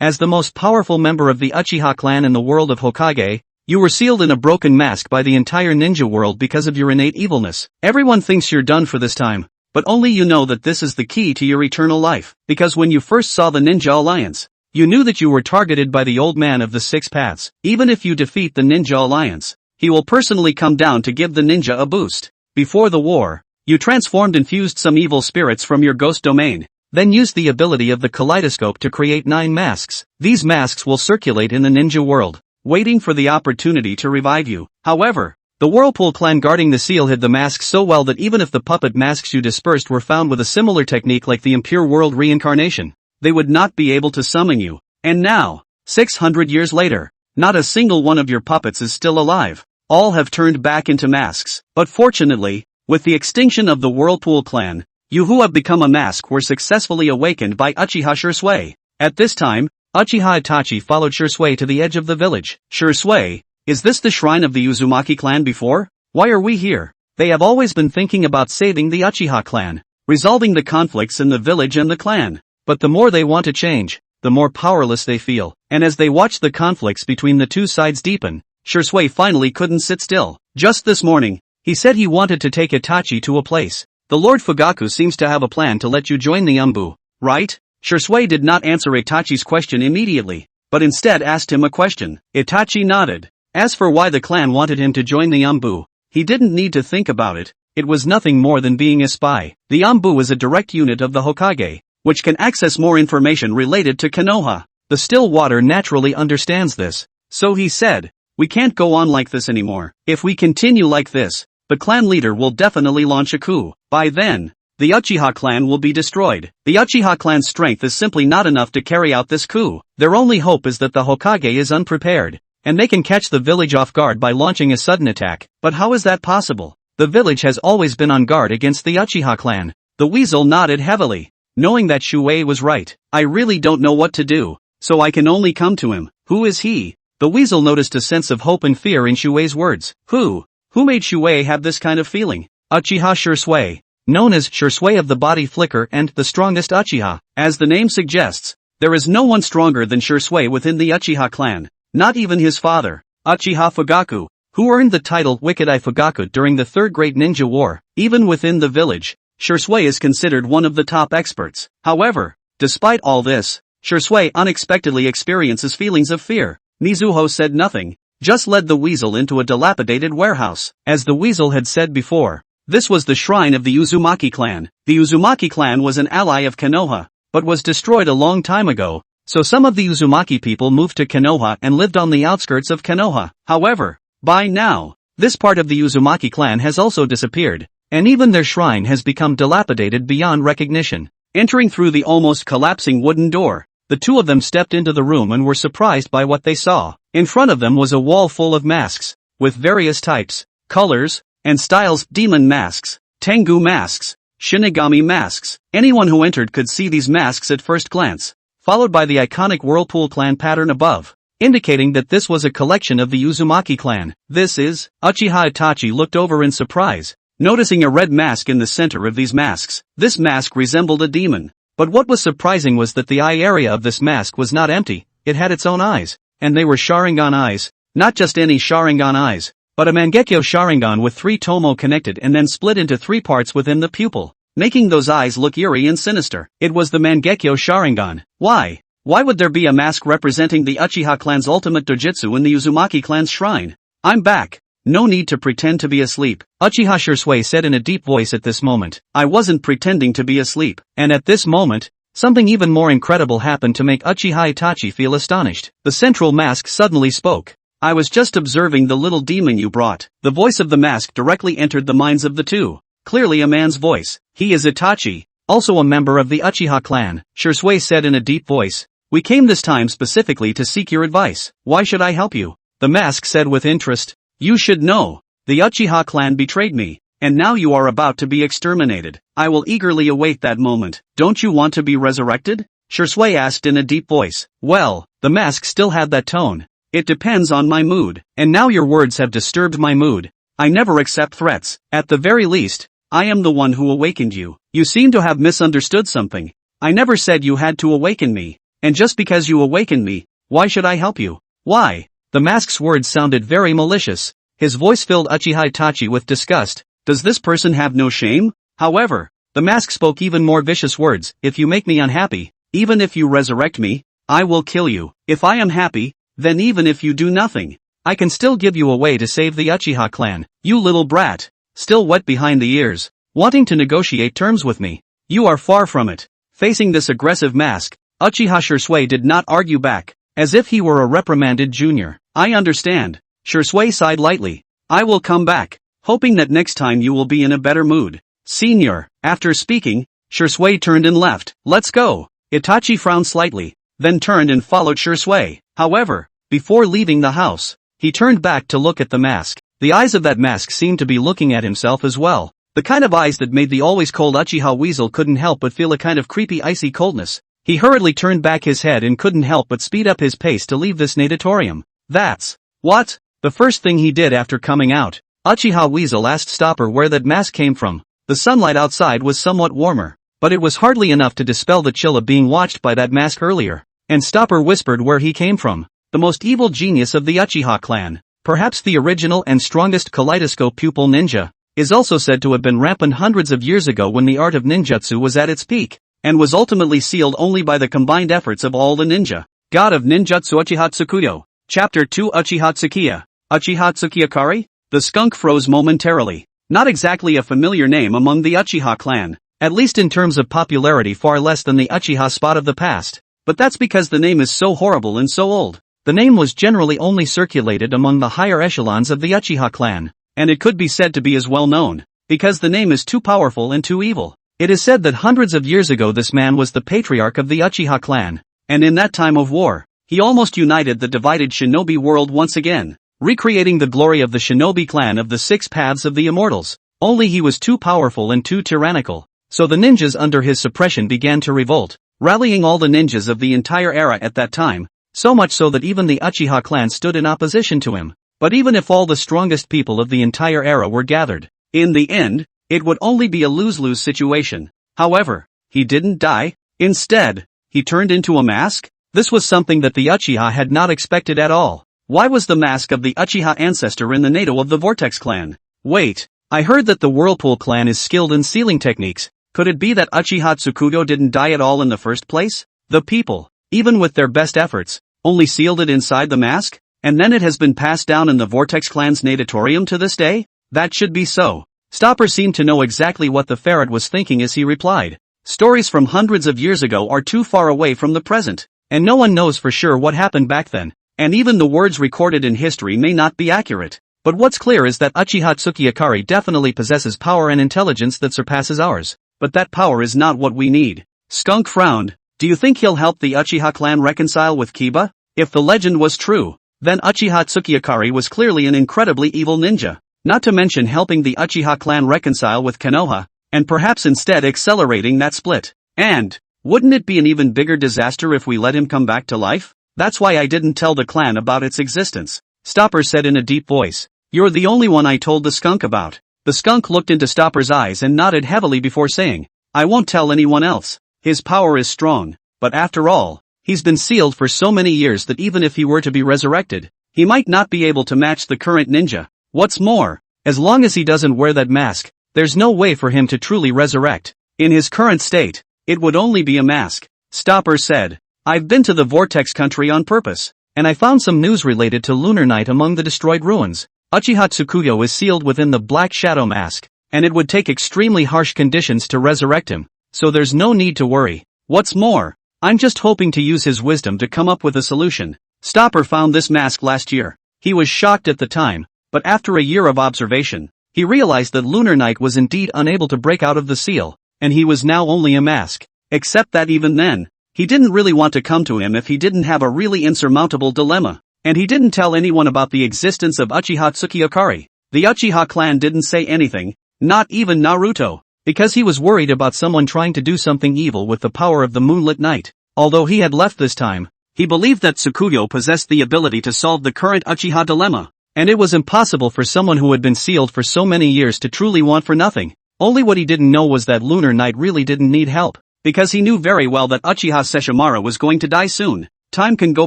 As the most powerful member of the Uchiha clan in the world of Hokage, you were sealed in a broken mask by the entire ninja world because of your innate evilness. Everyone thinks you're done for this time, but only you know that this is the key to your eternal life. Because when you first saw the Ninja Alliance, you knew that you were targeted by the old man of the six paths. Even if you defeat the Ninja Alliance, he will personally come down to give the ninja a boost. Before the war, you transformed and fused some evil spirits from your ghost domain, then used the ability of the kaleidoscope to create 9 masks. These masks will circulate in the ninja world, waiting for the opportunity to revive you. However, the Whirlpool clan guarding the seal hid the masks so well that even if the puppet masks you dispersed were found with a similar technique like the impure world reincarnation, they would not be able to summon you. And now, 600 years later, not a single one of your puppets is still alive. All have turned back into masks. But fortunately, with the extinction of the Whirlpool clan, you who have become a mask were successfully awakened by Uchiha Shisui. At this time, Uchiha Itachi followed Shisui to the edge of the village. Shisui, is this the shrine of the Uzumaki clan before? Why are we here? They have always been thinking about saving the Uchiha clan, resolving the conflicts in the village and the clan. But the more they want to change, the more powerless they feel. And as they watch the conflicts between the two sides deepen, Shisui finally couldn't sit still. Just this morning, he said he wanted to take Itachi to a place. The Lord Fugaku seems to have a plan to let you join the Umbu, right? Shisui did not answer Itachi's question immediately, but instead asked him a question. Itachi nodded. As for why the clan wanted him to join the Umbu, he didn't need to think about it. It was nothing more than being a spy. The Umbu is a direct unit of the Hokage, which can access more information related to Konoha. The still water naturally understands this. So he said, we can't go on like this anymore. If we continue like this, the clan leader will definitely launch a coup. By then, the Uchiha clan will be destroyed. The Uchiha clan's strength is simply not enough to carry out this coup. Their only hope is that the Hokage is unprepared, and they can catch the village off guard by launching a sudden attack. But how is that possible? The village has always been on guard against the Uchiha clan. The weasel nodded heavily, knowing that Shuei was right. I really don't know what to do, so I can only come to him. Who is he? The weasel noticed a sense of hope and fear in Shuei's words. Who made Shuei have this kind of feeling? Uchiha Shisui, known as Shisui of the body flicker and the strongest Uchiha. As the name suggests, there is no one stronger than Shisui within the Uchiha clan, not even his father, Uchiha Fugaku, who earned the title Wicked Eye Fugaku during the Third Great Ninja War. Even within the village, Shisui is considered one of the top experts. However, despite all this, Shisui unexpectedly experiences feelings of fear. Mizuho said nothing, just led the weasel into a dilapidated warehouse. As the weasel had said before, this was the shrine of the Uzumaki clan. The Uzumaki clan was an ally of Konoha, but was destroyed a long time ago, so some of the Uzumaki people moved to Konoha and lived on the outskirts of Konoha. However, by now, this part of the Uzumaki clan has also disappeared, and even their shrine has become dilapidated beyond recognition. Entering through the almost collapsing wooden door, the two of them stepped into the room and were surprised by what they saw. In front of them was a wall full of masks, with various types, colors, and styles: demon masks, Tengu masks, Shinigami masks. Anyone who entered could see these masks at first glance, followed by the iconic Whirlpool clan pattern above, indicating that this was a collection of the Uzumaki clan. This is, Uchiha Itachi looked over in surprise, noticing a red mask in the center of these masks. This mask resembled a demon. But what was surprising was that the eye area of this mask was not empty, it had its own eyes, and they were Sharingan eyes. Not just any Sharingan eyes, but a Mangekyo Sharingan with 3 tomo connected and then split into 3 parts within the pupil, making those eyes look eerie and sinister. It was the Mangekyo Sharingan. Why? Why would there be a mask representing the Uchiha clan's ultimate dojutsu in the Uzumaki clan's shrine? I'm back. No need to pretend to be asleep, Uchiha Shisui said in a deep voice at this moment. I wasn't pretending to be asleep. And at this moment, something even more incredible happened to make Uchiha Itachi feel astonished. The central mask suddenly spoke. I was just observing the little demon you brought. The voice of the mask directly entered the minds of the two. Clearly a man's voice. He is Itachi, also a member of the Uchiha clan, Shisui said in a deep voice. We came this time specifically to seek your advice. Why should I help you? The mask said with interest. You should know, the Uchiha clan betrayed me, and now you are about to be exterminated. I will eagerly await that moment. Don't you want to be resurrected? Shisui asked in a deep voice. Well, the mask still had that tone. It depends on my mood. And now your words have disturbed my mood. I never accept threats. At the very least, I am the one who awakened you. You seem to have misunderstood something. I never said you had to awaken me. And just because you awakened me, why should I help you? Why? The mask's words sounded very malicious. His voice filled Uchiha Itachi with disgust. Does this person have no shame? However, the mask spoke even more vicious words. If you make me unhappy, even if you resurrect me, I will kill you. If I am happy, then even if you do nothing, I can still give you a way to save the Uchiha clan. You little brat. Still wet behind the ears. Wanting to negotiate terms with me. You are far from it. Facing this aggressive mask, Uchiha Shisui did not argue back, as if he were a reprimanded junior. I understand. Shisui sighed lightly. I will come back, hoping that next time you will be in a better mood. Senior. After speaking, Shisui turned and left. Let's go. Itachi frowned slightly, then turned and followed Shisui. However, before leaving the house, he turned back to look at the mask. The eyes of that mask seemed to be looking at himself as well. The kind of eyes that made the always cold Uchiha Weasel couldn't help but feel a kind of creepy icy coldness. He hurriedly turned back his head and couldn't help but speed up his pace to leave this natatorium. That's what? The first thing he did after coming out, Uchiha Weasel asked Stopper where that mask came from. The sunlight outside was somewhat warmer, but it was hardly enough to dispel the chill of being watched by that mask earlier. And Stopper whispered where he came from. The most evil genius of the Uchiha clan, perhaps the original and strongest kaleidoscope pupil ninja, is also said to have been rampant hundreds of years ago when the art of ninjutsu was at its peak, and was ultimately sealed only by the combined efforts of all the ninja. God of Ninjutsu Uchiha Tsukuyo. Chapter 2 Uchiha Tsukiya. Uchiha Tsukiyakari? The skunk froze momentarily. Not exactly a familiar name among the Uchiha clan, at least in terms of popularity far less than the Uchiha spot of the past. But that's because the name is so horrible and so old. The name was generally only circulated among the higher echelons of the Uchiha clan, and it could be said to be as well known, because the name is too powerful and too evil. It is said that hundreds of years ago this man was the patriarch of the Uchiha clan, and in that time of war, he almost united the divided shinobi world once again, recreating the glory of the shinobi clan of the six paths of the immortals. Only he was too powerful and too tyrannical, so the ninjas under his suppression began to revolt, rallying all the ninjas of the entire era at that time, so much so that even the Uchiha clan stood in opposition to him. But even if all the strongest people of the entire era were gathered, in the end, it would only be a lose-lose situation. However, he didn't die. Instead, he turned into a mask? This was something that the Uchiha had not expected at all. Why was the mask of the Uchiha ancestor in the NATO of the Vortex clan? Wait, I heard that the Whirlpool clan is skilled in sealing techniques. Could it be that Uchiha Tsukuyo didn't die at all in the first place? The people, even with their best efforts, only sealed it inside the mask? And then it has been passed down in the Vortex clan's natatorium to this day? That should be so. Stopper seemed to know exactly what the ferret was thinking as he replied. Stories from hundreds of years ago are too far away from the present, and no one knows for sure what happened back then, and even the words recorded in history may not be accurate. But what's clear is that Uchiha Tsukiyakari definitely possesses power and intelligence that surpasses ours. But that power is not what we need. Skunk frowned. Do you think he'll help the Uchiha clan reconcile with Kiba? If the legend was true, then Uchiha Tsukiyakari was clearly an incredibly evil ninja, not to mention helping the Uchiha clan reconcile with Konoha, and perhaps instead accelerating that split. And, wouldn't it be an even bigger disaster if we let him come back to life? That's why I didn't tell the clan about its existence. Stopper said in a deep voice. You're the only one I told the skunk about. The skunk looked into Stopper's eyes and nodded heavily before saying, I won't tell anyone else. His power is strong, but after all, he's been sealed for so many years that even if he were to be resurrected, he might not be able to match the current ninja. What's more, as long as he doesn't wear that mask, there's no way for him to truly resurrect. In his current state, it would only be a mask. Stopper said, I've been to the Vortex country on purpose, and I found some news related to Lunar Night among the destroyed ruins. Uchiha Tsukuyo is sealed within the Black Shadow mask, and it would take extremely harsh conditions to resurrect him, so there's no need to worry. What's more, I'm just hoping to use his wisdom to come up with a solution. Stopper found this mask last year. He was shocked at the time, but after a year of observation, he realized that Lunar Night was indeed unable to break out of the seal, and he was now only a mask. Except that even then, he didn't really want to come to him if he didn't have a really insurmountable dilemma. And he didn't tell anyone about the existence of Uchiha Tsukiyakari. The Uchiha clan didn't say anything, not even Naruto, because he was worried about someone trying to do something evil with the power of the moonlit night. Although he had left this time, he believed that Tsukuyo possessed the ability to solve the current Uchiha dilemma, and it was impossible for someone who had been sealed for so many years to truly want for nothing. Only what he didn't know was that Lunar Night really didn't need help. because he knew very well that Uchiha Sesshomaru was going to die soon. Time can go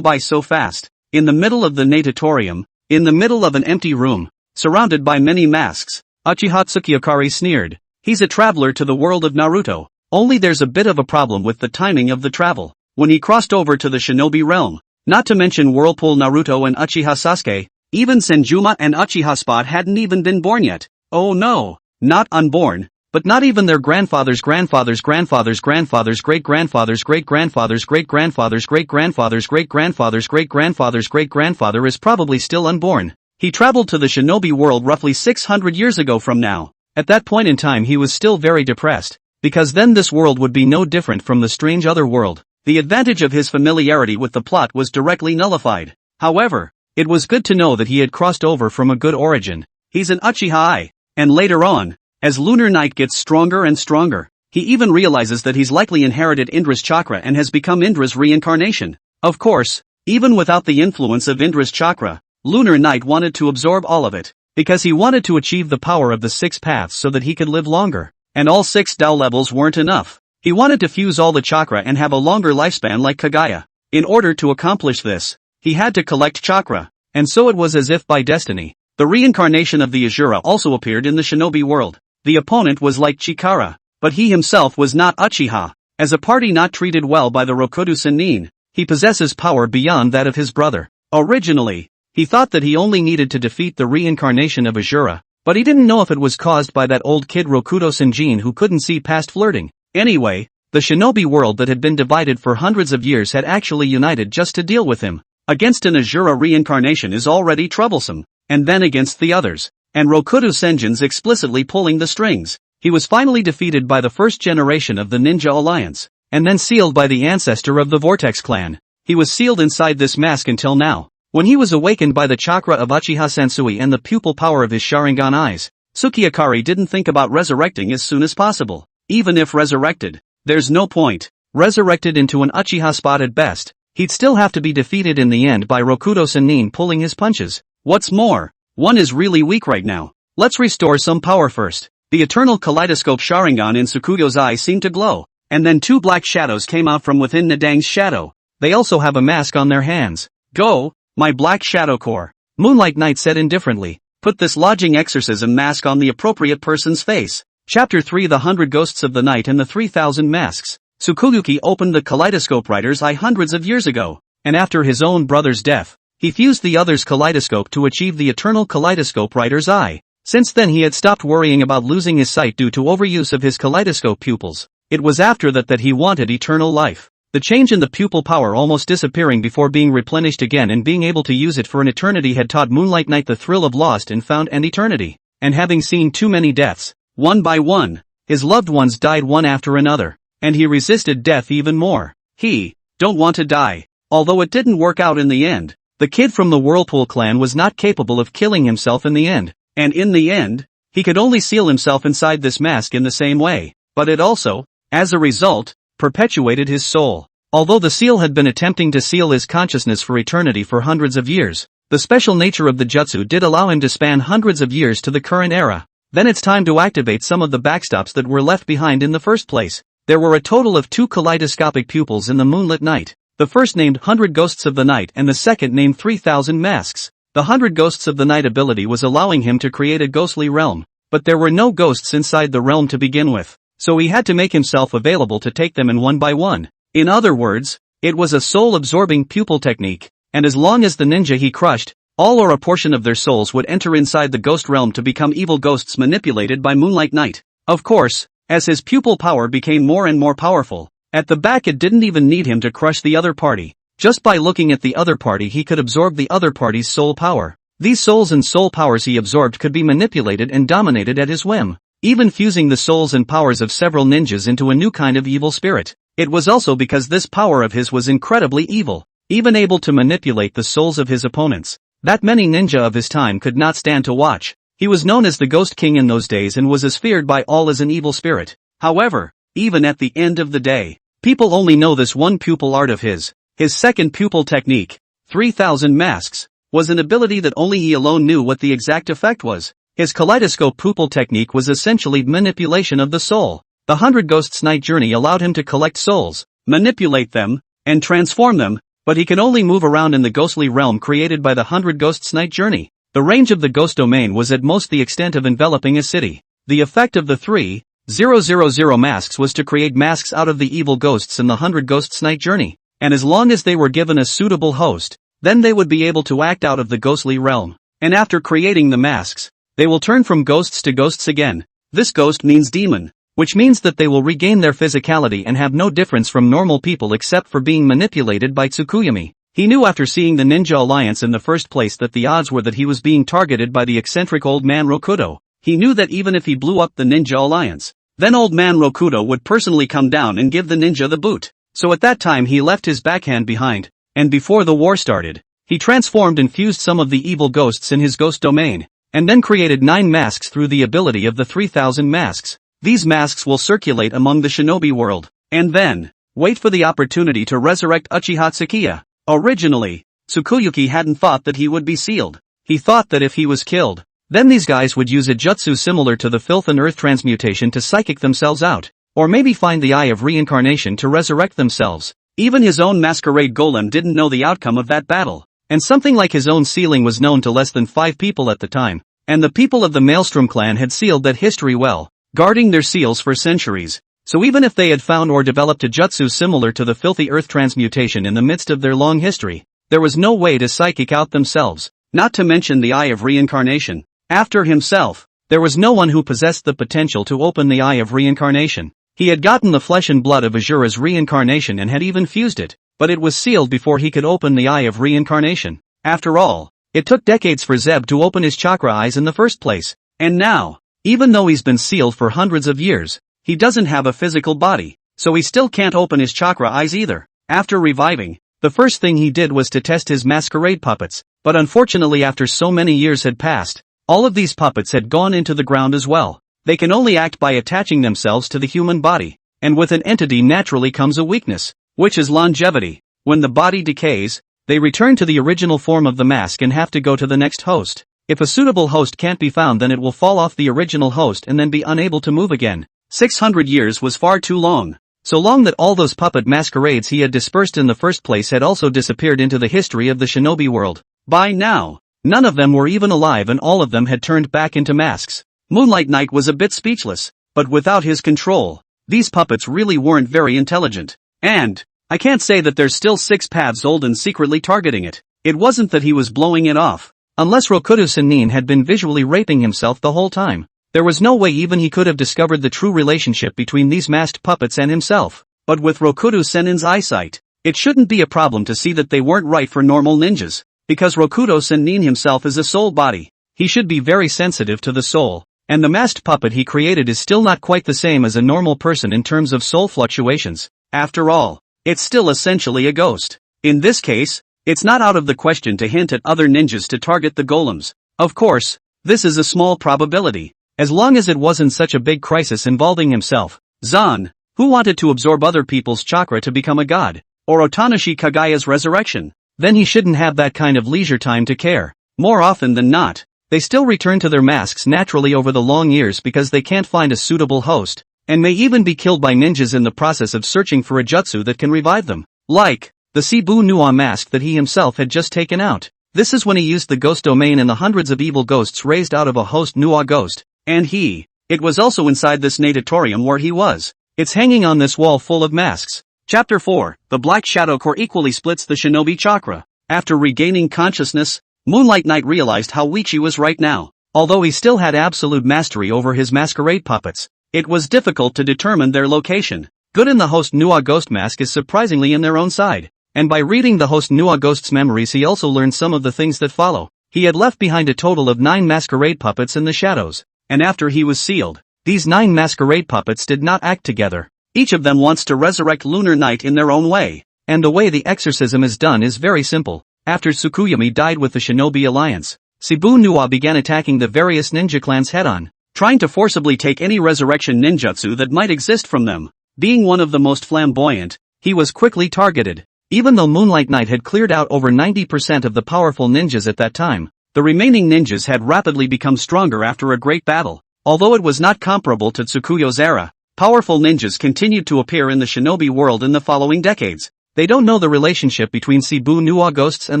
by so fast. In the middle of the natatorium, in the middle of an empty room, surrounded by many masks, Uchiha Tsukiyakari sneered. He's a traveler to the world of Naruto, only there's a bit of a problem with the timing of the travel. When he crossed over to the shinobi realm, not to mention Whirlpool Naruto and Uchiha Sasuke, even Senjuma and Uchiha Spot hadn't even been born yet. Oh no, not unborn, but not even their grandfathers' grandfathers' grandfathers' grandfathers' great-grandfathers' great-grandfathers' great-grandfathers' great-grandfathers' great-grandfathers' great-grandfathers' great-grandfather is probably still unborn. He traveled to the shinobi world roughly 600 years ago from now. At that point in time he was still very depressed, because then this world would be no different from the strange other world. The advantage of his familiarity with the plot was directly nullified. However, it was good to know that he had crossed over from a good origin. He's an Uchiha, and later on, as Lunar Night gets stronger and stronger, he even realizes that he's likely inherited Indra's chakra and has become Indra's reincarnation. Of course, even without the influence of Indra's chakra, Lunar Night wanted to absorb all of it, because he wanted to achieve the power of the 6 paths so that he could live longer. And all 6 Dao levels weren't enough. He wanted to fuse all the chakra and have a longer lifespan like Kagaya. In order to accomplish this, he had to collect chakra, and so it was as if by destiny. The reincarnation of the Asura also appeared in the shinobi world. The opponent was like Chikara, but he himself was not Uchiha. As a party not treated well by the Rokudo Sennin, he possesses power beyond that of his brother. Originally, he thought that he only needed to defeat the reincarnation of Asura, but he didn't know if it was caused by that old kid Rokudo Senjin who couldn't see past flirting. Anyway, the shinobi world that had been divided for hundreds of years had actually united just to deal with him. Against an Asura reincarnation is already troublesome, and then against the others, and Rokudo Senjin's explicitly pulling the strings. He was finally defeated by the first generation of the Ninja Alliance, and then sealed by the ancestor of the Vortex clan. He was sealed inside this mask until now. When he was awakened by the chakra of Uchiha Sensui and the pupil power of his Sharingan eyes, Tsukiyakari didn't think about resurrecting as soon as possible. Even if resurrected, there's no point. Resurrected into an Uchiha Spot at best, he'd still have to be defeated in the end by Rokudo Sennin pulling his punches. What's more, one is really weak right now. Let's restore some power first. The eternal kaleidoscope Sharingan in Tsukuyo's eye seemed to glow, and then 2 black shadows came out from within Nadang's shadow. They also have a mask on their hands. Go, my black shadow core. Moonlight Knight said indifferently. Put this lodging exorcism mask on the appropriate person's face. Chapter 3 The 100 Ghosts of the Night and the 3000 Masks. Tsukuyuki opened the kaleidoscope writer's eye hundreds of years ago, and after his own brother's death, he fused the other's kaleidoscope to achieve the eternal kaleidoscope writer's eye. Since then he had stopped worrying about losing his sight due to overuse of his kaleidoscope pupils. It was after that he wanted eternal life. The change in the pupil power almost disappearing before being replenished again and being able to use it for an eternity had taught Moonlight Knight the thrill of lost and found and eternity. And having seen too many deaths, one by one, his loved ones died one after another, and he resisted death even more. He don't want to die. Although it didn't work out in the end, the kid from the Whirlpool clan was not capable of killing himself in the end, and in the end, he could only seal himself inside this mask in the same way, but it also, as a result, perpetuated his soul. Although the seal had been attempting to seal his consciousness for eternity for hundreds of years, the special nature of the jutsu did allow him to span hundreds of years to the current era. Then it's time to activate some of the backstops that were left behind in the first place. There were a total of 2 kaleidoscopic pupils in the Moonlit Night. The first named 100 Ghosts of the Night and the second named 3000 Masks. The 100 Ghosts of the Night ability was allowing him to create a ghostly realm, but there were no ghosts inside the realm to begin with, so he had to make himself available to take them in one by one. In other words, it was a soul-absorbing pupil technique, and as long as the ninja he crushed, all or a portion of their souls would enter inside the ghost realm to become evil ghosts manipulated by Moonlight Knight. Of course, as his pupil power became more and more powerful, at the back it didn't even need him to crush the other party. Just by looking at the other party he could absorb the other party's soul power. These souls and soul powers he absorbed could be manipulated and dominated at his whim, even fusing the souls and powers of several ninjas into a new kind of evil spirit. It was also because this power of his was incredibly evil, even able to manipulate the souls of his opponents, that many ninja of his time could not stand to watch. He was known as the Ghost King in those days and was as feared by all as an evil spirit. However, even at the end of the day, people only know this one pupil art of his. His second pupil technique, 3000 Masks, was an ability that only he alone knew what the exact effect was. His kaleidoscope pupil technique was essentially manipulation of the soul. The 100 Ghosts Night journey allowed him to collect souls, manipulate them, and transform them, but he can only move around in the ghostly realm created by the 100 Ghosts Night journey. The range of the ghost domain was at most the extent of enveloping a city. The effect of the 3,000 masks was to create masks out of the evil ghosts in the 100 Ghosts Night journey, and as long as they were given a suitable host, then they would be able to act out of the ghostly realm. And after creating the masks, they will turn from ghosts to ghosts again. This ghost means demon, which means that they will regain their physicality and have no difference from normal people except for being manipulated by Tsukuyomi. He knew after seeing the Ninja Alliance in the first place that the odds were that he was being targeted by the eccentric old man Rokudo. He knew that even if he blew up the Ninja Alliance, then old man Rokudo would personally come down and give the ninja the boot. So at that time he left his backhand behind, and before the war started, he transformed and fused some of the evil ghosts in his ghost domain, and then created 9 masks through the ability of the 3,000 masks. These masks will circulate among the shinobi world, and then wait for the opportunity to resurrect Uchiha Tsukiya. Originally, Tsukuyuki hadn't thought that he would be sealed. He thought that if he was killed, then these guys would use a jutsu similar to the filth and earth transmutation to psychic themselves out, or maybe find the eye of reincarnation to resurrect themselves. Even his own masquerade golem didn't know the outcome of that battle, and something like his own sealing was known to less than 5 people at the time, and the people of the Maelstrom clan had sealed that history well, guarding their seals for centuries. So even if they had found or developed a jutsu similar to the filthy earth transmutation in the midst of their long history, there was no way to psychic out themselves, not to mention the eye of reincarnation. After himself, there was no one who possessed the potential to open the eye of reincarnation. He had gotten the flesh and blood of Azura's reincarnation and had even fused it, but it was sealed before he could open the eye of reincarnation. After all, it took decades for Zeb to open his chakra eyes in the first place, and now, even though he's been sealed for hundreds of years, he doesn't have a physical body, so he still can't open his chakra eyes either. After reviving, the first thing he did was to test his masquerade puppets, but unfortunately after so many years had passed, all of these puppets had gone into the ground as well. They can only act by attaching themselves to the human body, and with an entity naturally comes a weakness, which is longevity. When the body decays, they return to the original form of the mask and have to go to the next host. If a suitable host can't be found, then it will fall off the original host and then be unable to move again. 600 years was far too long. So long that all those puppet masquerades he had dispersed in the first place had also disappeared into the history of the shinobi world. By now, none of them were even alive and all of them had turned back into masks. Moonlight Knight was a bit speechless, but without his control, these puppets really weren't very intelligent. And I can't say that there's still 6 paths old and secretly targeting it. It wasn't that he was blowing it off. Unless Rokudo Sennin had been visually raping himself the whole time, there was no way even he could have discovered the true relationship between these masked puppets and himself. But with Rokudo Sennin's eyesight, it shouldn't be a problem to see that they weren't right for normal ninjas, because Rokudo Sennin himself is a soul body. He should be very sensitive to the soul, and the masked puppet he created is still not quite the same as a normal person in terms of soul fluctuations. After all, it's still essentially a ghost. In this case, it's not out of the question to hint at other ninjas to target the golems. Of course, this is a small probability, as long as it wasn't such a big crisis involving himself, Zan, who wanted to absorb other people's chakra to become a god, or Otanashi Kagaya's resurrection. Then he shouldn't have that kind of leisure time to care. More often than not, they still return to their masks naturally over the long years because they can't find a suitable host, and may even be killed by ninjas in the process of searching for a jutsu that can revive them. Like the Cebu Nua mask that he himself had just taken out. This is when he used the ghost domain and the hundreds of evil ghosts raised out of a host Nua ghost, and it was also inside this natatorium where he was. It's hanging on this wall full of masks. Chapter 4, the Black Shadow Core equally splits the shinobi chakra. After regaining consciousness, Moonlight Knight realized how weak she was right now. Although he still had absolute mastery over his masquerade puppets, it was difficult to determine their location. Good in the host Nua ghost mask is surprisingly in their own side. And by reading the host Nua ghost's memories he also learned some of the things that follow. He had left behind a total of 9 masquerade puppets in the shadows, and after he was sealed, these 9 masquerade puppets did not act together. Each of them wants to resurrect Lunar Night in their own way, and the way the exorcism is done is very simple. After Tsukuyomi died with the Shinobi Alliance, Cebu Nua began attacking the various ninja clans head-on, trying to forcibly take any resurrection ninjutsu that might exist from them. Being one of the most flamboyant, he was quickly targeted. Even though Moonlight Knight had cleared out over 90% of the powerful ninjas at that time, the remaining ninjas had rapidly become stronger after a great battle. Although it was not comparable to Tsukuyo's era, Powerful ninjas continued to appear in the shinobi world in the following decades. They don't know the relationship between Cebu Nuwa ghosts and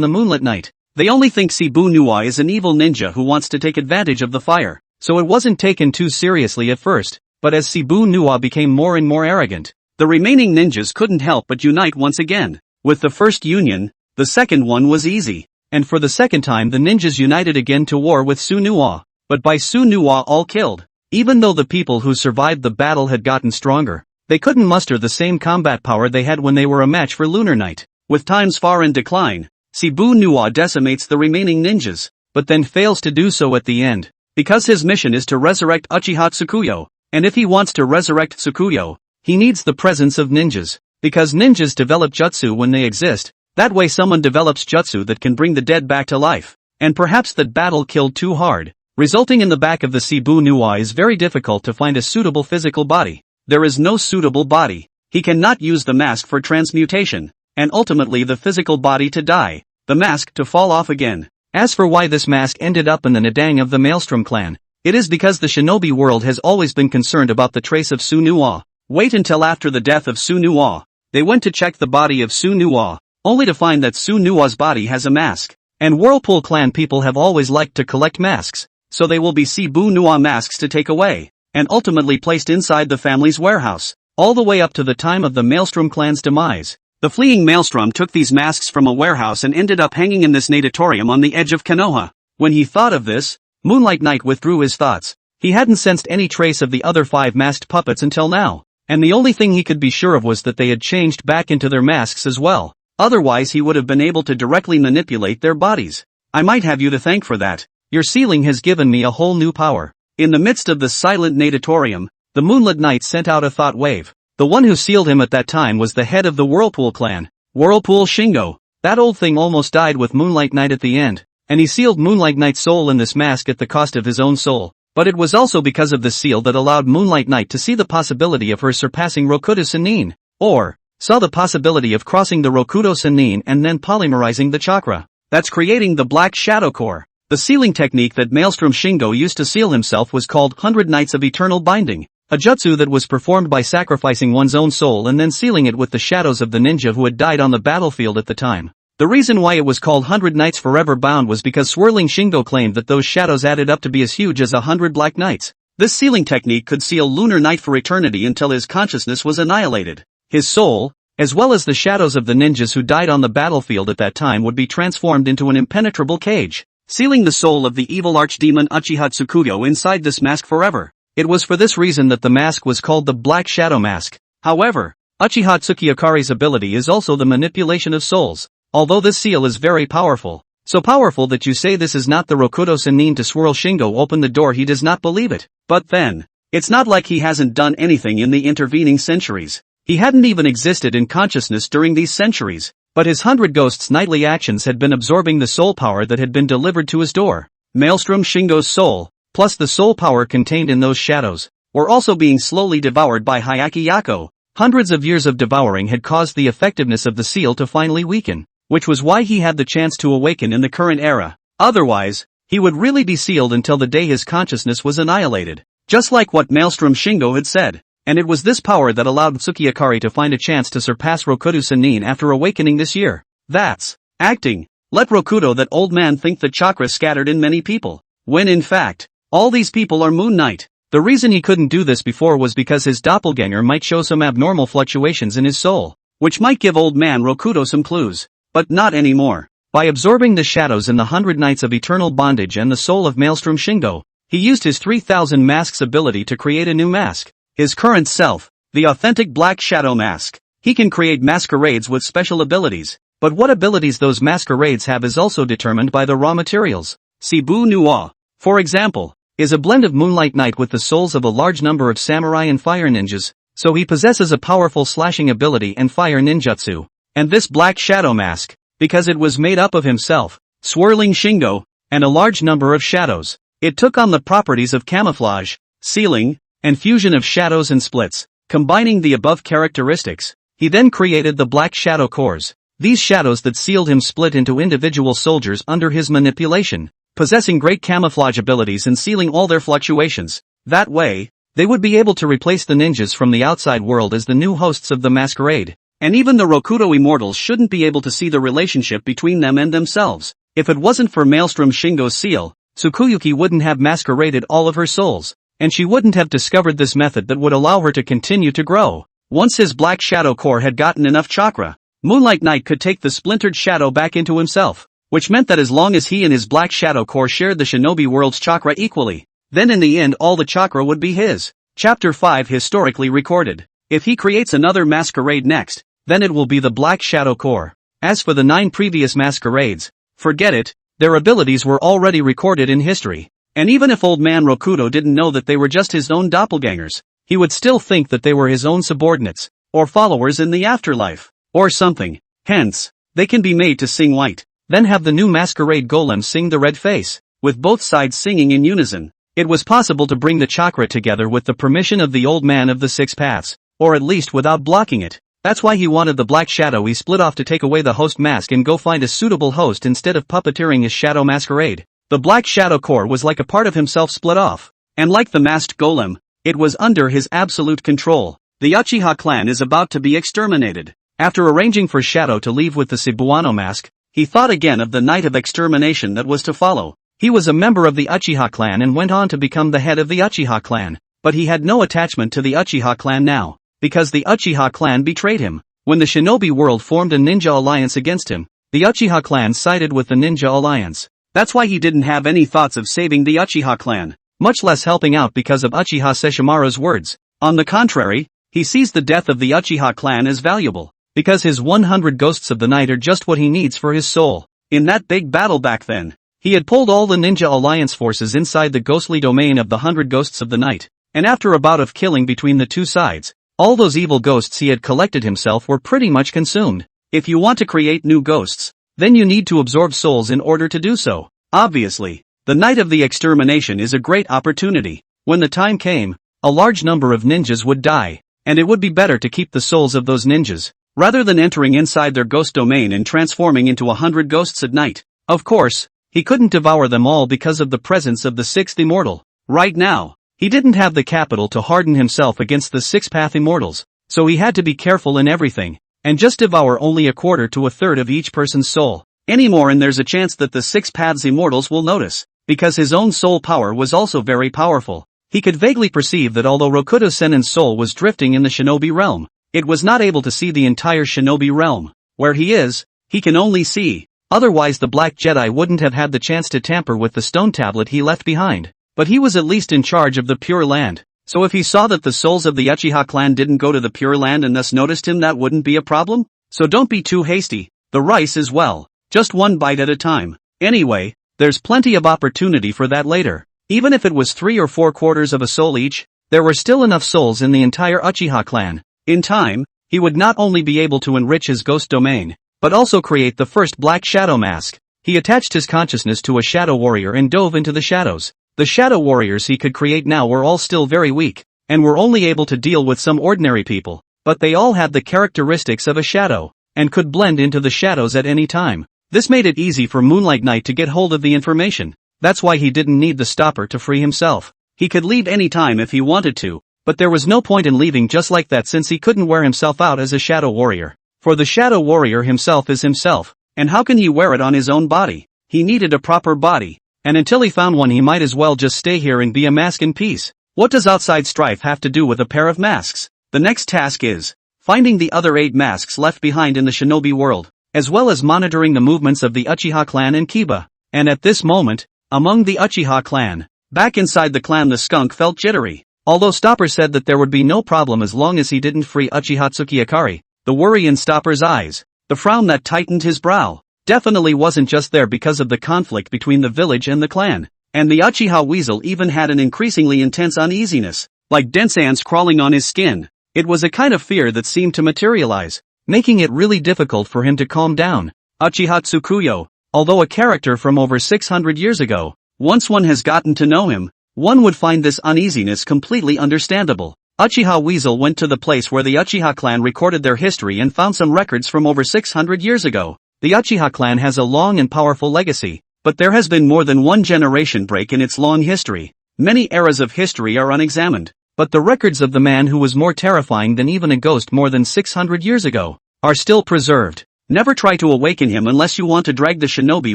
the Moonlit Knight. They only think Cebu Nuwa is an evil ninja who wants to take advantage of the fire, so it wasn't taken too seriously at first, but as Cebu Nuwa became more and more arrogant, the remaining ninjas couldn't help but unite once again. With the first union, the second one was easy, and for the second time the ninjas united again to war with Su Nuwa, but by Su Nuwa all killed. Even though the people who survived the battle had gotten stronger, they couldn't muster the same combat power they had when they were a match for Lunar Knight. With times far in decline, Cebu Nuwa decimates the remaining ninjas, but then fails to do so at the end, because his mission is to resurrect Uchiha Tsukuyo, and if he wants to resurrect Tsukuyo, he needs the presence of ninjas, because ninjas develop jutsu when they exist. That way someone develops jutsu that can bring the dead back to life, and perhaps that battle killed too hard, resulting in the back of the Cebu Nuwa is very difficult to find a suitable physical body. There is no suitable body. He cannot use the mask for transmutation, and ultimately the physical body to die, the mask to fall off again. As for why this mask ended up in the Nadang of the Maelstrom clan, it is because the shinobi world has always been concerned about the trace of Su Nuwa. Wait until after the death of Su Nuwa. They went to check the body of Su Nuwa, only to find that Su Nuwa's body has a mask. And Whirlpool clan people have always liked to collect masks, so they will be Cebu Nuwa masks to take away, and ultimately placed inside the family's warehouse, all the way up to the time of the Maelstrom clan's demise. The fleeing Maelstrom took these masks from a warehouse and ended up hanging in this natatorium on the edge of Konoha. When he thought of this, Moonlight Knight withdrew his thoughts. He hadn't sensed any trace of the other 5 masked puppets until now, and the only thing he could be sure of was that they had changed back into their masks as well. Otherwise he would have been able to directly manipulate their bodies. I might have you to thank for that. Your sealing has given me a whole new power. In the midst of the silent natatorium, the Moonlit Knight sent out a thought wave. The one who sealed him at that time was the head of the Whirlpool clan, Whirlpool Shingo. That old thing almost died with Moonlight Knight at the end, and he sealed Moonlight Knight's soul in this mask at the cost of his own soul. But it was also because of the seal that allowed Moonlight Knight to see the possibility of her surpassing Rokudo Sennin, or saw the possibility of crossing the Rokudo Sennin and then polymerizing the chakra. That's creating the Black Shadow Core. The sealing technique that Maelstrom Shingo used to seal himself was called 100 Nights of Eternal Binding, a jutsu that was performed by sacrificing one's own soul and then sealing it with the shadows of the ninja who had died on the battlefield at the time. The reason why it was called 100 Nights Forever Bound was because Swirling Shingo claimed that those shadows added up to be as huge as 100 Black Nights. This sealing technique could seal Lunar Knight for eternity until his consciousness was annihilated. His soul, as well as the shadows of the ninjas who died on the battlefield at that time, would be transformed into an impenetrable cage, sealing the soul of the evil archdemon Uchiha Tsukuyo inside this mask forever. It was for this reason that the mask was called the Black Shadow Mask. However, Uchiha Tsukiyakari's ability is also the manipulation of souls, although this seal is very powerful. So powerful that you say this is not the Rokudo Sennin to Swirl Shingo open the door. He does not believe it. But then, it's not like he hasn't done anything in the intervening centuries. He hadn't even existed in consciousness during these centuries, but his 100 Ghosts' nightly actions had been absorbing the soul power that had been delivered to his door. Maelstrom Shingo's soul, plus the soul power contained in those shadows, were also being slowly devoured by Hyaki Yako. Hundreds of years of devouring had caused the effectiveness of the seal to finally weaken, which was why he had the chance to awaken in the current era. Otherwise, he would really be sealed until the day his consciousness was annihilated, just like what Maelstrom Shingo had said. And it was this power that allowed Tsukiyakari to find a chance to surpass Rokudo Sennin after awakening this year. That's acting. Let Rokudo, that old man, think the chakra scattered in many people, when in fact, all these people are Moon Knight. The reason he couldn't do this before was because his doppelganger might show some abnormal fluctuations in his soul, which might give old man Rokudo some clues. But not anymore. By absorbing the shadows in the 100 Nights of Eternal Bondage and the soul of Maelstrom Shingo, he used his 3000 masks ability to create a new mask. His current self, the authentic Black Shadow Mask. He can create masquerades with special abilities, but what abilities those masquerades have is also determined by the raw materials. Cebu Nuwa, for example, is a blend of Moonlight Knight with the souls of a large number of samurai and fire ninjas, so he possesses a powerful slashing ability and fire ninjutsu. And this Black Shadow Mask, because it was made up of himself, Swirling Shingo, and a large number of shadows, it took on the properties of camouflage, sealing, and fusion of shadows and splits. Combining the above characteristics, he then created the Black Shadow Cores. These shadows that sealed him split into individual soldiers under his manipulation, possessing great camouflage abilities and sealing all their fluctuations. That way, They would be able to replace the ninjas from the outside world as the new hosts of the masquerade. And even the Rokuto immortals shouldn't be able to see the relationship between them and themselves. If it wasn't for Maelstrom Shingo's seal, Tsukuyuki wouldn't have masqueraded all of her souls, and she wouldn't have discovered this method that would allow her to continue to grow. Once his black shadow core had gotten enough chakra, Moonlight Knight could take the splintered shadow back into himself, which meant that as long as he and his black shadow core shared the shinobi world's chakra equally, then in the end all the chakra would be his. Chapter 5 historically recorded. If he creates another masquerade next, then it will be the black shadow core. As for the 9 previous masquerades, forget it, their abilities were already recorded in history. And even if old man Rokuto didn't know that they were just his own doppelgangers, he would still think that they were his own subordinates, or followers in the afterlife, or something. Hence, they can be made to sing white. Then have the new masquerade golem sing the red face, with both sides singing in unison. It was possible to bring the chakra together with the permission of the old man of the 6 paths, or at least without blocking it. That's why he wanted the black shadow he split off to take away the host mask and go find a suitable host instead of puppeteering his shadow masquerade. The black shadow core was like a part of himself split off. And like the masked golem, it was under his absolute control. The Uchiha clan is about to be exterminated. After arranging for Shadow to leave with the Cebuano mask, he thought again of the night of extermination that was to follow. He was a member of the Uchiha clan and went on to become the head of the Uchiha clan, but he had no attachment to the Uchiha clan now, because the Uchiha clan betrayed him. When the shinobi world formed a ninja alliance against him, the Uchiha clan sided with the ninja alliance. That's why he didn't have any thoughts of saving the Uchiha clan, much less helping out because of Uchiha Sesshomaru's words. On the contrary, he sees the death of the Uchiha clan as valuable, because his 100 ghosts of the night are just what he needs for his soul. In that big battle back then, he had pulled all the ninja alliance forces inside the ghostly domain of the 100 ghosts of the night, and after a bout of killing between the two sides, all those evil ghosts he had collected himself were pretty much consumed. If you want to create new ghosts, then you need to absorb souls in order to do so. Obviously, the night of the extermination is a great opportunity. When the time came, a large number of ninjas would die, and it would be better to keep the souls of those ninjas, rather than entering inside their ghost domain and transforming into 100 ghosts at night. Of course, he couldn't devour them all because of the presence of the 6th immortal. Right now, he didn't have the capital to harden himself against the 6-path immortals, so he had to be careful in everything, and just devour only a quarter to a third of each person's soul. Anymore, and there's a chance that the 6 paths immortals will notice, because his own soul power was also very powerful. He could vaguely perceive that although Rokuto Sennin's soul was drifting in the shinobi realm, it was not able to see the entire shinobi realm. Where he is, he can only see. Otherwise the Black Jedi wouldn't have had the chance to tamper with the stone tablet he left behind. But he was at least in charge of the Pure Land, so if he saw that the souls of the Uchiha clan didn't go to the Pure Land and thus noticed him, that wouldn't be a problem. So don't be too hasty. The rice is well, just one bite at a time. Anyway, there's plenty of opportunity for that later. Even if it was 3 or 4 quarters of a soul each, there were still enough souls in the entire Uchiha clan. In time, he would not only be able to enrich his ghost domain, but also create the first black shadow mask. He attached his consciousness to a shadow warrior and dove into the shadows. The shadow warriors he could create now were all still very weak, and were only able to deal with some ordinary people, but they all had the characteristics of a shadow, and could blend into the shadows at any time. This made it easy for Moonlight Knight to get hold of the information. That's why he didn't need the stopper to free himself. He could leave any time if he wanted to, but there was no point in leaving just like that since he couldn't wear himself out as a shadow warrior. For the shadow warrior himself is himself, and how can he wear it on his own body? He needed a proper body, and until he found one he might as well just stay here and be a mask in peace. What does outside strife have to do with a pair of masks? The next task is finding the other 8 masks left behind in the shinobi world, as well as monitoring the movements of the Uchiha clan and Kiba. And at this moment, among the Uchiha clan, back inside the clan, the skunk felt jittery. Although Stopper said that there would be no problem as long as he didn't free Uchiha Tsukiakari, the worry in Stopper's eyes, the frown that tightened his brow, definitely wasn't just there because of the conflict between the village and the clan. And the Uchiha weasel even had an increasingly intense uneasiness, like dense ants crawling on his skin. It was a kind of fear that seemed to materialize, making it really difficult for him to calm down. Uchiha Tsukuyo, although a character from over 600 years ago, once one has gotten to know him, one would find this uneasiness completely understandable. Uchiha Weasel went to the place where the Uchiha clan recorded their history and found some records from over 600 years ago. The Uchiha clan has a long and powerful legacy, but there has been more than one generation break in its long history. Many eras of history are unexamined. but the records of the man who was more terrifying than even a ghost more than 600 years ago are still preserved. Never try to awaken him unless you want to drag the shinobi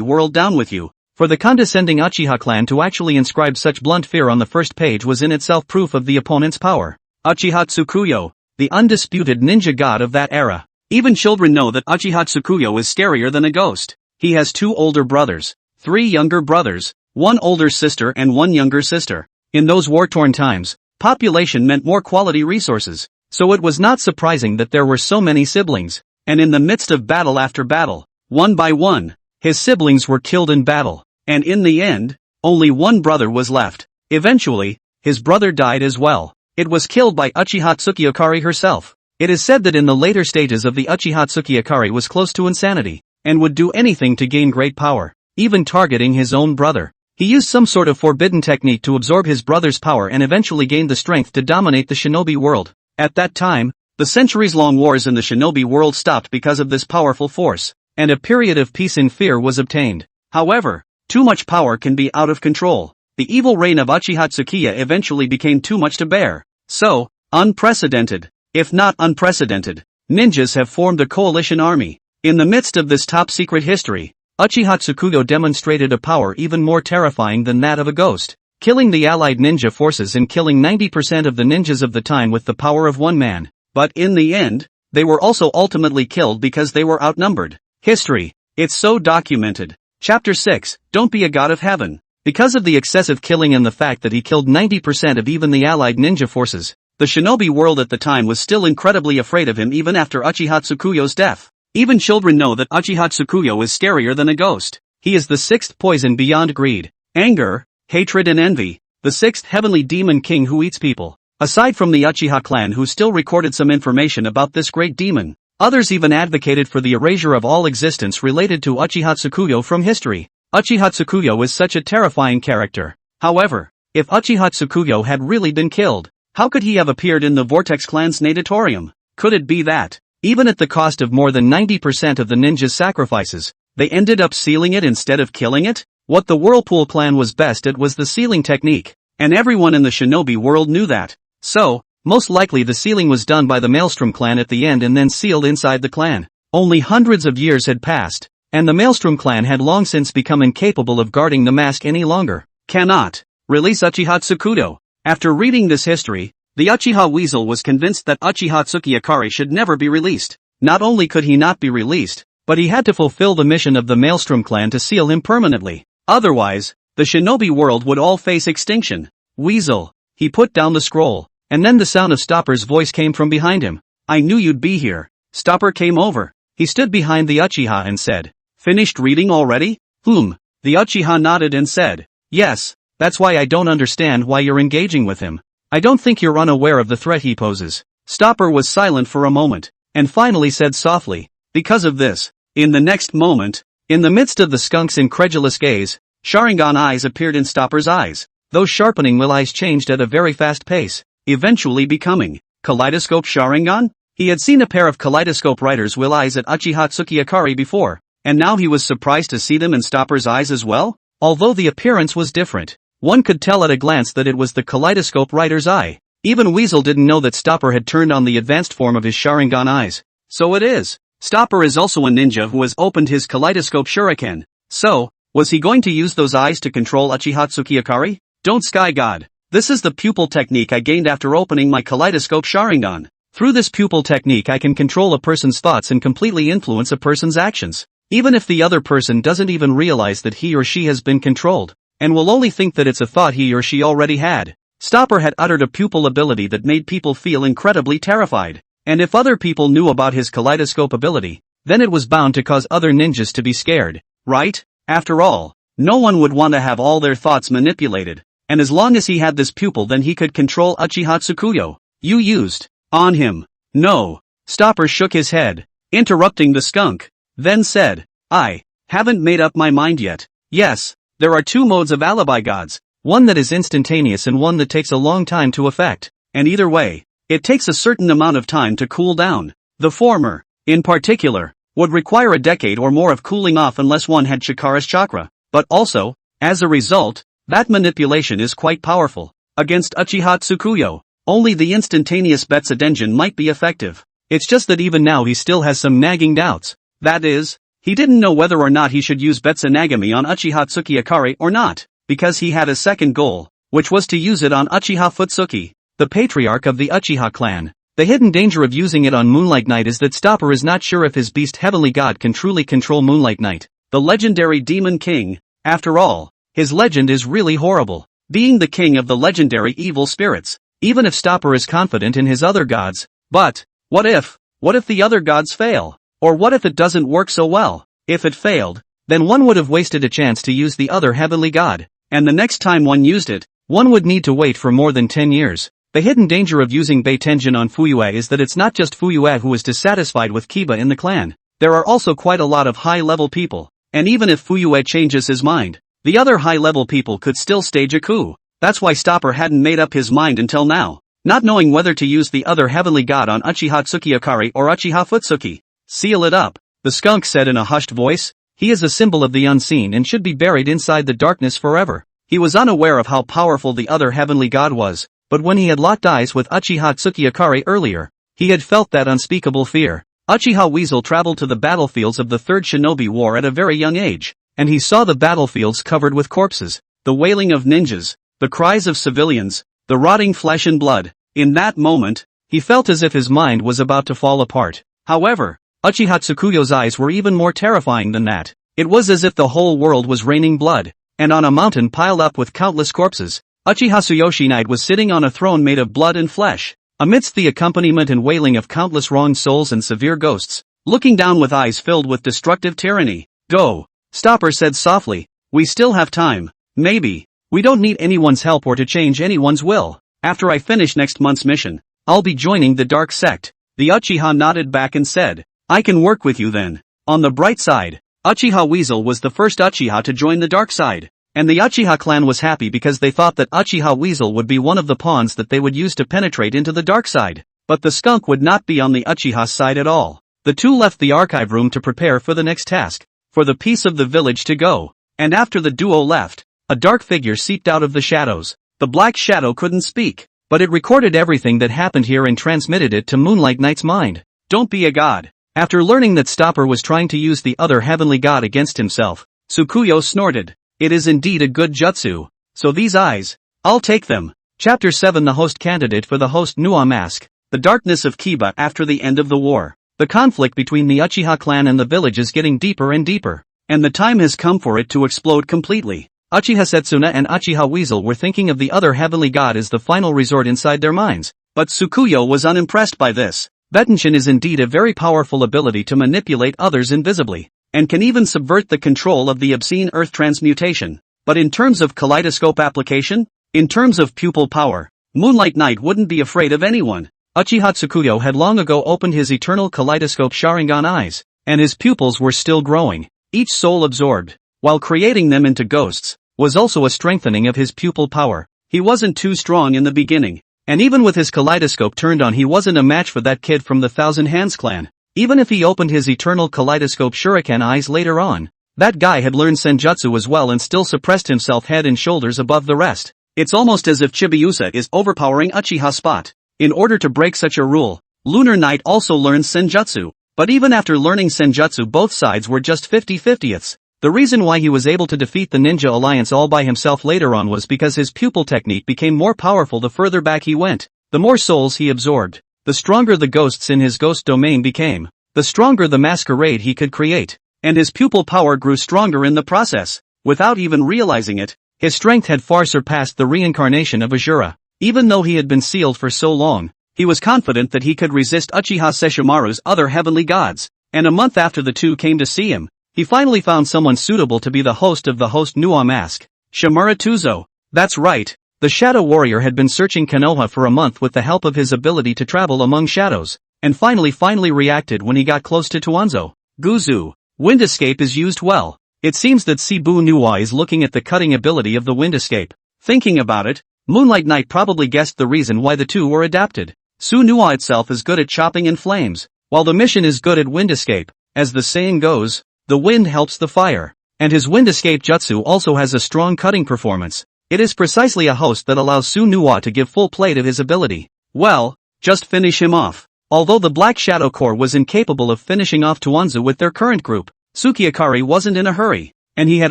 world down with you. For the condescending Uchiha clan to actually inscribe such blunt fear on the first page was in itself proof of the opponent's power. Uchiha Tsukuyo, the undisputed ninja god of that era. Even children know that Uchiha Tsukuyo is scarier than a ghost. He has 2 older brothers, 3 younger brothers, 1 older sister and 1 younger sister. In those war-torn times, population meant more quality resources, so it was not surprising that there were so many siblings. And in the midst of battle after battle, one by one, his siblings were killed in battle. And in the end, only 1 brother was left. Eventually, his brother died as well. It was killed by Uchiha Tsukiyakari herself. It is said that in the later stages of the Uchiha Tsukiyakari was close to insanity, and would do anything to gain great power, even targeting his own brother. He used some sort of forbidden technique to absorb his brother's power and eventually gained the strength to dominate the shinobi world. At that time, the centuries-long wars in the shinobi world stopped because of this powerful force, and a period of peace in fear was obtained. However, too much power can be out of control. The evil reign of Uchiha Tsukiya eventually became too much to bear. So, unprecedented, if not unprecedented, ninjas have formed a coalition army. In the midst of this top-secret history, Uchiha Tsukuyo demonstrated a power even more terrifying than that of a ghost, killing the allied ninja forces and killing 90% of the ninjas of the time with the power of one man. But in the end, they were also ultimately killed because they were outnumbered. History. It's so documented. Chapter 6, Don't Be a God of Heaven. Because of the excessive killing and the fact that he killed 90% of even the allied ninja forces, the shinobi world at the time was still incredibly afraid of him even after Uchiha Tsukuyo's death. Even children know that Uchiha Tsukuyo is scarier than a ghost. He is the 6th poison beyond greed, anger, hatred and envy, the 6th heavenly demon king who eats people. Aside from the Uchiha clan who still recorded some information about this great demon, others even advocated for the erasure of all existence related to Uchiha Tsukuyo from history. Uchiha Tsukuyo is such a terrifying character. However, if Uchiha Tsukuyo had really been killed, how could he have appeared in the Vortex clan's natatorium? Could it be that, even at the cost of more than 90% of the ninjas' sacrifices, they ended up sealing it instead of killing it? What the Whirlpool clan was best at was the sealing technique, and everyone in the shinobi world knew that. So, most likely the sealing was done by the Maelstrom clan at the end and then sealed inside the clan. Only hundreds of years had passed, and the Maelstrom clan had long since become incapable of guarding the mask any longer. Cannot release Uchiha Tsukuyo. After reading this history, the Uchiha Weasel was convinced that Uchiha Tsukiyakari should never be released. Not only could he not be released, but he had to fulfill the mission of the Maelstrom clan to seal him permanently. Otherwise, the shinobi world would all face extinction. Weasel. He put down the scroll. And then the sound of Stopper's voice came from behind him. I knew you'd be here. Stopper came over. He stood behind the Uchiha and said, Finished reading already? The Uchiha nodded and said, Yes, that's why I don't understand why you're engaging with him. I don't think you're unaware of the threat he poses. Stopper was silent for a moment, and finally said softly, Because of this. In the next moment, in the midst of the skunk's incredulous gaze, Sharingan eyes appeared in Stopper's eyes. Those sharpening will eyes changed at a very fast pace, eventually becoming Kaleidoscope Sharingan? He had seen a pair of Kaleidoscope Rider's will eyes at Uchiha Tsukiyakari before, and now he was surprised to see them in Stopper's eyes as well. Although the appearance was different, one could tell at a glance that it was the Kaleidoscope Rider's eye. Even Weasel didn't know that Stopper had turned on the advanced form of his Sharingan eyes. So it is. Stopper is also a ninja who has opened his Kaleidoscope Shuriken. So, was he going to use those eyes to control Uchiha Tsukiyakari? Don't Sky God. This is the pupil technique I gained after opening my Kaleidoscope Sharingan. Through this pupil technique I can control a person's thoughts and completely influence a person's actions, even if the other person doesn't even realize that he or she has been controlled, and will only think that it's a thought he or she already had. Stopper had uttered a pupil ability that made people feel incredibly terrified, and if other people knew about his kaleidoscope ability, then it was bound to cause other ninjas to be scared, right? After all, no one would want to have all their thoughts manipulated. And as long as he had this pupil then he could control Uchiha Tsukuyo. You used on him. No. Stopper shook his head, interrupting the skunk, then said, I haven't made up my mind yet. Yes, there are 2 modes of alibi gods, one that is instantaneous and one that takes a long time to effect, and either way, it takes a certain amount of time to cool down. The former, in particular, would require a decade or more of cooling off unless one had Chikara's chakra, but also, as a result, that manipulation is quite powerful. Against Uchiha Tsukuyo, only the instantaneous Betsudenjin might be effective. It's just that even now he still has some nagging doubts. That is, he didn't know whether or not he should use Betsunagami on Uchiha Tsukiakari or not, because he had a second goal, which was to use it on Uchiha Futsuki, the patriarch of the Uchiha clan. The hidden danger of using it on Moonlight Knight is that Stopper is not sure if his beast Heavenly God can truly control Moonlight Knight, the legendary Demon King. After all, his legend is really horrible, being the king of the legendary evil spirits, even if Stopper is confident in his other gods. But, what if the other gods fail? Or what if it doesn't work so well? If it failed, then one would have wasted a chance to use the other Heavenly God, and the next time one used it, one would need to wait for more than 10 years. The hidden danger of using Beitenjin on Fuyue is that it's not just Fuyue who is dissatisfied with Kiba in the clan. There are also quite a lot of high-level people, and even if Fuyue changes his mind, the other high-level people could still stage a coup. That's why Stopper hadn't made up his mind until now, not knowing whether to use the other Heavenly God on Uchiha Tsukiakari or Uchiha Futsuki. Seal it up, the skunk said in a hushed voice. He is a symbol of the unseen and should be buried inside the darkness forever. He was unaware of how powerful the other Heavenly God was, but when he had locked eyes with Uchiha Tsukiakari earlier, he had felt that unspeakable fear. Uchiha Weasel traveled to the battlefields of the Third Shinobi War at a very young age, and he saw the battlefields covered with corpses, the wailing of ninjas, the cries of civilians, the rotting flesh and blood. In that moment, he felt as if his mind was about to fall apart. However, Uchiha Tsukuyo's eyes were even more terrifying than that. It was as if the whole world was raining blood, and on a mountain piled up with countless corpses, Uchiha Tsuyoshi Knight was sitting on a throne made of blood and flesh, amidst the accompaniment and wailing of countless wronged souls and severe ghosts, looking down with eyes filled with destructive tyranny. Go, Stopper said softly, we still have time, maybe. We don't need anyone's help or to change anyone's will. After I finish next month's mission, I'll be joining the dark sect. The Uchiha nodded back and said, I can work with you then. On the bright side, Uchiha Weasel was the first Uchiha to join the dark side, and the Uchiha clan was happy because they thought that Uchiha Weasel would be one of the pawns that they would use to penetrate into the dark side. But the skunk would not be on the Uchiha's side at all. The two left the archive room to prepare for the next task, for the peace of the village to go, and after the duo left, a dark figure seeped out of the shadows. The black shadow couldn't speak, but it recorded everything that happened here and transmitted it to Moonlight Knight's mind. Don't be a god. After learning that Stopper was trying to use the other Heavenly God against himself, Tsukuyo snorted. It is indeed a good jutsu. So these eyes, I'll take them. Chapter 7 The host candidate for the host Nuwa mask. The darkness of Kiba after the end of the war. The conflict between the Uchiha clan and the village is getting deeper and deeper, and the time has come for it to explode completely. Uchiha Setsuna and Uchiha Weasel were thinking of the other Heavenly God as the final resort inside their minds, but Tsukuyo was unimpressed by this. Betenshin is indeed a very powerful ability to manipulate others invisibly, and can even subvert the control of the obscene earth transmutation. But in terms of kaleidoscope application, in terms of pupil power, Moonlight Knight wouldn't be afraid of anyone. Uchiha Tsukuyo had long ago opened his eternal kaleidoscope Sharingan eyes, and his pupils were still growing, each soul absorbed, while creating them into ghosts, was also a strengthening of his pupil power. He wasn't too strong in the beginning, and even with his kaleidoscope turned on he wasn't a match for that kid from the Thousand Hands clan. Even if he opened his eternal kaleidoscope shuriken eyes later on, that guy had learned senjutsu as well and still suppressed himself head and shoulders above the rest. It's almost as if Chibiusa is overpowering Uchiha Spot. In order to break such a rule, Lunar Knight also learns senjutsu, but even after learning senjutsu both sides were just 50-50ths. The reason why he was able to defeat the Ninja Alliance all by himself later on was because his pupil technique became more powerful the further back he went. The more souls he absorbed, the stronger the ghosts in his ghost domain became, the stronger the masquerade he could create, and his pupil power grew stronger in the process. Without even realizing it, his strength had far surpassed the reincarnation of Azura. Even though he had been sealed for so long, he was confident that he could resist Uchiha Sesshomaru's other heavenly gods, and a month after the two came to see him, he finally found someone suitable to be the host of the host Nuwa mask, Shimura Tuzo. That's right, the Shadow Warrior had been searching Konoha for a month with the help of his ability to travel among shadows, and finally reacted when he got close to Tuanzo. Guzu, wind escape is used well. It seems that Sibu Nuwa is looking at the cutting ability of the wind escape. Thinking about it, Moonlight Knight probably guessed the reason why the two were adapted. Su Nuwa itself is good at chopping in flames, while the mission is good at wind escape. As the saying goes, the wind helps the fire, and his wind escape jutsu also has a strong cutting performance. It is precisely a host that allows Su Nuwa to give full play to his ability. Well, just finish him off. Although the Black Shadow Corps was incapable of finishing off Tuanzu with their current group, Sukiakari wasn't in a hurry, and he had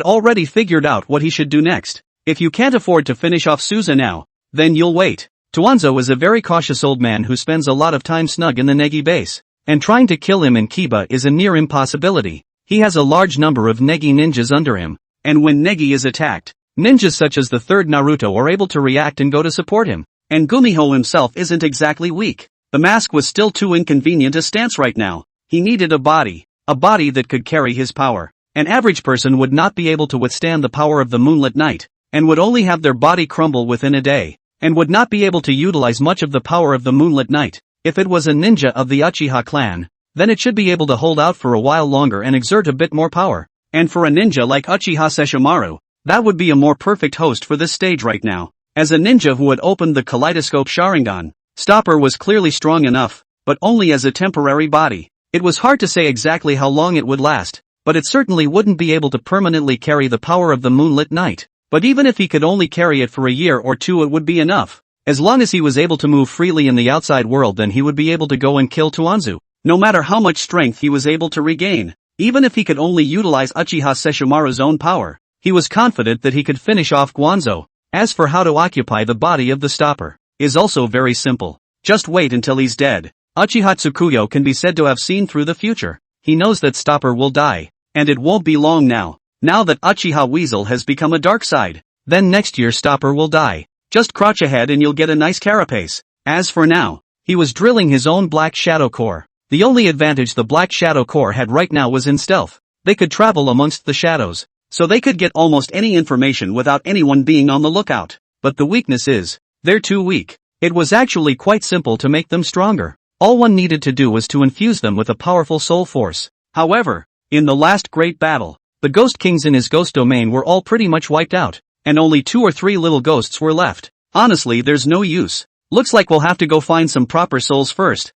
already figured out what he should do next. If you can't afford to finish off Suza now, then you'll wait. Tuanzo is a very cautious old man who spends a lot of time snug in the Negi base, and trying to kill him in Kiba is a near impossibility. He has a large number of Negi ninjas under him, and when Negi is attacked, ninjas such as the third Naruto are able to react and go to support him, and Gumiho himself isn't exactly weak. The mask was still too inconvenient a stance right now. He needed a body that could carry his power. An average person would not be able to withstand the power of the Moonlit Knight, and would only have their body crumble within a day, and would not be able to utilize much of the power of the Moonlit Knight. If it was a ninja of the Uchiha clan, then it should be able to hold out for a while longer and exert a bit more power. And for a ninja like Uchiha Sesshomaru, that would be a more perfect host for this stage right now. As a ninja who had opened the Kaleidoscope Sharingan, Stopper was clearly strong enough, but only as a temporary body. It was hard to say exactly how long it would last, but it certainly wouldn't be able to permanently carry the power of the Moonlit Knight. But even if he could only carry it for a year or two, it would be enough. As long as he was able to move freely in the outside world, then he would be able to go and kill Tuanzu. No matter how much strength he was able to regain, even if he could only utilize Uchiha Sesshomaru's own power, he was confident that he could finish off Guanzo. As for how to occupy the body of the Stopper, is also very simple. Just wait until he's dead. Uchiha Tsukuyo can be said to have seen through the future. He knows that Stopper will die, and it won't be long now. Now that Uchiha Weasel has become a dark side, then next year Stopper will die. Just crouch ahead and you'll get a nice carapace. As for now, he was drilling his own Black Shadow Corps. The only advantage the Black Shadow Corps had right now was in stealth. They could travel amongst the shadows, so they could get almost any information without anyone being on the lookout. But the weakness is, they're too weak. It was actually quite simple to make them stronger. All one needed to do was to infuse them with a powerful soul force. However, in the last great battle, the Ghost Kings in his ghost domain were all pretty much wiped out, and only 2 or 3 little ghosts were left. Honestly, there's no use. Looks like we'll have to go find some proper souls first.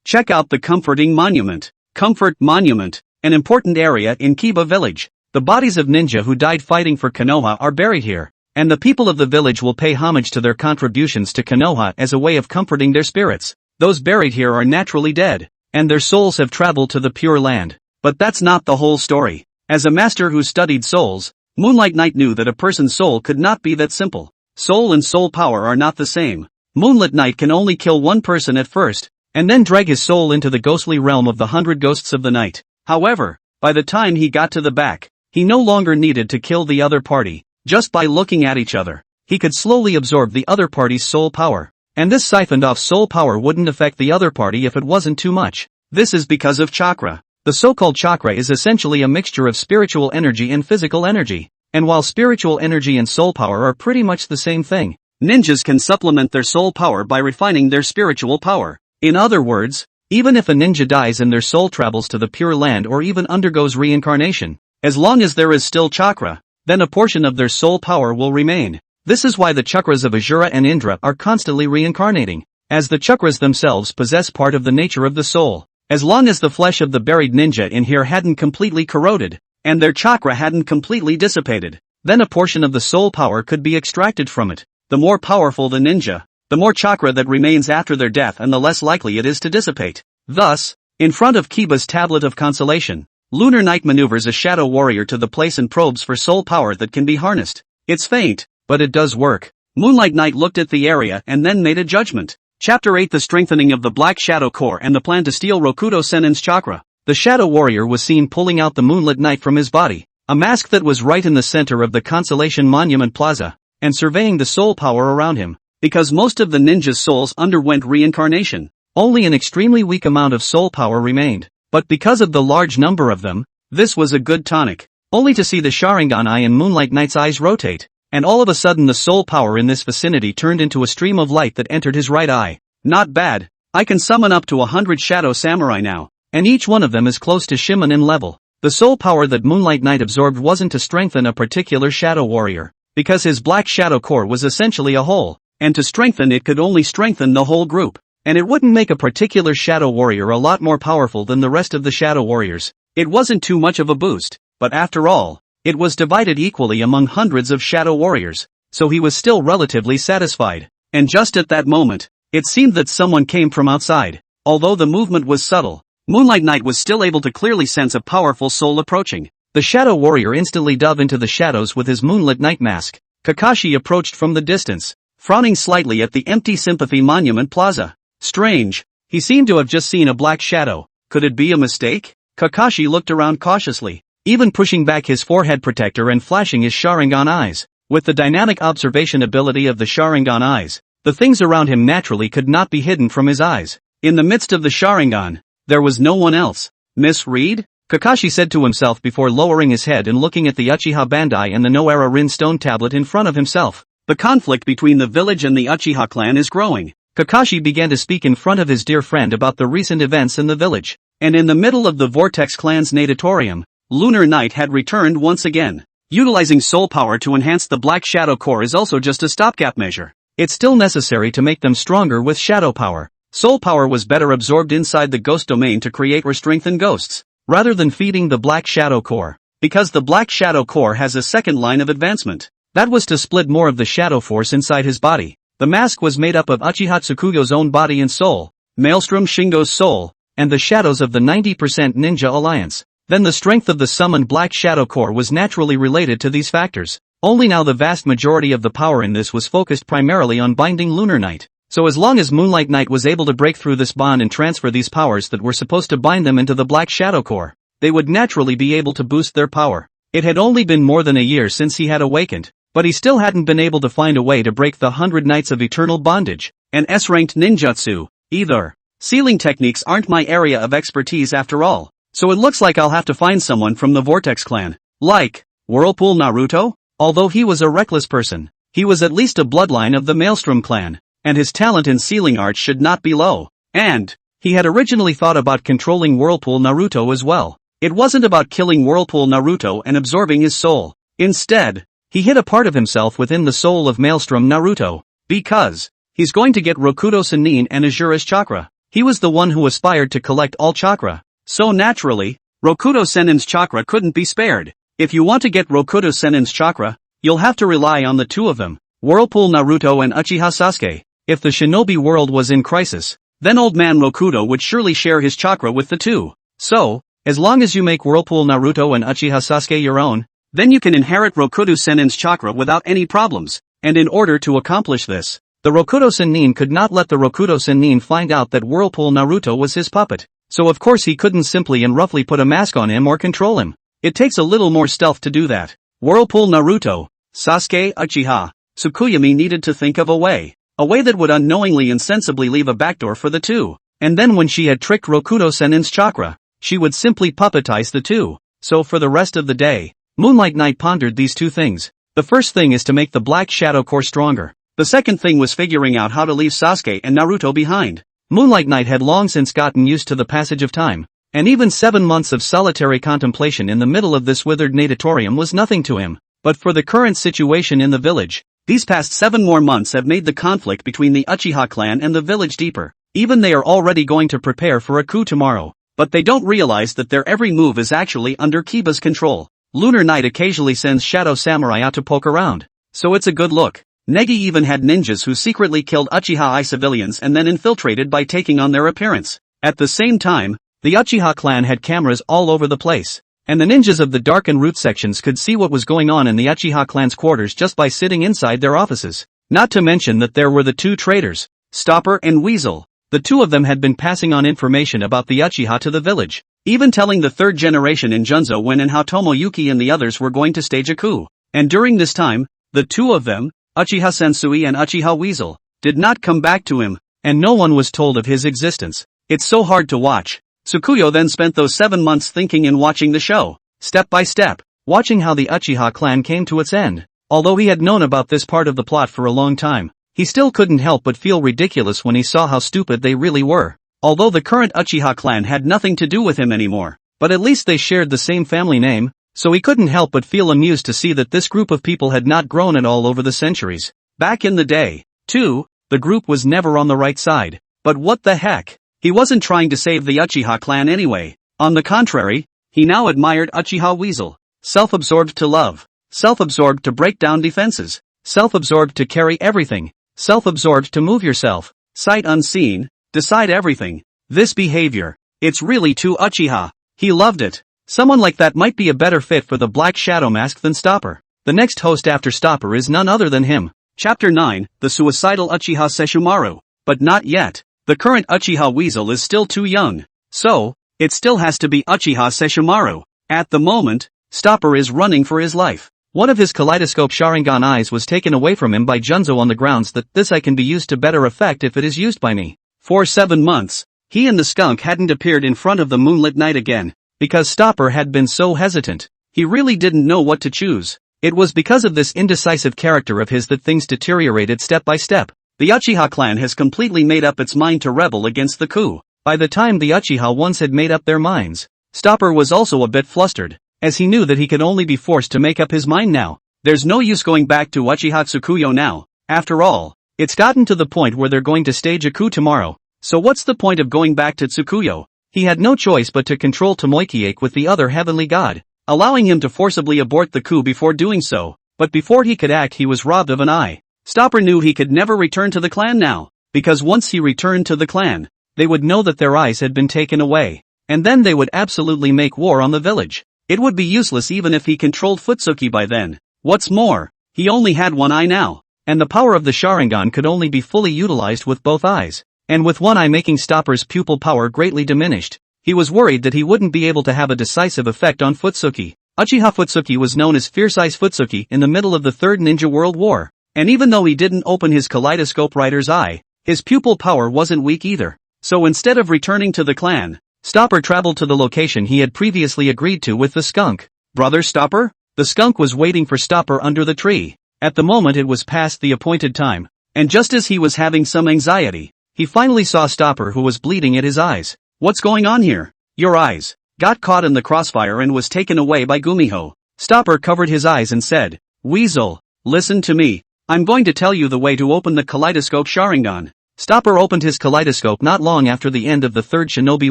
Check out the Comforting Monument. Comfort Monument, an important area in Kiba village. The bodies of ninja who died fighting for Konoha are buried here, and the people of the village will pay homage to their contributions to Konoha as a way of comforting their spirits. Those buried here are naturally dead, and their souls have traveled to the Pure Land. But that's not the whole story. As a master who studied souls, Moonlight Knight knew that a person's soul could not be that simple. Soul and soul power are not the same. Moonlight Knight can only kill one person at first, and then drag his soul into the ghostly realm of the 100 ghosts of the night. However, by the time he got to the back, he no longer needed to kill the other party. Just by looking at each other, he could slowly absorb the other party's soul power. And this siphoned off soul power wouldn't affect the other party if it wasn't too much. This is because of chakra. The so-called chakra is essentially a mixture of spiritual energy and physical energy. And while spiritual energy and soul power are pretty much the same thing, ninjas can supplement their soul power by refining their spiritual power. In other words, even if a ninja dies and their soul travels to the Pure Land or even undergoes reincarnation, as long as there is still chakra, then a portion of their soul power will remain. This is why the chakras of Asura and Indra are constantly reincarnating, as the chakras themselves possess part of the nature of the soul. As long as the flesh of the buried ninja in here hadn't completely corroded, and their chakra hadn't completely dissipated, then a portion of the soul power could be extracted from it. The more powerful the ninja, the more chakra that remains after their death and the less likely it is to dissipate. Thus, in front of Kiba's Tablet of Consolation, Lunar Knight maneuvers a shadow warrior to the place and probes for soul power that can be harnessed. It's faint, but it does work. Moonlight Knight looked at the area and then made a judgment. Chapter 8: The Strengthening of the Black Shadow Corps and the Plan to Steal Rokudo Senin's Chakra. The Shadow Warrior was seen pulling out the Moonlit Knight from his body, a mask that was right in the center of the Consolation Monument Plaza, and surveying the soul power around him. Because most of the ninja's souls underwent reincarnation, only an extremely weak amount of soul power remained. But because of the large number of them, this was a good tonic. Only to see the Sharingan eye in Moonlight Knight's eyes rotate, and all of a sudden the soul power in this vicinity turned into a stream of light that entered his right eye. Not bad. I can summon up to 100 Shadow Samurai now, and each one of them is close to Shimonin level. The soul power that Moonlight Knight absorbed wasn't to strengthen a particular Shadow Warrior, because his Black Shadow Corps was essentially a whole, and to strengthen it could only strengthen the whole group. And it wouldn't make a particular Shadow Warrior a lot more powerful than the rest of the Shadow Warriors. It wasn't too much of a boost, but after all, it was divided equally among hundreds of Shadow Warriors, so he was still relatively satisfied. And just at that moment, It seemed that someone came from outside. Although the movement was subtle, Moonlight Knight was still able to clearly sense a powerful soul approaching. The Shadow Warrior instantly dove into the shadows with his Moonlit Knight mask. Kakashi approached from the distance, frowning slightly at the empty Sympathy Monument Plaza. Strange. He seemed to have just seen a black shadow. Could it be a mistake? Kakashi looked around cautiously, even pushing back his forehead protector and flashing his Sharingan eyes. With the dynamic observation ability of the Sharingan eyes, the things around him naturally could not be hidden from his eyes. In the midst of the Sharingan, there was no one else. Miss Reed? Kakashi said to himself before lowering his head and looking at the Uchiha Bandai and the No-Era Rin stone tablet in front of himself. The conflict between the village and the Uchiha clan is growing. Kakashi began to speak in front of his dear friend about the recent events in the village. And in the middle of the Vortex clan's natatorium, Lunar Knight had returned once again. Utilizing soul power to enhance the Black Shadow Core is also just a stopgap measure. It's still necessary to make them stronger with shadow power. Soul power was better absorbed inside the ghost domain to create or strengthen ghosts, rather than feeding the Black Shadow Core. Because the Black Shadow Core has a second line of advancement. That was to split more of the shadow force inside his body. The mask was made up of Uchiha Tsukuyo's own body and soul, Maelstrom Shingo's soul, and the shadows of the 90% Ninja Alliance. Then the strength of the summoned Black Shadow Core was naturally related to these factors. Only now the vast majority of the power in this was focused primarily on binding Lunar Knight. So as long as Moonlight Knight was able to break through this bond and transfer these powers that were supposed to bind them into the Black Shadow Core, they would naturally be able to boost their power. It had only been more than a year since he had awakened, but he still hadn't been able to find a way to break the 100 Nights of Eternal Bondage, an S-ranked ninjutsu, either. Sealing techniques aren't my area of expertise after all, so it looks like I'll have to find someone from the Vortex clan. Like, Whirlpool Naruto? Although he was a reckless person, he was at least a bloodline of the Maelstrom clan, and his talent in sealing arts should not be low. And, he had originally thought about controlling Whirlpool Naruto as well. It wasn't about killing Whirlpool Naruto and absorbing his soul. Instead, he hid a part of himself within the soul of Maelstrom Naruto, because he's going to get Rokudo Sennin and Azura's chakra. He was the one who aspired to collect all chakra. So naturally, Rokudo Sennin's chakra couldn't be spared. If you want to get Rokudo Sennin's chakra, you'll have to rely on the two of them, Whirlpool Naruto and Uchiha Sasuke. If the shinobi world was in crisis, then old man Rokudo would surely share his chakra with the two. So, as long as you make Whirlpool Naruto and Uchiha Sasuke your own, then you can inherit Rokudo Sennin's chakra without any problems. And in order to accomplish this, the Rokudo Sennin could not let the Rokudo Sennin find out that Whirlpool Naruto was his puppet. So of course he couldn't simply and roughly put a mask on him or control him. It takes a little more stealth to do that. Whirlpool Naruto, Sasuke, Uchiha, Tsukuyomi needed to think of a way that would unknowingly and sensibly leave a backdoor for the two. And then when she had tricked Rokudo Sennin's chakra, she would simply puppetize the two. So for the rest of the day, Moonlight Knight pondered these two things. The first thing is to make the Black Shadow Core stronger. The second thing was figuring out how to leave Sasuke and Naruto behind. Moonlight Knight had long since gotten used to the passage of time, and even 7 months of solitary contemplation in the middle of this withered natatorium was nothing to him. But for the current situation in the village, these past 7 more months have made the conflict between the Uchiha clan and the village deeper. Even they are already going to prepare for a coup tomorrow, but they don't realize that their every move is actually under Kiba's control. Lunar Knight occasionally sends Shadow Samurai out to poke around, so it's a good look. Negi even had ninjas who secretly killed Uchiha civilians and then infiltrated by taking on their appearance. At the same time, the Uchiha clan had cameras all over the place, and the ninjas of the dark and root sections could see what was going on in the Uchiha clan's quarters just by sitting inside their offices. Not to mention that there were the two traitors, Stopper and Weasel. The two of them had been passing on information about the Uchiha to the village, even telling the third generation in Junzo when and how Tomoyuki and the others were going to stage a coup. And during this time, the two of them, Uchiha Sensui and Uchiha Weasel, did not come back to him, and no one was told of his existence. It's so hard to watch. Tsukuyo then spent those 7 months thinking and watching the show, step by step, watching how the Uchiha clan came to its end. Although he had known about this part of the plot for a long time, he still couldn't help but feel ridiculous when he saw how stupid they really were. Although the current Uchiha clan had nothing to do with him anymore, but at least they shared the same family name, so he couldn't help but feel amused to see that this group of people had not grown at all over the centuries. Back in the day, too, the group was never on the right side. But what the heck? He wasn't trying to save the Uchiha clan anyway. On the contrary, he now admired Uchiha Weasel. Self-absorbed to love. Self-absorbed to break down defenses. Self-absorbed to carry everything. Self-absorbed to move yourself. sight unseen, decide everything. This behavior, it's really too Uchiha. He loved it. Someone like that might be a better fit for the Black Shadow mask than Stopper. The next host after Stopper is none other than him. Chapter 9, The Suicidal Uchiha Sesshomaru. But not yet. The current Uchiha Weasel is still too young. So, it still has to be Uchiha Sesshomaru. At the moment, Stopper is running for his life. One of his kaleidoscope Sharingan eyes was taken away from him by Junzo on the grounds that this eye can be used to better effect if it is used by me. For 7 months, he and the skunk hadn't appeared in front of the moonlit night again. Because Stopper had been so hesitant. He really didn't know what to choose. It was because of this indecisive character of his that things deteriorated step by step. The Uchiha clan has completely made up its mind to rebel against the coup. By the time the Uchiha ones had made up their minds, Stopper was also a bit flustered, as he knew that he could only be forced to make up his mind now. There's no use going back to Uchiha Tsukuyo now. After all, it's gotten to the point where they're going to stage a coup tomorrow. So what's the point of going back to Tsukuyo? He had no choice but to control Tomoikiake with the other heavenly god, allowing him to forcibly abort the coup before doing so. But before he could act, he was robbed of an eye. Stopper knew he could never return to the clan now, because once he returned to the clan, they would know that their eyes had been taken away, and then they would absolutely make war on the village. It would be useless even if he controlled Futsuki by then. What's more, he only had one eye now, and the power of the Sharingan could only be fully utilized with both eyes. And with one eye making Stopper's pupil power greatly diminished, he was worried that he wouldn't be able to have a decisive effect on Futsuki. Uchiha Futsuki was known as Fierce Eyes Futsuki in the middle of the Third Ninja World War, and even though he didn't open his Kaleidoscope Rider's eye, his pupil power wasn't weak either. So instead of returning to the clan, Stopper traveled to the location he had previously agreed to with the skunk. Brother Stopper? The skunk was waiting for Stopper under the tree. At the moment it was past the appointed time, and just as he was having some anxiety, he finally saw Stopper, who was bleeding at his eyes. What's going on here? Your eyes got caught in the crossfire and was taken away by Gumiho. Stopper covered his eyes and said, Weasel, listen to me. I'm going to tell you the way to open the Kaleidoscope Sharingan. Stopper opened his kaleidoscope not long after the end of the Third Shinobi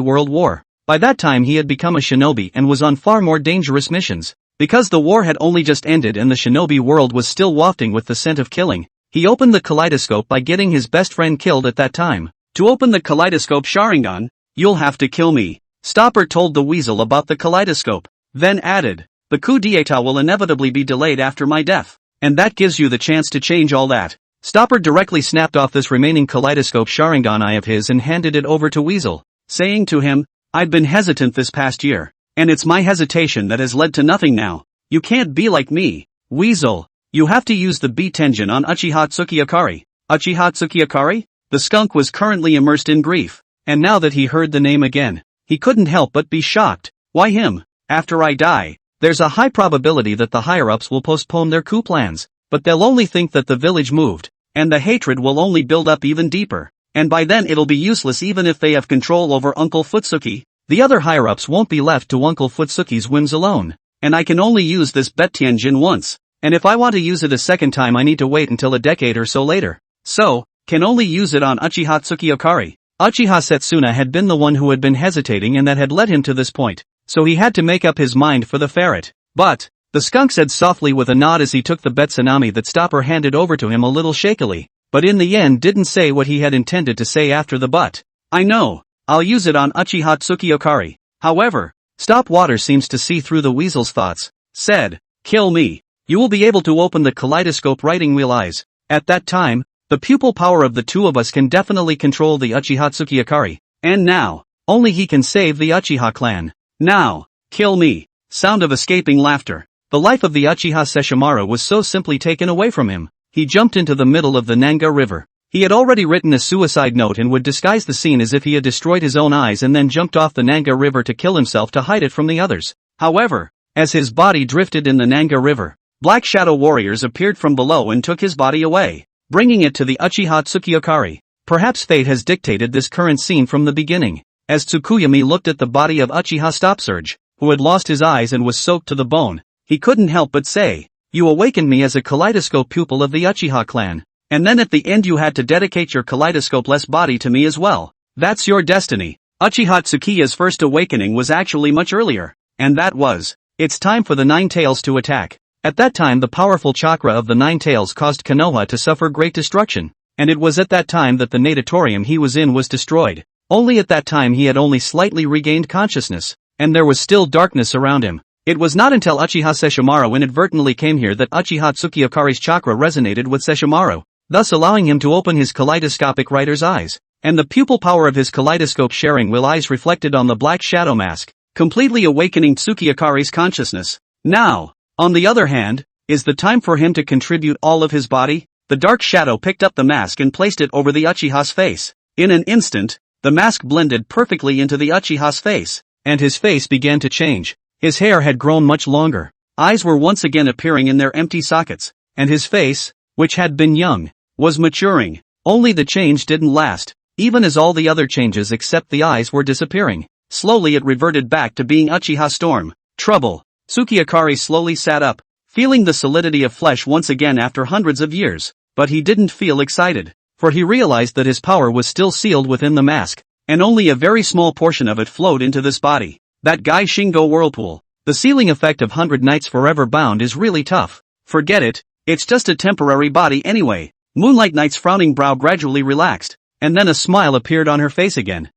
World War. By that time he had become a shinobi and was on far more dangerous missions. Because the war had only just ended and the shinobi world was still wafting with the scent of killing, he opened the kaleidoscope by getting his best friend killed at that time. To open the Kaleidoscope Sharingan, you'll have to kill me. Stopper told the weasel about the kaleidoscope, then added, the coup d'etat will inevitably be delayed after my death, and that gives you the chance to change all that. Stopper directly snapped off this remaining Kaleidoscope Sharingan eye of his and handed it over to Weasel, saying to him, I've been hesitant this past year, and it's my hesitation that has led to nothing now. You can't be like me, Weasel. You have to use the beat engine on Uchiha Tsukiakari. Uchiha Tsukiakari? The skunk was currently immersed in grief, and now that he heard the name again, he couldn't help but be shocked. Why him? After I die, there's a high probability that the higher-ups will postpone their coup plans, but they'll only think that the village moved, and the hatred will only build up even deeper, and by then it'll be useless even if they have control over Uncle Futsuki. The other higher-ups won't be left to Uncle Futsuki's whims alone, and I can only use this Bettianjin once. And if I want to use it a second time I need to wait until a decade or so later. So, can only use it on Uchiha Tsukiakari. Uchiha Setsuna had been the one who had been hesitating and that had led him to this point, so he had to make up his mind for the ferret. But, the skunk said softly with a nod as he took the Betsunami that Stopper handed over to him a little shakily, but in the end didn't say what he had intended to say after the but. I know, I'll use it on Uchiha Tsukiakari. However, Stopwater seems to see through the weasel's thoughts, said, kill me. You will be able to open the kaleidoscope writing wheel eyes. At that time, the pupil power of the two of us can definitely control the Uchiha Tsukiakari. And now, only he can save the Uchiha clan. Now, kill me. Sound of escaping laughter. The life of the Uchiha Sesshomaru was so simply taken away from him. He jumped into the middle of the Nanga River. He had already written a suicide note and would disguise the scene as if he had destroyed his own eyes and then jumped off the Nanga River to kill himself to hide it from the others. However, as his body drifted in the Nanga River, Black Shadow warriors appeared from below and took his body away, bringing it to the Uchiha Tsukiakari. Perhaps fate has dictated this current scene from the beginning. As Tsukuyami looked at the body of Uchiha Stopsurge, who had lost his eyes and was soaked to the bone, he couldn't help but say, you awakened me as a kaleidoscope pupil of the Uchiha clan, and then at the end you had to dedicate your kaleidoscope-less body to me as well. That's your destiny. Uchiha Tsukiya's first awakening was actually much earlier, and that was, it's time for the Nine Tails to attack. At that time the powerful chakra of the Nine Tails caused Konoha to suffer great destruction. and it was at that time that the natatorium he was in was destroyed. Only at that time he had only slightly regained consciousness, and there was still darkness around him. It was not until Uchiha Sesshomaru inadvertently came here that Uchiha Tsukiyokare's chakra resonated with Sesshomaru, thus allowing him to open his kaleidoscopic writer's eyes, and the pupil power of his kaleidoscope sharing will eyes reflected on the black shadow mask, completely awakening Tsukiyokare's consciousness. Now, on the other hand, is the time for him to contribute all of his body? The dark shadow picked up the mask and placed it over the Uchiha's face. In an instant, the mask blended perfectly into the Uchiha's face, and his face began to change. His hair had grown much longer, eyes were once again appearing in their empty sockets, and his face, which had been young, was maturing. Only the change didn't last, even as all the other changes except the eyes were disappearing. Slowly it reverted back to being Uchiha Storm. Trouble. Tsukiyokare slowly sat up, feeling the solidity of flesh once again after hundreds of years, but he didn't feel excited, for he realized that his power was still sealed within the mask, and only a very small portion of it flowed into this body. That guy Shingo Whirlpool. The sealing effect of 100 Nights Forever Bound is really tough. Forget it, it's just a temporary body anyway. Moonlight Knight's frowning brow gradually relaxed, and then a smile appeared on her face again.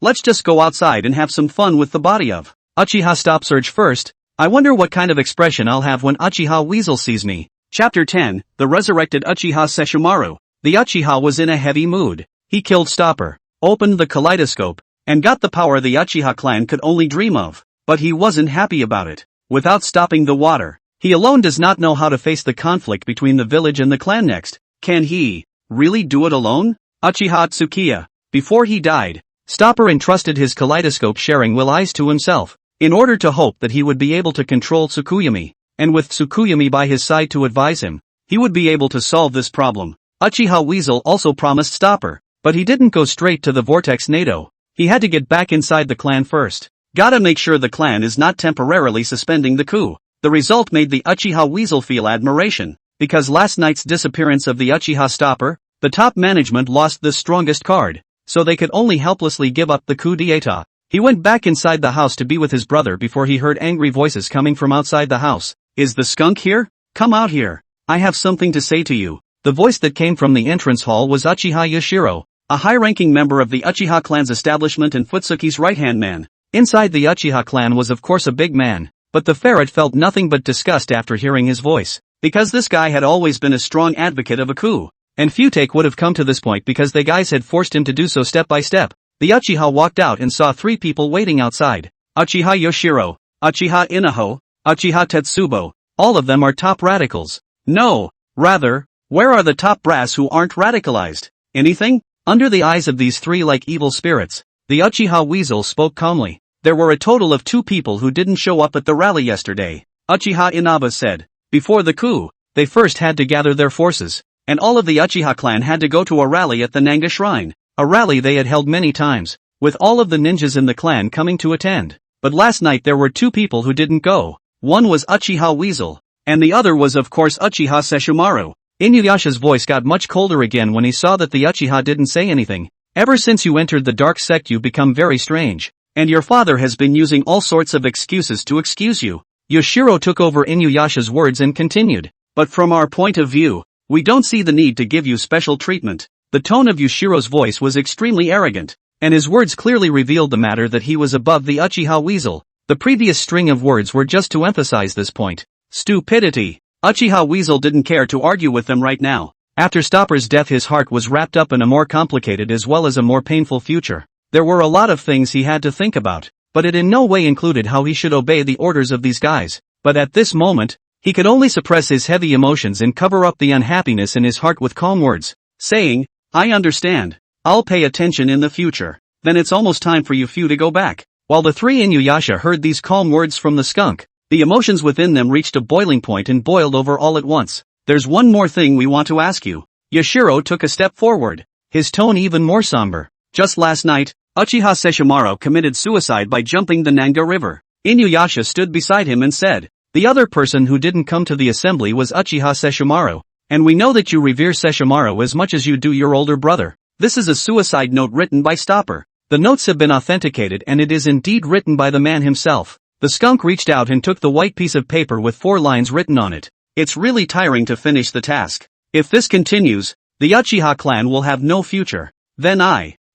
Let's just go outside and have some fun with the body of Uchiha. Stop Surge first. I wonder what kind of expression I'll have when Uchiha Weasel sees me. Chapter 10, The Resurrected Uchiha Sesshomaru. The Uchiha was in a heavy mood. He killed Stopper, opened the kaleidoscope, and got the power the Uchiha clan could only dream of, but he wasn't happy about it. Without stopping the water, he alone does not know how to face the conflict between the village and the clan next. Can he really do it alone? Uchiha Tsukiya. Before he died, Stopper entrusted his kaleidoscope sharing will eyes to himself, in order to hope that he would be able to control Tsukuyomi, and with Tsukuyomi by his side to advise him, he would be able to solve this problem. Uchiha Weasel also promised Stopper, but he didn't go straight to the Vortex NATO. He had to get back inside the clan first. Gotta make sure the clan is not temporarily suspending the coup. The result made the Uchiha Weasel feel admiration, because last night's disappearance of the Uchiha Stopper, the top management lost the strongest card, so they could only helplessly give up the coup d'etat. He went back inside the house to be with his brother before he heard angry voices coming from outside the house. Is the skunk here? Come out here. I have something to say to you. The voice that came from the entrance hall was Uchiha Yoshiro, a high-ranking member of the Uchiha clan's establishment and Futsuki's right-hand man. Inside the Uchiha clan was of course a big man, but the ferret felt nothing but disgust after hearing his voice, because this guy had always been a strong advocate of a coup, and few take would have come to this point because the guys had forced him to do so step by step. The Uchiha walked out and saw 3 people waiting outside. Uchiha Yoshiro, Uchiha Inaho, Uchiha Tetsubo, all of them are top radicals. No, rather, where are the top brass who aren't radicalized? Anything? Under the eyes of these 3 like evil spirits, the Uchiha Weasel spoke calmly. There were a total of 2 people who didn't show up at the rally yesterday, Uchiha Inaba said. Before the coup, they first had to gather their forces, and all of the Uchiha clan had to go to a rally at the Nanga Shrine, a rally they had held many times, with all of the ninjas in the clan coming to attend. But last night there were 2 people who didn't go. One was Uchiha Weasel, and the other was of course Uchiha Sesshomaru. Inuyasha's voice got much colder again when he saw that the Uchiha didn't say anything. Ever since you entered the dark sect you become very strange, and your father has been using all sorts of excuses to excuse you. Yoshiro took over Inuyasha's words and continued. But from our point of view, we don't see the need to give you special treatment. The tone of Yoshiro's voice was extremely arrogant, and his words clearly revealed the matter that he was above the Uchiha Weasel. The previous string of words were just to emphasize this point. Stupidity. Uchiha Weasel didn't care to argue with them right now. After Stopper's death his heart was wrapped up in a more complicated as well as a more painful future. There were a lot of things he had to think about, but it in no way included how he should obey the orders of these guys. But at this moment, he could only suppress his heavy emotions and cover up the unhappiness in his heart with calm words, saying, I understand. I'll pay attention in the future. Then it's almost time for you few to go back. While the 3 Inuyasha heard these calm words from the skunk, the emotions within them reached a boiling point and boiled over all at once. There's one more thing we want to ask you. Yoshiro took a step forward, his tone even more somber. Just last night, Uchiha Sesshomaru committed suicide by jumping the Nanga River. Inuyasha stood beside him and said, the other person who didn't come to the assembly was Uchiha Sesshomaru, and we know that you revere Sesshomaru as much as you do your older brother. This is a suicide note written by Stopper. The notes have been authenticated and it is indeed written by the man himself. The skunk reached out and took the white piece of paper with 4 lines written on it. It's really tiring to finish the task. If this continues, The Uchiha clan will have no future. Then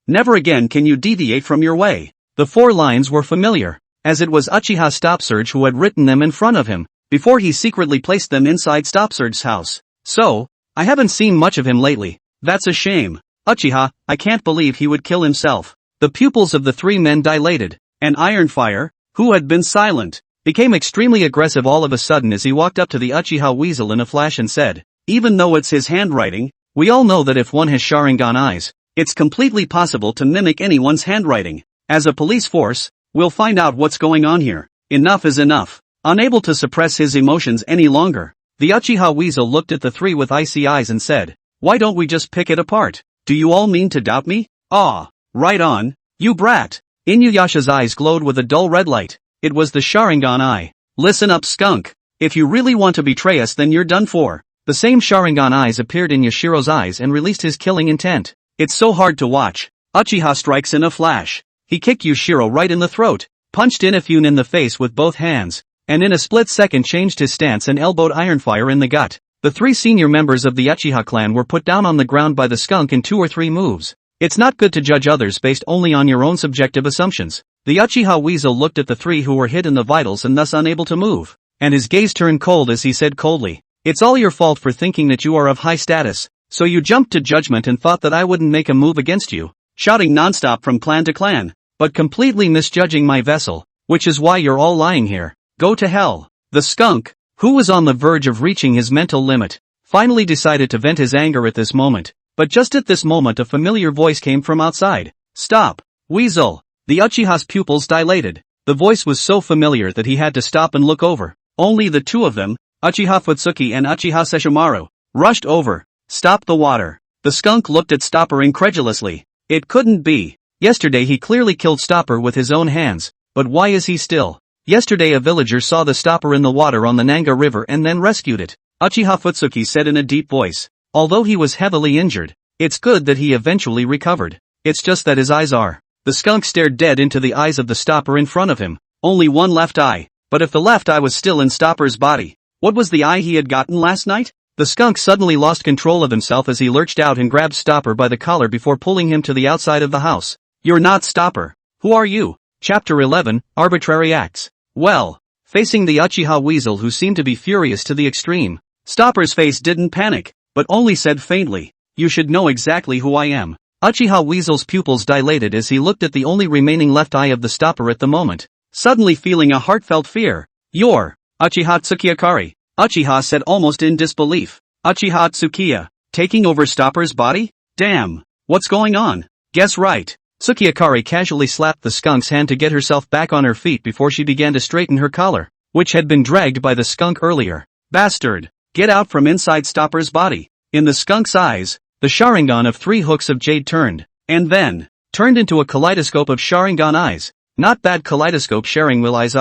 never again can you deviate from your way. The 4 lines were familiar, as it was Uchiha Stopsurge who had written them in front of him, before he secretly placed them inside Stopsurge's house. So, I haven't seen much of him lately. That's a shame. Uchiha, I can't believe he would kill himself. The pupils of the 3 men dilated, and Ironfire, who had been silent, became extremely aggressive all of a sudden as he walked up to the Uchiha Weasel in a flash and said, even though it's his handwriting, we all know that if one has Sharingan eyes, it's completely possible to mimic anyone's handwriting. As a police force, we'll find out what's going on here. Enough is enough. Unable to suppress his emotions any longer, the Uchiha Weasel looked at the 3 with icy eyes and said, why don't we just pick it apart? Do you all mean to doubt me? Ah, right on, you brat. Inuyasha's eyes glowed with a dull red light. It was the Sharingan eye. Listen up, skunk. If you really want to betray us, then you're done for. The same Sharingan eyes appeared in Yashiro's eyes and released his killing intent. It's so hard to watch. Uchiha strikes in a flash. He kicked Yashiro right in the throat, punched Inafune in the face with both hands, and in a split second changed his stance and elbowed Ironfire in the gut. The 3 senior members of the Uchiha clan were put down on the ground by the skunk in 2 or 3 moves. It's not good to judge others based only on your own subjective assumptions. The Uchiha Weasel looked at the 3 who were hit in the vitals and thus unable to move, and his gaze turned cold as he said coldly, it's all your fault for thinking that you are of high status, so you jumped to judgment and thought that I wouldn't make a move against you, shouting nonstop from clan to clan, but completely misjudging my vessel, which is why you're all lying here. Go to hell. The skunk, who was on the verge of reaching his mental limit, finally decided to vent his anger at this moment. But just at this moment a familiar voice came from outside. Stop, Weasel! The Uchiha's pupils dilated. The voice was so familiar that he had to stop and look over. Only the 2 of them, Uchiha Futsuki and Uchiha Sesshomaru, rushed over. Stop the water. The skunk looked at Stopper incredulously. It couldn't be. Yesterday he clearly killed Stopper with his own hands, but why is he still? Yesterday a villager saw the Stopper in the water on the Nanga River and then rescued it. Uchiha Futsuki said in a deep voice. Although he was heavily injured, it's good that he eventually recovered. It's just that his eyes are. The skunk stared dead into the eyes of the Stopper in front of him. Only one left eye. But if the left eye was still in Stopper's body, what was the eye he had gotten last night? The skunk suddenly lost control of himself as he lurched out and grabbed Stopper by the collar before pulling him to the outside of the house. You're not Stopper. Who are you? Chapter 11, Arbitrary Acts. Well, facing the Uchiha Weasel who seemed to be furious to the extreme, Stopper's face didn't panic, but only said faintly, you should know exactly who I am. Uchiha Weasel's pupils dilated as he looked at the only remaining left eye of the Stopper at the moment, suddenly feeling a heartfelt fear. You're Uchiha Tsukiyakari, Uchiha said almost in disbelief. Uchiha Tsukiya, taking over Stopper's body? Damn, what's going on? Guess right. Tsukiyakari casually slapped the skunk's hand to get herself back on her feet before she began to straighten her collar, which had been dragged by the skunk earlier. Bastard, get out from inside Stopper's body. In the skunk's eyes, the Sharingan of 3 hooks of jade turned, and then, turned into a kaleidoscope of Sharingan eyes. Not bad kaleidoscope sharing will eyes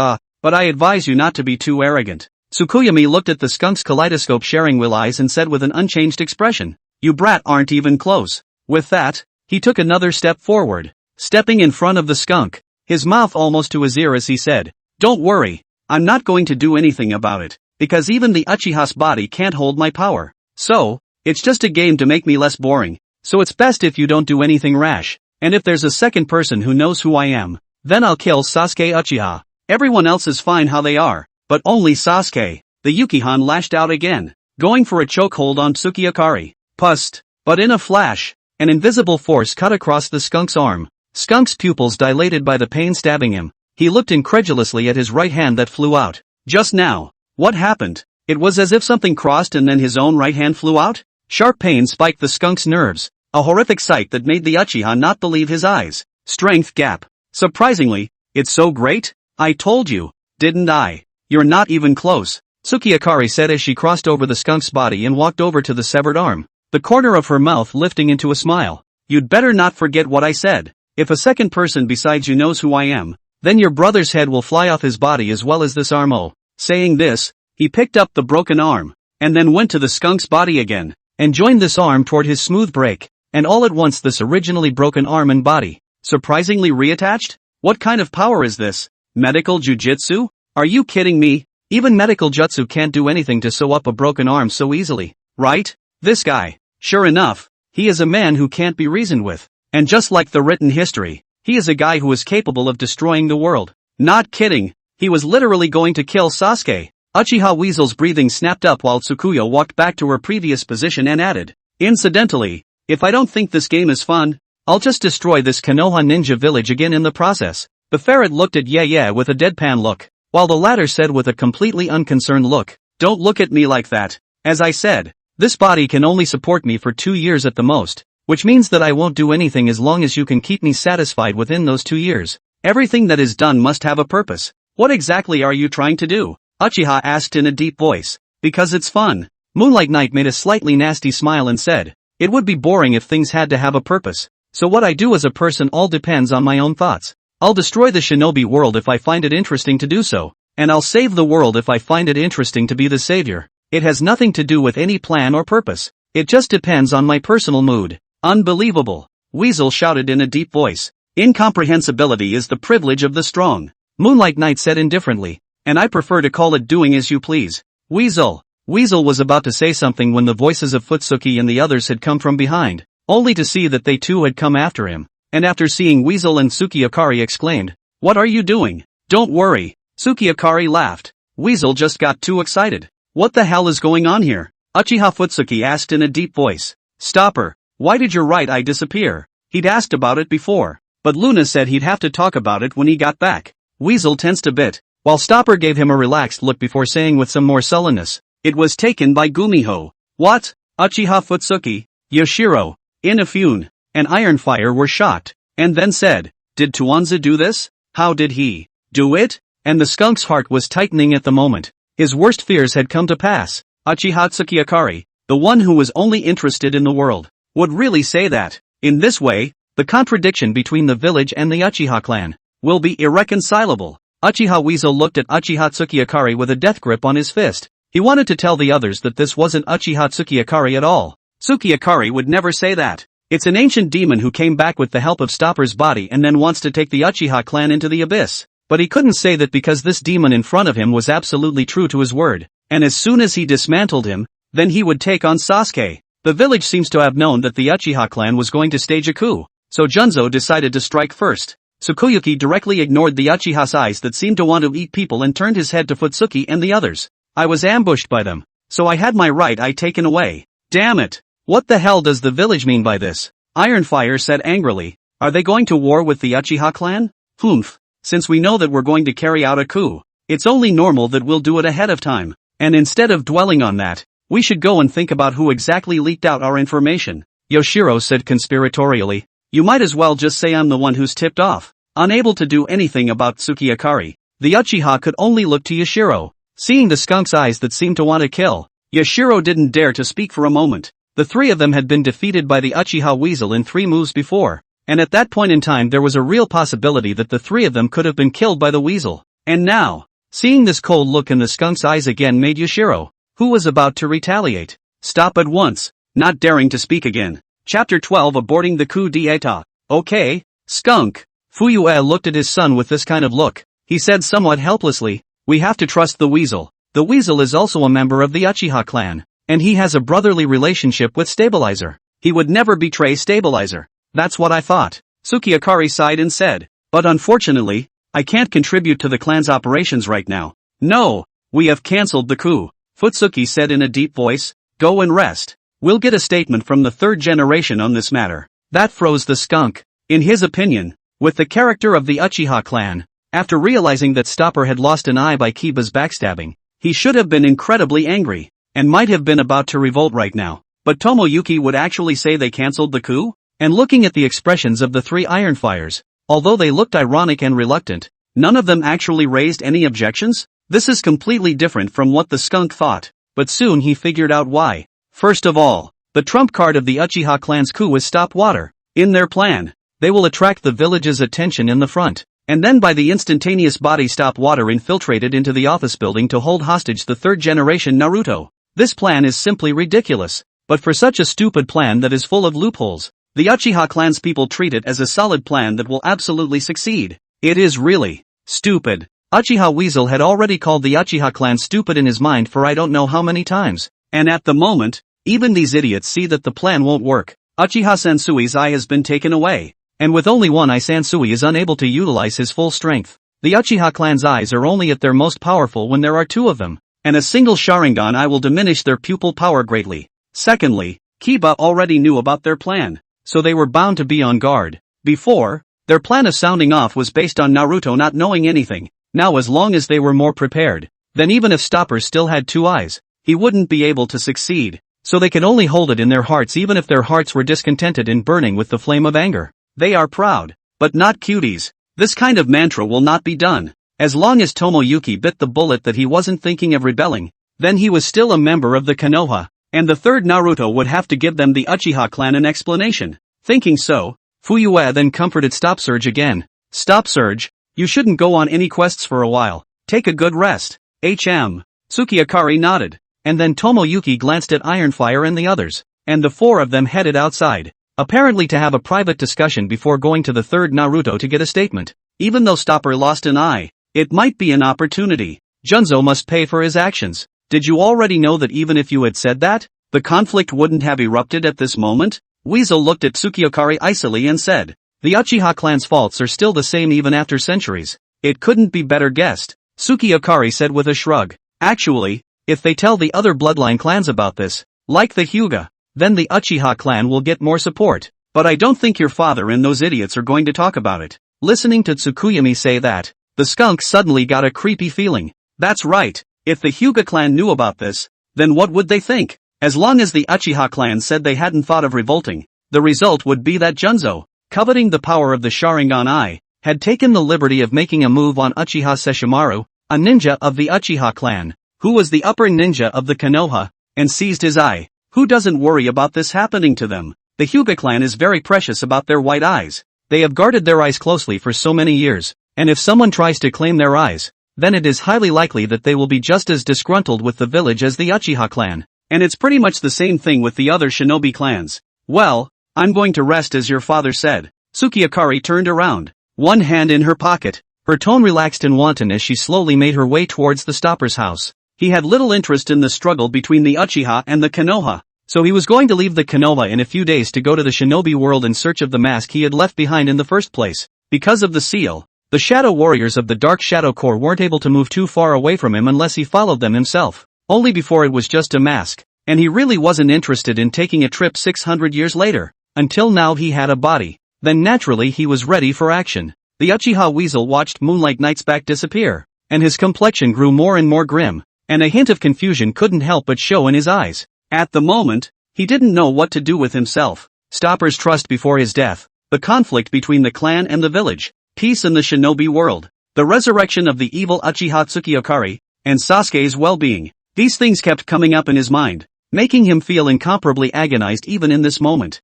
but I advise you not to be too arrogant. Tsukuyomi looked at the skunk's kaleidoscope sharing will eyes and said with an unchanged expression, you brat aren't even close. With that, he took another step forward, stepping in front of the skunk, his mouth almost to his ear as he said, don't worry, I'm not going to do anything about it, because even the Uchiha's body can't hold my power. So, it's just a game to make me less boring, so it's best if you don't do anything rash, and if there's a second person who knows who I am, then I'll kill Sasuke Uchiha. Everyone else is fine how they are, but only Sasuke. The Yukihan lashed out again, going for a chokehold on Tsukiyakari. Pust. But in a flash, an invisible force cut across the skunk's arm. Skunk's pupils dilated by the pain stabbing him. He looked incredulously at his right hand that flew out. Just now, what happened? It was as if something crossed and then his own right hand flew out? Sharp pain spiked the skunk's nerves, a horrific sight that made the Uchiha not believe his eyes. Strength gap. Surprisingly, it's so great? I told you, didn't I? You're not even close, Tsukiyakari said as she crossed over the skunk's body and walked over to the severed arm, the corner of her mouth lifting into a smile. You'd better not forget what I said. If a second person besides you knows who I am, then your brother's head will fly off his body as well as this arm. Oh. Saying this, he picked up the broken arm, and then went to the skunk's body again, and joined this arm toward his smooth break, and all at once this originally broken arm and body, surprisingly reattached? What kind of power is this? Medical jujitsu? Are you kidding me? Even medical jutsu can't do anything to sew up a broken arm so easily, right? This guy. Sure enough, He is a man who can't be reasoned with. And just like the written history, he is a guy who is capable of destroying the world. Not kidding. He was literally going to kill Sasuke. Uchiha Weasel's breathing snapped up while Tsukuyo walked back to her previous position and added, "Incidentally, if I don't think this game is fun, I'll just destroy this Konoha ninja village again in the process." The ferret looked at Yeah with a deadpan look, while the latter said with a completely unconcerned look, "Don't look at me like that. As I said, this body can only support me for 2 years at the most, which means that I won't do anything as long as you can keep me satisfied within those 2 years. Everything that is done must have a purpose." "What exactly are you trying to do?" Uchiha asked in a deep voice. "Because it's fun." Moonlight Knight made a slightly nasty smile and said, "It would be boring if things had to have a purpose. So what I do as a person all depends on my own thoughts. I'll destroy the shinobi world if I find it interesting to do so, and I'll save the world if I find it interesting to be the savior. It has nothing to do with any plan or purpose. It just depends on my personal mood." "Unbelievable," Weasel shouted in a deep voice. "Incomprehensibility is the privilege of the strong," Moonlight Knight said indifferently, "and I prefer to call it doing as you please." Weasel was about to say something when the voices of Futsuki and the others had come from behind, only to see that they too had come after him, and after seeing Weasel and Tsukiakari exclaimed, "What are you doing?" "Don't worry," Tsukiakari laughed. "Weasel just got too excited." "What the hell is going on here?" Uchiha Futsuki asked in a deep voice. "Stop her. Why did your right eye disappear?" He'd asked about it before, but Luna said he'd have to talk about it when he got back. Weasel tensed a bit, while Stopper gave him a relaxed look before saying with some more sullenness, "It was taken by Gumiho." "What?" Uchiha Futsuki, Yoshiro, Inafune, and Ironfire were shocked, and then said, "Did Tuanza do this? How did he do it?" And the skunk's heart was tightening at the moment. His worst fears had come to pass. Uchiha Tsukiakari, the one who was only interested in the world, would really say that. In this way, the contradiction between the village and the Uchiha clan will be irreconcilable. Uchiha Weasel looked at Uchiha Tsukiakari with a death grip on his fist. He wanted to tell the others that this wasn't Uchiha Tsukiakari at all. Tsukiakari would never say that. It's an ancient demon who came back with the help of Stopper's body and then wants to take the Uchiha clan into the abyss. But he couldn't say that because this demon in front of him was absolutely true to his word, and as soon as he dismantled him, then he would take on Sasuke. The village seems to have known that the Uchiha clan was going to stage a coup, so Junzo decided to strike first. Tsukuyoki directly ignored the Uchiha's eyes that seemed to want to eat people and turned his head to Futsuki and the others. "I was ambushed by them, so I had my right eye taken away. Damn it! What the hell does the village mean by this?" Ironfire said angrily. "Are they going to war with the Uchiha clan? Humph. Since we know that we're going to carry out a coup, it's only normal that we'll do it ahead of time. And instead of dwelling on that, we should go and think about who exactly leaked out our information." Yoshiro said conspiratorially. "You might as well just say I'm the one who's tipped off." Unable to do anything about Tsukiakari, the Uchiha could only look to Yoshiro. Seeing the skunk's eyes that seemed to want to kill, Yoshiro didn't dare to speak for a moment. The three of them had been defeated by the Uchiha Weasel in 3 moves before, and at that point in time there was a real possibility that the three of them could have been killed by the Weasel. And now, seeing this cold look in the skunk's eyes again made Yoshiro, who was about to retaliate, stop at once, not daring to speak again. Chapter 12 Aborting the Coup d'etat. "Okay, skunk." Fuyue looked at his son with this kind of look. He said somewhat helplessly, "We have to trust the Weasel. The Weasel is also a member of the Uchiha clan, and he has a brotherly relationship with Stabilizer. He would never betray Stabilizer." "That's what I thought," Tsukiakari sighed and said, "but unfortunately, I can't contribute to the clan's operations right now." "No, we have cancelled the coup," Futsuki said in a deep voice. "Go and rest. We'll get a statement from the 3rd generation on this matter." That froze the skunk. In his opinion, with the character of the Uchiha clan, after realizing that Stopper had lost an eye by Kiba's backstabbing, he should have been incredibly angry, and might have been about to revolt right now. But Tomoyuki would actually say they cancelled the coup? And looking at the expressions of the 3 Ironfires, although they looked ironic and reluctant, none of them actually raised any objections? This is completely different from what the skunk thought, but soon he figured out why. First of all, the trump card of the Uchiha clan's coup is stop water. In their plan, they will attract the village's attention in the front, and then by the instantaneous body stop water infiltrated into the office building to hold hostage the 3rd generation Naruto. This plan is simply ridiculous, but for such a stupid plan that is full of loopholes, the Uchiha clan's people treat it as a solid plan that will absolutely succeed. It is really stupid. Uchiha Weasel had already called the Uchiha clan stupid in his mind for I don't know how many times, and at the moment, even these idiots see that the plan won't work. Uchiha Sansui's eye has been taken away. And with only one eye, Sansui is unable to utilize his full strength. The Uchiha clan's eyes are only at their most powerful when there are two of them, and a single Sharingan eye will diminish their pupil power greatly. Secondly, Kiba already knew about their plan, so they were bound to be on guard. Before, their plan of sounding off was based on Naruto not knowing anything. Now, as long as they were more prepared, then even if Stopper still had two eyes, he wouldn't be able to succeed. So they could only hold it in their hearts, even if their hearts were discontented and burning with the flame of anger. They are proud, but not cuties. This kind of mantra will not be done. As long as Tomoyuki bit the bullet that he wasn't thinking of rebelling, then he was still a member of the Konoha, and the third Naruto would have to give them the Uchiha clan an explanation. Thinking so, Fuyue then comforted Stop Surge again. Stop Surge, you shouldn't go on any quests for a while. Take a good rest. Tsukiakari nodded, and then Tomoyuki glanced at Ironfire and the others, and the four of them headed outside, apparently to have a private discussion before going to the third Naruto to get a statement. Even though Stopper lost an eye, it might be an opportunity. Junzo must pay for his actions. Did you already know that even if you had said that, the conflict wouldn't have erupted at this moment? Weasel looked at Tsukiakari icily and said, the Uchiha clan's faults are still the same even after centuries. It couldn't be better guessed. Tsukiakari said with a shrug. Actually, if they tell the other bloodline clans about this, like the Hyuga, then the Uchiha clan will get more support. But I don't think your father and those idiots are going to talk about it. Listening to Tsukuyami say that, the skunk suddenly got a creepy feeling. That's right, if the Hyuga clan knew about this, then what would they think? As long as the Uchiha clan said they hadn't thought of revolting, the result would be that Junzo, coveting the power of the Sharingan eye, had taken the liberty of making a move on Uchiha Sesshomaru, a ninja of the Uchiha clan, who was the upper ninja of the Konoha, and seized his eye. Who doesn't worry about this happening to them? The Hyuga clan is very precious about their white eyes. They have guarded their eyes closely for so many years, and if someone tries to claim their eyes, then it is highly likely that they will be just as disgruntled with the village as the Uchiha clan. And it's pretty much the same thing with the other shinobi clans. Well, I'm going to rest as your father said. Tsukiakari turned around, one hand in her pocket, her tone relaxed and wanton as she slowly made her way towards the Stopper's house. He had little interest in the struggle between the Uchiha and the Konoha, so he was going to leave the Konoha in a few days to go to the shinobi world in search of the mask he had left behind in the first place. Because of the seal, the Shadow Warriors of the Dark Shadow Corps weren't able to move too far away from him unless he followed them himself. Only before it was just a mask, and he really wasn't interested in taking a trip 600 years later. Until now he had a body. Then naturally he was ready for action. The Uchiha Weasel watched Moonlight Knight's back disappear, and his complexion grew more and more grim, and a hint of confusion couldn't help but show in his eyes. At the moment, he didn't know what to do with himself. Stopper's trust before his death, the conflict between the clan and the village, peace in the shinobi world, the resurrection of the evil Uchiha Tsukiakari, and Sasuke's well-being. These things kept coming up in his mind, making him feel incomparably agonized even in this moment.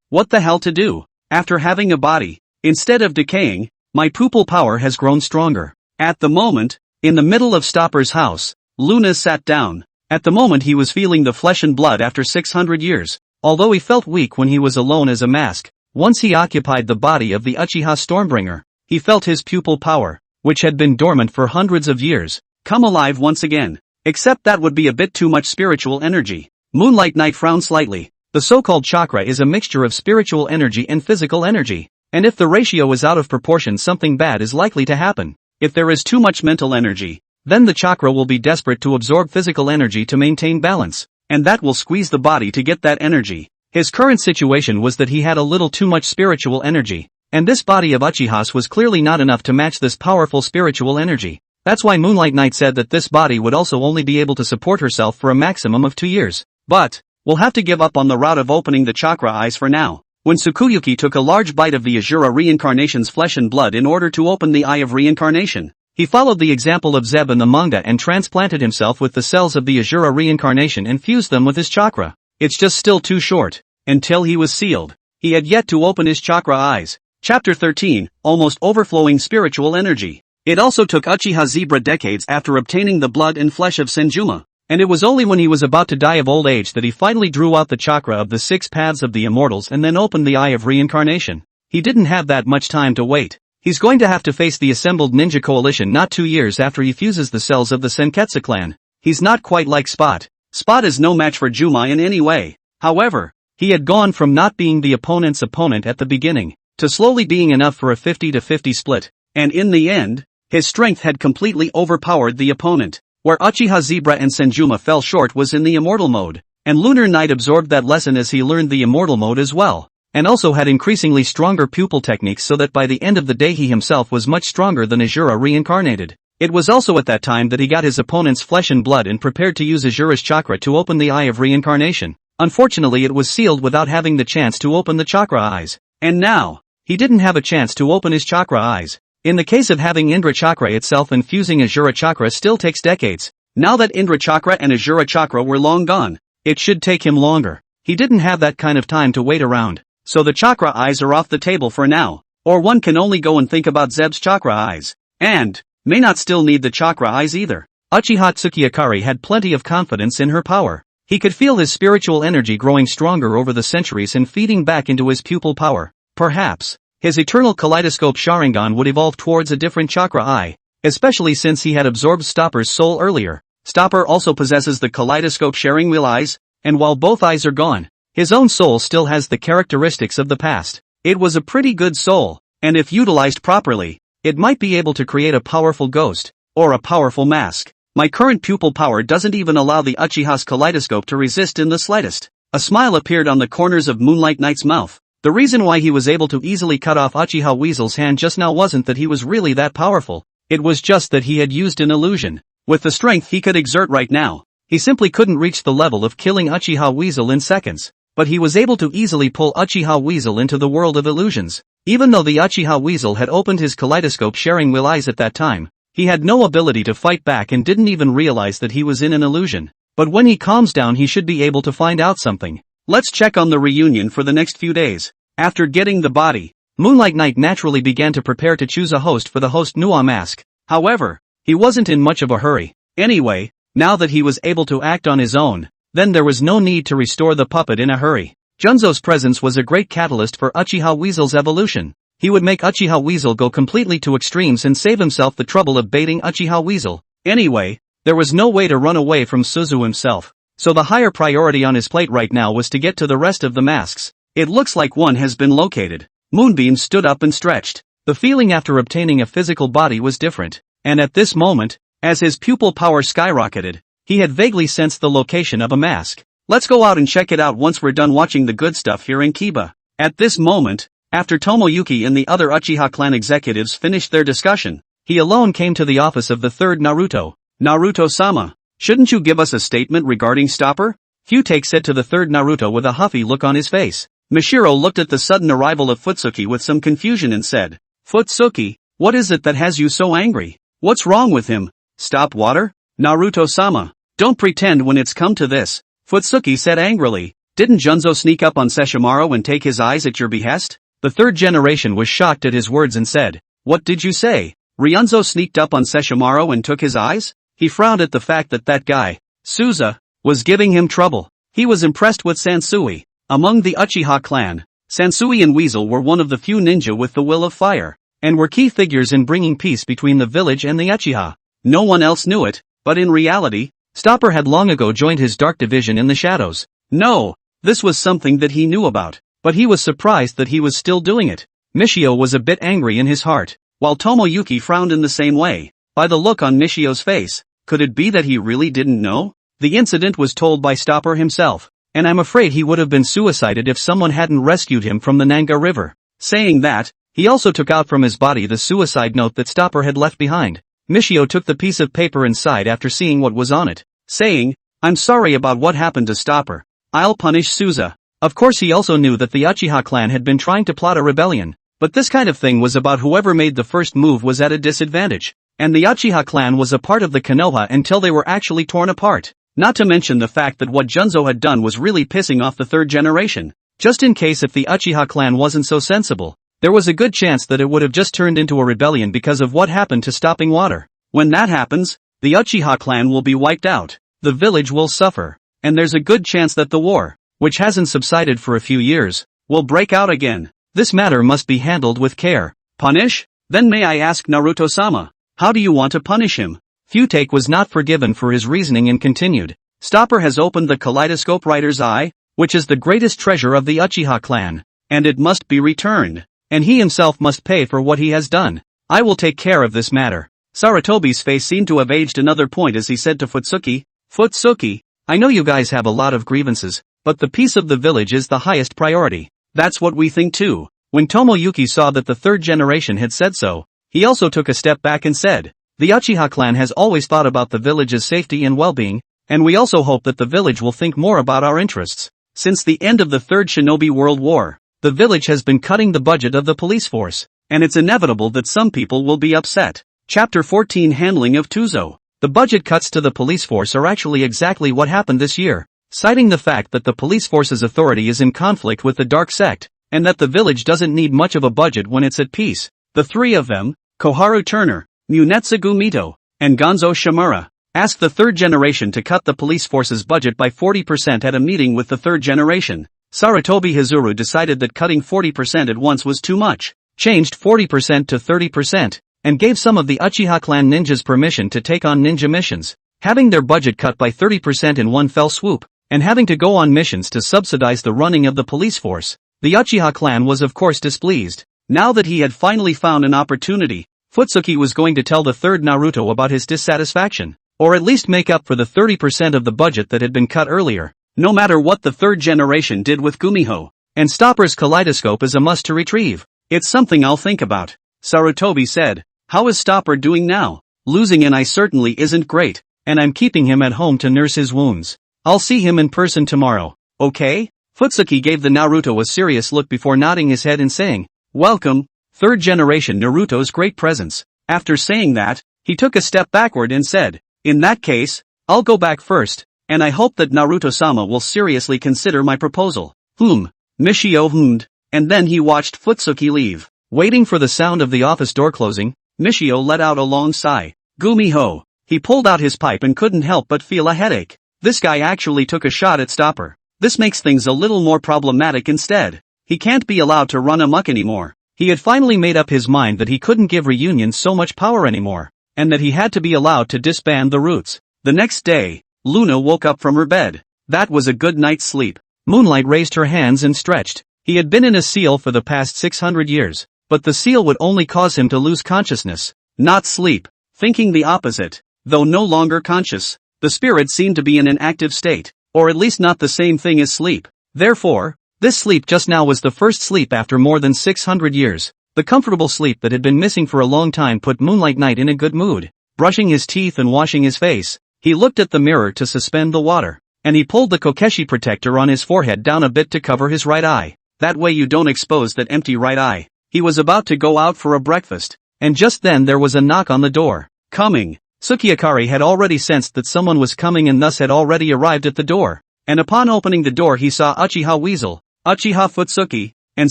What the hell to do? After having a body, instead of decaying, my pupil power has grown stronger. At the moment, in the middle of Stopper's house, Luna sat down. At the moment he was feeling the flesh and blood after 600 years, although he felt weak when he was alone as a mask. Once he occupied the body of the Uchiha Stormbringer, he felt his pupil power, which had been dormant for hundreds of years, come alive once again. Except that would be a bit too much spiritual energy. Moonlight Knight frowned slightly. The so-called chakra is a mixture of spiritual energy and physical energy, and if the ratio is out of proportion something bad is likely to happen. If there is too much mental energy, then the chakra will be desperate to absorb physical energy to maintain balance, and that will squeeze the body to get that energy. His current situation was that he had a little too much spiritual energy, and this body of Uchihas was clearly not enough to match this powerful spiritual energy. That's why Moonlight Knight said that this body would also only be able to support herself for a maximum of 2 years. But, we'll have to give up on the route of opening the chakra eyes for now. When Tsukuyuki took a large bite of the Azura reincarnation's flesh and blood in order to open the eye of reincarnation, he followed the example of Zeb in the manga and transplanted himself with the cells of the Azura reincarnation and fused them with his chakra. It's just still too short. Until he was sealed, he had yet to open his chakra eyes. Chapter 13, Almost Overflowing Spiritual Energy. It also took Uchiha Zebra decades after obtaining the blood and flesh of Senjuma, and it was only when he was about to die of old age that he finally drew out the chakra of the 6 paths of the immortals and then opened the eye of reincarnation. He didn't have that much time to wait. He's going to have to face the assembled ninja coalition not 2 years after he fuses the cells of the Senketsu clan. He's not quite like Spot. Spot is no match for Juma in any way. However, He had gone from not being the opponent's opponent at the beginning, to slowly being enough for a 50-50 split, and in the end, his strength had completely overpowered the opponent. Where Uchiha Zebra and Senjuma fell short was in the immortal mode, and Lunar Knight absorbed that lesson as he learned the immortal mode as well, and also had increasingly stronger pupil techniques so that by the end of the day he himself was much stronger than Azura reincarnated. It was also at that time that he got his opponent's flesh and blood and prepared to use Azura's chakra to open the eye of reincarnation. Unfortunately it was sealed without having the chance to open the chakra eyes. And now, he didn't have a chance to open his chakra eyes. In the case of having Indra chakra itself and fusing Azura chakra still takes decades. Now that Indra chakra and Azura chakra were long gone, it should take him longer. He didn't have that kind of time to wait around. So the chakra eyes are off the table for now. Or one can only go and think about Zeb's chakra eyes. And may not still need the chakra eyes either. Uchiha Tsukiakari had plenty of confidence in her power. He could feel his spiritual energy growing stronger over the centuries and feeding back into his pupil power. Perhaps his eternal kaleidoscope Sharingan would evolve towards a different chakra eye, especially since he had absorbed Stopper's soul earlier. Stopper also possesses the kaleidoscope sharing wheel eyes, and while both eyes are gone, his own soul still has the characteristics of the past. It was a pretty good soul, and if utilized properly, it might be able to create a powerful ghost, or a powerful mask. My current pupil power doesn't even allow the Uchiha's kaleidoscope to resist in the slightest. A smile appeared on the corners of Moonlight Knight's mouth. The reason why he was able to easily cut off Uchiha Weasel's hand just now wasn't that he was really that powerful, it was just that he had used an illusion. With the strength he could exert right now, he simply couldn't reach the level of killing Uchiha Weasel in seconds, but he was able to easily pull Uchiha Weasel into the world of illusions. Even though the Uchiha Weasel had opened his kaleidoscope sharing will eyes at that time, he had no ability to fight back and didn't even realize that he was in an illusion. But when he calms down he should be able to find out something. Let's check on the reunion for the next few days. After getting the body, Moonlight Knight naturally began to prepare to choose a host for the host Nua mask. However, he wasn't in much of a hurry. Anyway, now that he was able to act on his own, then there was no need to restore the puppet in a hurry. Junzo's presence was a great catalyst for Uchiha Weasel's evolution. He would make Uchiha Weasel go completely to extremes and save himself the trouble of baiting Uchiha Weasel. Anyway, there was no way to run away from Suzu himself, so the higher priority on his plate right now was to get to the rest of the masks. It looks like one has been located. Moonbeam stood up and stretched. The feeling after obtaining a physical body was different, and at this moment, as his pupil power skyrocketed, he had vaguely sensed the location of a mask. Let's go out and check it out once we're done watching the good stuff here in Kiba. At this moment, after Tomoyuki and the other Uchiha clan executives finished their discussion, he alone came to the office of the third Naruto. Naruto-sama, shouldn't you give us a statement regarding Stopper? Futake said to the third Naruto with a huffy look on his face. Mishiro looked at the sudden arrival of Futsuki with some confusion and said, Futsuki, what is it that has you so angry? What's wrong with him? Stop water? Naruto-sama, don't pretend when it's come to this. Futsuki said angrily, didn't Junzo sneak up on Sesshomaru and take his eyes at your behest? The third generation was shocked at his words and said, what did you say? Ryunzo sneaked up on Sesshomaru and took his eyes? He frowned at the fact that that guy, Suza, was giving him trouble. He was impressed with Sansui. Among the Uchiha clan, Sansui and Weasel were one of the few ninja with the will of fire, and were key figures in bringing peace between the village and the Uchiha. No one else knew it, but in reality, Stopper had long ago joined his dark division in the shadows. No, this was something that he knew about, but he was surprised that he was still doing it. Mishio was a bit angry in his heart, while Tomoyuki frowned in the same way. By the look on Mishio's face, could it be that he really didn't know? The incident was told by Stopper himself, and I'm afraid he would have been suicided if someone hadn't rescued him from the Nanga River. Saying that, he also took out from his body the suicide note that Stopper had left behind. Mishio took the piece of paper and sighed after seeing what was on it, saying, I'm sorry about what happened to Stopper. I'll punish Suza. Of course he also knew that the Uchiha clan had been trying to plot a rebellion, but this kind of thing was about whoever made the first move was at a disadvantage, and the Uchiha clan was a part of the Konoha until they were actually torn apart. Not to mention the fact that what Junzo had done was really pissing off the third generation. Just in case if the Uchiha clan wasn't so sensible, there was a good chance that it would have just turned into a rebellion because of what happened to stopping water. When that happens, the Uchiha clan will be wiped out, the village will suffer, and there's a good chance that the war, which hasn't subsided for a few years, will break out again. This matter must be handled with care. Punish? Then may I ask Naruto-sama, how do you want to punish him? Futake was not forgiven for his reasoning and continued. Stopper has opened the kaleidoscope writer's eye, which is the greatest treasure of the Uchiha clan, and it must be returned, and he himself must pay for what he has done. I will take care of this matter. Sarutobi's face seemed to have aged another point as he said to Futsuki, Futsuki, I know you guys have a lot of grievances, but the peace of the village is the highest priority. That's what we think too. When Tomoyuki saw that the third generation had said so, he also took a step back and said, the Uchiha clan has always thought about the village's safety and well-being, and we also hope that the village will think more about our interests. Since the end of the Third Shinobi World War, the village has been cutting the budget of the police force, and it's inevitable that some people will be upset. Chapter 14 Handling of Tuzo. The budget cuts to the police force are actually exactly what happened this year, citing the fact that the police force's authority is in conflict with the dark sect, and that the village doesn't need much of a budget when it's at peace. The three of them, Koharu Turner, Munetsugu Mito, and Gonzo Shimura, asked the third generation to cut the police force's budget by 40% at a meeting with the third generation. Sarutobi Hizuru decided that cutting 40% at once was too much, changed 40% to 30%, and gave some of the Uchiha clan ninjas permission to take on ninja missions. Having their budget cut by 30% in one fell swoop, and having to go on missions to subsidize the running of the police force, the Uchiha clan was of course displeased. Now that he had finally found an opportunity, Futsuki was going to tell the third Naruto about his dissatisfaction, or at least make up for the 30% of the budget that had been cut earlier. No matter what the third generation did with Gumiho, and Stopper's kaleidoscope is a must to retrieve. It's something I'll think about. Sarutobi said, how is Stopper doing now? Losing an eye certainly isn't great, and I'm keeping him at home to nurse his wounds. I'll see him in person tomorrow, okay? Futsuki gave the Naruto a serious look before nodding his head and saying, welcome, third generation Naruto's great presence. After saying that, he took a step backward and said, in that case, I'll go back first, and I hope that Naruto-sama will seriously consider my proposal. Mishio hummed, and then he watched Futsuki leave. Waiting for the sound of the office door closing, Mishio let out a long sigh. Gumiho. He pulled out his pipe and couldn't help but feel a headache. This guy actually took a shot at Stopper. This makes things a little more problematic instead. He can't be allowed to run amok anymore. He had finally made up his mind that he couldn't give Reunion so much power anymore, and that he had to be allowed to disband the Roots. The next day, Luna woke up from her bed. That was a good night's sleep. Moonlight raised her hands and stretched. He had been in a seal for the past 600 years, but the seal would only cause him to lose consciousness, not sleep. Thinking the opposite, though no longer conscious, the spirit seemed to be in an active state, or at least not the same thing as sleep. Therefore, this sleep just now was the first sleep after more than 600 years. The comfortable sleep that had been missing for a long time put Moonlight Knight in a good mood. Brushing his teeth and washing his face, he looked at the mirror to suspend the water, and he pulled the Kokeshi protector on his forehead down a bit to cover his right eye. That way you don't expose that empty right eye. He was about to go out for a breakfast, and just then there was a knock on the door. Coming. Sukiakari had already sensed that someone was coming and thus had already arrived at the door, and upon opening the door he saw Uchiha Weasel, Uchiha Futsuki, and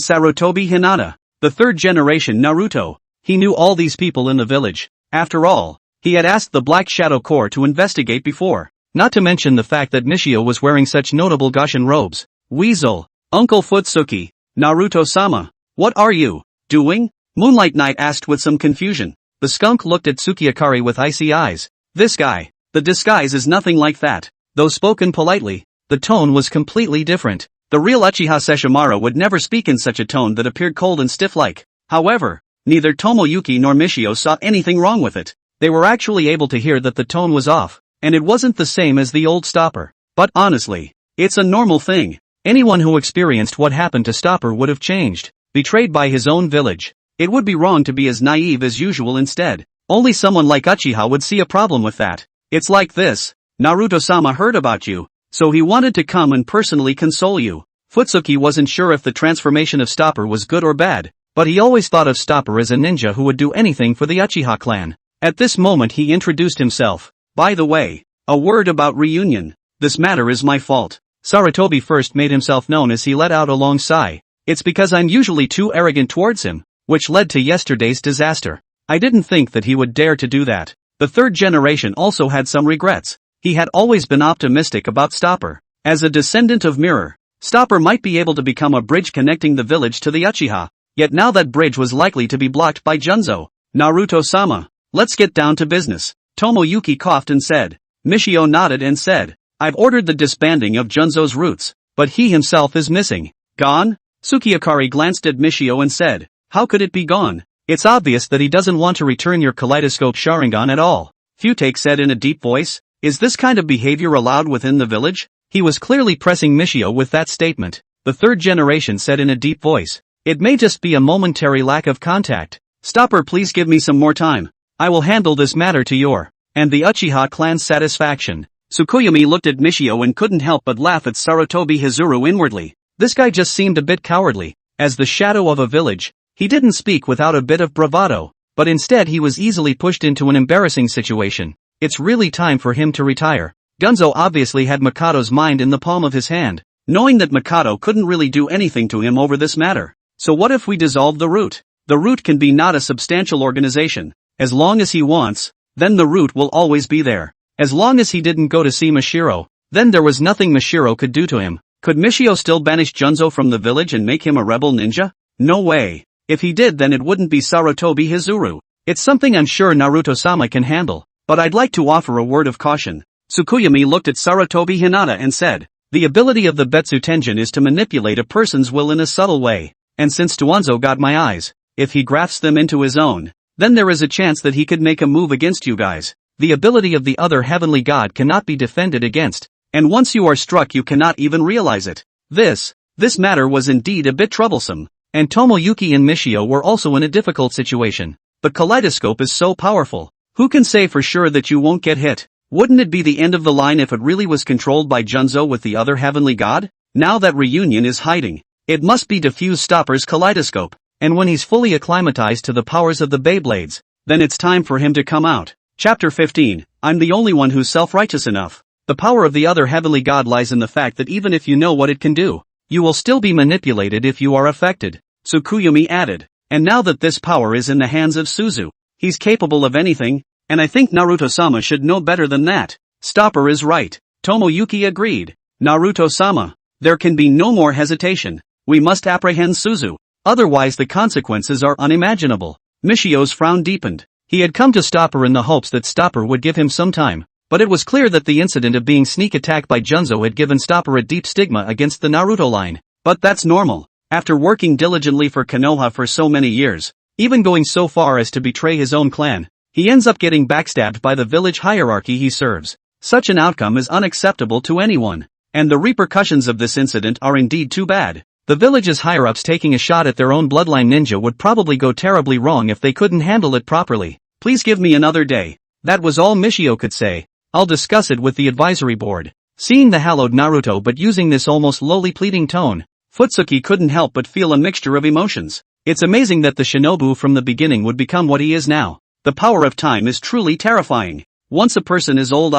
Sarutobi Hinata, the third generation Naruto. He knew all these people in the village. After all, he had asked the Black Shadow Corps to investigate before, not to mention the fact that Mishio was wearing such notable Goshin robes. Weasel, Uncle Futsuki, Naruto-sama, what are you doing? Moonlight Knight asked with some confusion. The skunk looked at Sukiakari with icy eyes. This guy, the disguise is nothing like that. Though spoken politely, the tone was completely different. The real Uchiha Sesshomaru would never speak in such a tone that appeared cold and stiff-like. However, neither Tomoyuki nor Mishio saw anything wrong with it. They were actually able to hear that the tone was off, and it wasn't the same as the old Stopper. But honestly, it's a normal thing. Anyone who experienced what happened to Stopper would have changed. Betrayed by his own village. It would be wrong to be as naive as usual instead. Only someone like Uchiha would see a problem with that. It's like this. Naruto-sama heard about you, so he wanted to come and personally console you. Futsuki wasn't sure if the transformation of Stopper was good or bad, but he always thought of Stopper as a ninja who would do anything for the Uchiha clan. At this moment he introduced himself. By the way, a word about Reunion. This matter is my fault. Sarutobi first made himself known as he let out a long sigh. It's because I'm usually too arrogant towards him, which led to yesterday's disaster. I didn't think that he would dare to do that. The third generation also had some regrets. He had always been optimistic about Stopper. As a descendant of Mirror, Stopper might be able to become a bridge connecting the village to the Uchiha, yet now that bridge was likely to be blocked by Junzo. Naruto-sama, let's get down to business. Tomoyuki coughed and said. Mishio nodded and said, I've ordered the disbanding of Junzo's Roots. but he himself is missing. Gone? Tsukiakari glanced at Mishio and said, how could it be gone? It's obvious that he doesn't want to return your kaleidoscope Sharingan at all. Futake said in a deep voice, is this kind of behavior allowed within the village? He was clearly pressing Mishio with that statement. The third generation said in a deep voice, it may just be a momentary lack of contact. Stopper, please give me some more time. I will handle this matter to your and the Uchiha clan's satisfaction. Tsukuyomi looked at Mishio and couldn't help but laugh at Sarutobi Hizuru inwardly. This guy just seemed a bit cowardly. As the shadow of a village, he didn't speak without a bit of bravado, but instead he was easily pushed into an embarrassing situation. It's really time for him to retire. Gunzo obviously had Mikado's mind in the palm of his hand, knowing that Mikado couldn't really do anything to him over this matter. So what if we dissolve the root? The root can be not a substantial organization. As long as he wants, then the root will always be there. As long as he didn't go to see Mashiro, then there was nothing Mashiro could do to him. Could Mishio still banish Junzo from the village and make him a rebel ninja? No way. If he did, then it wouldn't be Sarutobi Hizuru. It's something I'm sure Naruto-sama can handle, but I'd like to offer a word of caution. Tsukuyomi looked at Sarutobi Hinata and said, the ability of the Betsu Tenjin is to manipulate a person's will in a subtle way, and since Tuanzo got my eyes, if he grafts them into his own, then there is a chance that he could make a move against you guys. The ability of the other heavenly god cannot be defended against, and once you are struck you cannot even realize it. This matter was indeed a bit troublesome, and Tomoyuki and Mishio were also in a difficult situation. But Kaleidoscope is so powerful, who can say for sure that you won't get hit? Wouldn't it be the end of the line if it really was controlled by Junzo with the other heavenly god? Now that Reunion is hiding, it must be Diffuse Stopper's Kaleidoscope, and when he's fully acclimatized to the powers of the Beyblades, then it's time for him to come out. Chapter 15, I'm the only one who's self-righteous enough. The power of the other heavenly god lies in the fact that even if you know what it can do, you will still be manipulated if you are affected. Tsukuyomi added, and now that this power is in the hands of Suzu, he's capable of anything, and I think Naruto-sama should know better than that. Stopper is right. Tomoyuki agreed. Naruto-sama, there can be no more hesitation. We must apprehend Suzu, otherwise the consequences are unimaginable. Mishio's frown deepened. He had come to Stopper in the hopes that Stopper would give him some time, but it was clear that the incident of being sneak attacked by Junzo had given Stopper a deep stigma against the Naruto line. But that's normal. After working diligently for Konoha for so many years, even going so far as to betray his own clan, he ends up getting backstabbed by the village hierarchy he serves. Such an outcome is unacceptable to anyone, and the repercussions of this incident are indeed too bad. The village's higher-ups taking a shot at their own bloodline ninja would probably go terribly wrong if they couldn't handle it properly. Please give me another day. That was all Mishio could say. I'll discuss it with the advisory board. Seeing the hallowed Naruto but using this almost lowly pleading tone, Futsuki couldn't help but feel a mixture of emotions. It's amazing that the shinobu from the beginning would become what he is now. The power of time is truly terrifying. Once a person is old,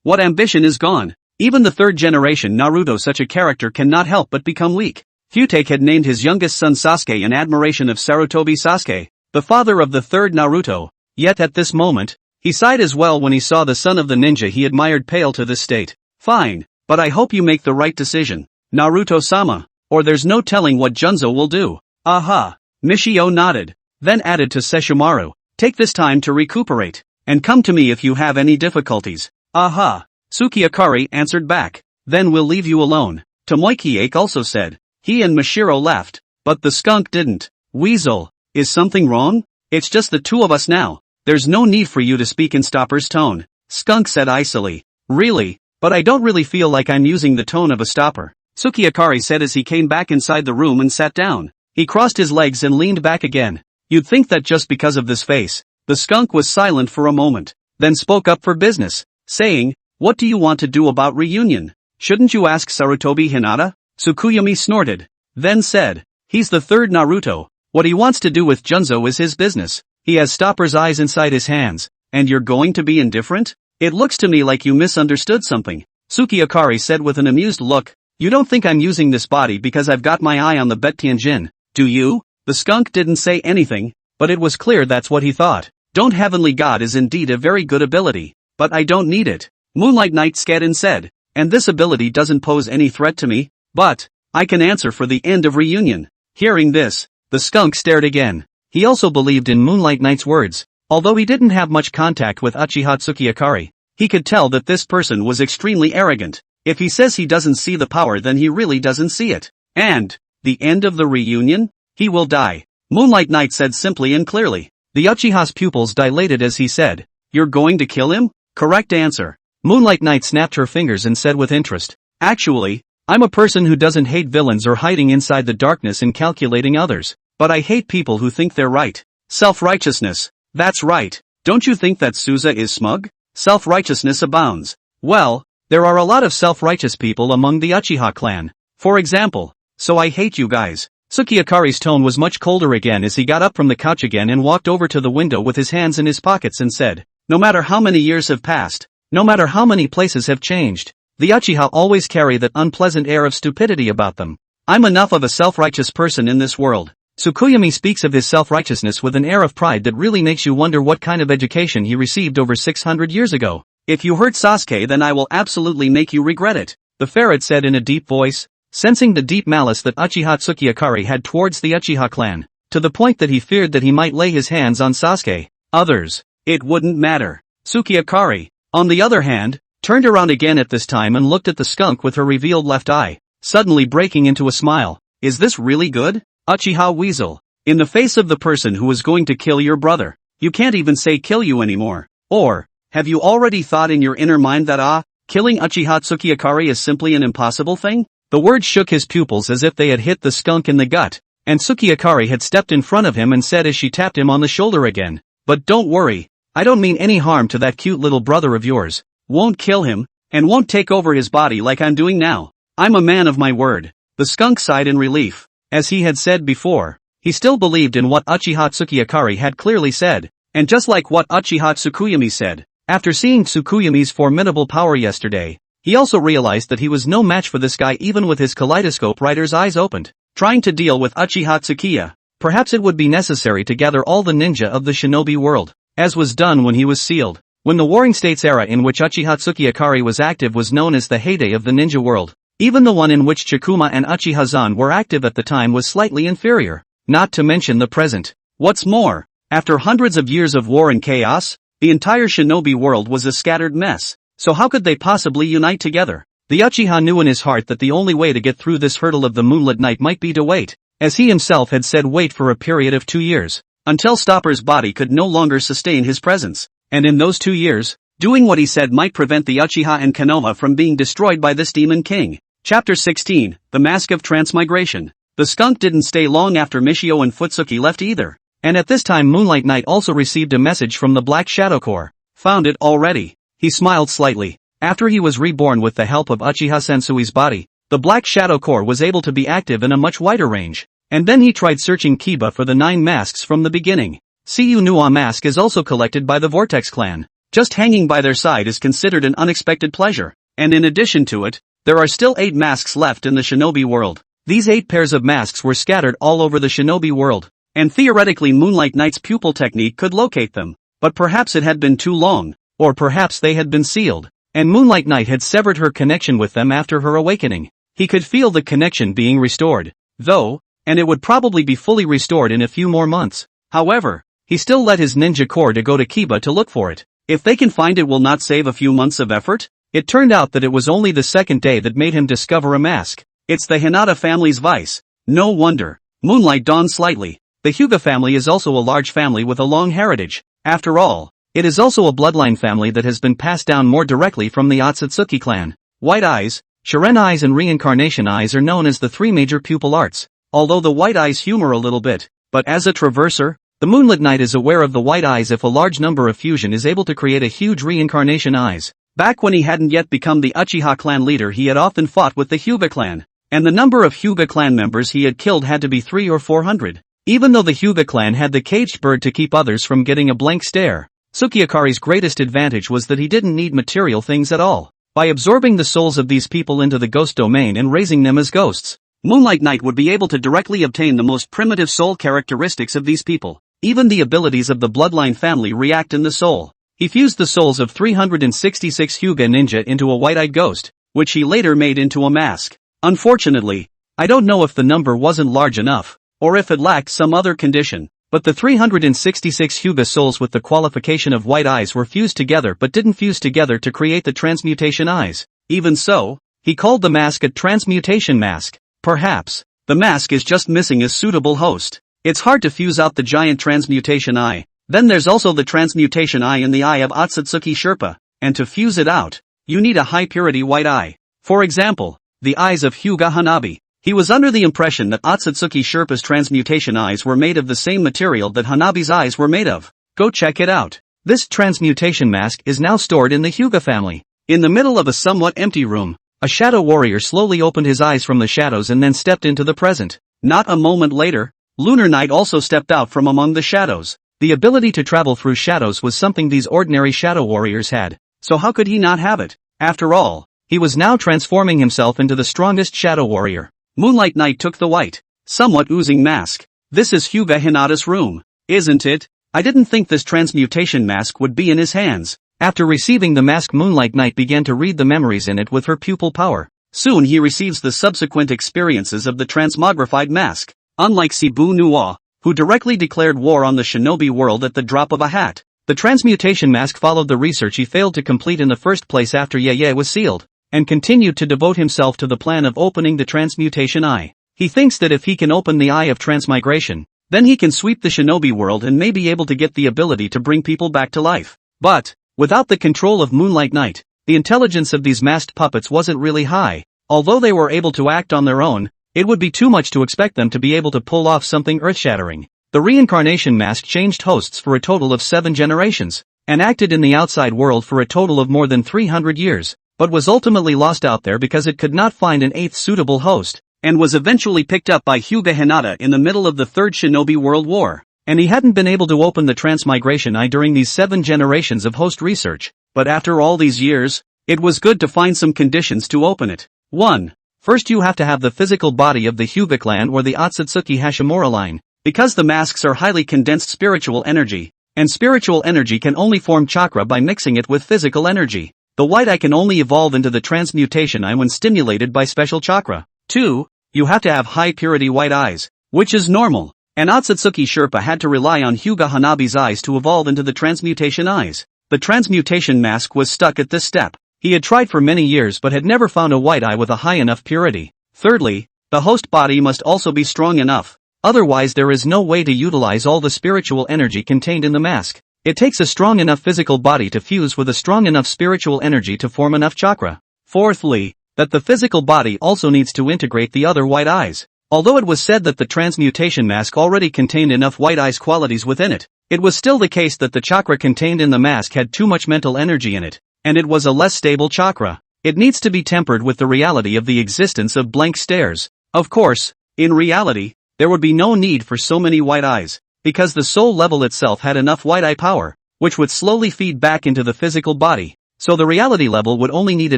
what ambition is gone. Even the third generation Naruto, such a character cannot help but become weak. Futake had named his youngest son Sasuke in admiration of Sarutobi Sasuke, the father of the third Naruto, yet at this moment, he sighed as well when he saw the son of the ninja he admired pale to this state. Fine, but I hope you make the right decision, Naruto-sama, or there's no telling what Junzo will do. Aha! Mishio nodded, then added to Sesshomaru, take this time to recuperate, and come to me if you have any difficulties. Aha! Tsukiakari answered back, then we'll leave you alone. Tomoyuki also said. He and Mashiro laughed, but the skunk didn't. Weasel, is something wrong? It's just the two of us now. There's no need for you to speak in Stopper's tone. Skunk said icily. Really? But I don't really feel like I'm using the tone of a Stopper. Tsukiakari said as he came back inside the room and sat down. He crossed his legs and leaned back again. You'd think that just because of this face. The skunk was silent for a moment, then spoke up for business, saying, what do you want to do about Reunion? Shouldn't you ask Sarutobi Hinata? Tsukuyomi snorted, then said, he's the third Naruto, what he wants to do with Junzo is his business. He has Stopper's eyes inside his hands, and you're going to be indifferent? It looks to me like you misunderstood something. Tsukiakari said with an amused look, you don't think I'm using this body because I've got my eye on the Bettianjin, do you? The skunk didn't say anything, but it was clear that's what he thought. Don't Heavenly God is indeed a very good ability, but I don't need it. Moonlight Knight Skedden said, and this ability doesn't pose any threat to me. But I can answer for the end of Reunion. Hearing this, the skunk stared again. He also believed in Moonlight Knight's words. Although he didn't have much contact with Uchiha Tsukiakari, he could tell that this person was extremely arrogant. If he says he doesn't see the power, then he really doesn't see it. And the end of the reunion? He will die. Moonlight Knight said simply and clearly. The Uchiha's pupils dilated as he said, "You're going to kill him?" Correct answer. Moonlight Knight snapped her fingers and said with interest, "Actually, I'm a person who doesn't hate villains or hiding inside the darkness and calculating others. But I hate people who think they're right. Self-righteousness. That's right. Don't you think that Souza is smug? Self-righteousness abounds. Well, there are a lot of self-righteous people among the Uchiha clan. For example, so I hate you guys." Sukiakari's tone was much colder again as he got up from the couch again and walked over to the window with his hands in his pockets and said, "No matter how many years have passed, no matter how many places have changed, the Uchiha always carry that unpleasant air of stupidity about them. I'm enough of a self-righteous person in this world." Tsukuyomi speaks of his self-righteousness with an air of pride that really makes you wonder what kind of education he received over 600 years ago. "If you hurt Sasuke, then I will absolutely make you regret it," the ferret said in a deep voice, sensing the deep malice that Uchiha Tsukiakari had towards the Uchiha clan, to the point that he feared that he might lay his hands on Sasuke. Others, it wouldn't matter. Tsukiakari, on the other hand, turned around again at this time and looked at the skunk with her revealed left eye, suddenly breaking into a smile. "Is this really good? Uchiha Weasel. In the face of the person who was going to kill your brother, you can't even say kill you anymore. Or, have you already thought in your inner mind that killing Uchiha Tsukiakari is simply an impossible thing?" The word shook his pupils as if they had hit the skunk in the gut, and Tsukiakari had stepped in front of him and said as she tapped him on the shoulder again, "But don't worry, I don't mean any harm to that cute little brother of yours. Won't kill him, and won't take over his body like I'm doing now. I'm a man of my word." The skunk sighed in relief. As he had said before, he still believed in what Uchiha Tsukiakari had clearly said, and just like what Uchiha Tsukuyomi said, after seeing Tsukuyomi's formidable power yesterday, he also realized that he was no match for this guy even with his kaleidoscope rider's eyes opened. Trying to deal with Uchiha Tsukiya, perhaps it would be necessary to gather all the ninja of the shinobi world, as was done when he was sealed. When the Warring States era in which Uchiha Tsukiakari was active was known as the heyday of the ninja world. Even the one in which Chikuma and Uchiha Zan were active at the time was slightly inferior, not to mention the present. What's more, after hundreds of years of war and chaos, the entire shinobi world was a scattered mess, so how could they possibly unite together? The Uchiha knew in his heart that the only way to get through this hurdle of the Moonlit Night might be to wait, as he himself had said, wait for a period of 2 years, until Stopper's body could no longer sustain his presence, and in those 2 years, doing what he said might prevent the Uchiha and Konoha from being destroyed by this demon king. Chapter 16, The Mask of Transmigration. The skunk didn't stay long after Michio and Futsuki left either, and at this time Moonlight Knight also received a message from the Black Shadow Corps. Found it already. He smiled slightly. After he was reborn with the help of Uchiha Sensui's body, the Black Shadow Corps was able to be active in a much wider range, and then he tried searching Kiba for the 9 masks from the beginning. Siyu Nua mask is also collected by the Vortex clan. Just hanging by their side is considered an unexpected pleasure, and in addition to it, there are still 8 masks left in the shinobi world. These 8 pairs of masks were scattered all over the shinobi world, and theoretically Moonlight Knight's pupil technique could locate them, but perhaps it had been too long, or perhaps they had been sealed, and Moonlight Knight had severed her connection with them after her awakening. He could feel the connection being restored, though, and it would probably be fully restored in a few more months. However, he still let his ninja corps to go to Kiba to look for it. If they can find it, will not save a few months of effort? It turned out that it was only the second day that made him discover a mask. It's the Hinata family's vice. No wonder. Moonlight dawned slightly. The Hyuga family is also a large family with a long heritage. After all, it is also a bloodline family that has been passed down more directly from the Otsutsuki clan. White eyes, Shiren eyes and reincarnation eyes are known as the 3 major pupil arts, although the white eyes humor a little bit, but as a traverser, the Moonlit Knight is aware of the white eyes if a large number of fusion is able to create a huge reincarnation eyes. Back when he hadn't yet become the Uchiha clan leader, he had often fought with the Hyuga clan, and the number of Hyuga clan members he had killed had to be 300 or 400. Even though the Hyuga clan had the caged bird to keep others from getting a blank stare, Tsukiakari's greatest advantage was that he didn't need material things at all. By absorbing the souls of these people into the ghost domain and raising them as ghosts, Moonlight Knight would be able to directly obtain the most primitive soul characteristics of these people. Even the abilities of the bloodline family react in the soul. He fused the souls of 366 Hyuga ninja into a white-eyed ghost, which he later made into a mask. Unfortunately, I don't know if the number wasn't large enough, or if it lacked some other condition, but the 366 Hyuga souls with the qualification of white eyes were fused together but didn't fuse together to create the transmutation eyes. Even so, He called the mask a transmutation mask. Perhaps the mask is just missing a suitable host. It's hard to fuse out the giant transmutation eye. Then there's also the transmutation eye in the eye of Otsutsuki Sherpa, and to fuse it out, you need a high-purity white eye. For example, the eyes of Hyuga Hanabi. He was under the impression that Otsutsuki Sherpa's transmutation eyes were made of the same material that Hanabi's eyes were made of. Go check it out. This transmutation mask is now stored in the Hyuga family. In the middle of a somewhat empty room, a shadow warrior slowly opened his eyes from the shadows and then stepped into the present. Not a moment later, Lunar Knight also stepped out from among the shadows. The ability to travel through shadows was something these ordinary shadow warriors had, so how could he not have it? After all, he was now transforming himself into the strongest shadow warrior. Moonlight Knight took the white, somewhat oozing mask. This is Hyuga Hinata's room, isn't it? I didn't think this transmutation mask would be in his hands. After receiving the mask, Moonlight Knight began to read the memories in it with her pupil power. Soon he receives the subsequent experiences of the transmogrified mask. Unlike Cebu Nuwa, who directly declared war on the shinobi world at the drop of a hat, the transmutation mask followed the research he failed to complete in the first place after Yeye was sealed, and continued to devote himself to the plan of opening the transmutation eye. He thinks that if he can open the eye of transmigration, then he can sweep the shinobi world and may be able to get the ability to bring people back to life. But, without the control of Moonlight Knight, the intelligence of these masked puppets wasn't really high. Although they were able to act on their own, it would be too much to expect them to be able to pull off something earth-shattering. The reincarnation mask changed hosts for a total of 7 generations, and acted in the outside world for a total of more than 300 years, but was ultimately lost out there because it could not find an 8th suitable host, and was eventually picked up by Hyuga Hinata in the middle of the Third Shinobi World War. And he hadn't been able to open the transmigration eye during these 7 generations of host research, but after all these years, it was good to find some conditions to open it. 1. First, you have to have the physical body of the Hyuga clan or the Otsutsuki Hashimura line, because the masks are highly condensed spiritual energy, and spiritual energy can only form chakra by mixing it with physical energy. The white eye can only evolve into the transmutation eye when stimulated by special chakra. 2. You have to have high purity white eyes, which is normal, and Otsutsuki Sherpa had to rely on Hyuga Hanabi's eyes to evolve into the transmutation eyes. The transmutation mask was stuck at this step. He had tried for many years but had never found a white eye with a high enough purity. Thirdly, the host body must also be strong enough, otherwise there is no way to utilize all the spiritual energy contained in the mask. It takes a strong enough physical body to fuse with a strong enough spiritual energy to form enough chakra. Fourthly, that the physical body also needs to integrate the other white eyes. Although it was said that the transmutation mask already contained enough white eyes qualities within it, it was still the case that the chakra contained in the mask had too much mental energy in it, and it was a less stable chakra. It needs to be tempered with the reality of the existence of blank stares. Of course, in reality, there would be no need for so many white eyes, because the soul level itself had enough white eye power, which would slowly feed back into the physical body, so the reality level would only need a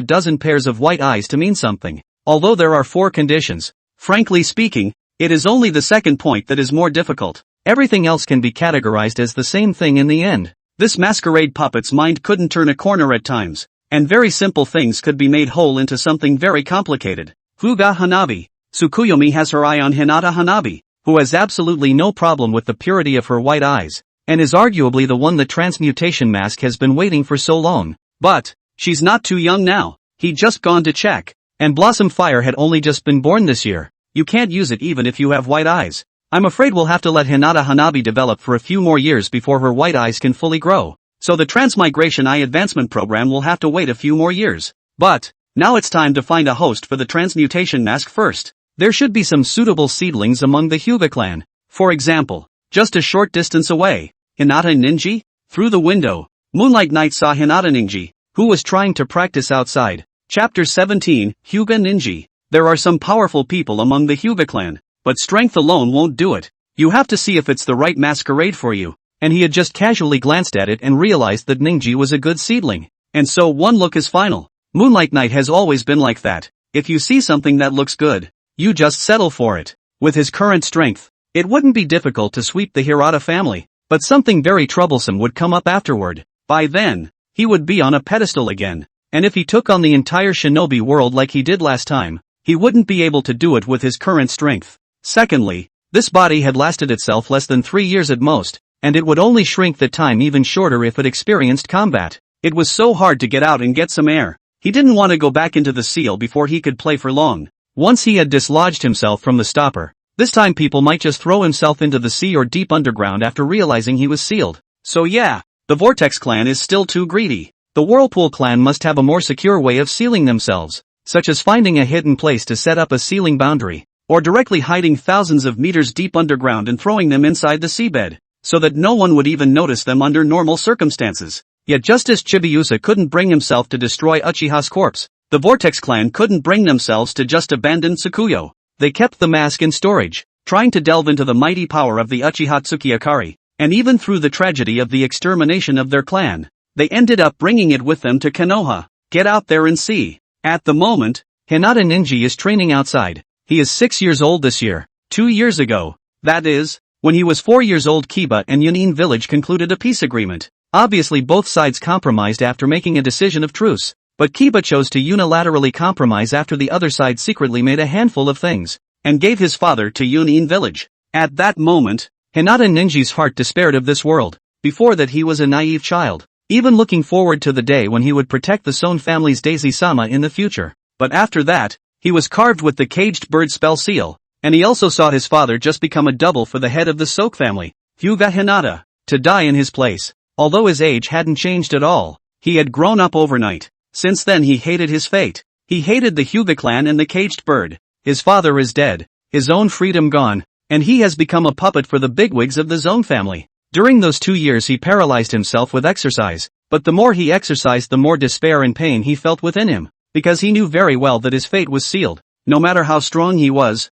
dozen pairs of white eyes to mean something. Although there are 4 conditions, frankly speaking, it is only the second point that is more difficult. Everything else can be categorized as the same thing in the end. This masquerade puppet's mind couldn't turn a corner at times, and very simple things could be made whole into something very complicated. Hyuga Hanabi. Tsukuyomi has her eye on Hinata Hanabi, who has absolutely no problem with the purity of her white eyes, and is arguably the one the transmutation mask has been waiting for so long. But, she's not too young now. He'd just gone to check, and Blossom Fire had only just been born this year. You can't use it even if you have white eyes. I'm afraid we'll have to let Hinata Hanabi develop for a few more years before her white eyes can fully grow. So the Transmigration Eye Advancement Program will have to wait a few more years. But, now it's time to find a host for the transmutation mask first. There should be some suitable seedlings among the Hyuga clan. For example, just a short distance away, Hinata Ninji? Through the window, Moonlight Knight saw Hinata Ninji, who was trying to practice outside. Chapter 17, Hyuga Ninji. There are some powerful people among the Hyuga clan, but strength alone won't do it. You have to see if it's the right masquerade for you. And he had just casually glanced at it and realized that Ninji was a good seedling. And so one look is final. Moonlight Knight has always been like that. If you see something that looks good, you just settle for it. With his current strength, it wouldn't be difficult to sweep the Hirata family, but something very troublesome would come up afterward. By then, he would be on a pedestal again, and if he took on the entire shinobi world like he did last time, he wouldn't be able to do it with his current strength. Secondly, this body had lasted itself less than 3 years at most, and it would only shrink the time even shorter if it experienced combat. It was so hard to get out and get some air. He didn't want to go back into the seal before he could play for long. Once he had dislodged himself from the stopper, this time people might just throw himself into the sea or deep underground after realizing he was sealed. So yeah, the Vortex clan is still too greedy. The Whirlpool clan must have a more secure way of sealing themselves, such as finding a hidden place to set up a sealing boundary, or directly hiding thousands of meters deep underground and throwing them inside the seabed, so that no one would even notice them under normal circumstances. Yet just as Chibiusa couldn't bring himself to destroy Uchiha's corpse, the Vortex clan couldn't bring themselves to just abandon Tsukuyo. They kept the mask in storage, trying to delve into the mighty power of the Uchiha Tsukiakari, and even through the tragedy of the extermination of their clan, they ended up bringing it with them to Konoha. Get out there and see. At the moment, Hinata Ninji is training outside. He is 6 years old this year. 2 years ago, that is, when he was 4 years old, Kiba and Yunin village concluded a peace agreement. Obviously both sides compromised after making a decision of truce, but Kiba chose to unilaterally compromise after the other side secretly made a handful of things, and gave his father to Yunin village. At that moment, Hinata Ninji's heart despaired of this world. Before that he was a naive child, even looking forward to the day when he would protect the Son family's Daisy-sama in the future. But after that, he was carved with the caged bird spell seal, and he also saw his father just become a double for the head of the Soke family, Hyuga Hinata, to die in his place. Although his age hadn't changed at all, he had grown up overnight. Since then he hated his fate. He hated the Hyuga clan and the caged bird. His father is dead, his own freedom gone, and he has become a puppet for the bigwigs of the Zone family. During those 2 years he paralyzed himself with exercise, but the more he exercised the more despair and pain he felt within him, because he knew very well that his fate was sealed. No matter how strong he was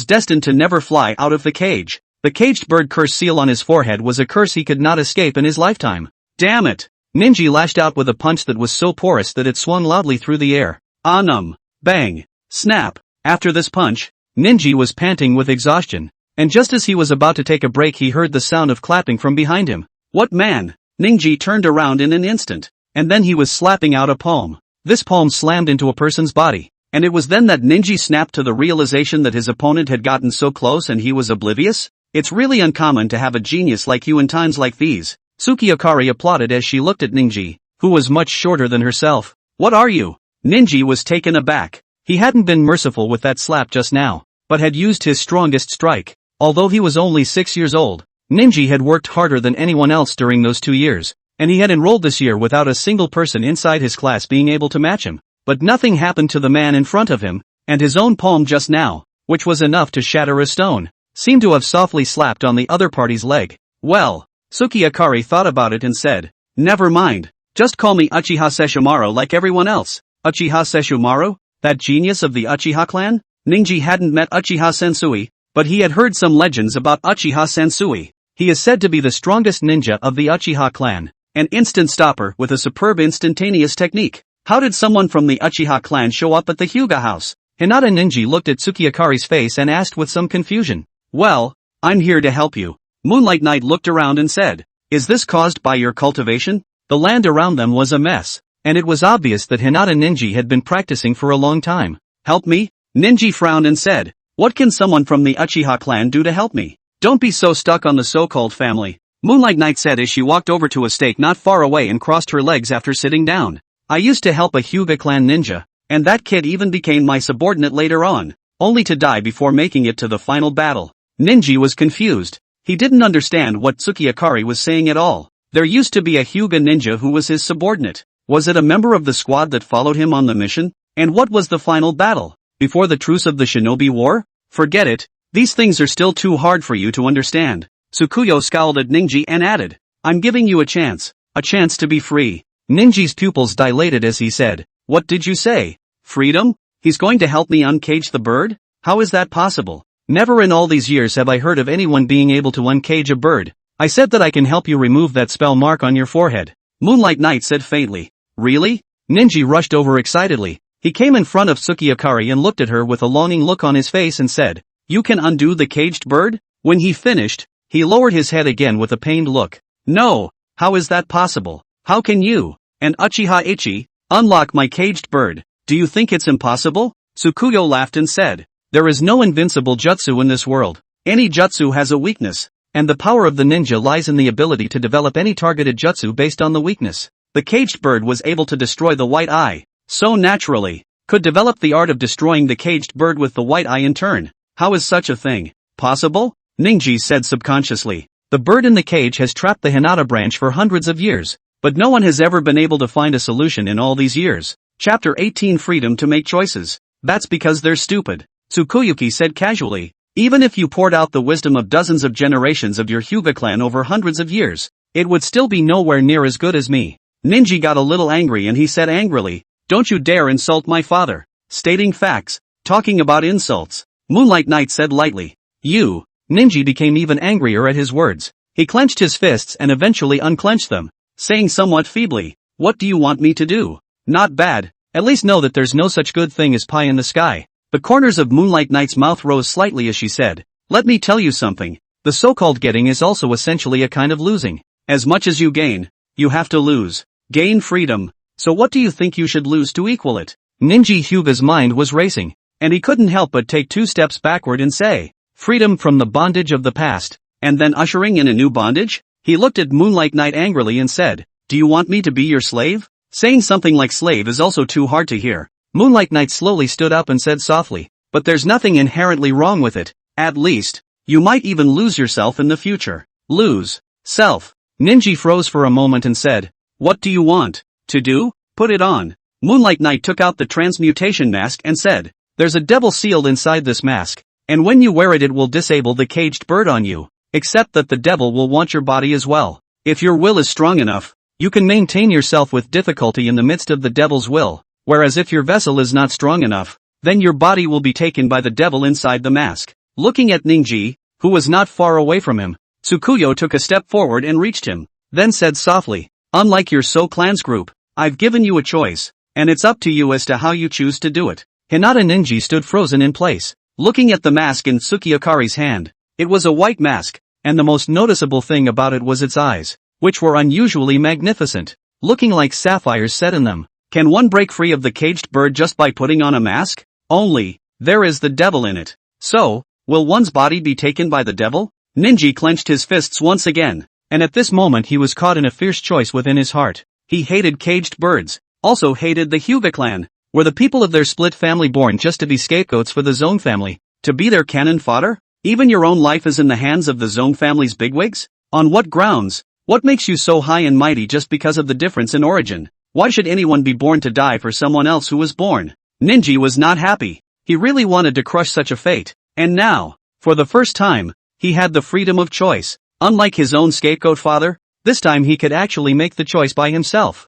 destined to never fly out of the cage. The caged bird curse seal on his forehead was a curse he could not escape in his lifetime. Damn it! Ninji lashed out with a punch that was so porous that it swung loudly through the air. Anum! Bang! Snap! After this punch, Ninji was panting with exhaustion, and just as he was about to take a break he heard the sound of clapping from behind him. What man? Ninji turned around in an instant, and then he was slapping out a palm. This palm slammed into a person's body, and it was then that Ninji snapped to the realization that his opponent had gotten so close and he was oblivious. It's really uncommon to have a genius like you in times like these. Tsukiakari applauded as she looked at Ninji, who was much shorter than herself. What are you? Ninji was taken aback. He hadn't been merciful with that slap just now, but had used his strongest strike. Although he was only 6 years old, Ninji had worked harder than anyone else during those 2 years, and he had enrolled this year without a single person inside his class being able to match him. But nothing happened to the man in front of him, and his own palm just now, which was enough to shatter a stone, seemed to have softly slapped on the other party's leg. Well, Tsukiakari thought about it and said, never mind, just call me Uchiha Sesshomaru like everyone else. Uchiha Sesshomaru? That genius of the Uchiha clan? Ninji hadn't met Uchiha Sensui, but he had heard some legends about Uchiha Sensui. He is said to be the strongest ninja of the Uchiha clan, an instant stopper with a superb instantaneous technique. How did someone from the Uchiha clan show up at the Hyuga house? Hinata Ninji looked at Tsukiakari's face and asked with some confusion. Well, I'm here to help you. Moonlight Knight looked around and said, is this caused by your cultivation? The land around them was a mess, and it was obvious that Hinata Ninji had been practicing for a long time. Help me? Ninji frowned and said, what can someone from the Uchiha clan do to help me? Don't be so stuck on the so-called family, Moonlight Knight said as she walked over to a stake not far away and crossed her legs after sitting down. I used to help a Hyuga clan ninja, and that kid even became my subordinate later on, only to die before making it to the final battle. Ninji was confused. He didn't understand what Tsukiakari was saying at all. There used to be a Hyuga ninja who was his subordinate. Was it a member of the squad that followed him on the mission? And what was the final battle? Before the truce of the Shinobi War? Forget it. These things are still too hard for you to understand. Tsukuyo scowled at Ninji and added, I'm giving you a chance to be free. Ninji's pupils dilated as he said, what did you say? Freedom? He's going to help me uncage the bird? How is that possible? Never in all these years have I heard of anyone being able to uncage a bird. I said that I can help you remove that spell mark on your forehead. Moonlight Knight said faintly. Really? Ninji rushed over excitedly. He came in front of Tsukiakari and looked at her with a longing look on his face and said, you can undo the caged bird? When he finished, he lowered his head again with a pained look. No, how is that possible? How can you, and Uchiha Ichi, unlock my caged bird? Do you think it's impossible? Tsukuyo laughed and said, there is no invincible jutsu in this world. Any jutsu has a weakness, and the power of the ninja lies in the ability to develop any targeted jutsu based on the weakness. The caged bird was able to destroy the white eye, so naturally, could develop the art of destroying the caged bird with the white eye in turn. How is such a thing possible? Ninji said subconsciously. The bird in the cage has trapped the Hinata branch for hundreds of years, but no one has ever been able to find a solution in all these years. Chapter 18 Freedom to Make Choices. That's because they're stupid, Tsukuyuki said casually. Even if you poured out the wisdom of dozens of generations of your Hyuga clan over hundreds of years, it would still be nowhere near as good as me. Ninji got a little angry and he said angrily, "Don't you dare insult my father." Stating facts, talking about insults, Moonlight Knight said lightly. You. Ninji became even angrier at his words. He clenched his fists and eventually unclenched them, saying somewhat feebly, "What do you want me to do?" Not bad. At least know that there's no such good thing as pie in the sky. The corners of Moonlight Knight's mouth rose slightly as she said, "Let me tell you something. The so-called getting is also essentially a kind of losing. As much as you gain, you have to lose. Gain freedom. So what do you think you should lose to equal it?" Ninji Hyuga's mind was racing, and he couldn't help but take 2 steps backward and say, "Freedom from the bondage of the past, and then ushering in a new bondage?" He looked at Moonlight Knight angrily and said, "Do you want me to be your slave?" Saying something like slave is also too hard to hear. Moonlight Knight slowly stood up and said softly, "But there's nothing inherently wrong with it. At least, you might even lose yourself in the future." Lose self. Ninji froze for a moment and said, "What do you want to do? Put it on." Moonlight Knight took out the transmutation mask and said, "There's a devil sealed inside this mask, and when you wear it it will disable the caged bird on you, except that the devil will want your body as well. If your will is strong enough, you can maintain yourself with difficulty in the midst of the devil's will, whereas if your vessel is not strong enough, then your body will be taken by the devil inside the mask." Looking at Ninji, who was not far away from him, Tsukuyo took a step forward and reached him, then said softly, "Unlike your So-Clan's group, I've given you a choice, and it's up to you as to how you choose to do it." Hinata Ninji stood frozen in place, looking at the mask in Tsukiyakari's hand. It was a white mask, and the most noticeable thing about it was its eyes, which were unusually magnificent, looking like sapphires set in them. Can one break free of the caged bird just by putting on a mask? Only, there is the devil in it. So, will one's body be taken by the devil? Ninji clenched his fists once again, and at this moment he was caught in a fierce choice within his heart. He hated caged birds, also hated the Hyuga clan. Were the people of their split family born just to be scapegoats for the Zone family, to be their cannon fodder? Even your own life is in the hands of the Zone family's bigwigs? On what grounds? What makes you so high and mighty just because of the difference in origin? Why should anyone be born to die for someone else who was born? Ninji was not happy. He really wanted to crush such a fate, and now, for the first time, he had the freedom of choice. Unlike his own scapegoat father, this time he could actually make the choice by himself.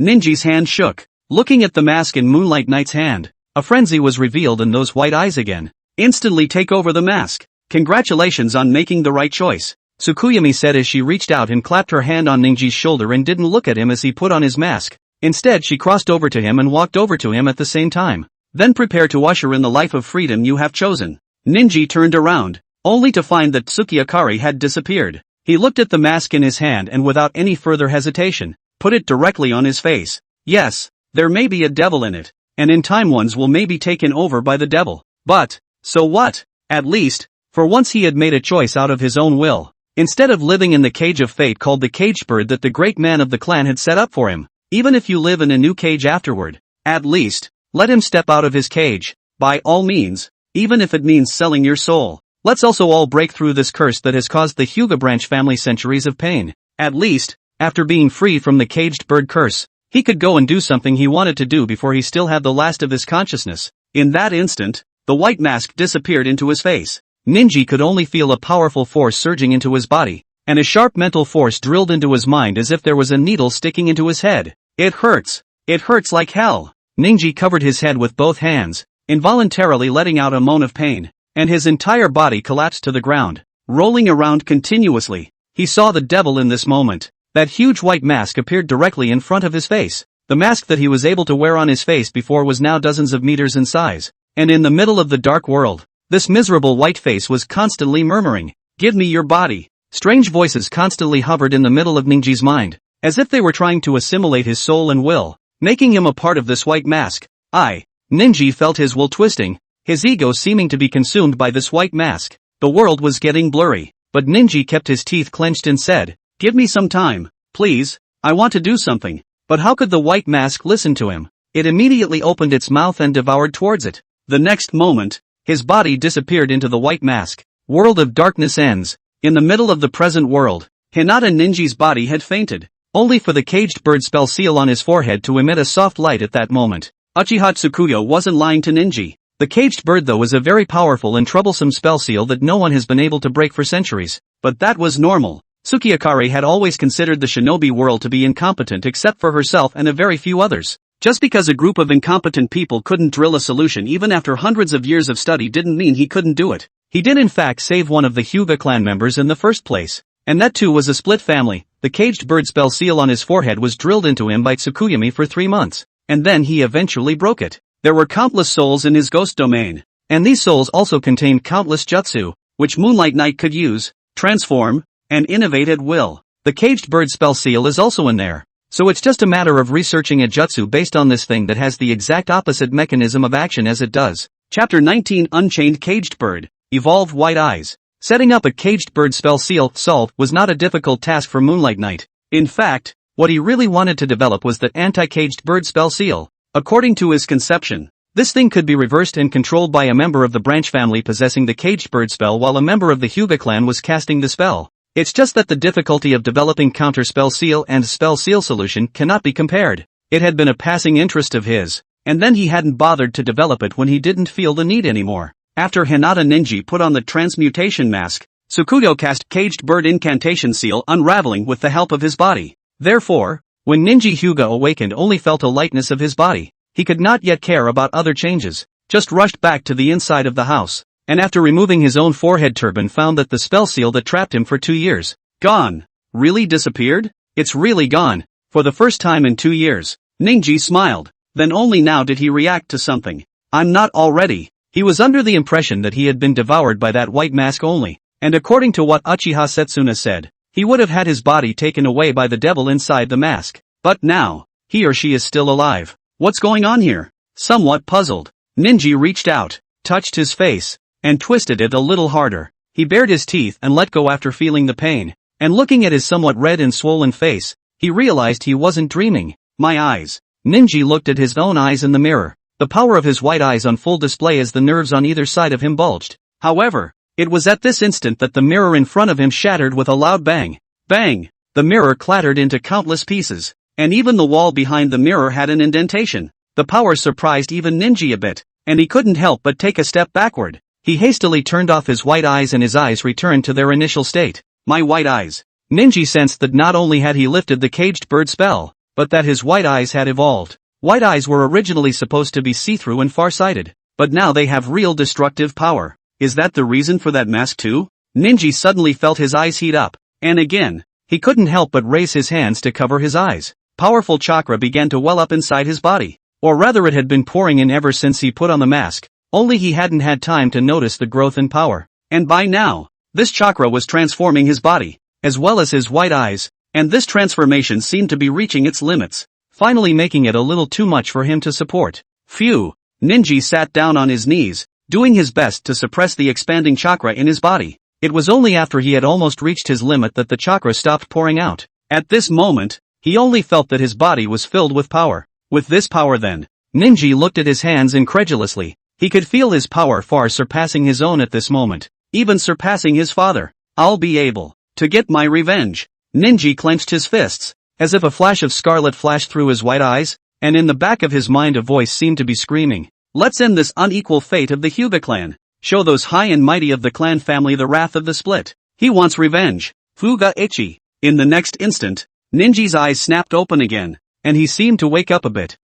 Ninji's hand shook. Looking at the mask in Moonlight Knight's hand, a frenzy was revealed in those white eyes again. Instantly take over the mask. Congratulations on making the right choice, Tsukuyumi said as she reached out and clapped her hand on Ninji's shoulder and didn't look at him as he put on his mask. Instead she crossed over to him and walked over to him at the same time. Then prepare to usher in the life of freedom you have chosen. Ninji turned around, only to find that Tsukiyakari had disappeared. He looked at the mask in his hand and without any further hesitation, put it directly on his face. Yes, there may be a devil in it, and in time one's will may be taken over by the devil. But, so what? At least, for once he had made a choice out of his own will, instead of living in the cage of fate called the caged bird that the great man of the clan had set up for him. Even if you live in a new cage afterward, at least, let him step out of his cage, by all means, even if it means selling your soul. Let's also all break through this curse that has caused the Hyuga branch family centuries of pain. At least, after being free from the caged bird curse, he could go and do something he wanted to do before he still had the last of his consciousness. In that instant, the white mask disappeared into his face. Ninji could only feel a powerful force surging into his body, and a sharp mental force drilled into his mind as if there was a needle sticking into his head. It hurts. It hurts like hell. Ninji covered his head with both hands, involuntarily letting out a moan of pain, and his entire body collapsed to the ground, rolling around continuously. He saw the devil in this moment. That huge white mask appeared directly in front of his face. The mask that he was able to wear on his face before was now dozens of meters in size, and in the middle of the dark world, this miserable white face was constantly murmuring, "Give me your body." Strange voices constantly hovered in the middle of Ninji's mind, as if they were trying to assimilate his soul and will, making him a part of this white mask. Ninji felt his will twisting, his ego seeming to be consumed by this white mask. The world was getting blurry, but Ninji kept his teeth clenched and said, "Give me some time, please, I want to do something." But how could the white mask listen to him? it immediately opened its mouth and devoured towards it. The next moment, his body disappeared into the white mask. World of darkness ends. In the middle of the present world, Hinata Ninji's body had fainted, only for the caged bird spell seal on his forehead to emit a soft light at that moment. Uchiha Tsukuyo wasn't lying to Ninji. The caged bird though is a very powerful and troublesome spell seal that no one has been able to break for centuries. But that was normal. Tsukiyakare had always considered the shinobi world to be incompetent except for herself and a very few others. Just because a group of incompetent people couldn't drill a solution even after hundreds of years of study didn't mean he couldn't do it. He did in fact save one of the Hyuga clan members in the first place. And that too was a split family. The caged bird spell seal on his forehead was drilled into him by Tsukuyami for 3 months. And then he eventually broke it. There were countless souls in his ghost domain. And these souls also contained countless jutsu, which Moonlight Knight could use, transform, and innovate at will. The caged bird spell seal is also in there. So it's just a matter of researching a jutsu based on this thing that has the exact opposite mechanism of action as it does. Chapter 19 Unchained Caged Bird. Evolve White Eyes. Setting up a caged bird spell seal solve was not a difficult task for Moonlight Knight. In fact, what he really wanted to develop was the anti-caged bird spell seal. According to his conception, this thing could be reversed and controlled by a member of the branch family possessing the caged bird spell while a member of the Hyuga clan was casting the spell. It's just that the difficulty of developing counter spell seal and spell seal solution cannot be compared. It had been a passing interest of his, and then he hadn't bothered to develop it when he didn't feel the need anymore. After Hinata Ninji put on the transmutation mask, Tsukuyo cast caged bird incantation seal unraveling with the help of his body. Therefore, when Ninji Hyuga awakened only felt a lightness of his body. He could not yet care about other changes, just rushed back to the inside of the house, and after removing his own forehead turban found that the spell seal that trapped him for 2 years, gone. Really disappeared? It's really gone. For the first time in 2 years, Ninji smiled. Then only now did he react to something. I'm not already. He was under the impression that he had been devoured by that white mask only, and according to what Uchiha Setsuna said, he would have had his body taken away by the devil inside the mask. But now, he or she is still alive. What's going on here? Somewhat puzzled, Ninji reached out, touched his face, and twisted it a little harder. He bared his teeth and let go after feeling the pain, and looking at his somewhat red and swollen face, he realized he wasn't dreaming. My eyes. Ninji looked at his own eyes in the mirror. The power of his white eyes on full display as the nerves on either side of him bulged. However, it was at this instant that the mirror in front of him shattered with a loud bang. Bang! The mirror clattered into countless pieces, and even the wall behind the mirror had an indentation. The power surprised even Ninji a bit, and he couldn't help but take a step backward. He hastily turned off his white eyes and his eyes returned to their initial state. My white eyes. Ninji sensed that not only had he lifted the caged bird spell, but that his white eyes had evolved. White eyes were originally supposed to be see-through and far-sighted, but now they have real destructive power. Is that the reason for that mask too? Ninji suddenly felt his eyes heat up, and again, he couldn't help but raise his hands to cover his eyes. Powerful chakra began to well up inside his body, or rather it had been pouring in ever since he put on the mask, only he hadn't had time to notice the growth in power. And by now, this chakra was transforming his body, as well as his white eyes, and this transformation seemed to be reaching its limits, finally making it a little too much for him to support. Phew! Ninji sat down on his knees, doing his best to suppress the expanding chakra in his body. It was only after he had almost reached his limit that the chakra stopped pouring out. At this moment, he only felt that his body was filled with power. With this power then, Ninji looked at his hands incredulously. He could feel his power far surpassing his own at this moment, even surpassing his father. I'll be able to get my revenge. Ninji clenched his fists, as if a flash of scarlet flashed through his white eyes, and in the back of his mind a voice seemed to be screaming, let's end this unequal fate of the Hyuga clan. Show those high and mighty of the clan family the wrath of the split. He wants revenge. Fuga Ichi. In the next instant, Ninji's eyes snapped open again, and he seemed to wake up a bit.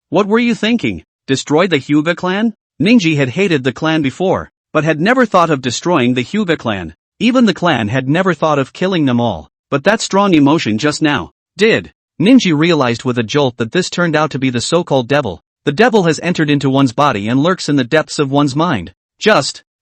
What were you thinking? Destroy the Hyuga clan? Ninji had hated the clan before, but had never thought of destroying the Hyuga clan. Even the clan had never thought of killing them all. But that strong emotion just now did. Ninji realized with a jolt that this turned out to be the so-called devil. The devil has entered into one's body and lurks in the depths of one's mind.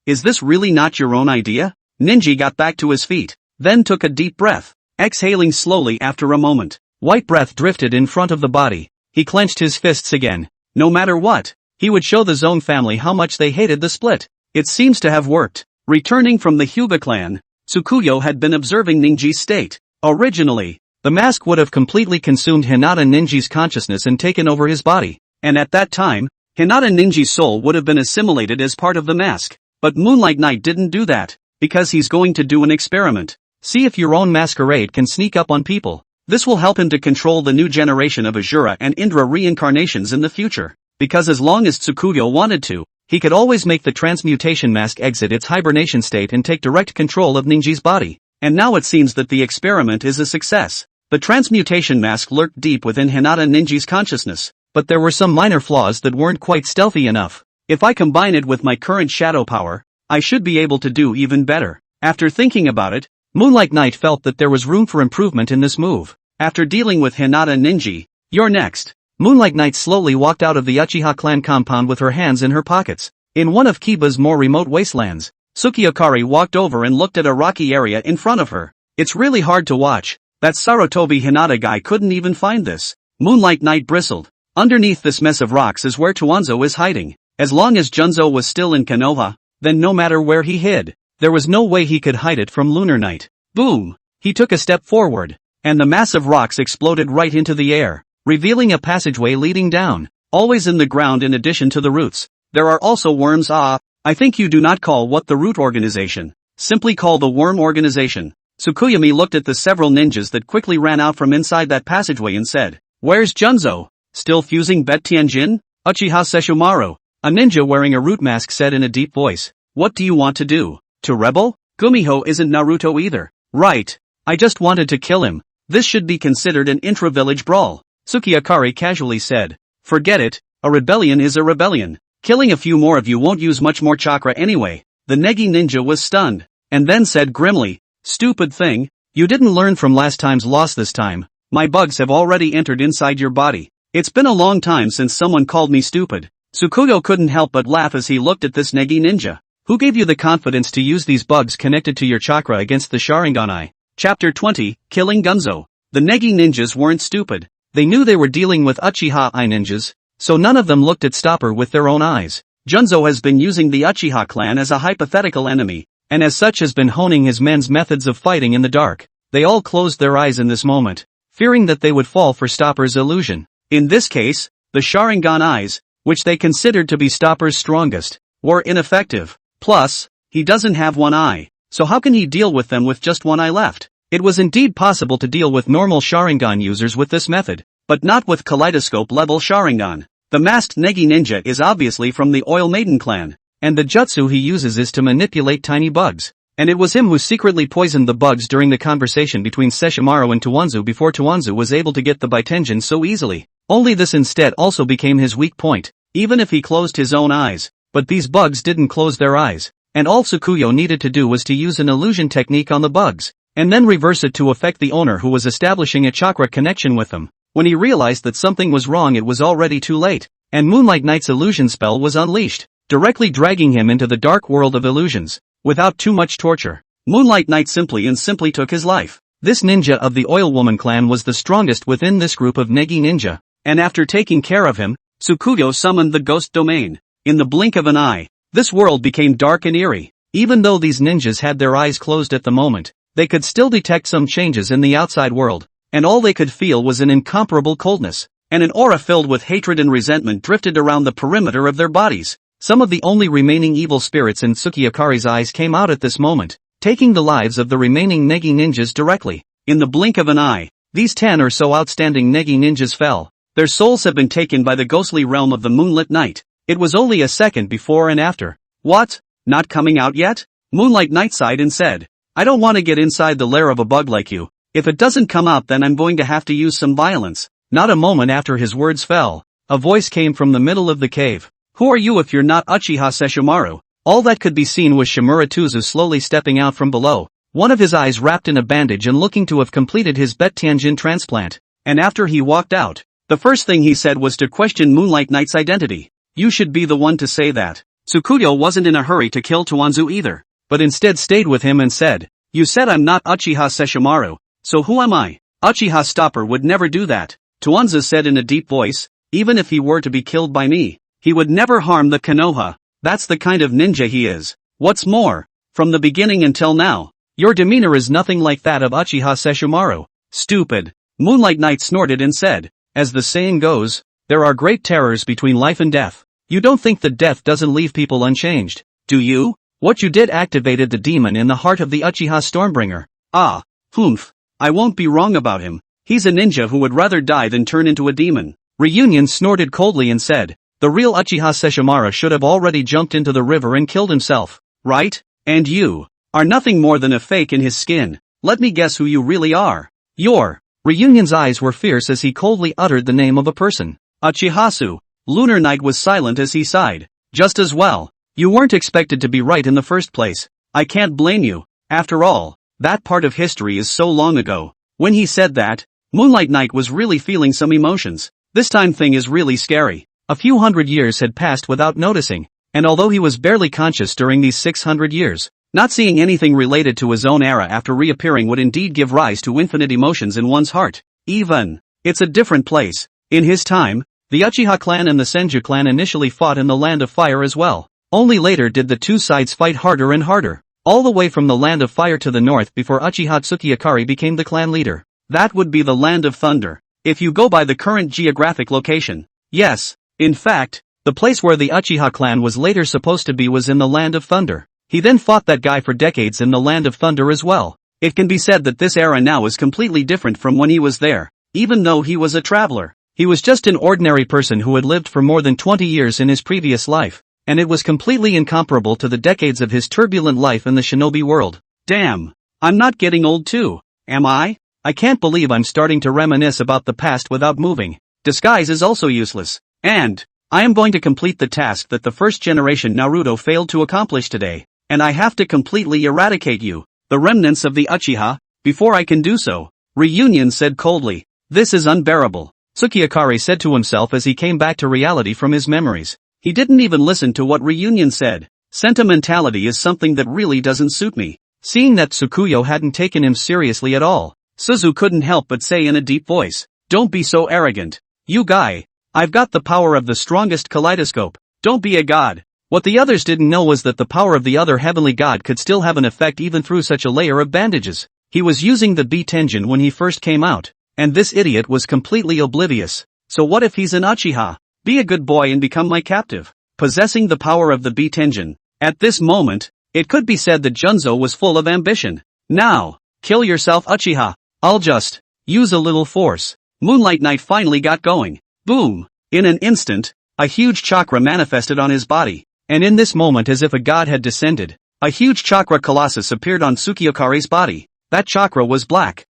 Is this really not your own idea? Ninji got back to his feet, then took a deep breath, exhaling slowly after a moment. White breath drifted in front of the body. He clenched his fists again. No matter what, he would show the Zone family how much they hated the split. It seems to have worked. Returning from the Hyuga clan, Tsukuyo had been observing Ninji's state. Originally, the mask would have completely consumed Hinata Ninji's consciousness and taken over his body, and at that time, Hinata Ninja's soul would have been assimilated as part of the mask. But Moonlight Knight didn't do that, because he's going to do an experiment. See if your own masquerade can sneak up on people. This will help him to control the new generation of Asura and Indra reincarnations in the future. Because as long as Tsukuyo wanted to, he could always make the transmutation mask exit its hibernation state and take direct control of Ninji's body. And now it seems that the experiment is a success. The transmutation mask lurked deep within Hinata Ninja's consciousness, but there were some minor flaws that weren't quite stealthy enough. If I combine it with my current shadow power, I should be able to do even better. After thinking about it, Moonlight Knight felt that there was room for improvement in this move. After dealing with Hinata Ninja, you're next. Moonlight Knight slowly walked out of the Uchiha clan compound with her hands in her pockets. In one of Kiba's more remote wastelands, Tsukiyakari walked over and looked at a rocky area in front of her. It's really hard to watch. That Sarutobi Hinata guy couldn't even find this. Moonlight Knight bristled. Underneath this mess of rocks is where Tuanzo is hiding. As long as Junzo was still in Konoha, then no matter where he hid, there was no way he could hide it from Lunar Knight. Boom! He took a step forward, and the mass of rocks exploded right into the air, revealing a passageway leading down, always in the ground in addition to the roots. There are also worms. I think you do not call what the root organization. Simply call the worm organization. Tsukuyami looked at the several ninjas that quickly ran out from inside that passageway and said, "Where's Junzo? Still fusing Bet Tianjin?" Uchiha Sesshomaru, a ninja wearing a root mask, said in a deep voice. "What do you want to do? To rebel? Gumiho isn't Naruto either." "Right. I just wanted to kill him. This should be considered an intra-village brawl," Tsukiyakari casually said. "Forget it, a rebellion is a rebellion. Killing a few more of you won't use much more chakra anyway." The Negi ninja was stunned, and then said grimly, "Stupid thing, you didn't learn from last time's loss this time. My bugs have already entered inside your body. It's been a long time since someone called me stupid." Tsukuyo couldn't help but laugh as he looked at this Negi ninja. "Who gave you the confidence to use these bugs connected to your chakra against the Sharingan? Chapter 20, Killing Gunzo. The Negi ninjas weren't stupid. They knew they were dealing with Uchiha ninjas, so none of them looked at Stopper with their own eyes. Junzo has been using the Uchiha clan as a hypothetical enemy, and as such has been honing his men's methods of fighting in the dark. They all closed their eyes in this moment, fearing that they would fall for Stopper's illusion. In this case, the Sharingan eyes, which they considered to be Stopper's strongest, were ineffective. Plus, he doesn't have one eye, so how can he deal with them with just one eye left? It was indeed possible to deal with normal Sharingan users with this method, but not with kaleidoscope-level Sharingan. The masked Negi ninja is obviously from the Oil Maiden clan, and the jutsu he uses is to manipulate tiny bugs. And it was him who secretly poisoned the bugs during the conversation between Sesshomaru and Tuanzu before Tuanzu was able to get the Baitenjin so easily. Only this instead also became his weak point, even if he closed his own eyes. But these bugs didn't close their eyes, and all Tsukuyo needed to do was to use an illusion technique on the bugs, and then reverse it to affect the owner who was establishing a chakra connection with them. When he realized that something was wrong, it was already too late, and Moonlight Knight's illusion spell was unleashed, directly dragging him into the dark world of illusions. Without too much torture, Moonlight Knight simply took his life. This ninja of the Oil Woman clan was the strongest within this group of Negi ninja, and after taking care of him, Tsukuyo summoned the ghost domain. In the blink of an eye, this world became dark and eerie. Even though these ninjas had their eyes closed at the moment, they could still detect some changes in the outside world, and all they could feel was an incomparable coldness, and an aura filled with hatred and resentment drifted around the perimeter of their bodies. Some of the only remaining evil spirits in Tsukiyakari's eyes came out at this moment, taking the lives of the remaining Negi ninjas directly. In the blink of an eye, these 10 or so outstanding Negi ninjas fell. Their souls have been taken by the ghostly realm of the Moonlit Night. It was only a second before and after. "What? Not coming out yet?" Moonlight Knight sighed and said, "I don't want to get inside the lair of a bug like you. If it doesn't come out, then I'm going to have to use some violence." Not a moment after his words fell, a voice came from the middle of the cave. "Who are you if you're not Uchiha Sesshomaru?" All that could be seen was Shimura Tuzu slowly stepping out from below, one of his eyes wrapped in a bandage and looking to have completed his Bet Tianjin transplant. And after he walked out, the first thing he said was to question Moonlight Knight's identity. "You should be the one to say that." Tsukuyo wasn't in a hurry to kill Tuanzu either, but instead stayed with him and said, "You said I'm not Uchiha Sesshomaru, so who am I?" "Uchiha Stopper would never do that," Tuanzu said in a deep voice. "Even if he were to be killed by me, he would never harm the Konoha. That's the kind of ninja he is. What's more, from the beginning until now, your demeanor is nothing like that of Uchiha Sesshomaru." "Stupid," Moonlight Knight snorted and said, "as the saying goes, There are great terrors between life and death. You don't think that death doesn't leave people unchanged, do you? What you did activated the demon in the heart of the Uchiha Stormbringer. Ah, humph. I won't be wrong about him. He's a ninja who would rather die than turn into a demon. Reunion snorted coldly and said, the real Uchiha Sesshomaru should have already jumped into the river and killed himself, right? And you are nothing more than a fake in his skin. Let me guess who you really are. You're. Reunion's eyes were fierce as he coldly uttered the name of a person. Uchihasu. Lunar Knight was silent as he sighed. Just as well. You weren't expected to be right in the first place. I can't blame you. After all, that part of history is so long ago. When he said that, Moonlight Knight was really feeling some emotions. This time thing is really scary. A few hundred years had passed without noticing, and although he was barely conscious during these 600 years, not seeing anything related to his own era after reappearing would indeed give rise to infinite emotions in one's heart. Even, it's a different place. In his time, the Uchiha clan and the Senju clan initially fought in the Land of Fire as well. Only later did the two sides fight harder and harder, all the way from the Land of Fire to the north before Uchiha Tsukiyakari became the clan leader. That would be the Land of Thunder, if you go by the current geographic location. Yes, in fact, the place where the Uchiha clan was later supposed to be was in the Land of Thunder. He then fought that guy for decades in the Land of Thunder as well. It can be said that this era now is completely different from when he was there. Even though he was a traveler, he was just an ordinary person who had lived for more than 20 years in his previous life, and it was completely incomparable to the decades of his turbulent life in the shinobi world. Damn, I'm not getting old too, am I? I can't believe I'm starting to reminisce about the past without moving. Disguise is also useless, and I am going to complete the task that the first generation Naruto failed to accomplish today. And I have to completely eradicate you, the remnants of the Uchiha, before I can do so. Reunion said coldly. This is unbearable. Tsukiyakari said to himself as he came back to reality from his memories. He didn't even listen to what Reunion said. Sentimentality is something that really doesn't suit me. Seeing that Tsukuyo hadn't taken him seriously at all, Suzu couldn't help but say in a deep voice, don't be so arrogant. You guy. I've got the power of the strongest kaleidoscope. Don't be a god. What the others didn't know was that the power of the other heavenly god could still have an effect even through such a layer of bandages. He was using the beat engine when he first came out, and this idiot was completely oblivious. So what if he's an Uchiha? Be a good boy and become my captive. Possessing the power of the beat engine. At this moment, it could be said that Junzo was full of ambition. Now, kill yourself Uchiha. I'll just use a little force. Moonlight Knight finally got going. Boom! In an instant, a huge chakra manifested on his body. And in this moment, as if a god had descended, a huge chakra colossus appeared on Tsukiyakari's body. That chakra was black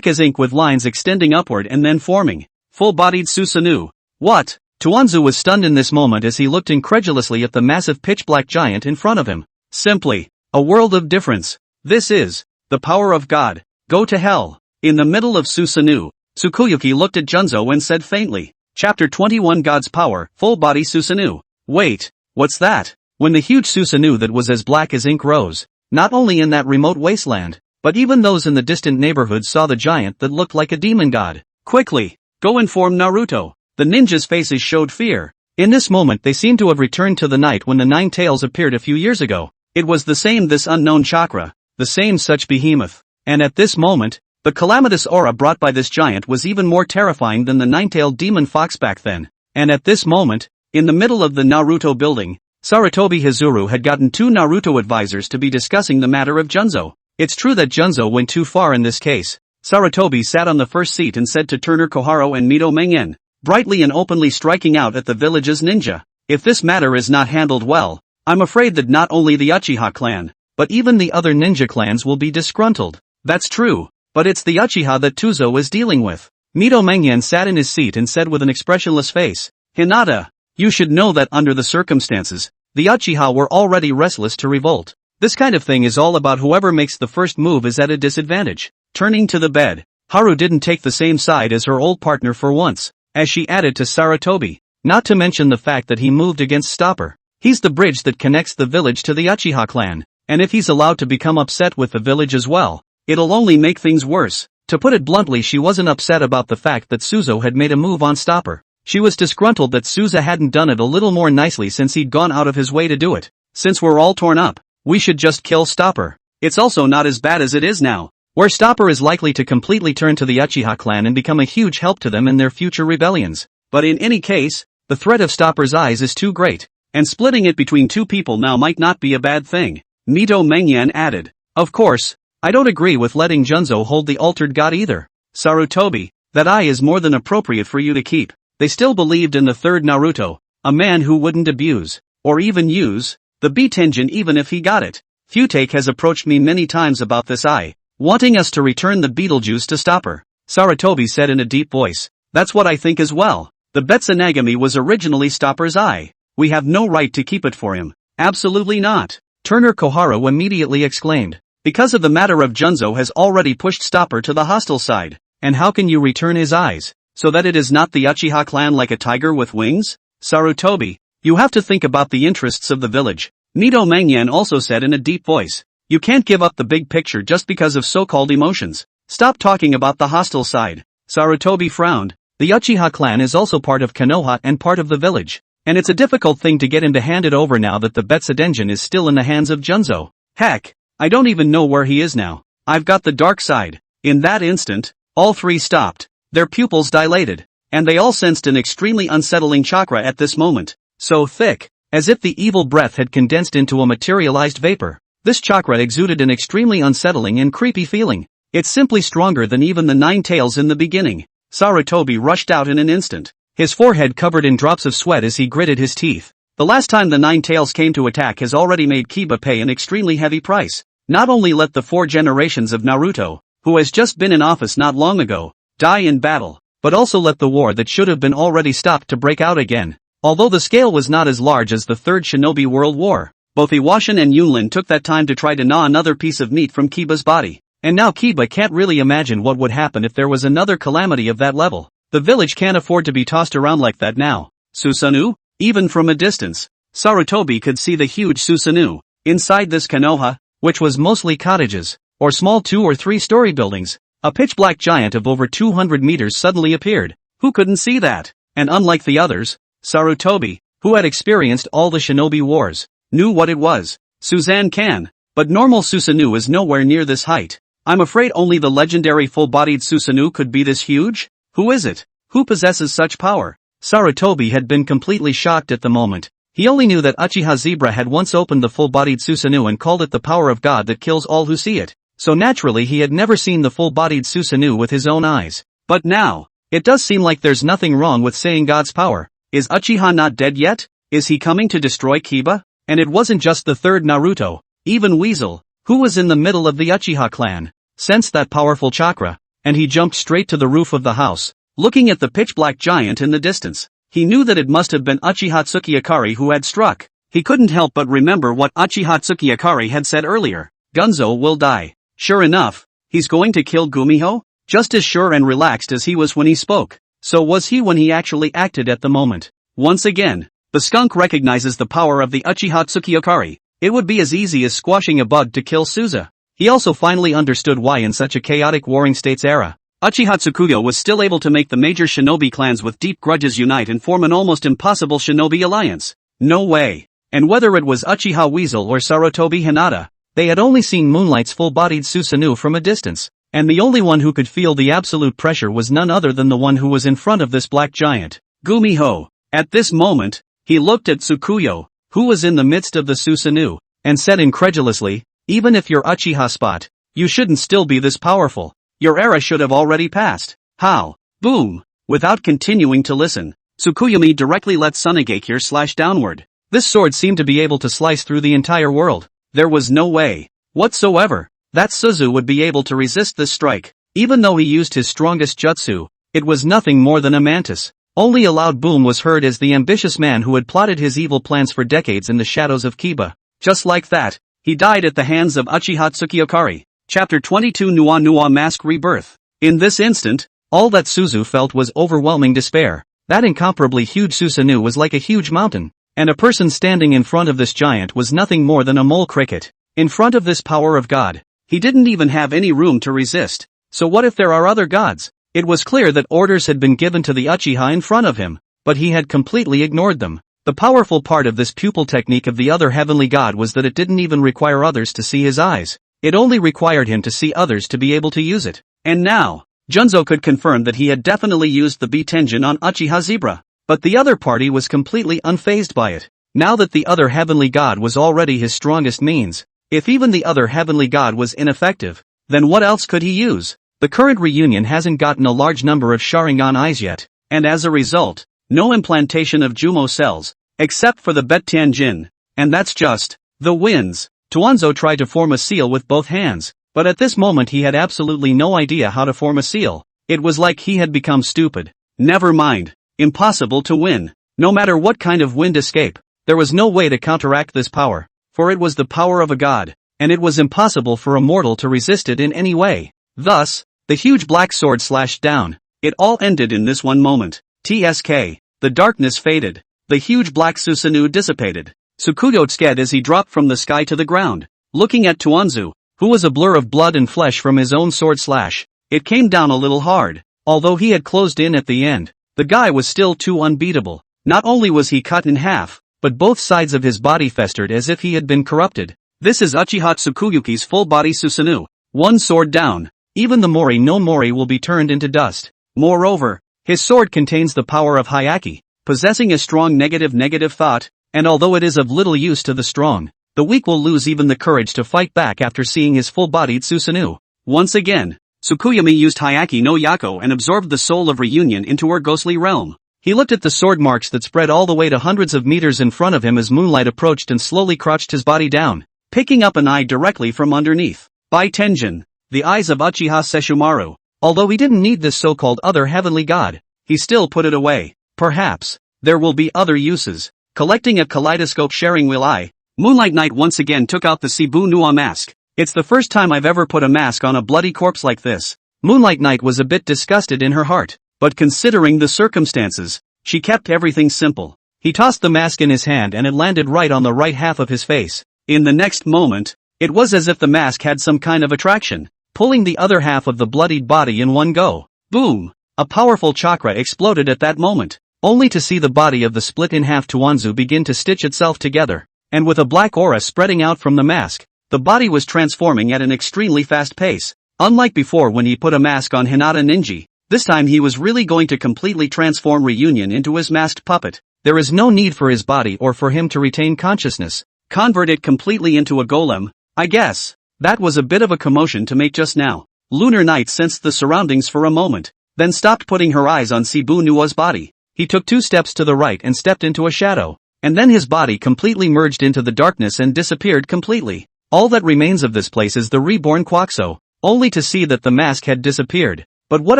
as ink with lines extending upward and then forming. Full-bodied Susanoo. What? Tuanzu was stunned in this moment as he looked incredulously at the massive pitch-black giant in front of him. Simply, a world of difference. This is the power of God. Go to hell. In the middle of Susanoo, Tsukuyuki looked at Junzo and said faintly, Chapter 21 God's Power, Full-Body Susanoo. Wait. What's that? When the huge Susanoo that was as black as ink rose, not only in that remote wasteland, but even those in the distant neighborhood saw the giant that looked like a demon god. Quickly, go inform Naruto. The ninjas' faces showed fear. In this moment they seemed to have returned to the night when the Nine Tails appeared a few years ago. It was the same this unknown chakra, the same such behemoth. And at this moment, the calamitous aura brought by this giant was even more terrifying than the nine-tailed demon fox back then. And at this moment, in the middle of the Naruto building, Sarutobi Hizuru had gotten two Naruto advisors to be discussing the matter of Junzo. It's true that Junzo went too far in this case. Sarutobi sat on the first seat and said to Turner Koharu and Mito Mengen, brightly and openly striking out at the village's ninja. If this matter is not handled well, I'm afraid that not only the Uchiha clan, but even the other ninja clans will be disgruntled. That's true, but it's the Uchiha that Tuzo is dealing with. Mito Mengen sat in his seat and said with an expressionless face, Hinata, you should know that under the circumstances, the Uchiha were already restless to revolt. This kind of thing is all about whoever makes the first move is at a disadvantage. Turning to the bed, Haru didn't take the same side as her old partner for once, as she added to Sarutobi, not to mention the fact that he moved against Stopper. He's the bridge that connects the village to the Uchiha clan, and if he's allowed to become upset with the village as well, it'll only make things worse. To put it bluntly, she wasn't upset about the fact that Suzo had made a move on Stopper. She was disgruntled that Souza hadn't done it a little more nicely since he'd gone out of his way to do it. Since we're all torn up, we should just kill Stopper. It's also not as bad as it is now, where Stopper is likely to completely turn to the Uchiha clan and become a huge help to them in their future rebellions. But in any case, the threat of Stopper's eyes is too great, and splitting it between two people now might not be a bad thing. Mito Mengyan added. Of course, I don't agree with letting Junzo hold the altered god either. Sarutobi, that eye is more than appropriate for you to keep. They still believed in the third Naruto, a man who wouldn't abuse, or even use, the Bitenjin even if he got it. Futake has approached me many times about this eye, wanting us to return the Beetlejuice to Stopper. Sarutobi said in a deep voice. That's what I think as well. The Betsunagami was originally Stopper's eye. We have no right to keep it for him. Absolutely not. Turner Koharu immediately exclaimed. Because of the matter of Junzo has already pushed Stopper to the hostile side. And how can you return his eyes? So that it is not the Uchiha clan like a tiger with wings? Sarutobi, you have to think about the interests of the village. Mito Mangyan also said in a deep voice. You can't give up the big picture just because of so-called emotions. Stop talking about the hostile side. Sarutobi frowned. The Uchiha clan is also part of Konoha and part of the village. And it's a difficult thing to get him to hand it over now that the Betsudenjin is still in the hands of Junzo. Heck, I don't even know where he is now. I've got the dark side. In that instant, all three stopped. Their pupils dilated. And they all sensed an extremely unsettling chakra at this moment. So thick, as if the evil breath had condensed into a materialized vapor. This chakra exuded an extremely unsettling and creepy feeling. It's simply stronger than even the 9 tails in the beginning. Sarutobi rushed out in an instant. His forehead covered in drops of sweat as he gritted his teeth. The last time the 9 tails came to attack has already made Kiba pay an extremely heavy price. Not only let the 4 generations of Naruto, who has just been in office not long ago, die in battle, but also let the war that should have been already stopped to break out again. Although the scale was not as large as the Third Shinobi World War, both Iwashin and Yunlin took that time to try to gnaw another piece of meat from Kiba's body. And now Kiba can't really imagine what would happen if there was another calamity of that level. The village can't afford to be tossed around like that now. Susanoo? Even from a distance, Sarutobi could see the huge Susanoo. Inside this Konoha, which was mostly cottages, or small 2- or 3-story buildings, a pitch-black giant of over 200 meters suddenly appeared. Who couldn't see that? And unlike the others, Sarutobi, who had experienced all the shinobi wars, knew what it was. Suzanne can. But normal Susanoo is nowhere near this height. I'm afraid only the legendary full-bodied Susanoo could be this huge? Who is it? Who possesses such power? Sarutobi had been completely shocked at the moment. He only knew that Uchiha Zebra had once opened the full-bodied Susanoo and called it the power of God that kills all who see it. So naturally he had never seen the full-bodied Susanoo with his own eyes. But now, it does seem like there's nothing wrong with saying God's power. Is Uchiha not dead yet? Is he coming to destroy Kiba? And it wasn't just the third Naruto. Even Weasel, who was in the middle of the Uchiha clan, sensed that powerful chakra, and he jumped straight to the roof of the house, looking at the pitch-black giant in the distance. He knew that it must have been Uchiha Tsukiakari who had struck. He couldn't help but remember what Uchiha Tsukiakari had said earlier. Gunzo will die. Sure enough, he's going to kill Gumiho? Just as sure and relaxed as he was when he spoke. So was he when he actually acted at the moment. Once again, the skunk recognizes the power of the Uchiha Tsukiakari. It would be as easy as squashing a bug to kill Suza. He also finally understood why in such a chaotic warring states era, Uchiha Tsukuyo was still able to make the major shinobi clans with deep grudges unite and form an almost impossible shinobi alliance. No way. And whether it was Uchiha Weasel or Sarutobi Hinata, they had only seen Moonlight's full-bodied Susanoo from a distance, and the only one who could feel the absolute pressure was none other than the one who was in front of this black giant, Gumiho. At this moment, he looked at Tsukuyo, who was in the midst of the Susanoo, and said incredulously, even if you're Uchiha Spot, you shouldn't still be this powerful. Your era should have already passed. How? Boom! Without continuing to listen, Tsukuyomi directly let Sunagakure slash downward. This sword seemed to be able to slice through the entire world. There was no way whatsoever that Suzu would be able to resist this strike. Even though he used his strongest jutsu, it was nothing more than a mantis. Only a loud boom was heard as the ambitious man who had plotted his evil plans for decades in the shadows of Kiba. Just like that, he died at the hands of Uchiha Tsukiakari. Chapter 22 Nuwa Nuwa Mask Rebirth. In this instant, all that Suzu felt was overwhelming despair. That incomparably huge Susanoo was like a huge mountain, and a person standing in front of this giant was nothing more than a mole cricket. In front of this power of God, he didn't even have any room to resist. So what if there are other gods? It was clear that orders had been given to the Uchiha in front of him, but he had completely ignored them. The powerful part of this pupil technique of the other heavenly god was that it didn't even require others to see his eyes. It only required him to see others to be able to use it. And now, Junzo could confirm that he had definitely used the B-Tenjin on Uchiha Zebra. But the other party was completely unfazed by it. Now that the other heavenly god was already his strongest means, if even the other heavenly god was ineffective, then what else could he use? The current reunion hasn't gotten a large number of Sharingan eyes yet, and as a result, no implantation of Jumo cells, except for the Bet-Tianjin. And that's just the winds. Tuanzo tried to form a seal with both hands, but at this moment he had absolutely no idea how to form a seal. It was like he had become stupid. Never mind. Impossible to win. No matter what kind of wind escape, there was no way to counteract this power, for it was the power of a god, and it was impossible for a mortal to resist it in any way. Thus, the huge black sword slashed down. It all ended in this one moment. TSK. The darkness faded. The huge black Susanoo dissipated. Tsukuyo sked as he dropped from the sky to the ground, looking at Tuanzu, who was a blur of blood and flesh from his own sword slash. It came down a little hard. Although he had closed in at the end, the guy was still too unbeatable. Not only was he cut in half, but both sides of his body festered as if he had been corrupted. This is Uchiha Tsukuyuki's full-body Susanoo. One sword down. Even the Mori no Mori will be turned into dust. Moreover, his sword contains the power of Hyaki, possessing a strong negative thought, and although it is of little use to the strong, the weak will lose even the courage to fight back after seeing his full-bodied Susanoo. Once again, Tsukuyomi used Hyaki no Yako and absorbed the soul of reunion into her ghostly realm. He looked at the sword marks that spread all the way to hundreds of meters in front of him as moonlight approached and slowly crouched his body down, picking up an eye directly from underneath. By Tenjin, the eyes of Uchiha Sesshomaru. Although he didn't need this so-called other heavenly god, he still put it away. Perhaps there will be other uses. Collecting a kaleidoscope sharing will eye, Moonlight Knight once again took out the Shibu Nua mask. It's the first time I've ever put a mask on a bloody corpse like this. Moonlight Knight was a bit disgusted in her heart, but considering the circumstances, she kept everything simple. He tossed the mask in his hand and it landed right on the right half of his face. In the next moment, it was as if the mask had some kind of attraction, pulling the other half of the bloodied body in one go. Boom! A powerful chakra exploded at that moment, only to see the body of the split-in-half Tuanzu begin to stitch itself together, and with a black aura spreading out from the mask, the body was transforming at an extremely fast pace. Unlike before when he put a mask on Hinata Ninja, this time he was really going to completely transform Reunion into his masked puppet. There is no need for his body or for him to retain consciousness. Convert it completely into a golem, I guess. That was a bit of a commotion to make just now. Lunar Knight sensed the surroundings for a moment, then stopped putting her eyes on Shibu Nua's body. He took 2 steps to the right and stepped into a shadow, and then his body completely merged into the darkness and disappeared completely. All that remains of this place is the reborn Quaxo, only to see that the mask had disappeared. But what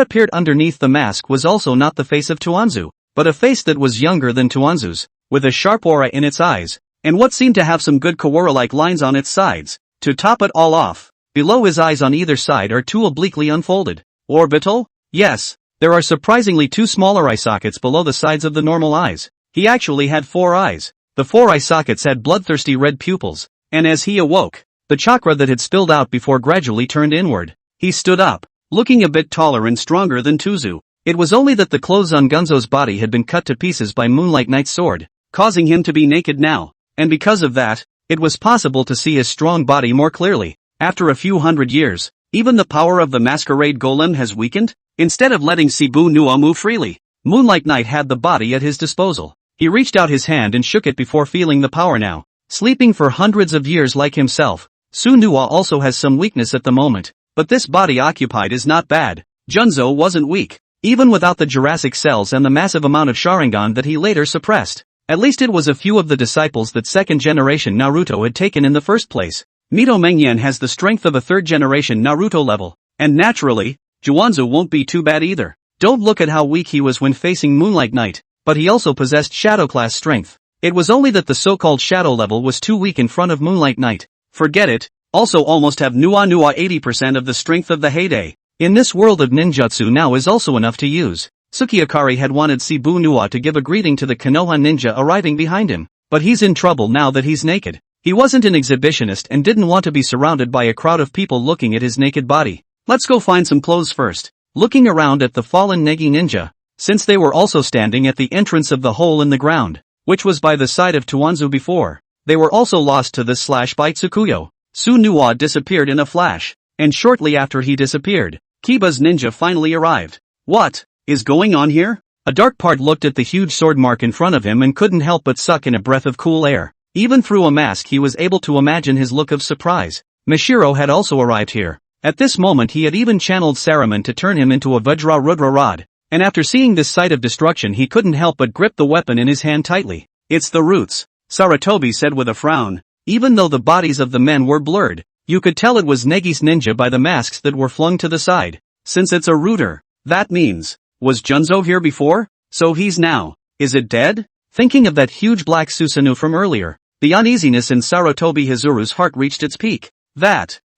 appeared underneath the mask was also not the face of Tuanzu, but a face that was younger than Tuanzu's, with a sharp aura in its eyes, and what seemed to have some good Kawara-like lines on its sides. To top it all off, below his eyes on either side are 2 obliquely unfolded. Orbital? Yes, there are surprisingly 2 smaller eye sockets below the sides of the normal eyes. He actually had 4 eyes. The 4 eye sockets had bloodthirsty red pupils, and as he awoke, the chakra that had spilled out before gradually turned inward. He stood up, looking a bit taller and stronger than Tuzu. It was only that the clothes on Gunzo's body had been cut to pieces by Moonlight Knight's sword, causing him to be naked now, and because of that, it was possible to see his strong body more clearly. After a few hundred years, even the power of the masquerade golem has weakened. Instead of letting Shibu Nua move freely, Moonlight Knight had the body at his disposal. He reached out his hand and shook it before feeling the power now. Sleeping for hundreds of years like himself, Su Nua also has some weakness at the moment, but this body occupied is not bad. Junzo wasn't weak, even without the Jurassic cells and the massive amount of Sharingan that he later suppressed. At least it was a few of the disciples that second-generation Naruto had taken in the first place. Mito Mengyan has the strength of a third-generation Naruto level, and naturally, Juanzo won't be too bad either. Don't look at how weak he was when facing Moonlight Knight, but he also possessed Shadow class strength. It was only that the so-called Shadow level was too weak in front of Moonlight Knight. Forget it. Also almost have Nua 80% of the strength of the heyday. In this world of ninjutsu now is also enough to use. Tsukiyakari had wanted Shibu Nua to give a greeting to the Konoha ninja arriving behind him, but he's in trouble now that he's naked. He wasn't an exhibitionist and didn't want to be surrounded by a crowd of people looking at his naked body. Let's go find some clothes first. Looking around at the fallen Negi ninja, since they were also standing at the entrance of the hole in the ground, which was by the side of Tuanzu before, they were also lost to this slash by Tsukuyo. Su Nua disappeared in a flash, and shortly after he disappeared, Kiba's ninja finally arrived. What is going on here? A dark part looked at the huge sword mark in front of him and couldn't help but suck in a breath of cool air. Even through a mask he was able to imagine his look of surprise. Mishiro had also arrived here. At this moment he had even channeled Saruman to turn him into a Vajra Rudra rod. And after seeing this sight of destruction he couldn't help but grip the weapon in his hand tightly. It's the roots, Sarutobi said with a frown. Even though the bodies of the men were blurred, you could tell it was Negi's ninja by the masks that were flung to the side. Since it's a rooter, that means, was Junzo here before? So he's now, is it dead? Thinking of that huge black Susanoo from earlier, the uneasiness in Sarutobi Hizuru's heart reached its peak.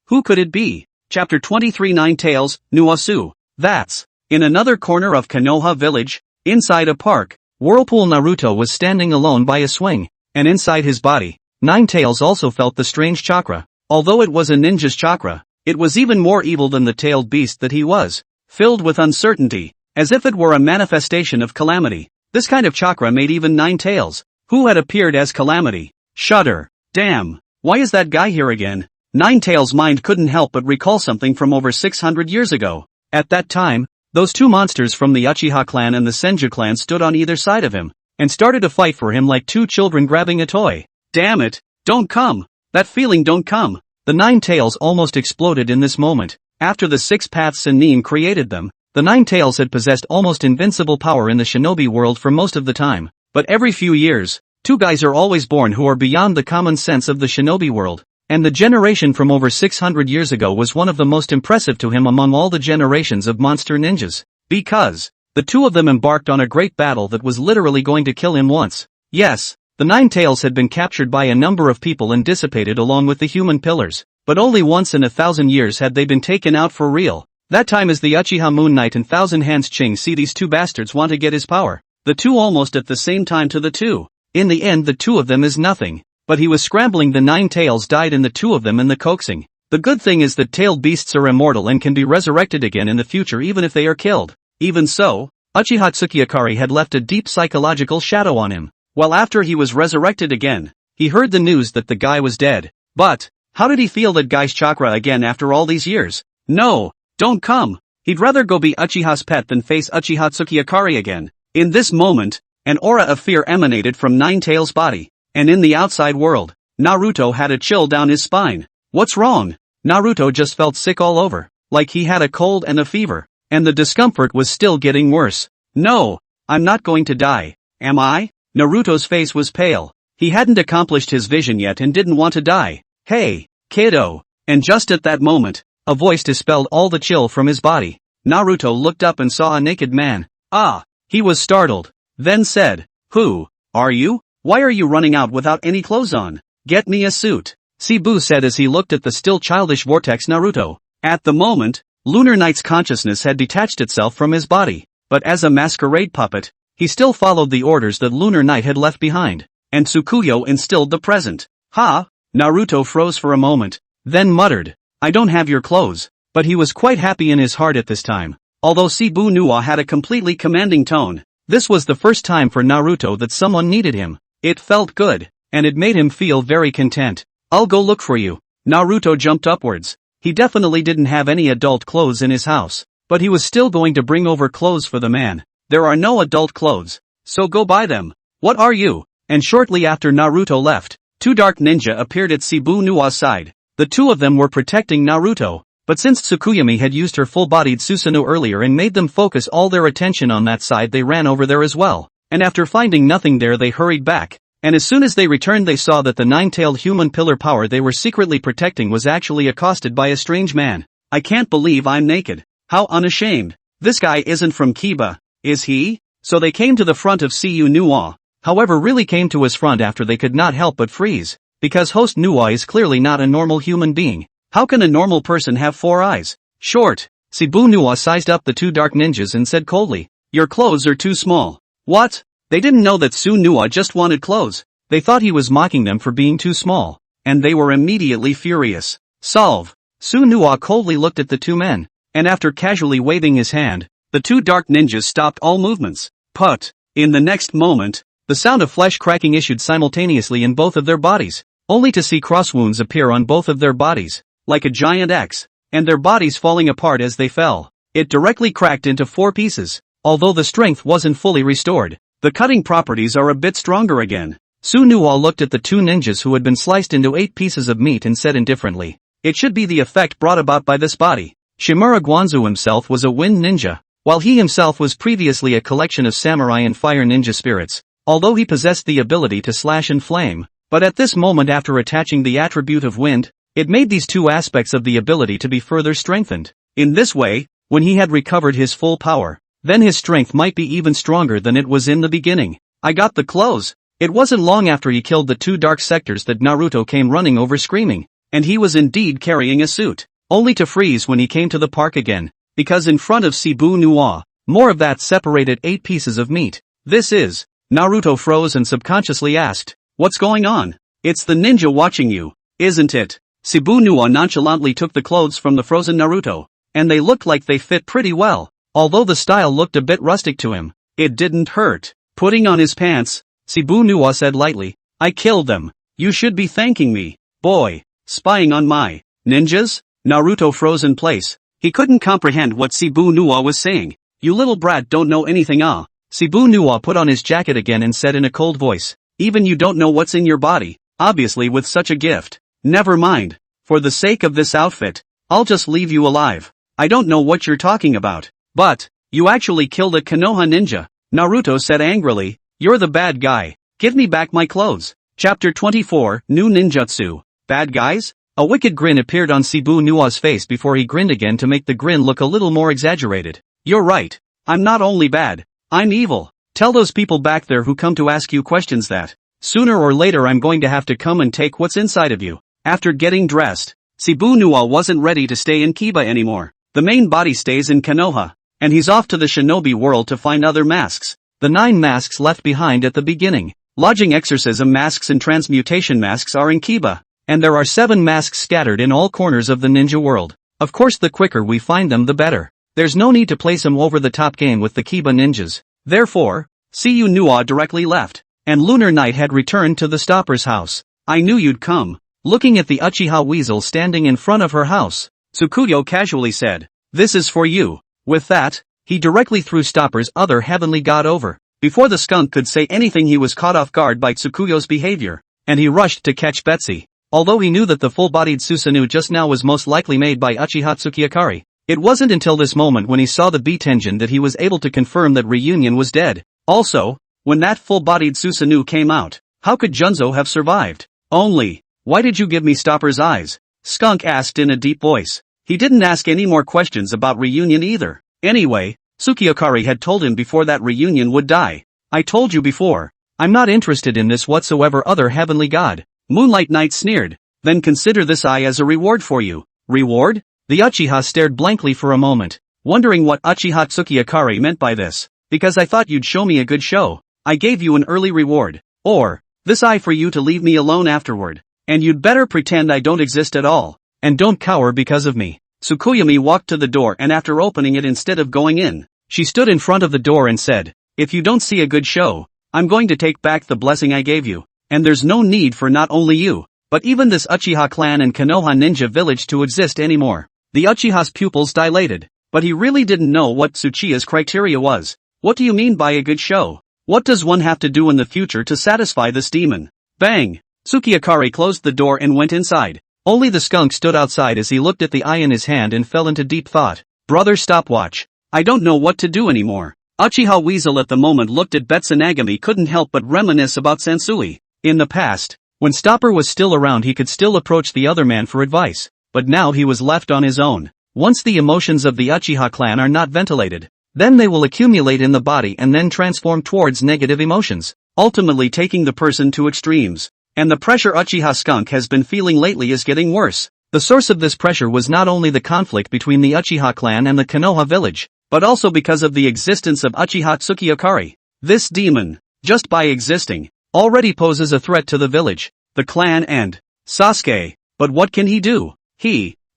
Who could it be? Chapter 23 Nine Tails, Nuasu. That's, in another corner of Konoha village, inside a park, Whirlpool Naruto was standing alone by a swing, and inside his body, Nine Tails also felt the strange chakra. Although it was a ninja's chakra, it was even more evil than the tailed beast that he was, filled with uncertainty, as if it were a manifestation of calamity. This kind of chakra made even Nine Tails, who had appeared as calamity, shudder. Damn, why is that guy here again? Nine Tails' mind couldn't help but recall something from over 600 years ago. At that time, those two monsters from the Uchiha clan and the Senju clan stood on either side of him, and started to fight for him like two children grabbing a toy. Damn it, don't come. That feeling don't come. The Nine Tails almost exploded in this moment. After the six paths Sannin created them, the Nine Tails had possessed almost invincible power in the shinobi world for most of the time. But every few years, two guys are always born who are beyond the common sense of the shinobi world. And the generation from over 600 years ago was one of the most impressive to him among all the generations of monster ninjas. Because the two of them embarked on a great battle that was literally going to kill him once. Yes, the Nine Tails had been captured by a number of people and dissipated along with the human pillars, but only once in 1,000 years had they been taken out for real. That time as the Uchiha Moon Knight and Thousand Hands Ching see these two bastards want to get his power. The two almost at the same time to the two. In the end the two of them is nothing. But he was scrambling, the Nine Tails died in the two of them in the coaxing. The good thing is that tailed beasts are immortal and can be resurrected again in the future even if they are killed. Even so, Uchiha Tsukiakari had left a deep psychological shadow on him. Well, after he was resurrected again, he heard the news that the guy was dead. But, how did he feel that guy's chakra again after all these years? No, don't come. He'd rather go be Uchiha's pet than face Uchiha Tsukiakari again. In this moment, an aura of fear emanated from Nine Tails' body. And in the outside world, Naruto had a chill down his spine. What's wrong? Naruto just felt sick all over, like he had a cold and a fever. And the discomfort was still getting worse. No, I'm not going to die, am I? Naruto's face was pale. He hadn't accomplished his vision yet and didn't want to die. Hey, kiddo. And just at that moment, a voice dispelled all the chill from his body. Naruto looked up and saw a naked man. Ah, he was startled. Then said, "Who are you? Why are you running out without any clothes on? Get me a suit," Shibu said as he looked at the still childish vortex Naruto. At the moment, Lunar Knight's consciousness had detached itself from his body, but as a masquerade puppet, he still followed the orders that Lunar Knight had left behind, and Tsukuyo instilled the present. Ha! Naruto froze for a moment, then muttered, "I don't have your clothes," but he was quite happy in his heart at this time. Although Shibu Nuwa had a completely commanding tone, this was the first time for Naruto that someone needed him. It felt good, and it made him feel very content. "I'll go look for you." Naruto jumped upwards. He definitely didn't have any adult clothes in his house, but he was still going to bring over clothes for the man. There are no adult clothes, so go buy them. What are you? And shortly after Naruto left, two dark ninja appeared at Shibu Nuwa's side. The two of them were protecting Naruto, but since Tsukuyomi had used her full-bodied Susanoo earlier and made them focus all their attention on that side, they ran over there as well. And after finding nothing there, they hurried back. And as soon as they returned, they saw that the nine-tailed human pillar power they were secretly protecting was actually accosted by a strange man. "I can't believe I'm naked. How unashamed. This guy isn't from Kiba, is he?" So they came to the front of Cu Nuwa. However, really came to his front after they could not help but freeze. Because host Nuwa is clearly not a normal human being. How can a normal person have 4 eyes? Short. Shibu Nuwa sized up the two dark ninjas and said coldly, "Your clothes are too small." What? They didn't know that Su Nuwa just wanted clothes. They thought he was mocking them for being too small. And they were immediately furious. "Solve." Su Nuwa coldly looked at the two men. And after casually waving his hand, the two dark ninjas stopped all movements. Put. In the next moment, the sound of flesh cracking issued simultaneously in both of their bodies, only to see cross wounds appear on both of their bodies, like a giant X, and their bodies falling apart as they fell. It directly cracked into 4 pieces. Although the strength wasn't fully restored, the cutting properties are a bit stronger again. Sunuwa looked at the 2 ninjas who had been sliced into 8 pieces of meat and said indifferently, "It should be the effect brought about by this body." Shimura Guanzu himself was a wind ninja, while he himself was previously a collection of samurai and fire ninja spirits, although he possessed the ability to slash and flame. But at this moment, after attaching the attribute of wind, it made these 2 aspects of the ability to be further strengthened. In this way, when he had recovered his full power, then his strength might be even stronger than it was in the beginning. I got the clothes. It wasn't long after he killed the 2 dark sectors that Naruto came running over screaming, and he was indeed carrying a suit, only to freeze when he came to the park again, because in front of Shibu Nuwa, more of that separated 8 pieces of meat. "This is..." Naruto froze and subconsciously asked, "What's going on?" "It's the ninja watching you, isn't it?" Shibu Nuwa nonchalantly took the clothes from the frozen Naruto, and they looked like they fit pretty well, although the style looked a bit rustic to him. It didn't hurt. Putting on his pants, Shibu Nuwa said lightly, "I killed them. You should be thanking me, boy. Spying on my ninjas?" Naruto froze in place. He couldn't comprehend what Shibu Nuwa was saying. "You little brat don't know anything, ah." Shibu Nuwa put on his jacket again and said in a cold voice, "Even you don't know what's in your body, obviously with such a gift. Never mind. For the sake of this outfit, I'll just leave you alive. I don't know what you're talking about." "But, you actually killed a Konoha ninja," Naruto said angrily. "You're the bad guy. Give me back my clothes." Chapter 24, New Ninjutsu. Bad guys? A wicked grin appeared on Shibu Nuwa's face before he grinned again to make the grin look a little more exaggerated. "You're right. I'm not only bad, I'm evil. Tell those people back there who come to ask you questions that sooner or later I'm going to have to come and take what's inside of you." After getting dressed, Shibu Nuwa wasn't ready to stay in Kiba anymore. The main body stays in Konoha, and he's off to the shinobi world to find other masks. The 9 masks left behind at the beginning. Lodging exorcism masks and transmutation masks are in Kiba, and there are 7 masks scattered in all corners of the ninja world. Of course, the quicker we find them the better. There's no need to play some over-the-top game with the Kiba ninjas. Therefore, Shiyu Nuwa directly left, and Lunar Night had returned to the Stopper's house. "I knew you'd come." Looking at the Uchiha weasel standing in front of her house, Tsukuyo casually said, "This is for you." With that, he directly threw Stopper's other heavenly god over. Before the skunk could say anything, he was caught off guard by Tsukuyo's behavior, and he rushed to catch Betsy. Although he knew that the full-bodied Susanoo just now was most likely made by Uchiha Tsukiyakari, it wasn't until this moment when he saw the B-Tenjin that he was able to confirm that Reunion was dead. Also, when that full-bodied Susanoo came out, how could Junzo have survived? Why did you give me Stopper's eyes?" Skunk asked in a deep voice. He didn't ask any more questions about Reunion either. Anyway, Tsukiyakari had told him before that Reunion would die. "I told you before, I'm not interested in this whatsoever other heavenly god." Moonlight Knight sneered. "Then consider this eye as a reward for you." "Reward?" The Uchiha stared blankly for a moment, wondering what Uchiha Tsukiyakari meant by this. "Because I thought you'd show me a good show, I gave you an early reward. Or, this eye for you to leave me alone afterward. And you'd better pretend I don't exist at all. And don't cower because of me." Tsukuyomi walked to the door, and after opening it instead of going in, she stood in front of the door and said, "If you don't see a good show, I'm going to take back the blessing I gave you. And there's no need for not only you, but even this Uchiha clan and Konoha ninja village to exist anymore." The Uchiha's pupils dilated, but he really didn't know what Tsuchiya's criteria was. "What do you mean by a good show? What does one have to do in the future to satisfy this demon?" Bang! Tsukiyakari closed the door and went inside. Only the skunk stood outside as he looked at the eye in his hand and fell into deep thought. "Brother stopwatch. I don't know what to do anymore." Uchiha Weasel at the moment looked at Betsunagami, couldn't help but reminisce about Sansui. In the past, when Stopper was still around, he could still approach the other man for advice, but now he was left on his own. Once the emotions of the Uchiha clan are not ventilated, then they will accumulate in the body and then transform towards negative emotions, ultimately taking the person to extremes. And the pressure Uchiha Skunk has been feeling lately is getting worse. The source of this pressure was not only the conflict between the Uchiha clan and the Konoha village, but also because of the existence of Uchiha Tsukiyakari. This demon, just by existing, already poses a threat to the village, the clan and Sasuke. But what can he do?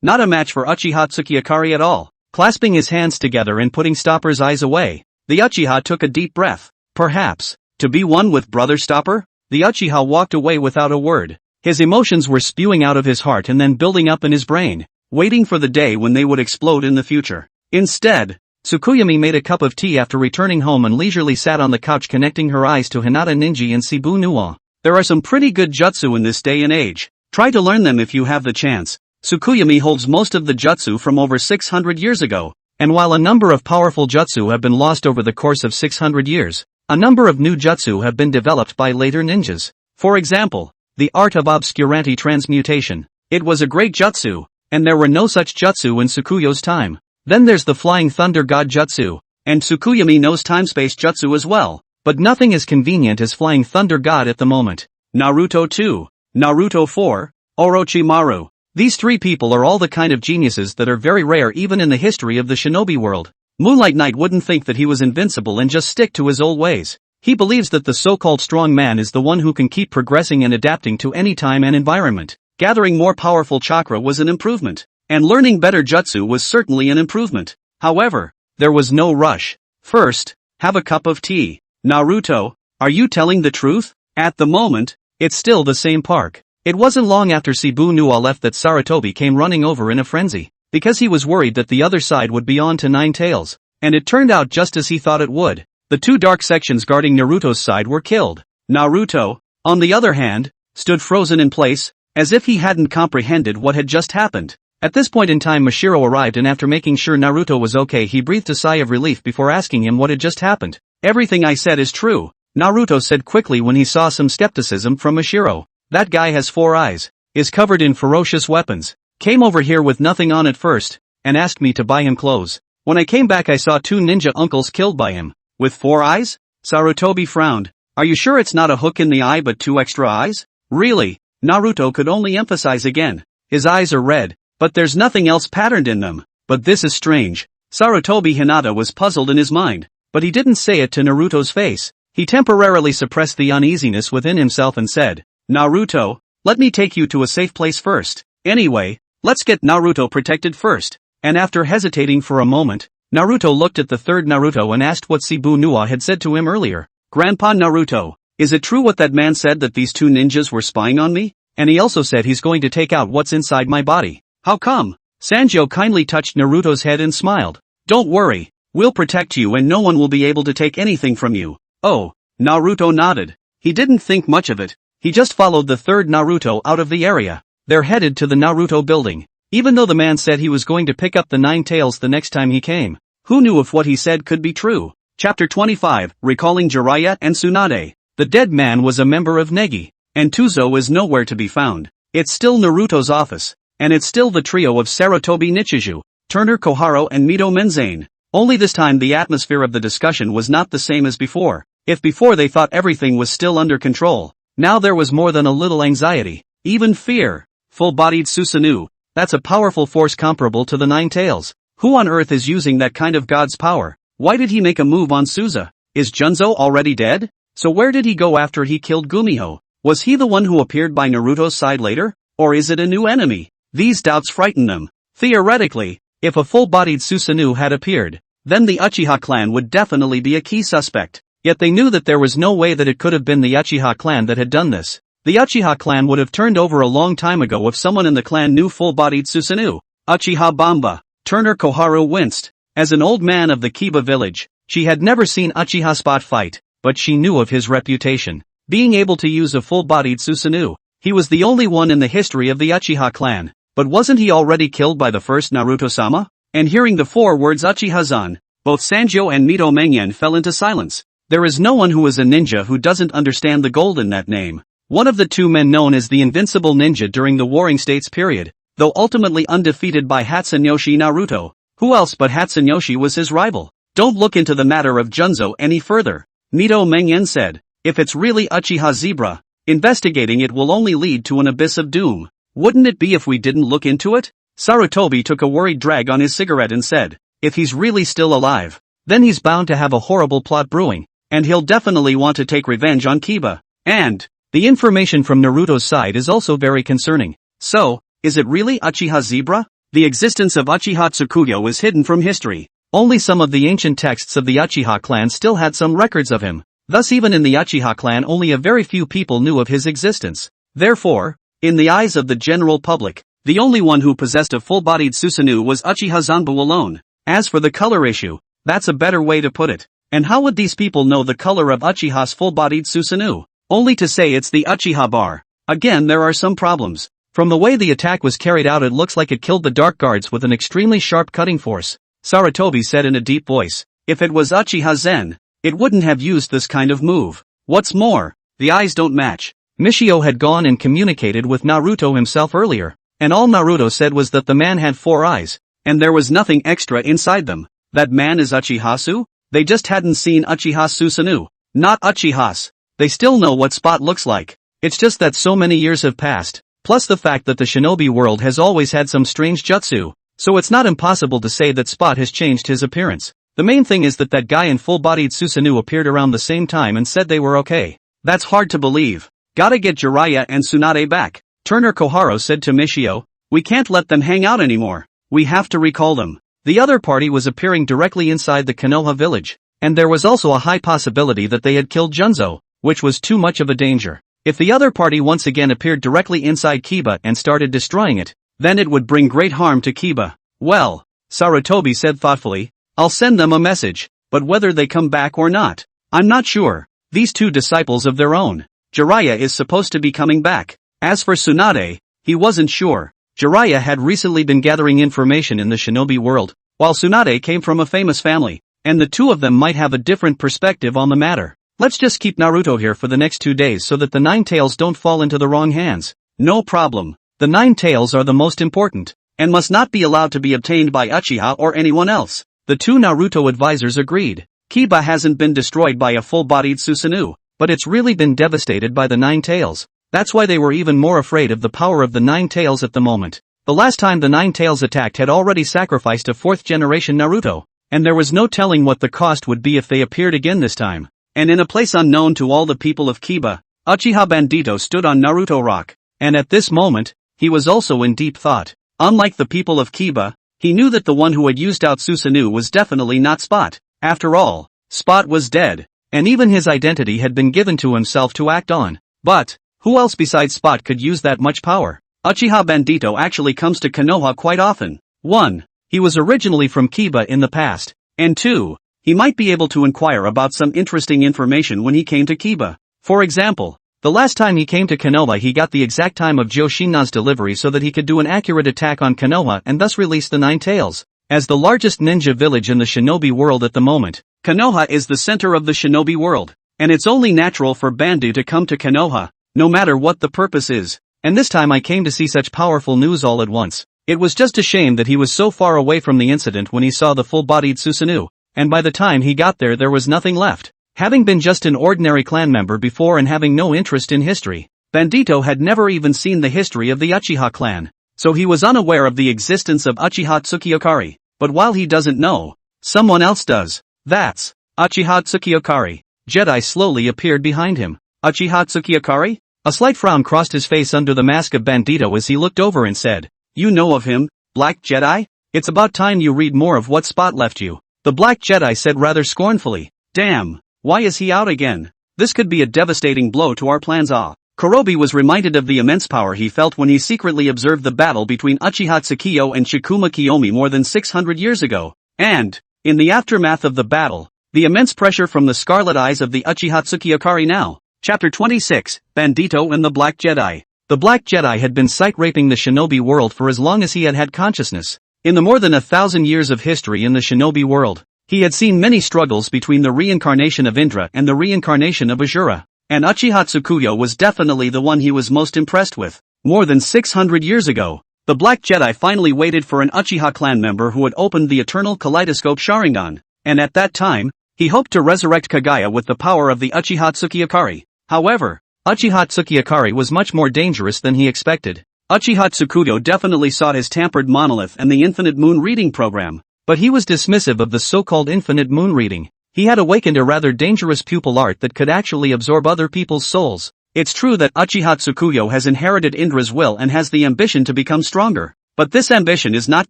Not a match for Uchiha Tsukiyakari at all. Clasping his hands together and putting Stopper's eyes away, the Uchiha took a deep breath. Perhaps, to be one with Brother Stopper? The Uchiha walked away without a word. His emotions were spewing out of his heart and then building up in his brain, waiting for the day when they would explode in the future. Instead, Tsukuyomi made a cup of tea after returning home and leisurely sat on the couch connecting her eyes to Hinata Ninji and Cebu Nuwa. There are some pretty good jutsu in this day and age. Try to learn them if you have the chance. Tsukuyomi holds most of the jutsu from over 600 years ago, and while a number of powerful jutsu have been lost over the course of 600 years, a number of new jutsu have been developed by later ninjas. For example, the art of obscuranti transmutation. It was a great jutsu, and there were no such jutsu in Tsukuyo's time. Then there's the Flying Thunder God Jutsu, and Tsukuyomi knows time-space jutsu as well, but nothing as convenient as Flying Thunder God at the moment. Naruto 2, Naruto 4, Orochimaru. These three people are all the kind of geniuses that are very rare even in the history of the shinobi world. Moonlight Knight wouldn't think that he was invincible and just stick to his old ways. He believes that the so-called strong man is the one who can keep progressing and adapting to any time and environment. Gathering more powerful chakra was an improvement. And learning better jutsu was certainly an improvement. However, there was no rush. First, have a cup of tea. Naruto, are you telling the truth? At the moment, it's still the same park. It wasn't long after Cebu Nuwa left that Sarutobi came running over in a frenzy, because he was worried that the other side would be on to Nine Tails. And it turned out just as he thought it would. The two dark sections guarding Naruto's side were killed. Naruto, on the other hand, stood frozen in place, as if he hadn't comprehended what had just happened. At this point in time Mashiro arrived and after making sure Naruto was okay he breathed a sigh of relief before asking him what had just happened. Everything I said is true, Naruto said quickly when he saw some skepticism from Mashiro. That guy has 4 eyes, is covered in ferocious weapons, came over here with nothing on at first, and asked me to buy him clothes. When I came back I saw 2 ninja uncles killed by him. With 4 eyes? Sarutobi frowned. Are you sure it's not a hook in the eye but 2 extra eyes? Really? Naruto could only emphasize again. His eyes are red. But there's nothing else patterned in them. But this is strange. Sarutobi Hinata was puzzled in his mind, but he didn't say it to Naruto's face. He temporarily suppressed the uneasiness within himself and said, Naruto, let me take you to a safe place first. Anyway, let's get Naruto protected first. And after hesitating for a moment, Naruto looked at the third Naruto and asked what Cebu Nuwa had said to him earlier. Grandpa Naruto, is it true what that man said that these 2 ninjas were spying on me? And he also said he's going to take out what's inside my body. How come? Sanjo kindly touched Naruto's head and smiled. Don't worry, we'll protect you and no one will be able to take anything from you. Oh, Naruto nodded. He didn't think much of it. He just followed the third Naruto out of the area. They're headed to the Naruto building. Even though the man said he was going to pick up the 9 tails the next time he came, who knew if what he said could be true? Chapter 25, Recalling Jiraiya and Tsunade. The dead man was a member of Negi, and Tuzo is nowhere to be found. It's still Naruto's office. And it's still the trio of Sarutobi Nichiju, Turner Koharu and Mito Menzane. Only this time the atmosphere of the discussion was not the same as before. If before they thought everything was still under control, now there was more than a little anxiety, even fear. Full-bodied Susanoo, that's a powerful force comparable to the 9 tails. Who on earth is using that kind of god's power? Why did he make a move on Suza? Is Junzo already dead? So where did he go after he killed Gumiho? Was he the one who appeared by Naruto's side later? Or is it a new enemy? These doubts frighten them. Theoretically, if a full-bodied Susanoo had appeared, then the Uchiha clan would definitely be a key suspect. Yet they knew that there was no way that it could have been the Uchiha clan that had done this. The Uchiha clan would have turned over a long time ago if someone in the clan knew full-bodied Susanoo. Uchiha Bamba. Turner Koharu winced. As an old man of the Kiba village, she had never seen Uchiha Spot fight, but she knew of his reputation. Being able to use a full-bodied Susanoo, he was the only one in the history of the Uchiha clan. But wasn't he already killed by the first Naruto-sama? And hearing the 4 words Uchiha-zan, both Sanjo and Mito Mengen fell into silence. There is no one who is a ninja who doesn't understand the gold in that name. One of the 2 men known as the Invincible Ninja during the Warring States period, though ultimately undefeated by Hatsunoshi Naruto. Who else but Hatsunoshi was his rival? Don't look into the matter of Junzo any further, Mito Mengen said. If it's really Uchiha Zebra, investigating it will only lead to an abyss of doom. Wouldn't it be if we didn't look into it? Sarutobi took a worried drag on his cigarette and said, if he's really still alive, then he's bound to have a horrible plot brewing, and he'll definitely want to take revenge on Kiba. And the information from Naruto's side is also very concerning. So, is it really Uchiha Zebra? The existence of Uchiha Tsukuyo is hidden from history. Only some of the ancient texts of the Uchiha clan still had some records of him. Thus even in the Uchiha clan only a very few people knew of his existence. Therefore, in the eyes of the general public, the only one who possessed a full-bodied Susanoo was Uchiha Zanbu alone. As for the color issue, that's a better way to put it. And how would these people know the color of Uchiha's full-bodied Susanoo? Only to say it's the Uchiha bar. Again, there are some problems. From the way the attack was carried out, it looks like it killed the dark guards with an extremely sharp cutting force. Sarutobi said in a deep voice. If it was Uchiha Zen, it wouldn't have used this kind of move. What's more, the eyes don't match. Michio had gone and communicated with Naruto himself earlier, and all Naruto said was that the man had 4 eyes, and there was nothing extra inside them. That man is Uchihasu? They just hadn't seen Uchiha's Susanoo. Not Uchiha's. They still know what Spot looks like. It's just that so many years have passed, plus the fact that the shinobi world has always had some strange jutsu, so it's not impossible to say that Spot has changed his appearance. The main thing is that guy in full-bodied Susanoo appeared around the same time and said they were okay. That's hard to believe. Gotta get Jiraiya and Tsunade back. Turner Koharu said to Michio. We can't let them hang out anymore. We have to recall them. The other party was appearing directly inside the Konoha village, and there was also a high possibility that they had killed Junzo, which was too much of a danger. If the other party once again appeared directly inside Kiba and started destroying it, then it would bring great harm to Kiba. Well, Sarutobi said thoughtfully, I'll send them a message, but whether they come back or not, I'm not sure. These 2 disciples of their own. Jiraiya is supposed to be coming back. As for Tsunade, he wasn't sure. Jiraiya had recently been gathering information in the shinobi world, while Tsunade came from a famous family, and the 2 of them might have a different perspective on the matter. Let's just keep Naruto here for the next 2 days so that the 9 tails don't fall into the wrong hands. No problem. The 9 tails are the most important, and must not be allowed to be obtained by Uchiha or anyone else. The 2 Naruto advisors agreed. Kiba hasn't been destroyed by a full-bodied Susanoo, but it's really been devastated by the 9 tails. That's why they were even more afraid of the power of the 9 tails at the moment. The last time the 9 tails attacked had already sacrificed a 4th-generation Naruto, and there was no telling what the cost would be if they appeared again this time. And in a place unknown to all the people of Kiba, Uchiha Bandito stood on Naruto Rock, and at this moment, he was also in deep thought. Unlike the people of Kiba, he knew that the one who had used out Susanoo was definitely not Spot. After all, Spot was dead, and even his identity had been given to himself to act on. But, who else besides Spot could use that much power? Uchiha Bandito actually comes to Konoha quite often. 1. He was originally from Kiba in the past, and 2. He might be able to inquire about some interesting information when he came to Kiba. For example, the last time he came to Konoha he got the exact time of Joshinna's delivery so that he could do an accurate attack on Konoha and thus release the 9 tails. As the largest ninja village in the shinobi world at the moment, Konoha is the center of the shinobi world, and it's only natural for Bandu to come to Konoha, no matter what the purpose is. And this time I came to see such powerful news all at once. It was just a shame that he was so far away from the incident when he saw the full-bodied Susanoo, and by the time he got there was nothing left. Having been just an ordinary clan member before and having no interest in history, Bandito had never even seen the history of the Uchiha clan, so he was unaware of the existence of Uchiha Tsukiokari. But while he doesn't know, someone else does. That's Uchiha Tsukiokari. Jedi slowly appeared behind him. Uchiha Tsukiokari? A slight frown crossed his face under the mask of Bandito as he looked over and said, You know of him, Black Jedi? It's about time you read more of what Spot left you. The Black Jedi said rather scornfully. Damn, why is he out again? This could be a devastating blow to our plans. Kurobi was reminded of the immense power he felt when he secretly observed the battle between Uchiha Tsukiyo and Shikuma Kiyomi more than 600 years ago. And, in the aftermath of the battle, the immense pressure from the scarlet eyes of the Uchiha Tsukiokari now. Chapter 26, Bandito and the Black Jedi. The Black Jedi had been sight-raping the shinobi world for as long as he had had consciousness. In the more than 1,000 years of history in the shinobi world, he had seen many struggles between the reincarnation of Indra and the reincarnation of Asura, and Uchiha Tsukuyo was definitely the one he was most impressed with. More than 600 years ago, the Black Jedi finally waited for an Uchiha clan member who had opened the eternal kaleidoscope Sharingan, and at that time, he hoped to resurrect Kagaya with the power of the Uchiha Tsukiokari. However, Uchiha Tsukiokari was much more dangerous than he expected. Uchiha Tsukuyo definitely sought his tampered monolith and the infinite moon reading program, but he was dismissive of the so-called infinite moon reading. He had awakened a rather dangerous pupil art that could actually absorb other people's souls. It's true that Uchiha Tsukuyo has inherited Indra's will and has the ambition to become stronger, but this ambition is not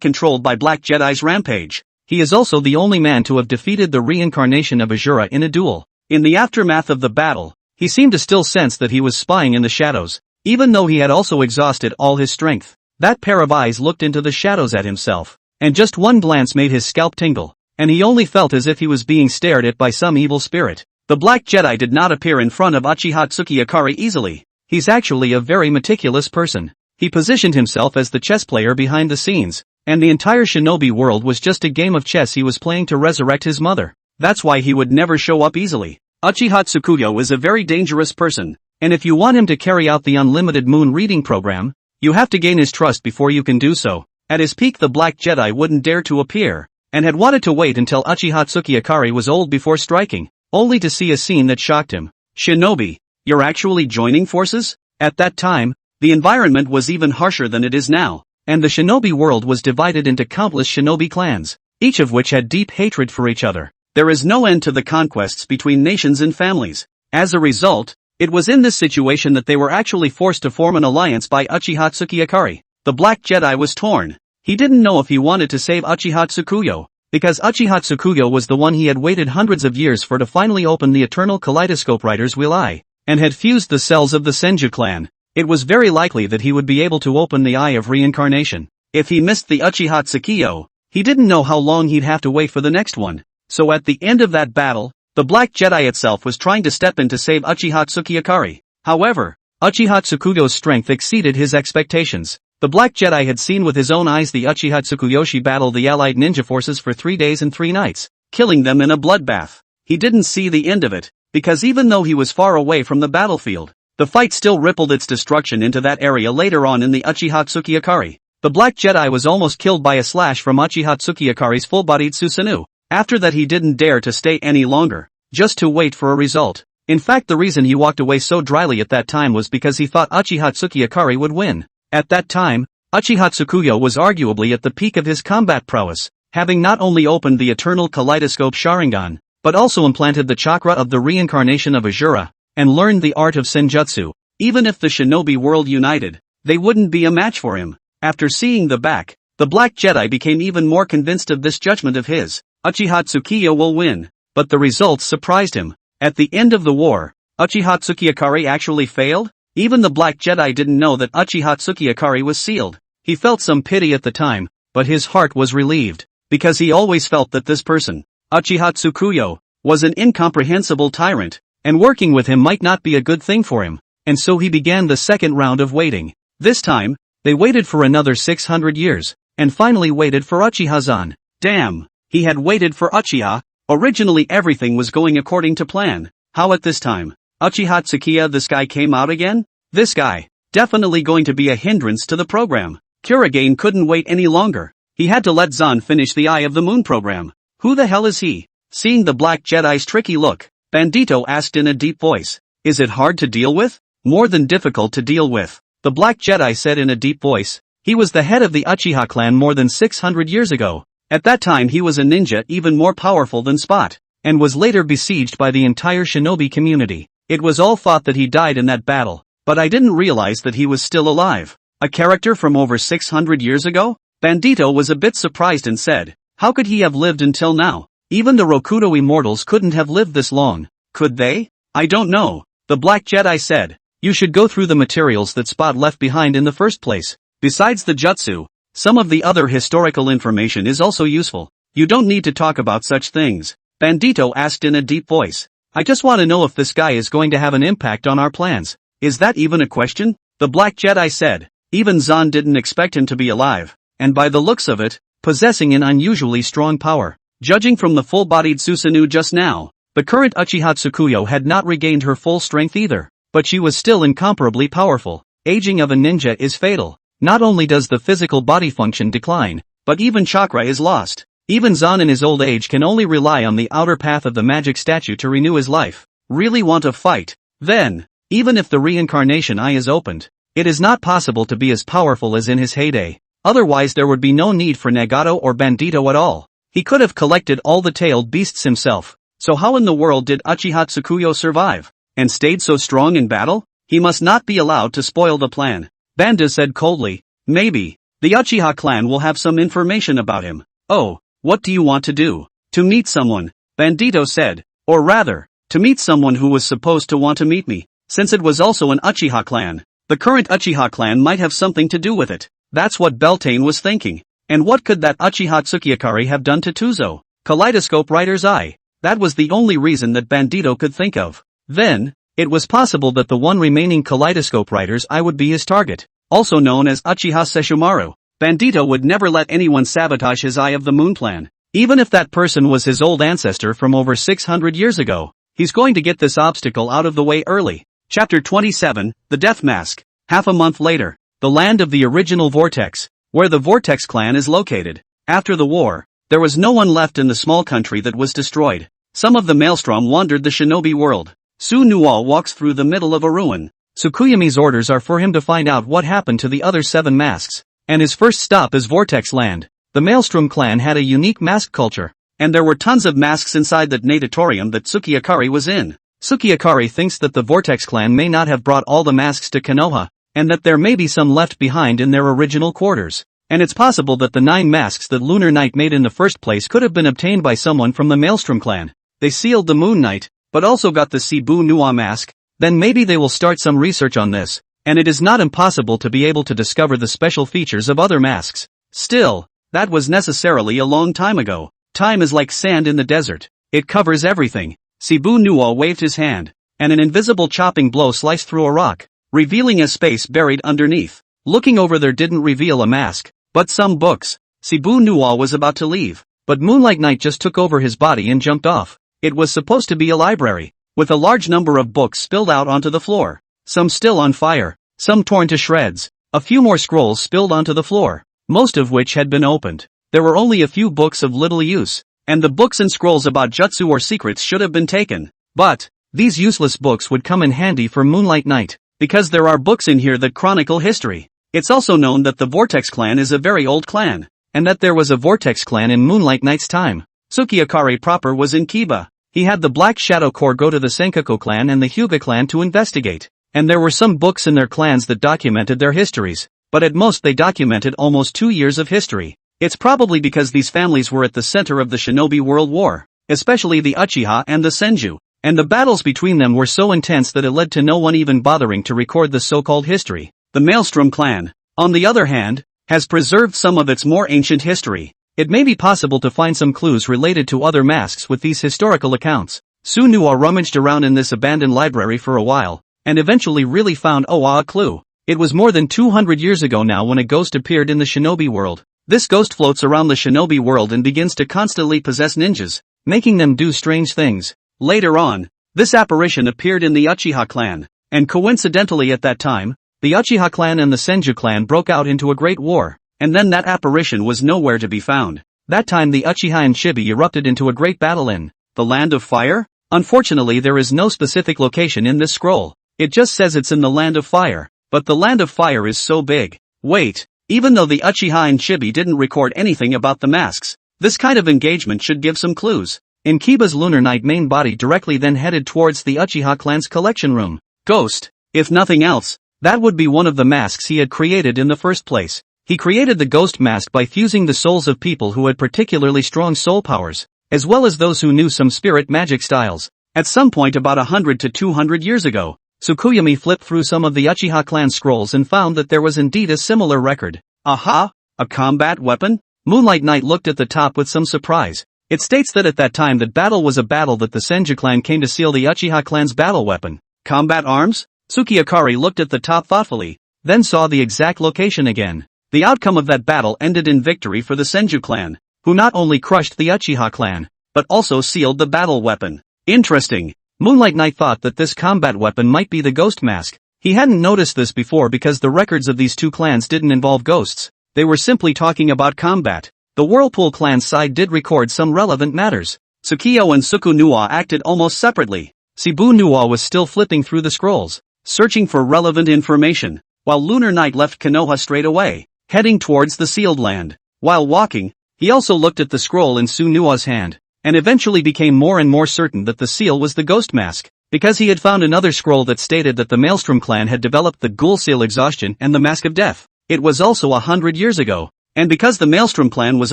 controlled by Black Jedi's rampage. He is also the only man to have defeated the reincarnation of Asura in a duel. In the aftermath of the battle, he seemed to still sense that he was spying in the shadows, even though he had also exhausted all his strength. That pair of eyes looked into the shadows at himself, and just one glance made his scalp tingle, and he only felt as if he was being stared at by some evil spirit. The Black Jedi did not appear in front of Uchiha Tsukiyakari easily. He's actually a very meticulous person. He positioned himself as the chess player behind the scenes, and the entire shinobi world was just a game of chess he was playing to resurrect his mother. That's why he would never show up easily. Uchiha Tsukuyo is a very dangerous person, and if you want him to carry out the unlimited moon reading program, you have to gain his trust before you can do so. At his peak, the Black Jedi wouldn't dare to appear, and had wanted to wait until Uchiha Tsukiyakari was old before striking, only to see a scene that shocked him. Shinobi, you're actually joining forces? At that time, the environment was even harsher than it is now, and the shinobi world was divided into countless shinobi clans, each of which had deep hatred for each other. There is no end to the conquests between nations and families. As a result, it was in this situation that they were actually forced to form an alliance by Uchiha Tsukiyakari. The Black Jedi was torn. He didn't know if he wanted to save Uchiha Tsukuyo, because Uchiha Tsukuyo was the one he had waited hundreds of years for to finally open the eternal kaleidoscope writer's will eye, and had fused the cells of the Senju clan. It was very likely that he would be able to open the eye of reincarnation. If he missed the Uchiha Tsukuyo, he didn't know how long he'd have to wait for the next one. So at the end of that battle, the Black Jedi itself was trying to step in to save Uchiha Tsukiyakari. However, Uchiha Tsukuyo's strength exceeded his expectations. The Black Jedi had seen with his own eyes the Uchiha Tsukuyoshi battle the allied ninja forces for 3 days and 3 nights, killing them in a bloodbath. He didn't see the end of it, because even though he was far away from the battlefield, the fight still rippled its destruction into that area later on in the Uchiha Tsukiyakari. The Black Jedi was almost killed by a slash from Uchiha Tsukiyakari's full-bodied Susanoo. After that he didn't dare to stay any longer, just to wait for a result. In fact, the reason he walked away so dryly at that time was because he thought Uchiha Tsukiyakari would win. At that time, Uchiha Tsukuyo was arguably at the peak of his combat prowess, having not only opened the eternal kaleidoscope Sharingan, but also implanted the chakra of the reincarnation of Azura, and learned the art of Senjutsu. Even if the shinobi world united, they wouldn't be a match for him. After seeing the back, the Black Jedi became even more convinced of this judgment of his. Uchiha Tsukuyo will win, but the results surprised him. At the end of the war, Uchiha Tsukiyakari actually failed? Even the Black Jedi didn't know that Uchiha Tsukiyakari was sealed. He felt some pity at the time, but his heart was relieved, because he always felt that this person, Uchiha Tsukuyo, was an incomprehensible tyrant, and working with him might not be a good thing for him, and so he began the second round of waiting. This time, they waited for another 600 years, and finally waited for Uchiha-zan. Damn! He had waited for Uchiha. Originally everything was going according to plan. How at this time? Uchiha Tsukuyo, this guy came out again? This guy, definitely going to be a hindrance to the program. Kurogane couldn't wait any longer. He had to let Zan finish the Eye of the Moon program. Who the hell is he? Seeing the Black Jedi's tricky look, Bandito asked in a deep voice. Is it hard to deal with? More than difficult to deal with. The Black Jedi said in a deep voice. He was the head of the Uchiha clan more than 600 years ago. At that time he was a ninja even more powerful than Spot, and was later besieged by the entire shinobi community. It was all thought that he died in that battle, but I didn't realize that he was still alive. A character from over 600 years ago? Bandito was a bit surprised and said, how could he have lived until now? Even the Rokudo immortals couldn't have lived this long, could they? I don't know. The Black Jedi said, you should go through the materials that Spot left behind in the first place. Besides the jutsu, some of the other historical information is also useful. You don't need to talk about such things. Bandito asked in a deep voice. I just want to know if this guy is going to have an impact on our plans. Is that even a question? The Black Jedi said. Even Zan didn't expect him to be alive, and by the looks of it, possessing an unusually strong power. Judging from the full-bodied Susanoo just now, the current Uchiha Tsukuyo had not regained her full strength either, but she was still incomparably powerful. Aging of a ninja is fatal. Not only does the physical body function decline, but even chakra is lost. Even Zan in his old age can only rely on the outer path of the magic statue to renew his life. Really want to fight? Then, even if the reincarnation eye is opened, it is not possible to be as powerful as in his heyday. Otherwise there would be no need for Nagato or Bandito at all. He could have collected all the tailed beasts himself. So how in the world did Uchiha Tsukuyo survive? And stayed so strong in battle? He must not be allowed to spoil the plan. Banda said coldly. Maybe. The Uchiha clan will have some information about him. Oh, what do you want to do? To meet someone, Bandito said. Or rather, to meet someone who was supposed to want to meet me. Since it was also an Uchiha clan, the current Uchiha clan might have something to do with it. That's what Beltane was thinking. And what could that Uchiha Tsukiyakari have done to Tuzo? Kaleidoscope writer's eye. That was the only reason that Bandito could think of. Then, it was possible that the one remaining Kaleidoscope writer's eye would be his target, also known as Uchiha Sesshomaru. Bandito would never let anyone sabotage his Eye of the Moon plan. Even if that person was his old ancestor from over 600 years ago, he's going to get this obstacle out of the way early. Chapter 27, The Death Mask. Half a month later, the land of the original Vortex, where the Vortex clan is located. After the war, there was no one left in the small country that was destroyed. Some of the Maelstrom wandered the shinobi world. Su Nual walks through the middle of a ruin. Tsukuyomi's orders are for him to find out what happened to the other 7 masks. And his first stop is Vortex Land. The Maelstrom clan had a unique mask culture, and there were tons of masks inside that natatorium that Tsukiyakari was in. Tsukiyakari thinks that the Vortex clan may not have brought all the masks to Konoha, and that there may be some left behind in their original quarters. And it's possible that the 9 masks that Lunar Knight made in the first place could have been obtained by someone from the Maelstrom clan. They sealed the Moon Knight, but also got the Cebu Nua mask. Then maybe they will start some research on this. And it is not impossible to be able to discover the special features of other masks. Still, that was necessarily a long time ago. Time is like sand in the desert. It covers everything. Cebu Nua waved his hand, and an invisible chopping blow sliced through a rock, revealing a space buried underneath. Looking over there didn't reveal a mask, but some books. Cebu Nua was about to leave, but Moonlight Knight just took over his body and jumped off. It was supposed to be a library, with a large number of books spilled out onto the floor. Some still on fire, some torn to shreds, a few more scrolls spilled onto the floor, most of which had been opened. There were only a few books of little use, and the books and scrolls about jutsu or secrets should have been taken. But, these useless books would come in handy for Moonlight Knight, because there are books in here that chronicle history. It's also known that the Vortex clan is a very old clan, and that there was a Vortex clan in Moonlight Knight's time. Tsukiyakari proper was in Kiba. He had the Black Shadow Corps go to the Senkaku clan and the Hyuga clan to investigate, and there were some books in their clans that documented their histories, but at most they documented almost 2 years of history. It's probably because these families were at the center of the Shinobi World War, especially the Uchiha and the Senju, and the battles between them were so intense that it led to no one even bothering to record the so-called history. The Maelstrom clan, on the other hand, has preserved some of its more ancient history. It may be possible to find some clues related to other masks with these historical accounts. Su Nua rummaged around in this abandoned library for a while, and eventually really found a clue. It was more than 200 years ago now when a ghost appeared in the shinobi world. This ghost floats around the shinobi world and begins to constantly possess ninjas, making them do strange things. Later on, this apparition appeared in the Uchiha clan, and coincidentally at that time, the Uchiha clan and the Senju clan broke out into a great war. And then that apparition was nowhere to be found. That time the Uchiha and Chibi erupted into a great battle in the Land of Fire? Unfortunately there is no specific location in this scroll. It just says it's in the Land of Fire. But the Land of Fire is so big. Wait, even though the Uchiha and Chibi didn't record anything about the masks, this kind of engagement should give some clues. In Kiba's Lunar Knight main body directly then headed towards the Uchiha clan's collection room. Ghost. If nothing else, that would be one of the masks he had created in the first place. He created the ghost mask by fusing the souls of people who had particularly strong soul powers, as well as those who knew some spirit magic styles. At some point about 100 to 200 years ago, Tsukuyomi flipped through some of the Uchiha clan scrolls and found that there was indeed a similar record. Aha! A combat weapon? Moonlight Knight looked at the top with some surprise. It states that at that time that battle was a battle that the Senju clan came to seal the Uchiha clan's battle weapon. Combat arms? Tsukiyakari looked at the top thoughtfully, then saw the exact location again. The outcome of that battle ended in victory for the Senju clan, who not only crushed the Uchiha clan, but also sealed the battle weapon. Interesting. Moonlight Knight thought that this combat weapon might be the ghost mask. He hadn't noticed this before because the records of these two clans didn't involve ghosts. They were simply talking about combat. The Whirlpool clan's side did record some relevant matters. Tsukiyo and Suku Nua acted almost separately. Cebu Nua was still flipping through the scrolls, searching for relevant information, while Lunar Knight left Konoha straight away, heading towards the sealed land. While walking, he also looked at the scroll in Su Nua's hand, and eventually became more and more certain that the seal was the ghost mask, because he had found another scroll that stated that the Maelstrom clan had developed the Ghoul Seal Exhaustion and the Mask of Death. It was also 100 years ago, and because the Maelstrom clan was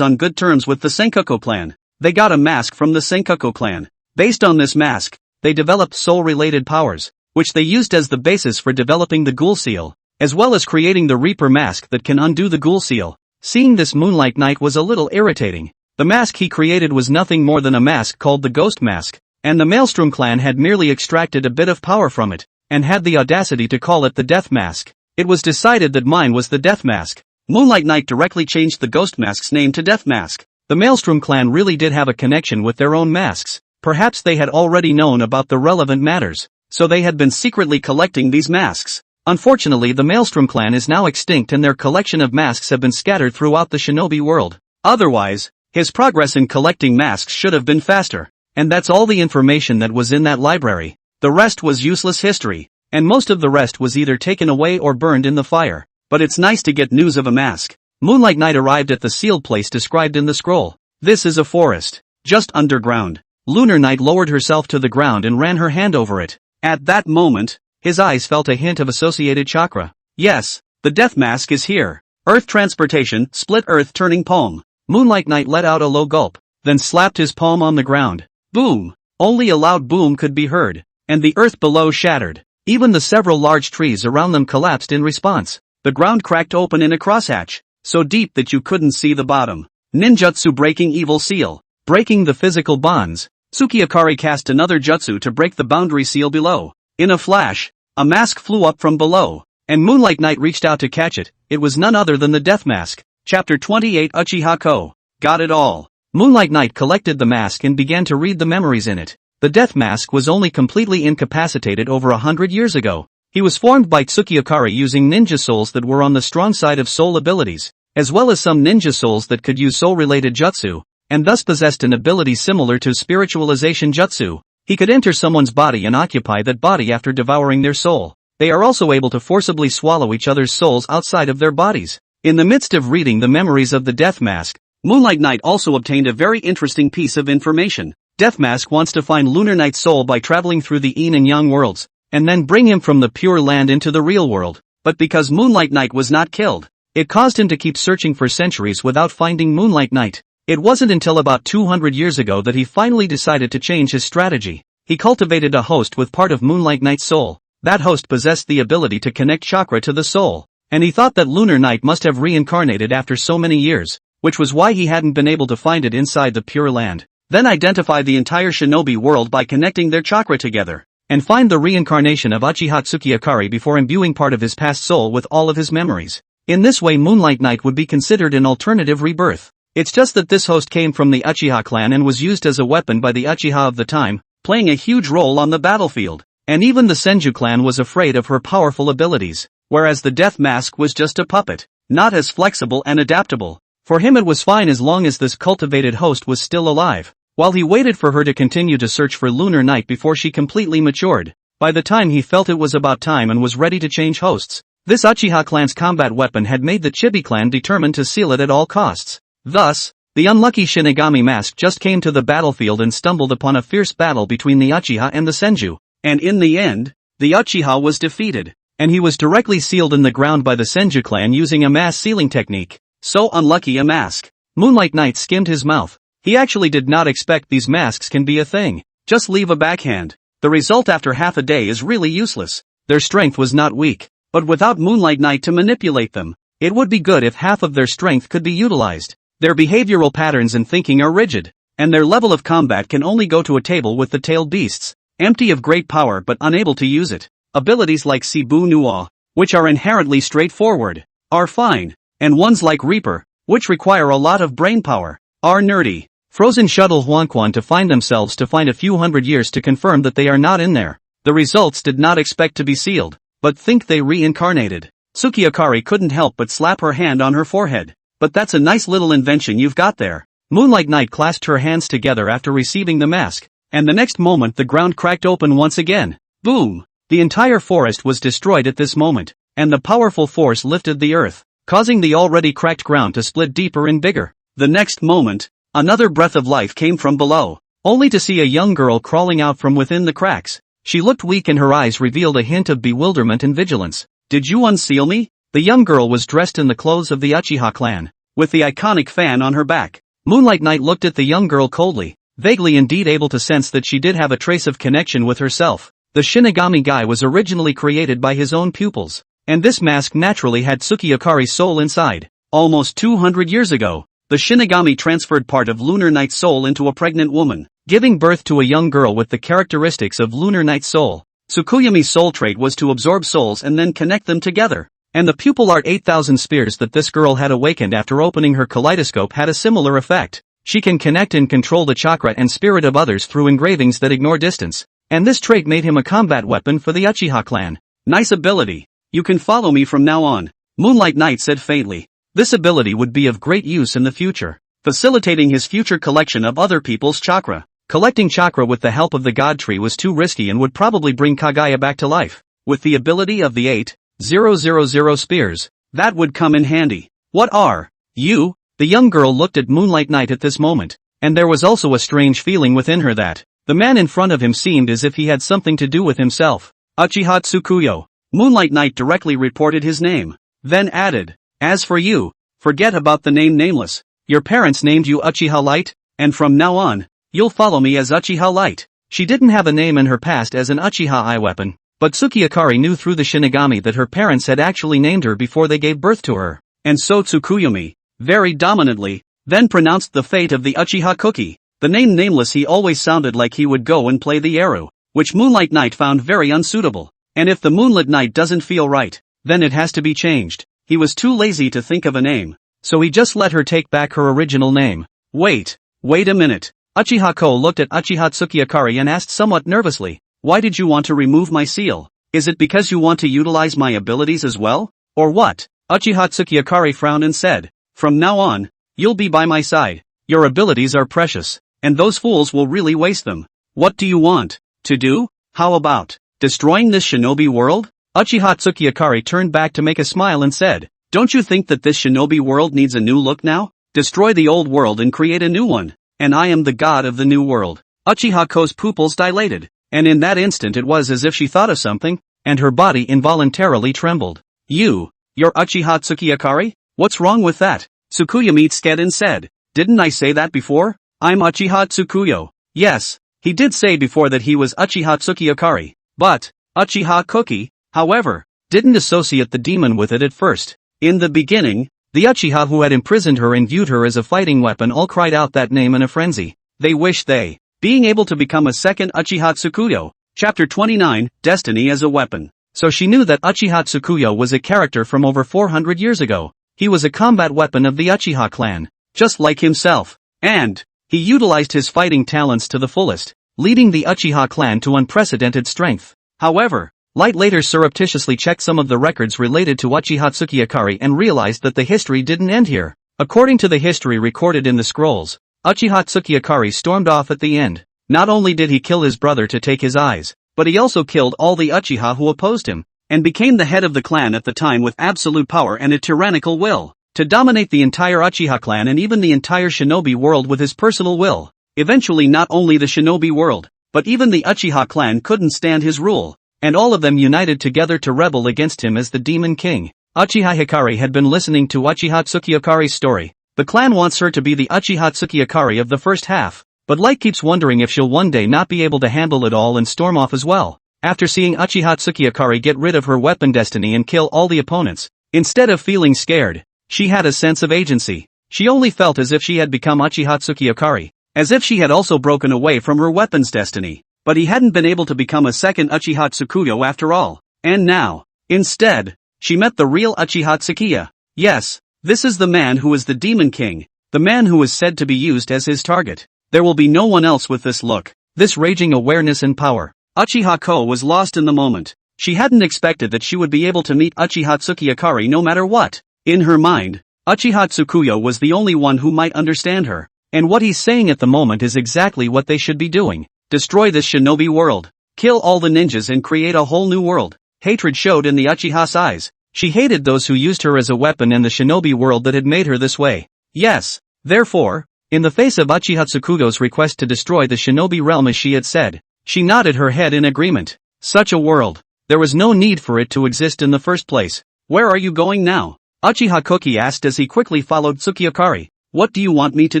on good terms with the Senkaku clan, they got a mask from the Senkaku clan. Based on this mask, they developed soul-related powers, which they used as the basis for developing the Ghoul Seal, as well as creating the Reaper mask that can undo the Ghoul Seal. Seeing this, Moonlight Knight was a little irritating. The mask he created was nothing more than a mask called the Ghost Mask, and the Maelstrom clan had merely extracted a bit of power from it, and had the audacity to call it the Death Mask. It was decided that mine was the Death Mask. Moonlight Knight directly changed the Ghost Mask's name to Death Mask. The Maelstrom clan really did have a connection with their own masks. Perhaps they had already known about the relevant matters, so they had been secretly collecting these masks. Unfortunately, the Maelstrom clan is now extinct and their collection of masks have been scattered throughout the shinobi world. Otherwise, his progress in collecting masks should have been faster. And that's all the information that was in that library. The rest was useless history, and most of the rest was either taken away or burned in the fire. But it's nice to get news of a mask. Moonlight Knight arrived at the sealed place described in the scroll. This is a forest, just underground. Lunar Knight lowered herself to the ground and ran her hand over it. At that moment, his eyes felt a hint of associated chakra. Yes, the Death Mask is here. Earth transportation, split earth turning palm. Moonlight Knight let out a low gulp, then slapped his palm on the ground. Boom! Only a loud boom could be heard, and the earth below shattered. Even the several large trees around them collapsed in response. The ground cracked open in a crosshatch, so deep that you couldn't see the bottom. Ninjutsu breaking evil seal. Breaking the physical bonds. Tsukiakari cast another jutsu to break the boundary seal below. In a flash, a mask flew up from below, and Moonlight Knight reached out to catch it. It was none other than the Death Mask. Chapter 28 Uchiha Ko. Got it all. Moonlight Knight collected the mask and began to read the memories in it. The Death Mask was only completely incapacitated over 100 years ago. He was formed by Tsukiakari using ninja souls that were on the strong side of soul abilities, as well as some ninja souls that could use soul-related jutsu, and thus possessed an ability similar to spiritualization jutsu. He could enter someone's body and occupy that body after devouring their soul. They are also able to forcibly swallow each other's souls outside of their bodies. In the midst of reading the memories of the Death Mask, Moonlight Knight also obtained a very interesting piece of information. Death Mask wants to find Lunar Knight's soul by traveling through the Yin and Yang worlds, and then bring him from the Pure Land into the real world. But because Moonlight Knight was not killed, it caused him to keep searching for centuries without finding Moonlight Knight. It wasn't until about 200 years ago that he finally decided to change his strategy. He cultivated a host with part of Moonlight Knight's soul. That host possessed the ability to connect chakra to the soul, and he thought that Lunar Knight must have reincarnated after so many years, which was why he hadn't been able to find it inside the Pure Land. Then identify the entire shinobi world by connecting their chakra together, and find the reincarnation of Uchiha Tsukiakari before imbuing part of his past soul with all of his memories. In this way, Moonlight Knight would be considered an alternative rebirth. It's just that this host came from the Uchiha clan and was used as a weapon by the Uchiha of the time, playing a huge role on the battlefield, and even the Senju clan was afraid of her powerful abilities, whereas the Death Mask was just a puppet, not as flexible and adaptable. For him it was fine as long as this cultivated host was still alive. While he waited for her to continue to search for Lunar Knight before she completely matured, by the time he felt it was about time and was ready to change hosts, this Uchiha clan's combat weapon had made the Chibi clan determined to seal it at all costs. Thus, the unlucky Shinigami mask just came to the battlefield and stumbled upon a fierce battle between the Uchiha and the Senju, and in the end, the Uchiha was defeated, and he was directly sealed in the ground by the Senju clan using a mass sealing technique. So unlucky a mask. Moonlight Knight skimmed his mouth. He actually did not expect these masks can be a thing. Just leave a backhand. The result after half a day is really useless. Their strength was not weak, but without Moonlight Knight to manipulate them, it would be good if half of their strength could be utilized. Their behavioral patterns and thinking are rigid, and their level of combat can only go to a table with the tailed beasts, empty of great power but unable to use it. Abilities like Sibu Nuwa, which are inherently straightforward, are fine, and ones like Reaper, which require a lot of brain power, are nerdy. Frozen shuttle Huanquan to find themselves to find a few hundred years to confirm that they are not in there. The results did not expect to be sealed, but think they reincarnated. Tsukiakari couldn't help but slap her hand on her forehead. But that's a nice little invention you've got there. Moonlight Knight clasped her hands together after receiving the mask, and the next moment the ground cracked open once again. Boom! The entire forest was destroyed at this moment, and the powerful force lifted the earth, causing the already cracked ground to split deeper and bigger. The next moment, another breath of life came from below, only to see a young girl crawling out from within the cracks. She looked weak and her eyes revealed a hint of bewilderment and vigilance. Did you unseal me? The young girl was dressed in the clothes of the Uchiha clan, with the iconic fan on her back. Moonlight Knight looked at the young girl coldly, vaguely indeed able to sense that she did have a trace of connection with herself. The Shinigami guy was originally created by his own pupils, and this mask naturally had Tsukiakari's soul inside. Almost 200 years ago, the Shinigami transferred part of Lunar Knight's soul into a pregnant woman, giving birth to a young girl with the characteristics of Lunar Knight's soul. Tsukuyomi's soul trait was to absorb souls and then connect them together. And the pupil art 8,000 spears that this girl had awakened after opening her kaleidoscope had a similar effect. She can connect and control the chakra and spirit of others through engravings that ignore distance. And this trait made him a combat weapon for the Uchiha clan. Nice ability. You can follow me from now on, Moonlight Knight said faintly. This ability would be of great use in the future, facilitating his future collection of other people's chakra. Collecting chakra with the help of the god tree was too risky and would probably bring Kagaya back to life. With the ability of the 8,000 spears, that would come in handy. What are you? The young girl looked at Moonlight Knight at this moment, and there was also a strange feeling within her that the man in front of him seemed as if he had something to do with himself. Uchiha Tsukuyo. Moonlight Knight directly reported his name, then added, as for you, forget about the name Nameless. Your parents named you Uchiha Light, and from now on, you'll follow me as Uchiha Light. She didn't have a name in her past as an Uchiha eye weapon, but Tsukiyakari knew through the Shinigami that her parents had actually named her before they gave birth to her. And so Tsukuyomi, very dominantly, then pronounced the fate of the Uchiha cookie. The name Nameless he always sounded like he would go and play the arrow, which Moonlight Knight found very unsuitable. And if the Moonlit Knight doesn't feel right, then it has to be changed. He was too lazy to think of a name, so he just let her take back her original name. Wait a minute. Uchiha Ko looked at Uchiha Tsukiyakari and asked somewhat nervously, why did you want to remove my seal? Is it because you want to utilize my abilities as well? Or what? Uchiha Tsukiyakari frowned and said, from now on, you'll be by my side. Your abilities are precious, and those fools will really waste them. What do you want to do? How about destroying this shinobi world? Uchiha Tsukiyakari turned back to make a smile and said, don't you think that this shinobi world needs a new look now? Destroy the old world and create a new one. And I am the god of the new world. Uchiha Ko's pupils dilated, and in that instant it was as if she thought of something, and her body involuntarily trembled. You're Uchiha Tsukiyakari? What's wrong with that? Tsukuyomi sked and said, didn't I say that before? I'm Uchiha Tsukuyo. Yes, he did say before that he was Uchiha Tsukiyakari, but Uchiha Cookie, however, didn't associate the demon with it at first. In the beginning, the Uchiha who had imprisoned her and viewed her as a fighting weapon all cried out that name in a frenzy. They wished they, being able to become a second Uchiha Tsukuyo. Chapter 29, Destiny as a Weapon. So she knew that Uchiha Tsukuyo was a character from over 400 years ago. He was a combat weapon of the Uchiha clan, just like himself. And he utilized his fighting talents to the fullest, leading the Uchiha clan to unprecedented strength. However, Light later surreptitiously checked some of the records related to Uchiha Tsukiyakari and realized that the history didn't end here. According to the history recorded in the scrolls, Uchiha Tsukiyakari stormed off at the end. Not only did he kill his brother to take his eyes, but he also killed all the Uchiha who opposed him, and became the head of the clan at the time with absolute power and a tyrannical will, to dominate the entire Uchiha clan and even the entire shinobi world with his personal will. Eventually not only the shinobi world, but even the Uchiha clan couldn't stand his rule, and all of them united together to rebel against him as the Demon King. Uchiha Hikari had been listening to Uchiha Tsukiyakari's story. The clan wants her to be the Uchiha Tsukiyakari of the first half, but Light keeps wondering if she'll one day not be able to handle it all and storm off as well. After seeing Uchiha Tsukiyakari get rid of her weapon destiny and kill all the opponents, instead of feeling scared, she had a sense of agency. She only felt as if she had become Uchiha Tsukiyakari, as if she had also broken away from her weapon's destiny. But he hadn't been able to become a second Uchiha Tsukuyo after all. And now, instead, she met the real Uchiha Tsukiya. Yes, this is the man who is the Demon King, the man who is said to be used as his target. There will be no one else with this look, this raging awareness and power. Uchiha Ko was lost in the moment. She hadn't expected that she would be able to meet Uchiha Tsukiyakari no matter what. In her mind, Uchiha Tsukuyo was the only one who might understand her. And what he's saying at the moment is exactly what they should be doing. Destroy this shinobi world. Kill all the ninjas and create a whole new world. Hatred showed in the Uchiha's eyes. She hated those who used her as a weapon and the shinobi world that had made her this way. Yes, therefore, in the face of Uchiha Tsukuyo's request to destroy the shinobi realm as she had said, she nodded her head in agreement. Such a world. There was no need for it to exist in the first place. Where are you going now? Uchiha Koki asked as he quickly followed Tsukiyakari. What do you want me to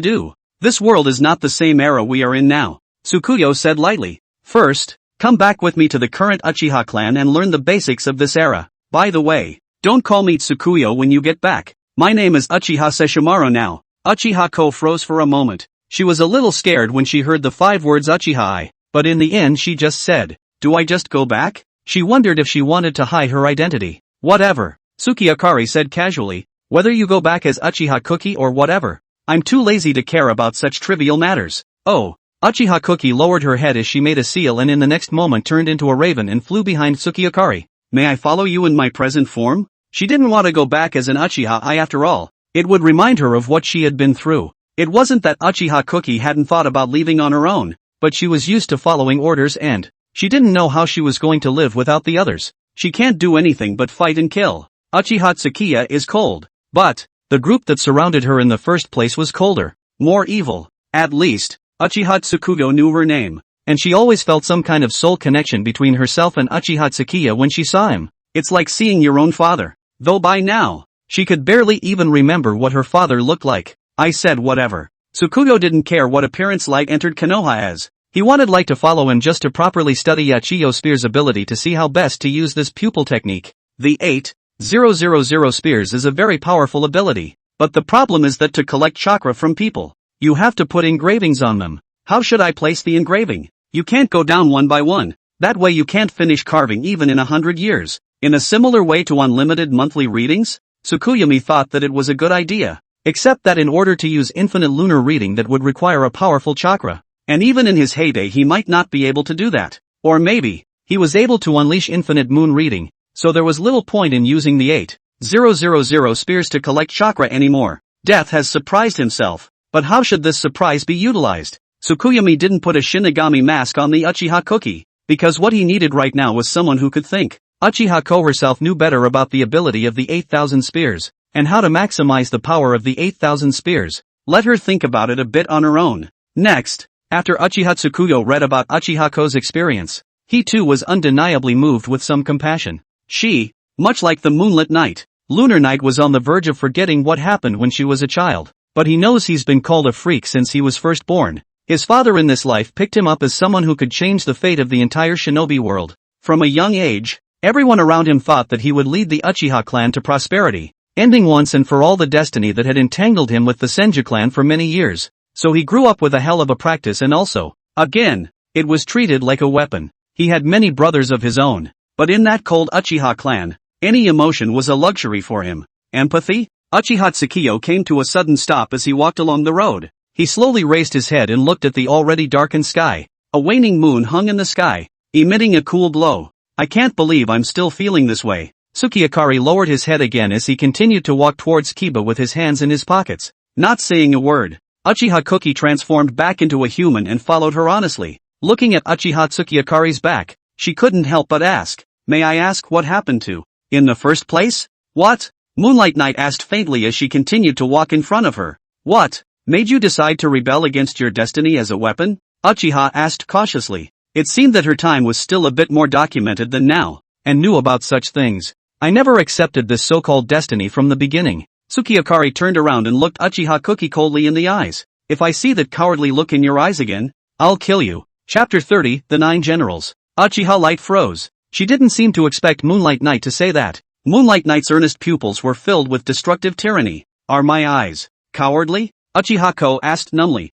do? This world is not the same era we are in now. Tsukuyo said lightly. First, come back with me to the current Uchiha clan and learn the basics of this era. By the way, don't call me Tsukuyo when you get back. My name is Uchiha Sesshomaru now. Uchiha-ko froze for a moment. She was a little scared when she heard the 5 words Uchiha, but in the end she just said, "Do I just go back?" She wondered if she wanted to hide her identity. "Whatever," Sukiakari said casually, "whether you go back as Uchiha Cookie or whatever. I'm too lazy to care about such trivial matters." "Oh." Uchiha Cookie lowered her head as she made a seal and in the next moment turned into a raven and flew behind Sukiakari. "May I follow you in my present form?" She didn't want to go back as an Uchiha after all. It would remind her of what she had been through. It wasn't that Uchiha Cookie hadn't thought about leaving on her own, but she was used to following orders and she didn't know how she was going to live without the others. She can't do anything but fight and kill. Uchiha Tsukiya is cold. But the group that surrounded her in the first place was colder, more evil. At least, Uchiha Tsukugo knew her name, and she always felt some kind of soul connection between herself and Uchiha Tsukiya when she saw him. It's like seeing your own father. Though by now, she could barely even remember what her father looked like. I said whatever. Tsukugo didn't care what appearance Light entered Konoha as. He wanted Light to follow him just to properly study Yachiyo Spear's ability to see how best to use this pupil technique. The 8,000 spears is a very powerful ability, but the problem is that to collect chakra from people, you have to put engravings on them. How should I place the engraving? You can't go down one by one. That way you can't finish carving even in 100 years. In a similar way to unlimited monthly readings, Tsukuyami thought that it was a good idea. Except that in order to use infinite lunar reading that would require a powerful chakra. And even in his heyday he might not be able to do that. Or maybe, he was able to unleash infinite moon reading, so there was little point in using the 8,000 spears to collect chakra anymore. Death has surprised himself. But how should this surprise be utilized? Tsukuyami didn't put a Shinigami mask on the Uchiha Cookie, because what he needed right now was someone who could think. Uchiha-ko herself knew better about the ability of the 8,000 spears, and how to maximize the power of the 8,000 spears. Let her think about it a bit on her own. Next, after Uchiha Tsukuyo read about Uchiha-ko's experience, he too was undeniably moved with some compassion. She, much like the moonlit night, lunar night was on the verge of forgetting what happened when she was a child. But he knows he's been called a freak since he was first born. His father in this life picked him up as someone who could change the fate of the entire shinobi world. From a young age, everyone around him thought that he would lead the Uchiha clan to prosperity, ending once and for all the destiny that had entangled him with the Senju clan for many years. So he grew up with a hell of a practice and also, again, it was treated like a weapon. He had many brothers of his own, but in that cold Uchiha clan, any emotion was a luxury for him. Empathy? Uchiha Tsukiyo came to a sudden stop as he walked along the road. He slowly raised his head and looked at the already darkened sky. A waning moon hung in the sky, emitting a cool glow. I can't believe I'm still feeling this way. Sukiakari lowered his head again as he continued to walk towards Kiba with his hands in his pockets. Not saying a word, Uchiha Cookie transformed back into a human and followed her honestly. Looking at Uchiha Tsukiakari's back, she couldn't help but ask, "May I ask what happened to in the first place?" "What?" Moonlight Knight asked faintly as she continued to walk in front of her. "What made you decide to rebel against your destiny as a weapon?" Uchiha asked cautiously. It seemed that her time was still a bit more documented than now, and knew about such things. "I never accepted this so-called destiny from the beginning." Sukiakari turned around and looked Uchiha Cookie coldly in the eyes. "If I see that cowardly look in your eyes again, I'll kill you." Chapter 30, The 9 Generals. Uchiha Light froze. She didn't seem to expect Moonlight Knight to say that. Moonlight Knight's earnest pupils were filled with destructive tyranny. "Are my eyes cowardly?" Uchiha-ko asked numbly.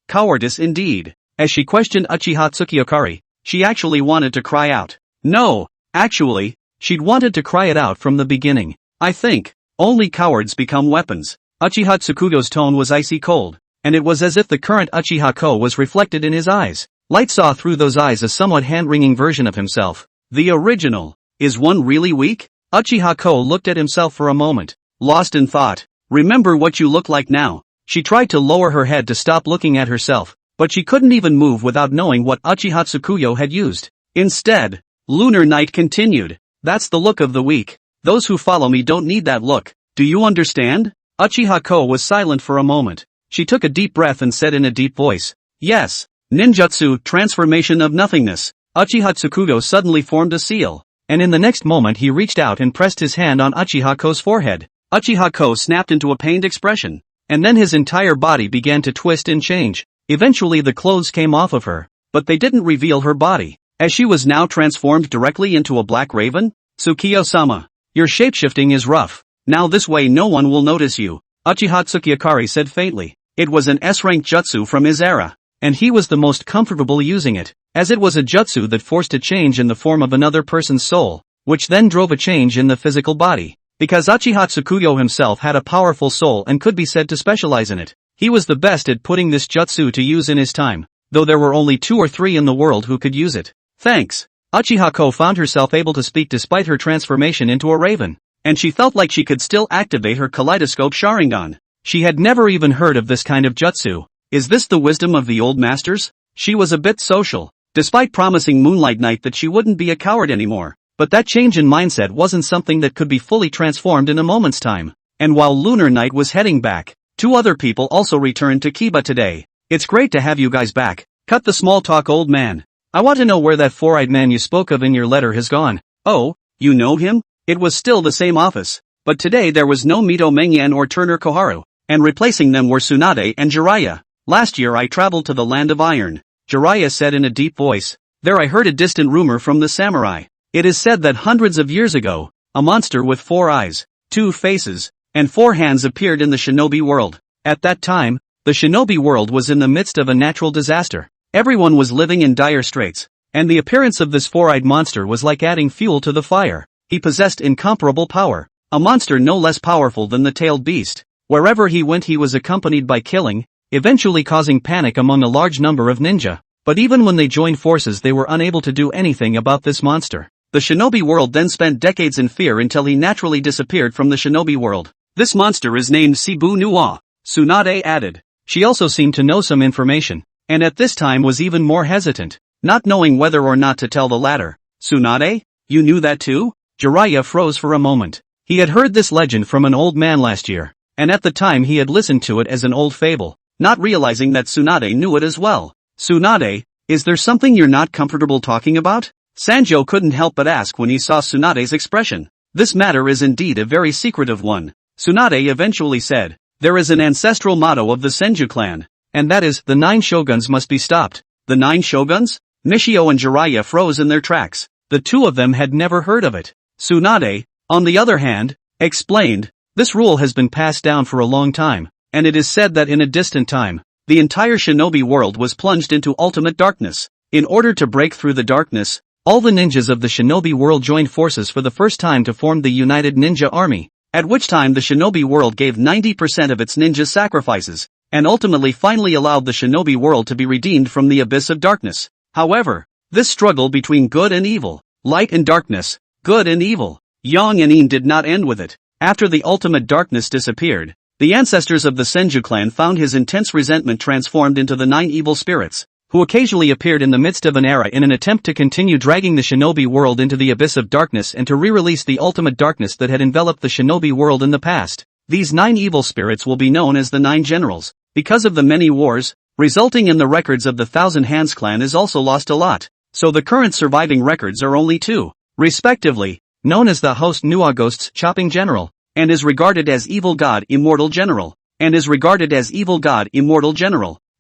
Cowardice indeed. As she questioned Uchiha Tsukiakari, she actually wanted to cry out. No, actually, she'd wanted to cry it out from the beginning. "I think, only cowards become weapons." Uchiha Tsukugo's tone was icy cold, and it was as if the current Uchiha-ko was reflected in his eyes. Light saw through those eyes a somewhat hand-wringing version of himself. The original. Is one really weak? Uchiha-ko looked at himself for a moment, lost in thought. "Remember what you look like now." She tried to lower her head to stop looking at herself, but she couldn't even move without knowing what Uchiha Tsukuyo had used. Instead, Lunar Night continued. "That's the look of the weak. Those who follow me don't need that look. Do you understand?" Uchiha-ko was silent for a moment. She took a deep breath and said in a deep voice, "Yes, ninjutsu, transformation of nothingness." Uchiha Tsukuyo suddenly formed a seal, and in the next moment he reached out and pressed his hand on Uchiha-ko's forehead. Uchiha-ko snapped into a pained expression, and then his entire body began to twist and change. Eventually the clothes came off of her, but they didn't reveal her body, as she was now transformed directly into a black raven. "Tsukiyo-sama, your shapeshifting is rough." Now this way no one will notice you, Uchiha Tsukiakari said faintly. It was an S-rank jutsu from his era, and he was the most comfortable using it, as it was a jutsu that forced a change in the form of another person's soul, which then drove a change in the physical body. Because Uchiha Tsukuyo himself had a powerful soul and could be said to specialize in it, he was the best at putting this jutsu to use in his time, though there were only 2 or 3 in the world who could use it. Thanks. Uchiha found herself able to speak despite her transformation into a raven, and she felt like she could still activate her kaleidoscope Sharingan. She had never even heard of this kind of jutsu. Is this the wisdom of the old masters? She was a bit social, despite promising Moonlight Knight that she wouldn't be a coward anymore. But that change in mindset wasn't something that could be fully transformed in a moment's time. And while Lunar Knight was heading back, 2 other people also returned to Kiba today. It's great to have you guys back. Cut the small talk, old man. I want to know where that 4-eyed man you spoke of in your letter has gone. Oh, you know him? It was still the same office. But today there was no Mito Mengyan or Turner Koharu, and replacing them were Tsunade and Jiraiya. Last year I traveled to the Land of Iron, Jiraiya said in a deep voice. There I heard a distant rumor from the samurai. It is said that hundreds of years ago, a monster with 4 eyes, 2 faces, and 4 hands appeared in the shinobi world. At that time, the shinobi world was in the midst of a natural disaster. Everyone was living in dire straits, and the appearance of this 4-eyed monster was like adding fuel to the fire. He possessed incomparable power, a monster no less powerful than the tailed beast. Wherever he went he was accompanied by killing, eventually causing panic among a large number of ninja. But even when they joined forces they were unable to do anything about this monster. The shinobi world then spent decades in fear until he naturally disappeared from the shinobi world. This monster is named Shibu Nuwa, Tsunade added. She also seemed to know some information, and at this time was even more hesitant, not knowing whether or not to tell the latter. Tsunade? You knew that too? Jiraiya froze for a moment. He had heard this legend from an old man last year, and at the time he had listened to it as an old fable, not realizing that Tsunade knew it as well. Tsunade, is there something you're not comfortable talking about? Sanjo couldn't help but ask when he saw Tsunade's expression. This matter is indeed a very secretive one, Tsunade eventually said. There is an ancestral motto of the Senju clan, and that is, the 9 shoguns must be stopped. The 9 shoguns? Nishio and Jiraiya froze in their tracks. The 2 of them had never heard of it. Tsunade, on the other hand, explained, this rule has been passed down for a long time, and it is said that in a distant time, the entire shinobi world was plunged into ultimate darkness. In order to break through the darkness, all the ninjas of the shinobi world joined forces for the first time to form the United Ninja Army, at which time the shinobi world gave 90% of its ninja sacrifices, and ultimately finally allowed the shinobi world to be redeemed from the abyss of darkness. However, this struggle between good and evil, light and darkness, good and evil, yang and yin did not end with it. After the ultimate darkness disappeared, the ancestors of the Senju clan found his intense resentment transformed into the 9 evil spirits, who occasionally appeared in the midst of an era in an attempt to continue dragging the shinobi world into the abyss of darkness and to re-release the ultimate darkness that had enveloped the shinobi world in the past. These 9 evil spirits will be known as the 9 generals. Because of the many wars, resulting in the records of the Thousand Hands clan is also lost a lot, so the current surviving records are only 2, respectively, known as the host Nuwa Ghost's Chopping General, and is regarded as Evil God Immortal General,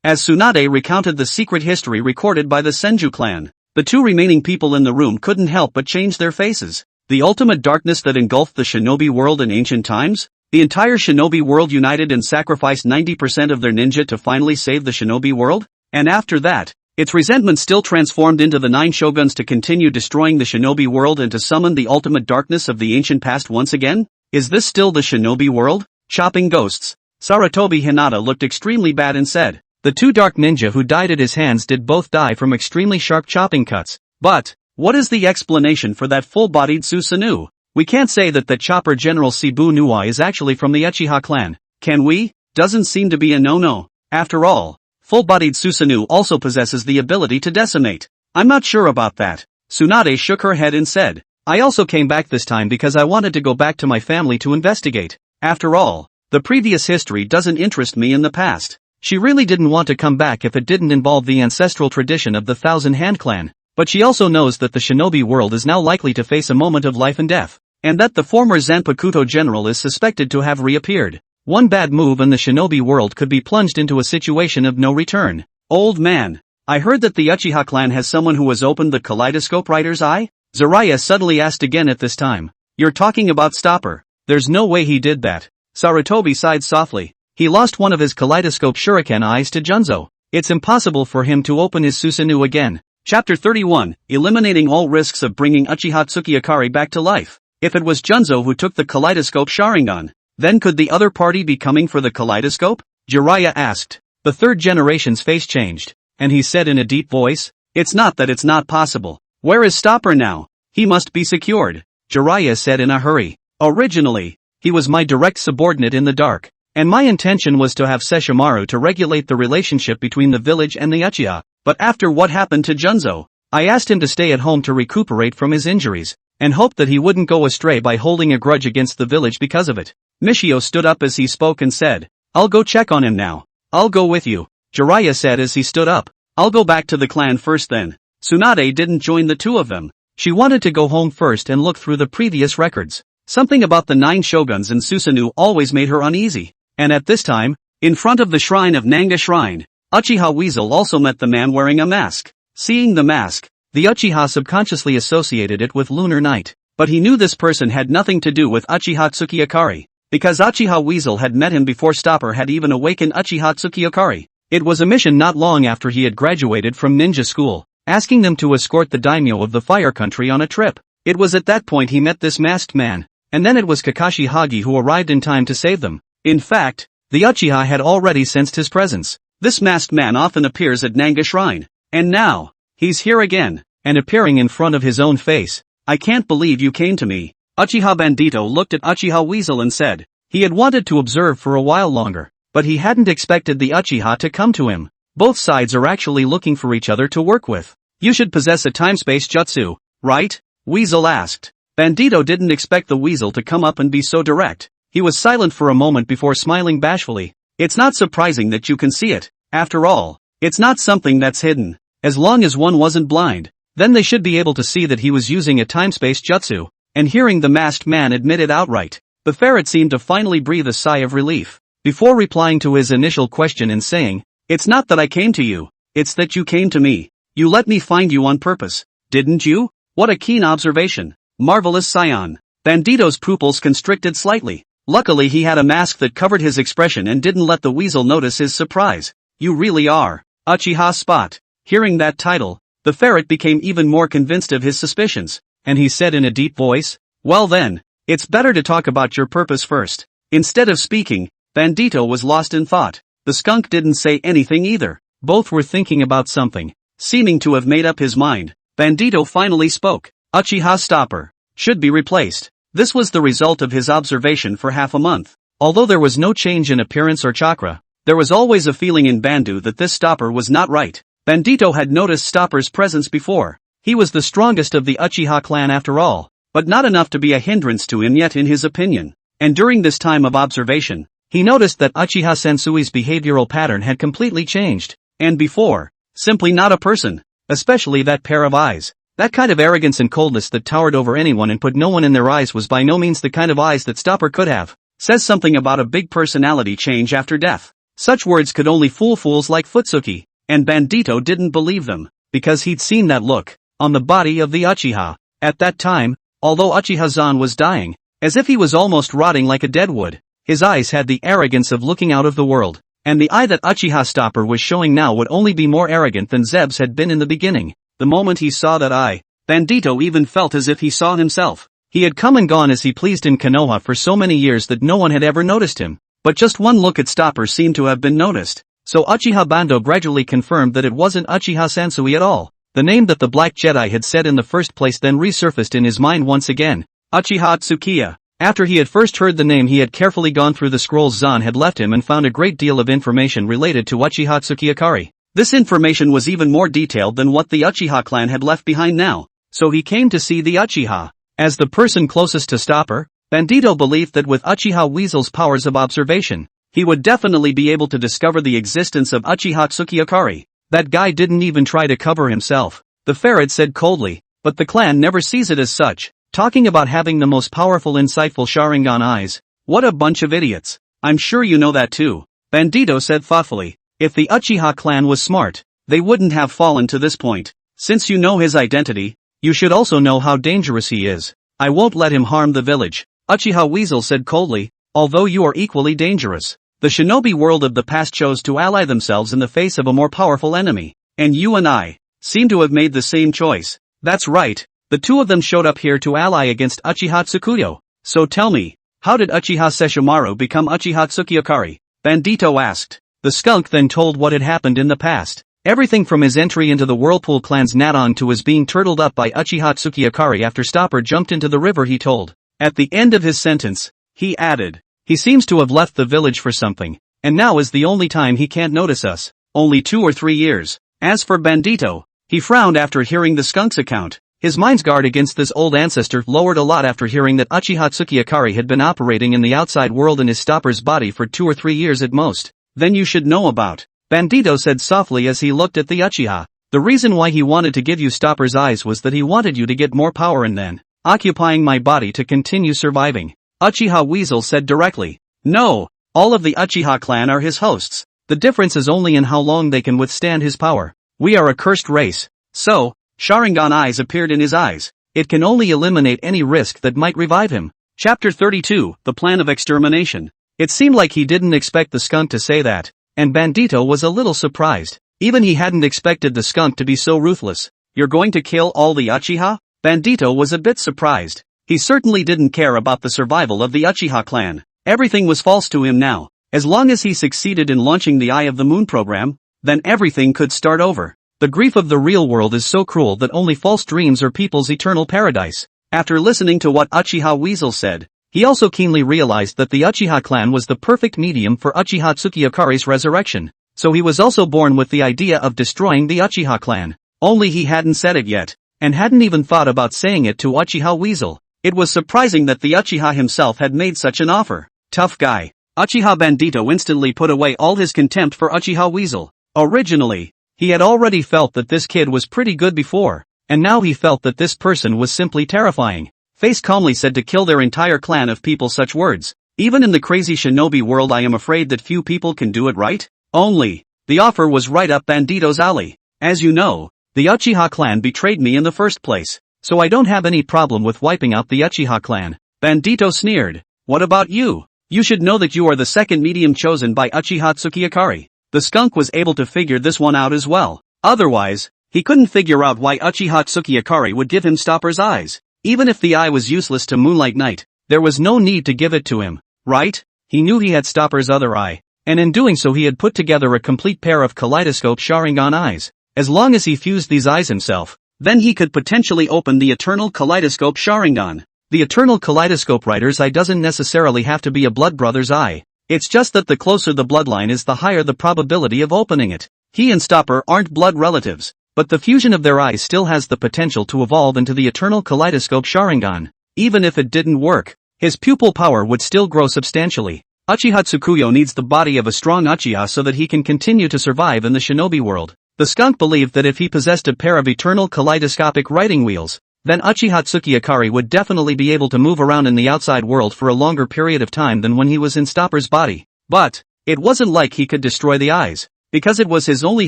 As Tsunade recounted the secret history recorded by the Senju clan, the 2 remaining people in the room couldn't help but change their faces. The ultimate darkness that engulfed the shinobi world in ancient times? The entire shinobi world united and sacrificed 90% of their ninja to finally save the shinobi world? And after that, its resentment still transformed into the 9 shoguns to continue destroying the shinobi world and to summon the ultimate darkness of the ancient past once again? Is this still the shinobi world? Chopping ghosts. Saratobi Hinata looked extremely bad and said, the 2 dark ninja who died at his hands did both die from extremely sharp chopping cuts. But, what is the explanation for that full-bodied Susanoo? We can't say that the chopper General Shibu Nuwa is actually from the Uchiha clan, can we? Doesn't seem to be a no-no. After all, full-bodied Susanoo also possesses the ability to decimate. I'm not sure about that. Tsunade shook her head and said, I also came back this time because I wanted to go back to my family to investigate. After all, the previous history doesn't interest me in the past. She really didn't want to come back if it didn't involve the ancestral tradition of the Thousand Hand clan, but she also knows that the shinobi world is now likely to face a moment of life and death, and that the former Zanpakuto general is suspected to have reappeared. One bad move and the shinobi world could be plunged into a situation of no return. Old man, I heard that the Uchiha clan has someone who has opened the kaleidoscope writer's eye? Jiraiya suddenly asked again at this time. You're talking about Stopper. There's no way he did that. Sarutobi sighed softly. He lost one of his kaleidoscope shuriken eyes to Junzo. It's impossible for him to open his Susanoo again. Chapter 31, Eliminating all risks of bringing Uchiha Tsukiyakari back to life. If it was Junzo who took the kaleidoscope Sharingan, then could the other party be coming for the kaleidoscope? Jiraiya asked. The third generation's face changed, and he said in a deep voice, "It's not that it's not possible. Where is Stopper now? He must be secured," Jiraiya said in a hurry. "Originally, he was my direct subordinate in the dark, and my intention was to have Sesshomaru to regulate the relationship between the village and the Uchiha, but after what happened to Junzo, I asked him to stay at home to recuperate from his injuries, and hoped that he wouldn't go astray by holding a grudge against the village because of it." Michio stood up as he spoke and said, "I'll go check on him now." "I'll go with you," Jiraiya said as he stood up. "I'll go back to the clan first then." Tsunade didn't join the two of them. She wanted to go home first and look through the previous records. Something about the 9 shoguns and Susanoo always made her uneasy. And at this time, in front of the shrine of Nanga Shrine, Uchiha Weasel also met the man wearing a mask. Seeing the mask, the Uchiha subconsciously associated it with Lunar Night. But he knew this person had nothing to do with Uchiha Tsukiyakari, because Uchiha Weasel had met him before Stopper had even awakened Uchiha Tsukiyakari. It was a mission not long after he had graduated from ninja school, asking them to escort the daimyo of the Fire Country on a trip. It was at that point he met this masked man, and then it was Kakashi Hagi who arrived in time to save them. In fact, the Uchiha had already sensed his presence. This masked man often appears at Nanga Shrine, and now, he's here again, and appearing in front of his own face. "I can't believe you came to me." Uchiha Bandito looked at Uchiha Weasel and said, he had wanted to observe for a while longer, but he hadn't expected the Uchiha to come to him. Both sides are actually looking for each other to work with. "You should possess a time-space jutsu, right?" Weasel asked. Bandito didn't expect the Weasel to come up and be so direct. He was silent for a moment before smiling bashfully. "It's not surprising that you can see it. After all, it's not something that's hidden. As long as one wasn't blind, then they should be able to see that he was using a time-space jutsu." And hearing the masked man admit it outright, the ferret seemed to finally breathe a sigh of relief, before replying to his initial question and saying, "It's not that I came to you, it's that you came to me. You let me find you on purpose, didn't you?" What a keen observation. Marvelous scion. Bandito's pupils constricted slightly. Luckily he had a mask that covered his expression and didn't let the Weasel notice his surprise. "You really are Uchiha Spot." Hearing that title, the ferret became even more convinced of his suspicions, and he said in a deep voice, "Well then, it's better to talk about your purpose first." Instead of speaking, Bandito was lost in thought. The skunk didn't say anything either. Both were thinking about something. Seeming to have made up his mind, Bandito finally spoke. "Uchiha Stopper should be replaced." This was the result of his observation for half a month. Although there was no change in appearance or chakra, there was always a feeling in Bandu that this Stopper was not right. Bandito had noticed Stopper's presence before. He was the strongest of the Uchiha clan after all, but not enough to be a hindrance to him yet in his opinion. And during this time of observation, he noticed that Uchiha Sensui's behavioral pattern had completely changed. And before, simply not a person, especially that pair of eyes. That kind of arrogance and coldness that towered over anyone and put no one in their eyes was by no means the kind of eyes that Stopper could have. Says something about a big personality change after death. Such words could only fool fools like Futsuki, and Bandito didn't believe them, because he'd seen that look on the body of the Uchiha. At that time, although Uchiha-zan was dying, as if he was almost rotting like a deadwood, his eyes had the arrogance of looking out of the world, and the eye that Uchiha Stopper was showing now would only be more arrogant than Zeb's had been in the beginning. The moment he saw that eye, Bandito even felt as if he saw himself. He had come and gone as he pleased in Konoha for so many years that no one had ever noticed him, but just one look at Stopper seemed to have been noticed. So Uchiha Bando gradually confirmed that it wasn't Uchiha Sansui at all. The name that the Black Jedi had said in the first place then resurfaced in his mind once again. Uchiha Tsukiya. After he had first heard the name he had carefully gone through the scrolls Zan had left him and found a great deal of information related to Uchiha Tsukiyakari. This information was even more detailed than what the Uchiha clan had left behind now, so he came to see the Uchiha. As the person closest to Stopper, Bandito believed that with Uchiha Weasel's powers of observation, he would definitely be able to discover the existence of Uchiha Tsukiyakari. That guy didn't even try to cover himself, the ferret said coldly, but the clan never sees it as such. Talking about having the most powerful insightful Sharingan eyes, what a bunch of idiots. I'm sure you know that too, Bandito said thoughtfully. If the Uchiha clan was smart, they wouldn't have fallen to this point. Since you know his identity, you should also know how dangerous he is. I won't let him harm the village. Uchiha Weasel said coldly, although you are equally dangerous. The shinobi world of the past chose to ally themselves in the face of a more powerful enemy. And you and I seem to have made the same choice. That's right, the two of them showed up here to ally against Uchiha Tsukuyo. So tell me, how did Uchiha Sesshomaru become Uchiha Tsukiakari? Bandito asked. The skunk then told what had happened in the past. Everything from his entry into the Whirlpool clan's Nadon to his being turtled up by Uchiha Tsukiakari after Stopper jumped into the river, he told. At the end of his sentence, he added, he seems to have left the village for something, and now is the only time he can't notice us. Only 2 or 3 years. As for Bandito, he frowned after hearing the skunk's account. His mind's guard against this old ancestor lowered a lot after hearing that Uchiha Tsukiakari had been operating in the outside world in his Stopper's body for 2 or 3 years at most. Then you should know about. Bandito said softly as he looked at the Uchiha. The reason why he wanted to give you Stopper's eyes was that he wanted you to get more power and then occupying my body to continue surviving. Uchiha Weasel said directly. No, all of the Uchiha clan are his hosts. The difference is only in how long they can withstand his power. We are a cursed race. So, Sharingan eyes appeared in his eyes. It can only eliminate any risk that might revive him. Chapter 32, The Plan of Extermination. It seemed like he didn't expect the skunk to say that, and Bandito was a little surprised. Even he hadn't expected the skunk to be so ruthless. You're going to kill all the Uchiha? Bandito was a bit surprised. He certainly didn't care about the survival of the Uchiha clan. Everything was false to him now. As long as he succeeded in launching the Eye of the Moon program, then everything could start over. The grief of the real world is so cruel that only false dreams are people's eternal paradise. After listening to what Uchiha Weasel said, he also keenly realized that the Uchiha clan was the perfect medium for Uchiha Tsukiakari's resurrection. So he was also born with the idea of destroying the Uchiha clan. Only he hadn't said it yet, and hadn't even thought about saying it to Uchiha Weasel. It was surprising that the Uchiha himself had made such an offer. Tough guy. Uchiha Bandito instantly put away all his contempt for Uchiha Weasel. Originally, he had already felt that this kid was pretty good before, and now he felt that this person was simply terrifying. Face calmly said to kill their entire clan of people such words. Even in the crazy shinobi world I am afraid that few people can do it right. Only, the offer was right up Bandito's alley. As you know, the Uchiha clan betrayed me in the first place, so I don't have any problem with wiping out the Uchiha clan. Bandito sneered. What about you? You should know that you are the second medium chosen by Uchiha Tsukiakari. The skunk was able to figure this one out as well. Otherwise, he couldn't figure out why Uchiha Tsukiakari would give him Stopper's eyes. Even if the eye was useless to Moonlight Knight, there was no need to give it to him, right? He knew he had Stopper's other eye, and in doing so he had put together a complete pair of kaleidoscope Sharingan eyes. As long as he fused these eyes himself, then he could potentially open the Eternal Kaleidoscope Sharingan. The Eternal Kaleidoscope Writer's eye doesn't necessarily have to be a blood brother's eye. It's just that the closer the bloodline is, the higher the probability of opening it. He and Stopper aren't blood relatives, but the fusion of their eyes still has the potential to evolve into the Eternal Kaleidoscope Sharingan. Even if it didn't work, his pupil power would still grow substantially. Uchiha Tsukuyo needs the body of a strong Uchiha so that he can continue to survive in the shinobi world. The skunk believed that if he possessed a pair of eternal kaleidoscopic writing wheels, then Uchiha Tsukiakari would definitely be able to move around in the outside world for a longer period of time than when he was in Stopper's body. But, it wasn't like he could destroy the eyes, because it was his only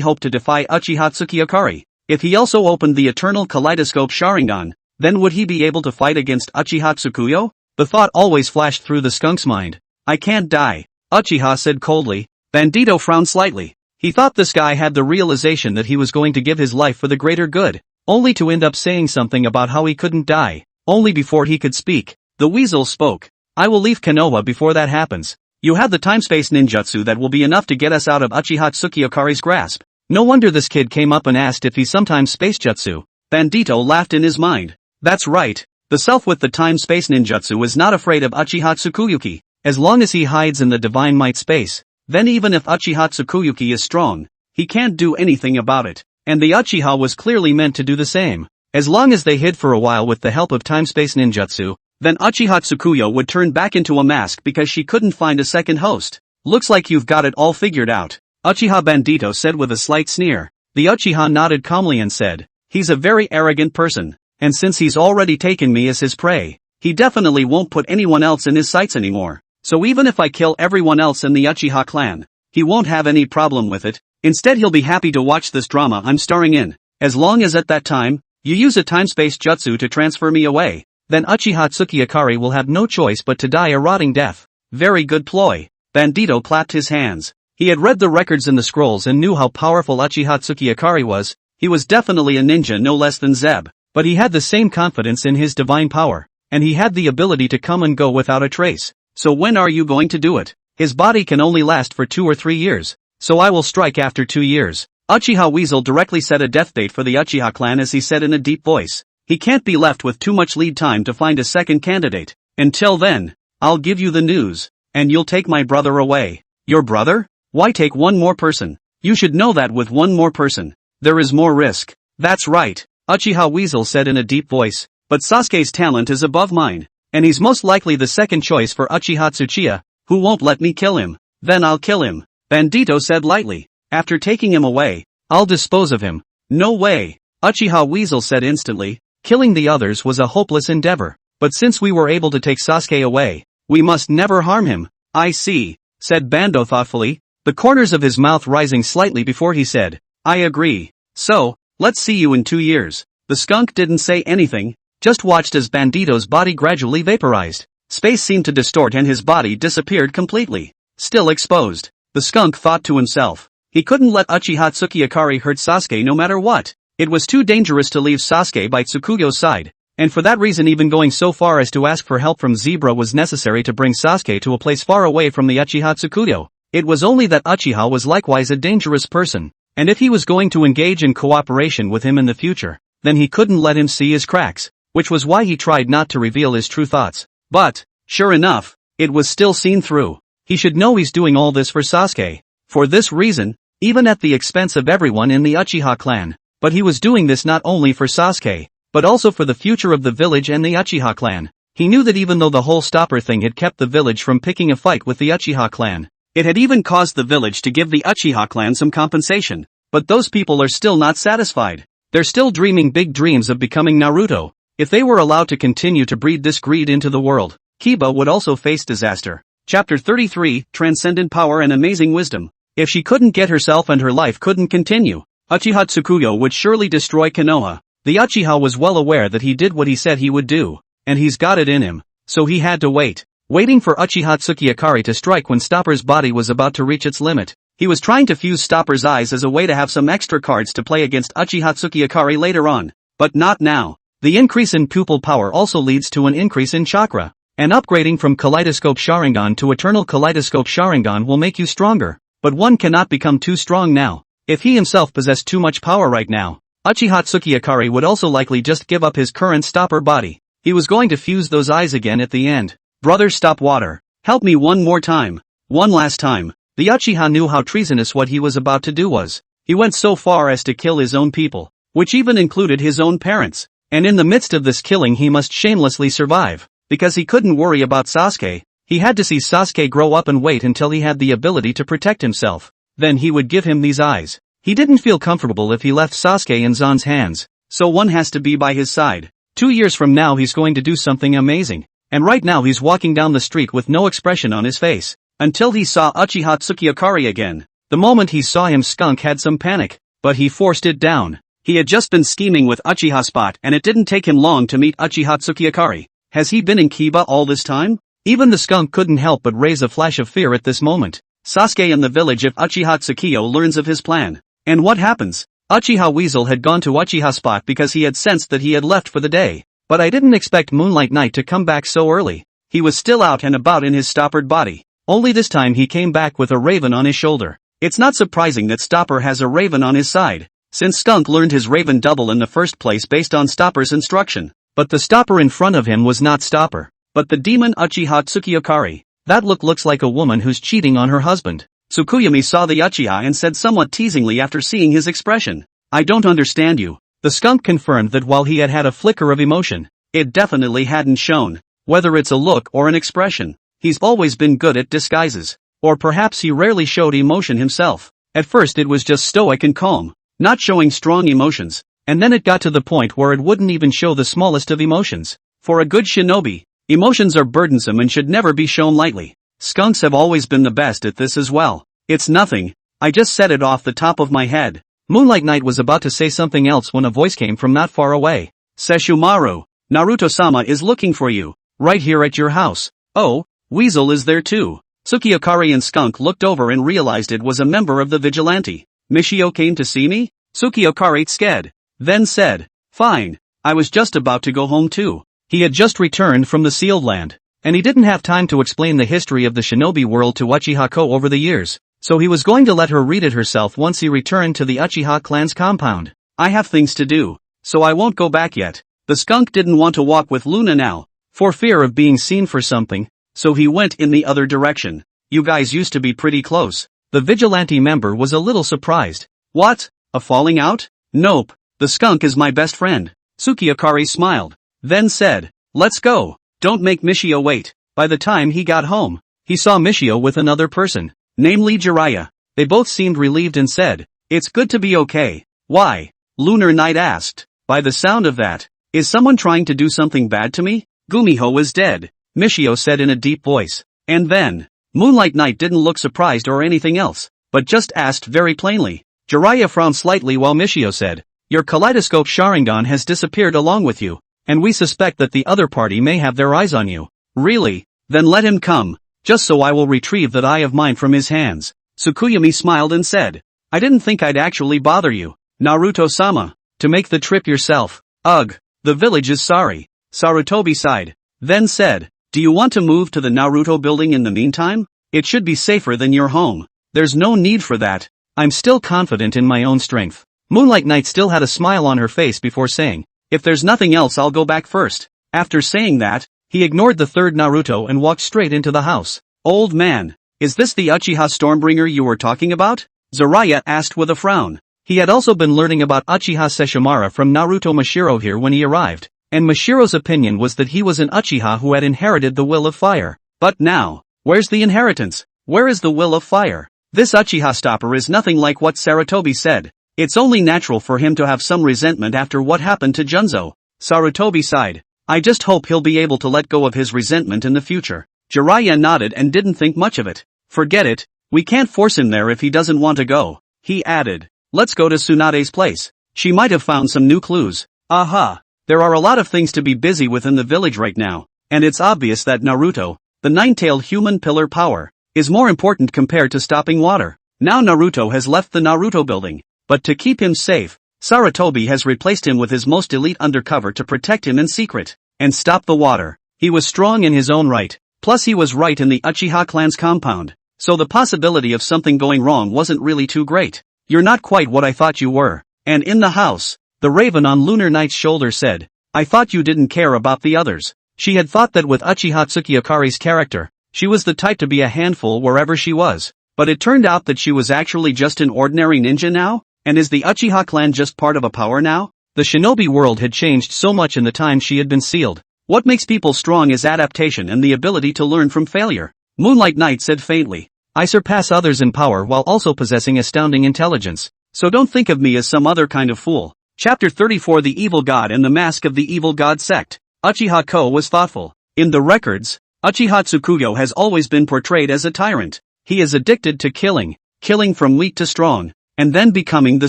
hope to defy Uchiha Tsukiakari. If he also opened the Eternal Kaleidoscope Sharingan, then would he be able to fight against Uchiha Tsukuyo? The thought always flashed through the skunk's mind. I can't die, Uchiha said coldly. Bandito frowned slightly. He thought this guy had the realization that he was going to give his life for the greater good, only to end up saying something about how he couldn't die. Only before he could speak, the weasel spoke. I will leave Konoha before that happens. You have the time-space ninjutsu that will be enough to get us out of Uchiha Tsukiakari's grasp. No wonder this kid came up and asked if he sometimes space jutsu. Bandito laughed in his mind. That's right. The self with the time-space ninjutsu is not afraid of Uchiha Tsukuyuki. As long as he hides in the divine might space, then even if Uchiha Tsukuyuki is strong, he can't do anything about it. And the Uchiha was clearly meant to do the same. As long as they hid for a while with the help of time-space ninjutsu, then Uchiha Tsukuyo would turn back into a mask because she couldn't find a second host. Looks like you've got it all figured out, Uchiha Bandito said with a slight sneer. The Uchiha nodded calmly and said, he's a very arrogant person, and since he's already taken me as his prey, he definitely won't put anyone else in his sights anymore. So even if I kill everyone else in the Uchiha clan, he won't have any problem with it. Instead he'll be happy to watch this drama I'm starring in, as long as at that time, you use a time-space jutsu to transfer me away. then Uchiha Tsuki will have no choice but to die a rotting death. Very good ploy. Bandito clapped his hands. He had read the records in the scrolls and knew how powerful Uchiha Tsuki was. He was definitely a ninja no less than Zeb, but he had the same confidence in his divine power, and he had the ability to come and go without a trace. So when are you going to do it? His body can only last for 2 or 3 years, so I will strike after 2 years. Uchiha Weasel directly set a death date for the Uchiha clan as he said in a deep voice. He can't be left with too much lead time to find a second candidate. Until then, I'll give you the news, and you'll take my brother away. Your brother? Why take one more person? You should know that with one more person, there is more risk. That's right, Uchiha Weasel said in a deep voice, but Sasuke's talent is above mine, and he's most likely the second choice for Uchiha Tsuchiya, who won't let me kill him. Then I'll kill him, Bandito said lightly. After taking him away, I'll dispose of him. No way, Uchiha Weasel said instantly. Killing the others was a hopeless endeavor, but since we were able to take Sasuke away, we must never harm him. I see, said Bando thoughtfully, the corners of his mouth rising slightly before he said, I agree. So, let's see you in 2 years. The skunk didn't say anything, just watched as Bandito's body gradually vaporized. Space seemed to distort and his body disappeared completely. Still exposed, the skunk thought to himself. He couldn't let Uchiha Tsuki hurt Sasuke no matter what. It was too dangerous to leave Sasuke by Tsukuyo's side, and for that reason even going so far as to ask for help from Zebra was necessary to bring Sasuke to a place far away from the Uchiha Tsukuyo. It was only that Uchiha was likewise a dangerous person, and if he was going to engage in cooperation with him in the future, then he couldn't let him see his cracks, which was why he tried not to reveal his true thoughts. But, sure enough, it was still seen through. He should know he's doing all this for Sasuke. For this reason, even at the expense of everyone in the Uchiha clan. But he was doing this not only for Sasuke, but also for the future of the village and the Uchiha clan. He knew that even though the whole stopper thing had kept the village from picking a fight with the Uchiha clan, it had even caused the village to give the Uchiha clan some compensation. But those people are still not satisfied. They're still dreaming big dreams of becoming Naruto. If they were allowed to continue to breed this greed into the world, Kiba would also face disaster. Chapter 33, Transcendent Power and Amazing Wisdom. If she couldn't get herself and her life couldn't continue, Uchiha Tsukuyo would surely destroy Konoha. The Uchiha was well aware that he did what he said he would do, and he's got it in him, so he had to wait. Waiting for Uchiha Tsuki to strike when Stopper's body was about to reach its limit. He was trying to fuse Stopper's eyes as a way to have some extra cards to play against Uchiha Tsuki later on, but not now. The increase in pupil power also leads to an increase in chakra, and upgrading from Kaleidoscope Sharingan to Eternal Kaleidoscope Sharingan will make you stronger, but one cannot become too strong now. If he himself possessed too much power right now, Uchiha Tsuki would also likely just give up his current Stopper body. He was going to fuse those eyes again at the end. Brother, stop water. Help me one more time. One last time. The Uchiha knew how treasonous what he was about to do was. He went so far as to kill his own people, which even included his own parents. And in the midst of this killing he must shamelessly survive. Because he couldn't worry about Sasuke, he had to see Sasuke grow up and wait until he had the ability to protect himself. Then he would give him these eyes. He didn't feel comfortable if he left Sasuke in Zan's hands, so one has to be by his side. 2 years from now he's going to do something amazing. And right now he's walking down the street with no expression on his face. Until he saw Uchiha Tsuki again. The moment he saw him, Skunk had some panic, but he forced it down. He had just been scheming with Uchiha Spot and it didn't take him long to meet Uchiha Tsuki. Has he been in Kiba all this time? Even the skunk couldn't help but raise a flash of fear at this moment. Sasuke in the village if Uchiha Tsukiyo learns of his plan. And what happens? Uchiha Weasel had gone to Uchiha Spot because he had sensed that he had left for the day. But I didn't expect Moonlight Knight to come back so early. He was still out and about in his stoppered body. Only this time he came back with a raven on his shoulder. It's not surprising that Stopper has a raven on his side, since Skunk learned his raven double in the first place based on Stopper's instruction. But the Stopper in front of him was not Stopper, but the demon Uchiha Tsuki. That looks like a woman who's cheating on her husband. Tsukuyami saw the Uchiha and said somewhat teasingly after seeing his expression, I don't understand you. The skunk confirmed that while he had had a flicker of emotion, it definitely hadn't shown. Whether it's a look or an expression, he's always been good at disguises. Or perhaps he rarely showed emotion himself. At first it was just stoic and calm, not showing strong emotions, and then it got to the point where it wouldn't even show the smallest of emotions. For a good shinobi, emotions are burdensome and should never be shown lightly. Skunks have always been the best at this as well. It's nothing, I just said it off the top of my head. Moonlight Knight was about to say something else when a voice came from not far away. Sesshomaru, Naruto-sama is looking for you, right here at your house. Oh, Weasel is there too. Tsukiyakari and Skunk looked over and realized it was a member of the vigilante. Michio came to see me? Tsukiyakari scared. Then said, fine, I was just about to go home too. He had just returned from the sealed land, and he didn't have time to explain the history of the shinobi world to Uchiha-ko over the years, so he was going to let her read it herself once he returned to the Uchiha clan's compound. I have things to do, so I won't go back yet. The skunk didn't want to walk with Luna now, for fear of being seen for something, so he went in the other direction. You guys used to be pretty close. The vigilante member was a little surprised. What? A falling out? Nope, the skunk is my best friend. Tsukiyakari smiled, then said, let's go. Don't make Michio wait. By the time he got home, he saw Michio with another person, namely Jiraiya. They both seemed relieved and said, it's good to be okay. Why? Lunar Knight asked. By the sound of that, is someone trying to do something bad to me? Gumiho is dead, Michio said in a deep voice. And then, Moonlight Knight didn't look surprised or anything else, but just asked very plainly. Jiraiya frowned slightly while Michio said, your kaleidoscope Sharingan has disappeared along with you, and we suspect that the other party may have their eyes on you. Really? Then let him come, just so I will retrieve that eye of mine from his hands. Tsukuyami smiled and said, I didn't think I'd actually bother you, Naruto-sama, to make the trip yourself. Ugh, the village is sorry. Sarutobi sighed, then said, do you want to move to the Naruto building in the meantime? It should be safer than your home. There's no need for that. I'm still confident in my own strength. Moonlight Knight still had a smile on her face before saying, if there's nothing else I'll go back first. After saying that, he ignored the third Naruto and walked straight into the house. Old man, is this the Uchiha Stormbringer you were talking about? Jiraiya asked with a frown. He had also been learning about Uchiha Sesshomaru from Naruto Mashiro here when he arrived, and Mashiro's opinion was that he was an Uchiha who had inherited the will of fire. But now, where's the inheritance? Where is the will of fire? This Uchiha stopper is nothing like what Sarutobi said. It's only natural for him to have some resentment after what happened to Junzo. Sarutobi sighed. I just hope he'll be able to let go of his resentment in the future. Jiraiya nodded and didn't think much of it. Forget it, we can't force him there if he doesn't want to go. He added, let's go to Tsunade's place. She might have found some new clues. Aha. There are a lot of things to be busy with in the village right now, and it's obvious that Naruto, the nine-tailed human pillar power, is more important compared to stopping water. Now Naruto has left the Naruto building, but to keep him safe, Sarutobi has replaced him with his most elite undercover to protect him in secret, and stop the water. He was strong in his own right, plus he was right in the Uchiha clan's compound, so the possibility of something going wrong wasn't really too great. You're not quite what I thought you were. And in the house, the raven on Lunar Knight's shoulder said, I thought you didn't care about the others. She had thought that with Uchiha Tsukiyakari's character, she was the type to be a handful wherever she was, but it turned out that she was actually just an ordinary ninja now? And is the Uchiha clan just part of a power now? The shinobi world had changed so much in the time she had been sealed. What makes people strong is adaptation and the ability to learn from failure. Moonlight Knight said faintly, I surpass others in power while also possessing astounding intelligence, so don't think of me as some other kind of fool. Chapter 34 The Evil God and the Mask of the Evil God Sect. Uchiha-ko was thoughtful. In the records, Uchiha Tsukuyo has always been portrayed as a tyrant. He is addicted to killing from weak to strong, and then becoming the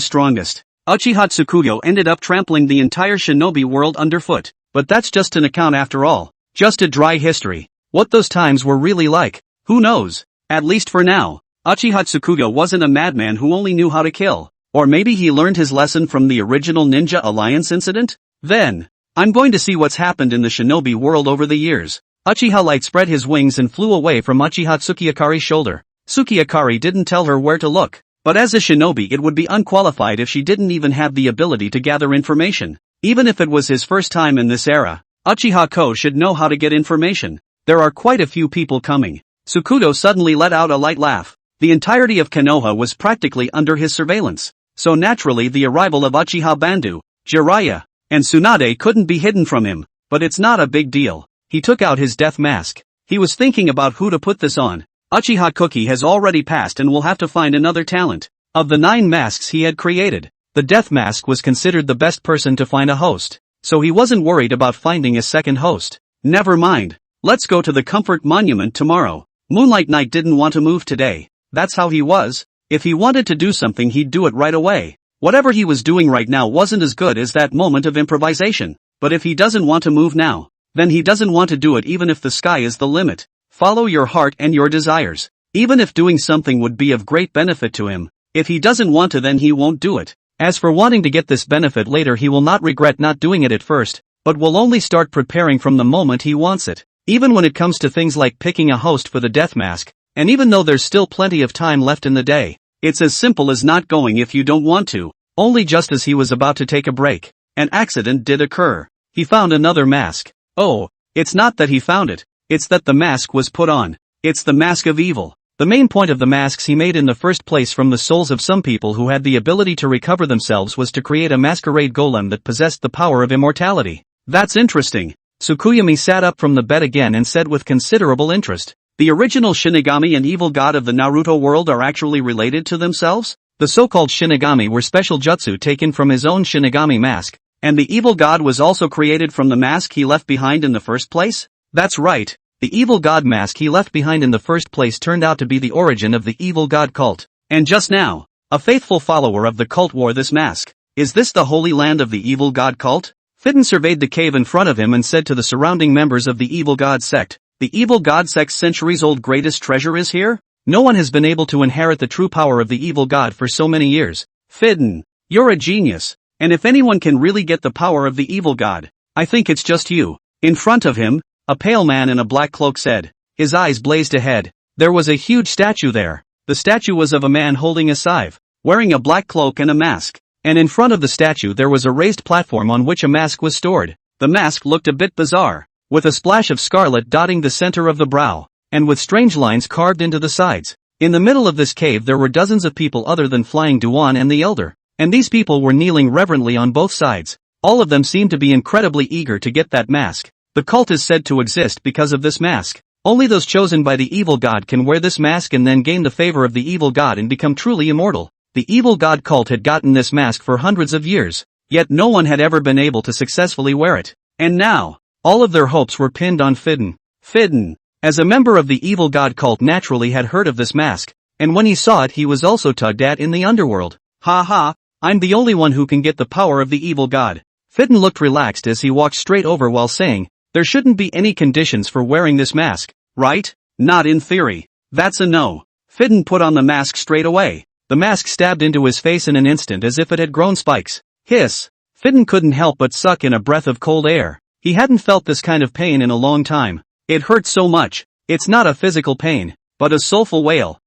strongest. Uchiha Tsukuyo ended up trampling the entire shinobi world underfoot, but that's just an account after all. Just a dry history. What those times were really like, who knows? At least for now, Uchiha Tsukuyo wasn't a madman who only knew how to kill. Or maybe he learned his lesson from the original Ninja Alliance incident? Then, I'm going to see what's happened in the shinobi world over the years. Uchiha Light spread his wings and flew away from Uchiha Tsukiyakari's shoulder. Tsukiyakari didn't tell her where to look, but as a shinobi it would be unqualified if she didn't even have the ability to gather information. Even if it was his first time in this era, Uchiha-ko should know how to get information. There are quite a few people coming. Tsukuyo suddenly let out a light laugh. The entirety of Konoha was practically under his surveillance, so naturally the arrival of Uchiha Bandu, Jiraiya, and Tsunade couldn't be hidden from him, but it's not a big deal. He took out his death mask. He was thinking about who to put this on. Uchiha Cookie has already passed and will have to find another talent. Of the 9 masks he had created, the death mask was considered the best person to find a host, so he wasn't worried about finding a second host. Never mind. Let's go to the Comfort Monument tomorrow. Moonlight Knight didn't want to move today. That's how he was. If he wanted to do something he'd do it right away. Whatever he was doing right now wasn't as good as that moment of improvisation. But if he doesn't want to move now, then he doesn't want to do it even if the sky is the limit. Follow your heart and your desires. Even if doing something would be of great benefit to him, if he doesn't want to then he won't do it. As for wanting to get this benefit later, he will not regret not doing it at first, but will only start preparing from the moment he wants it. Even when it comes to things like picking a host for the death mask, and even though there's still plenty of time left in the day, it's as simple as not going if you don't want to. Only just as he was about to take a break, an accident did occur. He found another mask. Oh, it's not that he found it, it's that the mask was put on. It's the mask of evil. The main point of the masks he made in the first place from the souls of some people who had the ability to recover themselves was to create a masquerade golem that possessed the power of immortality. That's interesting. Tsukuyomi sat up from the bed again and said with considerable interest, the original Shinigami and evil god of the Naruto world are actually related to themselves? The so-called Shinigami were special jutsu taken from his own Shinigami mask, and the evil god was also created from the mask he left behind in the first place? That's right. The evil god mask he left behind in the first place turned out to be the origin of the evil god cult. And just now, a faithful follower of the cult wore this mask. Is this the holy land of the evil god cult? Fidden surveyed the cave in front of him and said to the surrounding members of the evil god sect, the evil god sect's centuries-old greatest treasure is here? No one has been able to inherit the true power of the evil god for so many years. Fidden, you're a genius. And if anyone can really get the power of the evil god, I think it's just you. In front of him, a pale man in a black cloak said. His eyes blazed ahead. There was a huge statue there. The statue was of a man holding a scythe, wearing a black cloak and a mask. And in front of the statue there was a raised platform on which a mask was stored. The mask looked a bit bizarre, with a splash of scarlet dotting the center of the brow, and with strange lines carved into the sides. In the middle of this cave there were dozens of people other than Flying Duan and the Elder, and these people were kneeling reverently on both sides. All of them seemed to be incredibly eager to get that mask. The cult is said to exist because of this mask. Only those chosen by the evil god can wear this mask and then gain the favor of the evil god and become truly immortal. The evil god cult had gotten this mask for hundreds of years, yet no one had ever been able to successfully wear it. And now, all of their hopes were pinned on Fidden. Fidden, as a member of the evil god cult, naturally had heard of this mask, and when he saw it he was also tugged at in the underworld. Ha ha, I'm the only one who can get the power of the evil god. Fidden looked relaxed as he walked straight over while saying, there shouldn't be any conditions for wearing this mask, right? Not in theory. That's a no. Fidden put on the mask straight away. The mask stabbed into his face in an instant as if it had grown spikes. Hiss! Fidden couldn't help but suck in a breath of cold air. He hadn't felt this kind of pain in a long time. It hurt so much. It's not a physical pain, but a soulful wail.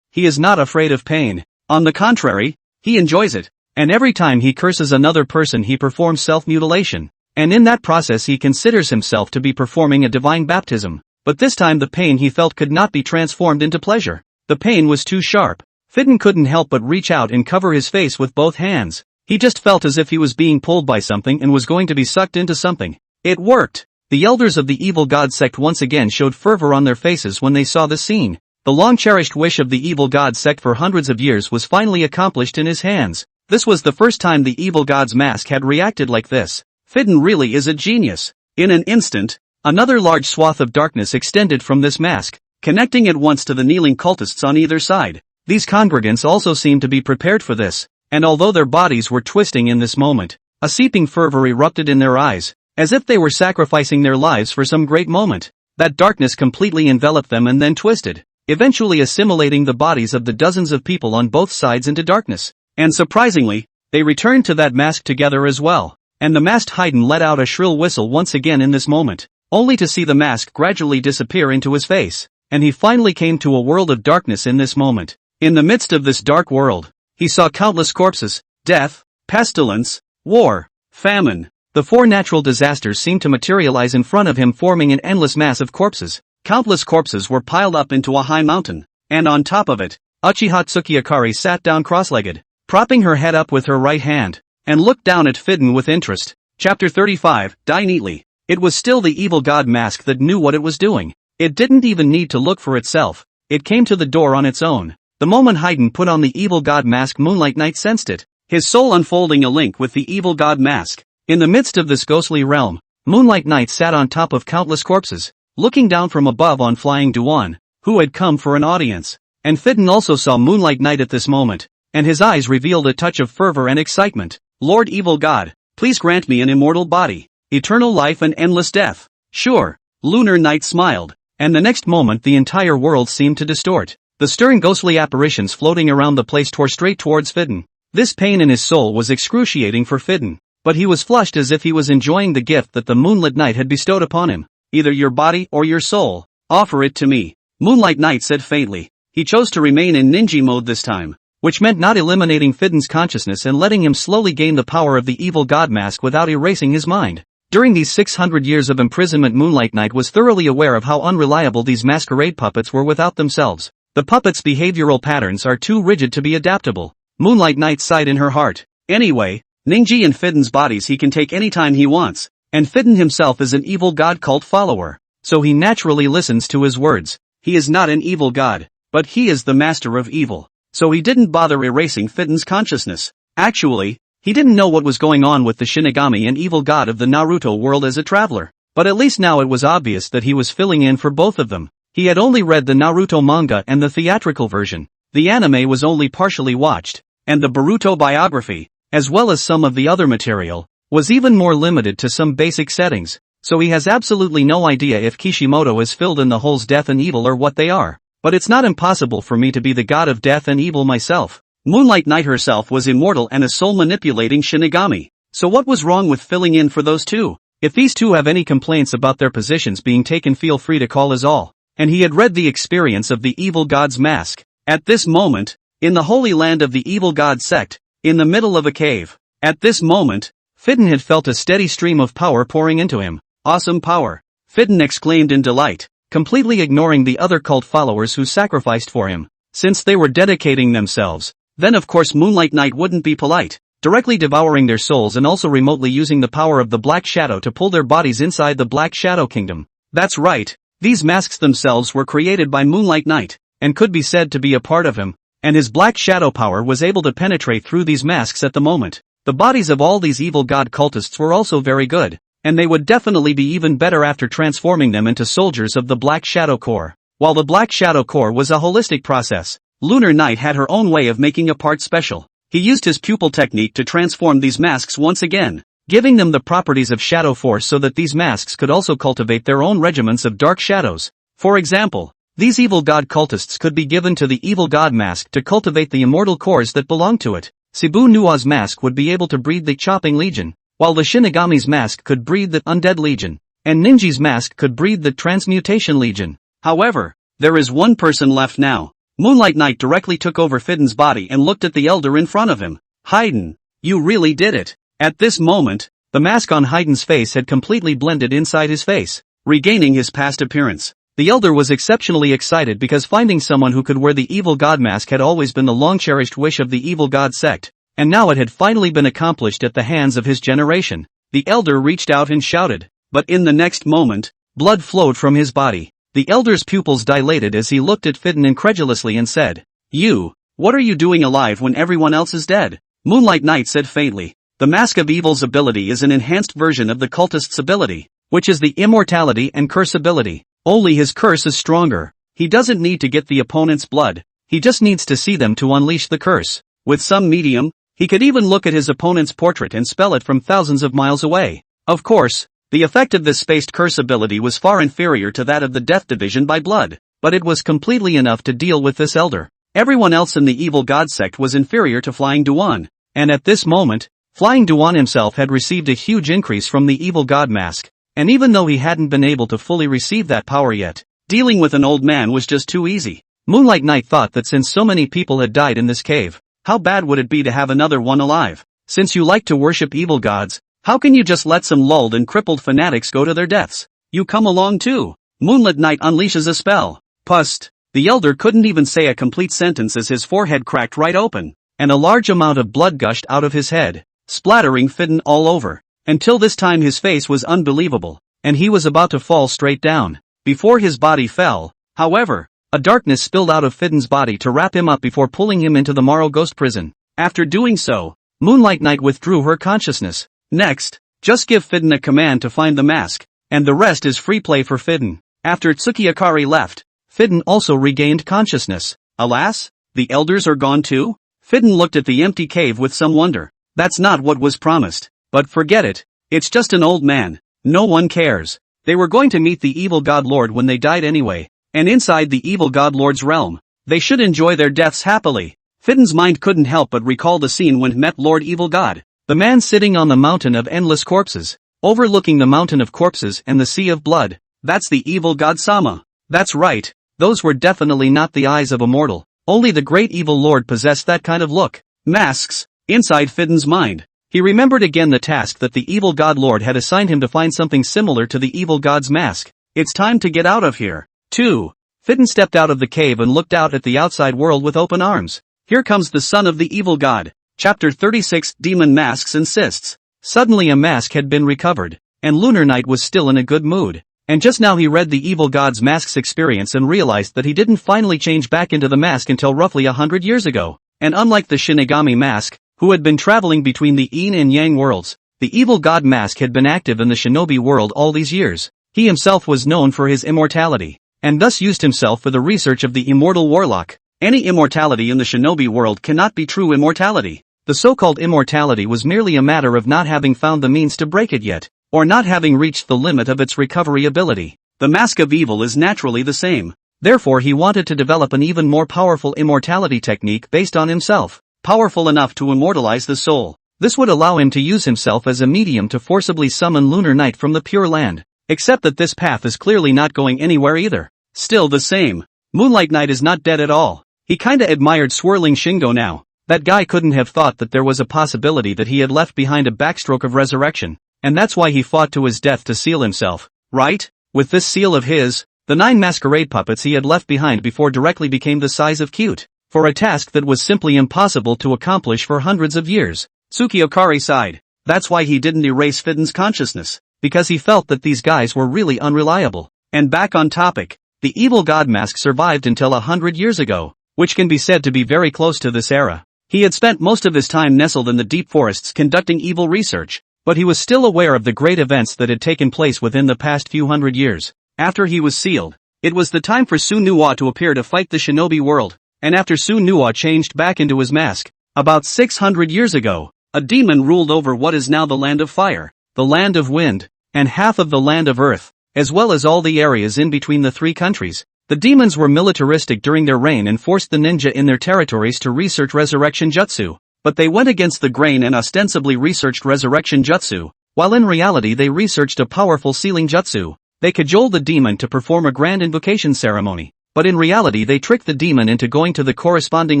He is not afraid of pain. On the contrary, he enjoys it. And every time he curses another person he performs self-mutilation. And in that process he considers himself to be performing a divine baptism. But this time the pain he felt could not be transformed into pleasure. The pain was too sharp. Fidden couldn't help but reach out and cover his face with both hands. He just felt as if he was being pulled by something and was going to be sucked into something. It worked! The elders of the evil god sect once again showed fervor on their faces when they saw the scene. The long-cherished wish of the evil god sect for hundreds of years was finally accomplished in his hands. This was the first time the evil god's mask had reacted like this. Fidden really is a genius. In an instant, another large swath of darkness extended from this mask, connecting at once to the kneeling cultists on either side. These congregants also seemed to be prepared for this, and although their bodies were twisting in this moment, a seeping fervor erupted in their eyes, as if they were sacrificing their lives for some great moment. That darkness completely enveloped them and then twisted, eventually assimilating the bodies of the dozens of people on both sides into darkness. And surprisingly, they returned to that mask together as well. And the masked Haydn let out a shrill whistle once again in this moment, only to see the mask gradually disappear into his face. And he finally came to a world of darkness in this moment. In the midst of this dark world, he saw countless corpses, death, pestilence, war, famine. The four natural disasters seemed to materialize in front of him, forming an endless mass of corpses. Countless corpses were piled up into a high mountain, and on top of it, Uchiha Tsukiakari sat down cross-legged, propping her head up with her right hand, and looked down at Fidden with interest. Chapter 35, Die Neatly. It was still the evil god mask that knew what it was doing. It didn't even need to look for itself. It came to the door on its own. The moment Haydn put on the evil god mask, Moonlight Knight sensed it, his soul unfolding a link with the evil god mask. In the midst of this ghostly realm, Moonlight Knight sat on top of countless corpses, looking down from above on Flying Duan, who had come for an audience. And Fidden also saw Moonlight Knight at this moment, and his eyes revealed a touch of fervor and excitement. Lord Evil God, Please grant me an immortal body, eternal life and endless death. Sure. Lunar Knight smiled, and the next moment the entire world seemed to distort. The stern ghostly apparitions floating around the place tore straight towards Fidden. This pain in his soul was excruciating for Fidden, but he was flushed as if he was enjoying the gift that the Moonlit Knight had bestowed upon him. Either your body or your soul. Offer it to me. Moonlight Knight said faintly. He chose to remain in ninja mode this time, which meant not eliminating Fidden's consciousness and letting him slowly gain the power of the evil god mask without erasing his mind. During these 600 years of imprisonment, Moonlight Knight was thoroughly aware of how unreliable these masquerade puppets were without themselves. The puppets' behavioral patterns are too rigid to be adaptable. Moonlight Knight sighed in her heart. Anyway, Ninji and Fidden's bodies he can take anytime he wants, and Fidden himself is an evil god cult follower, so he naturally listens to his words. He is not an evil god, but he is the master of evil, so he didn't bother erasing Fidden's consciousness. Actually, he didn't know what was going on with the Shinigami and evil god of the Naruto world as a traveler, but at least now it was obvious that he was filling in for both of them. He had only read the Naruto manga and the theatrical version. The anime was only partially watched, and the Boruto biography, as well as some of the other material, was even more limited to some basic settings, so he has absolutely no idea if Kishimoto has filled in the holes death and evil or what they are. But it's not impossible for me to be the god of death and evil myself. Moonlight Knight herself was immortal and a soul-manipulating Shinigami, so what was wrong with filling in for those two? If these two have any complaints about their positions being taken, feel free to call us all. And he had read the experience of the evil god's mask. At this moment, in the holy land of the evil god sect, in the middle of a cave, at this moment, Fidden had felt a steady stream of power pouring into him. Awesome power! Fidden exclaimed in delight, completely ignoring the other cult followers who sacrificed for him. Since they were dedicating themselves, then of course Moonlight Knight wouldn't be polite, directly devouring their souls and also remotely using the power of the Black Shadow to pull their bodies inside the Black Shadow Kingdom. That's right, these masks themselves were created by Moonlight Knight, and could be said to be a part of him, and his Black Shadow power was able to penetrate through these masks at the moment. The bodies of all these evil god cultists were also very good, and they would definitely be even better after transforming them into soldiers of the Black Shadow Corps. While the Black Shadow Corps was a holistic process, Lunar Knight had her own way of making a part special. He used his pupil technique to transform these masks once again, giving them the properties of shadow force so that these masks could also cultivate their own regiments of dark shadows. For example, these evil god cultists could be given to the evil god mask to cultivate the immortal cores that belong to it. Cebu Nua's mask would be able to breed the Chopping Legion, while the Shinigami's mask could breed the Undead Legion, and Ninji's mask could breed the Transmutation Legion. However, there is one person left now. Moonlight Knight directly took over Fidden's body and looked at the elder in front of him. Haydn, you really did it. At this moment, the mask on Haydn's face had completely blended inside his face, regaining his past appearance. The elder was exceptionally excited because finding someone who could wear the evil god mask had always been the long-cherished wish of the evil god sect, and now it had finally been accomplished at the hands of his generation. The elder reached out and shouted, but in the next moment, blood flowed from his body. The elder's pupils dilated as he looked at Fidden incredulously and said, "You, what are you doing alive when everyone else is dead?" Moonlight Knight said faintly, "The Mask of Evil's ability is an enhanced version of the cultist's ability, which is the immortality and curse ability. Only his curse is stronger. He doesn't need to get the opponent's blood, he just needs to see them to unleash the curse. With some medium, he could even look at his opponent's portrait and spell it from thousands of miles away. Of course, the effect of this spaced curse ability was far inferior to that of the Death Division by blood, but it was completely enough to deal with this elder. Everyone else in the evil god sect was inferior to Flying Duan, and at this moment, Flying Duan himself had received a huge increase from the evil god mask, and even though he hadn't been able to fully receive that power yet, dealing with an old man was just too easy. Moonlight Knight thought that since so many people had died in this cave, how bad would it be to have another one alive? Since you like to worship evil gods, how can you just let some lulled and crippled fanatics go to their deaths? You come along too. Moonlight Knight unleashes a spell. Pust. The elder couldn't even say a complete sentence as his forehead cracked right open, and a large amount of blood gushed out of his head, splattering Fidden all over. Until this time his face was unbelievable, and he was about to fall straight down. Before his body fell, however, a darkness spilled out of Fidden's body to wrap him up before pulling him into the Morrow Ghost Prison. After doing so, Moonlight Knight withdrew her consciousness. Next, just give Fidden a command to find the mask, and the rest is free play for Fidden. After Tsukiakari left, Fidden also regained consciousness. Alas, the elders are gone too? Fidden looked at the empty cave with some wonder. That's not what was promised. But forget it. It's just an old man. No one cares. They were going to meet the evil God Lord when they died anyway, and inside the evil God Lord's realm, they should enjoy their deaths happily. Fitton's mind couldn't help but recall the scene when he met Lord Evil God, the man sitting on the mountain of endless corpses, overlooking the mountain of corpses and the sea of blood. That's the evil God Sama. That's right. Those were definitely not the eyes of a mortal. Only the great evil lord possessed that kind of look. Masks. Inside Fitton's mind, he remembered again the task that the evil God Lord had assigned him to find something similar to the evil God's mask. It's time to get out of here. 2. Fitton stepped out of the cave and looked out at the outside world with open arms. Here comes the son of the evil god. Chapter 36 Demon Masks and Cysts. Suddenly a mask had been recovered, and Lunar Knight was still in a good mood. And just now he read the evil god's mask's experience and realized that he didn't finally change back into the mask until roughly 100 years ago. And unlike the Shinigami mask, who had been traveling between the Yin and Yang worlds, the evil god mask had been active in the shinobi world all these years. He himself was known for his immortality, and thus used himself for the research of the immortal warlock. Any immortality in the shinobi world cannot be true immortality. The so-called immortality was merely a matter of not having found the means to break it yet, or not having reached the limit of its recovery ability. The mask of evil is naturally the same. Therefore he wanted to develop an even more powerful immortality technique based on himself, powerful enough to immortalize the soul. This would allow him to use himself as a medium to forcibly summon Lunar Knight from the Pure Land. Except that this path is clearly not going anywhere either. Still the same. Moonlight Knight is not dead at all. He kinda admired Swirling Shingo now. That guy couldn't have thought that there was a possibility that he had left behind a backstroke of resurrection, and that's why he fought to his death to seal himself, right? With this seal of his, the 9 masquerade puppets he had left behind before directly became the size of cute, for a task that was simply impossible to accomplish for hundreds of years. Tsukiokari sighed. That's why he didn't erase Fitton's consciousness, because he felt that these guys were really unreliable. And back on topic, the evil god mask survived until 100 years ago, which can be said to be very close to this era. He had spent most of his time nestled in the deep forests conducting evil research, but he was still aware of the great events that had taken place within the past few hundred years. After he was sealed, it was the time for Su Nuwa to appear to fight the shinobi world, and after Su Nuwa changed back into his mask, about 600 years ago, a demon ruled over what is now the land of fire, the land of wind, and half of the land of earth, as well as all the areas in between the 3 countries. The demons were militaristic during their reign and forced the ninja in their territories to research resurrection jutsu, but they went against the grain and ostensibly researched resurrection jutsu, while in reality they researched a powerful sealing jutsu. They cajoled the demon to perform a grand invocation ceremony, but in reality they tricked the demon into going to the corresponding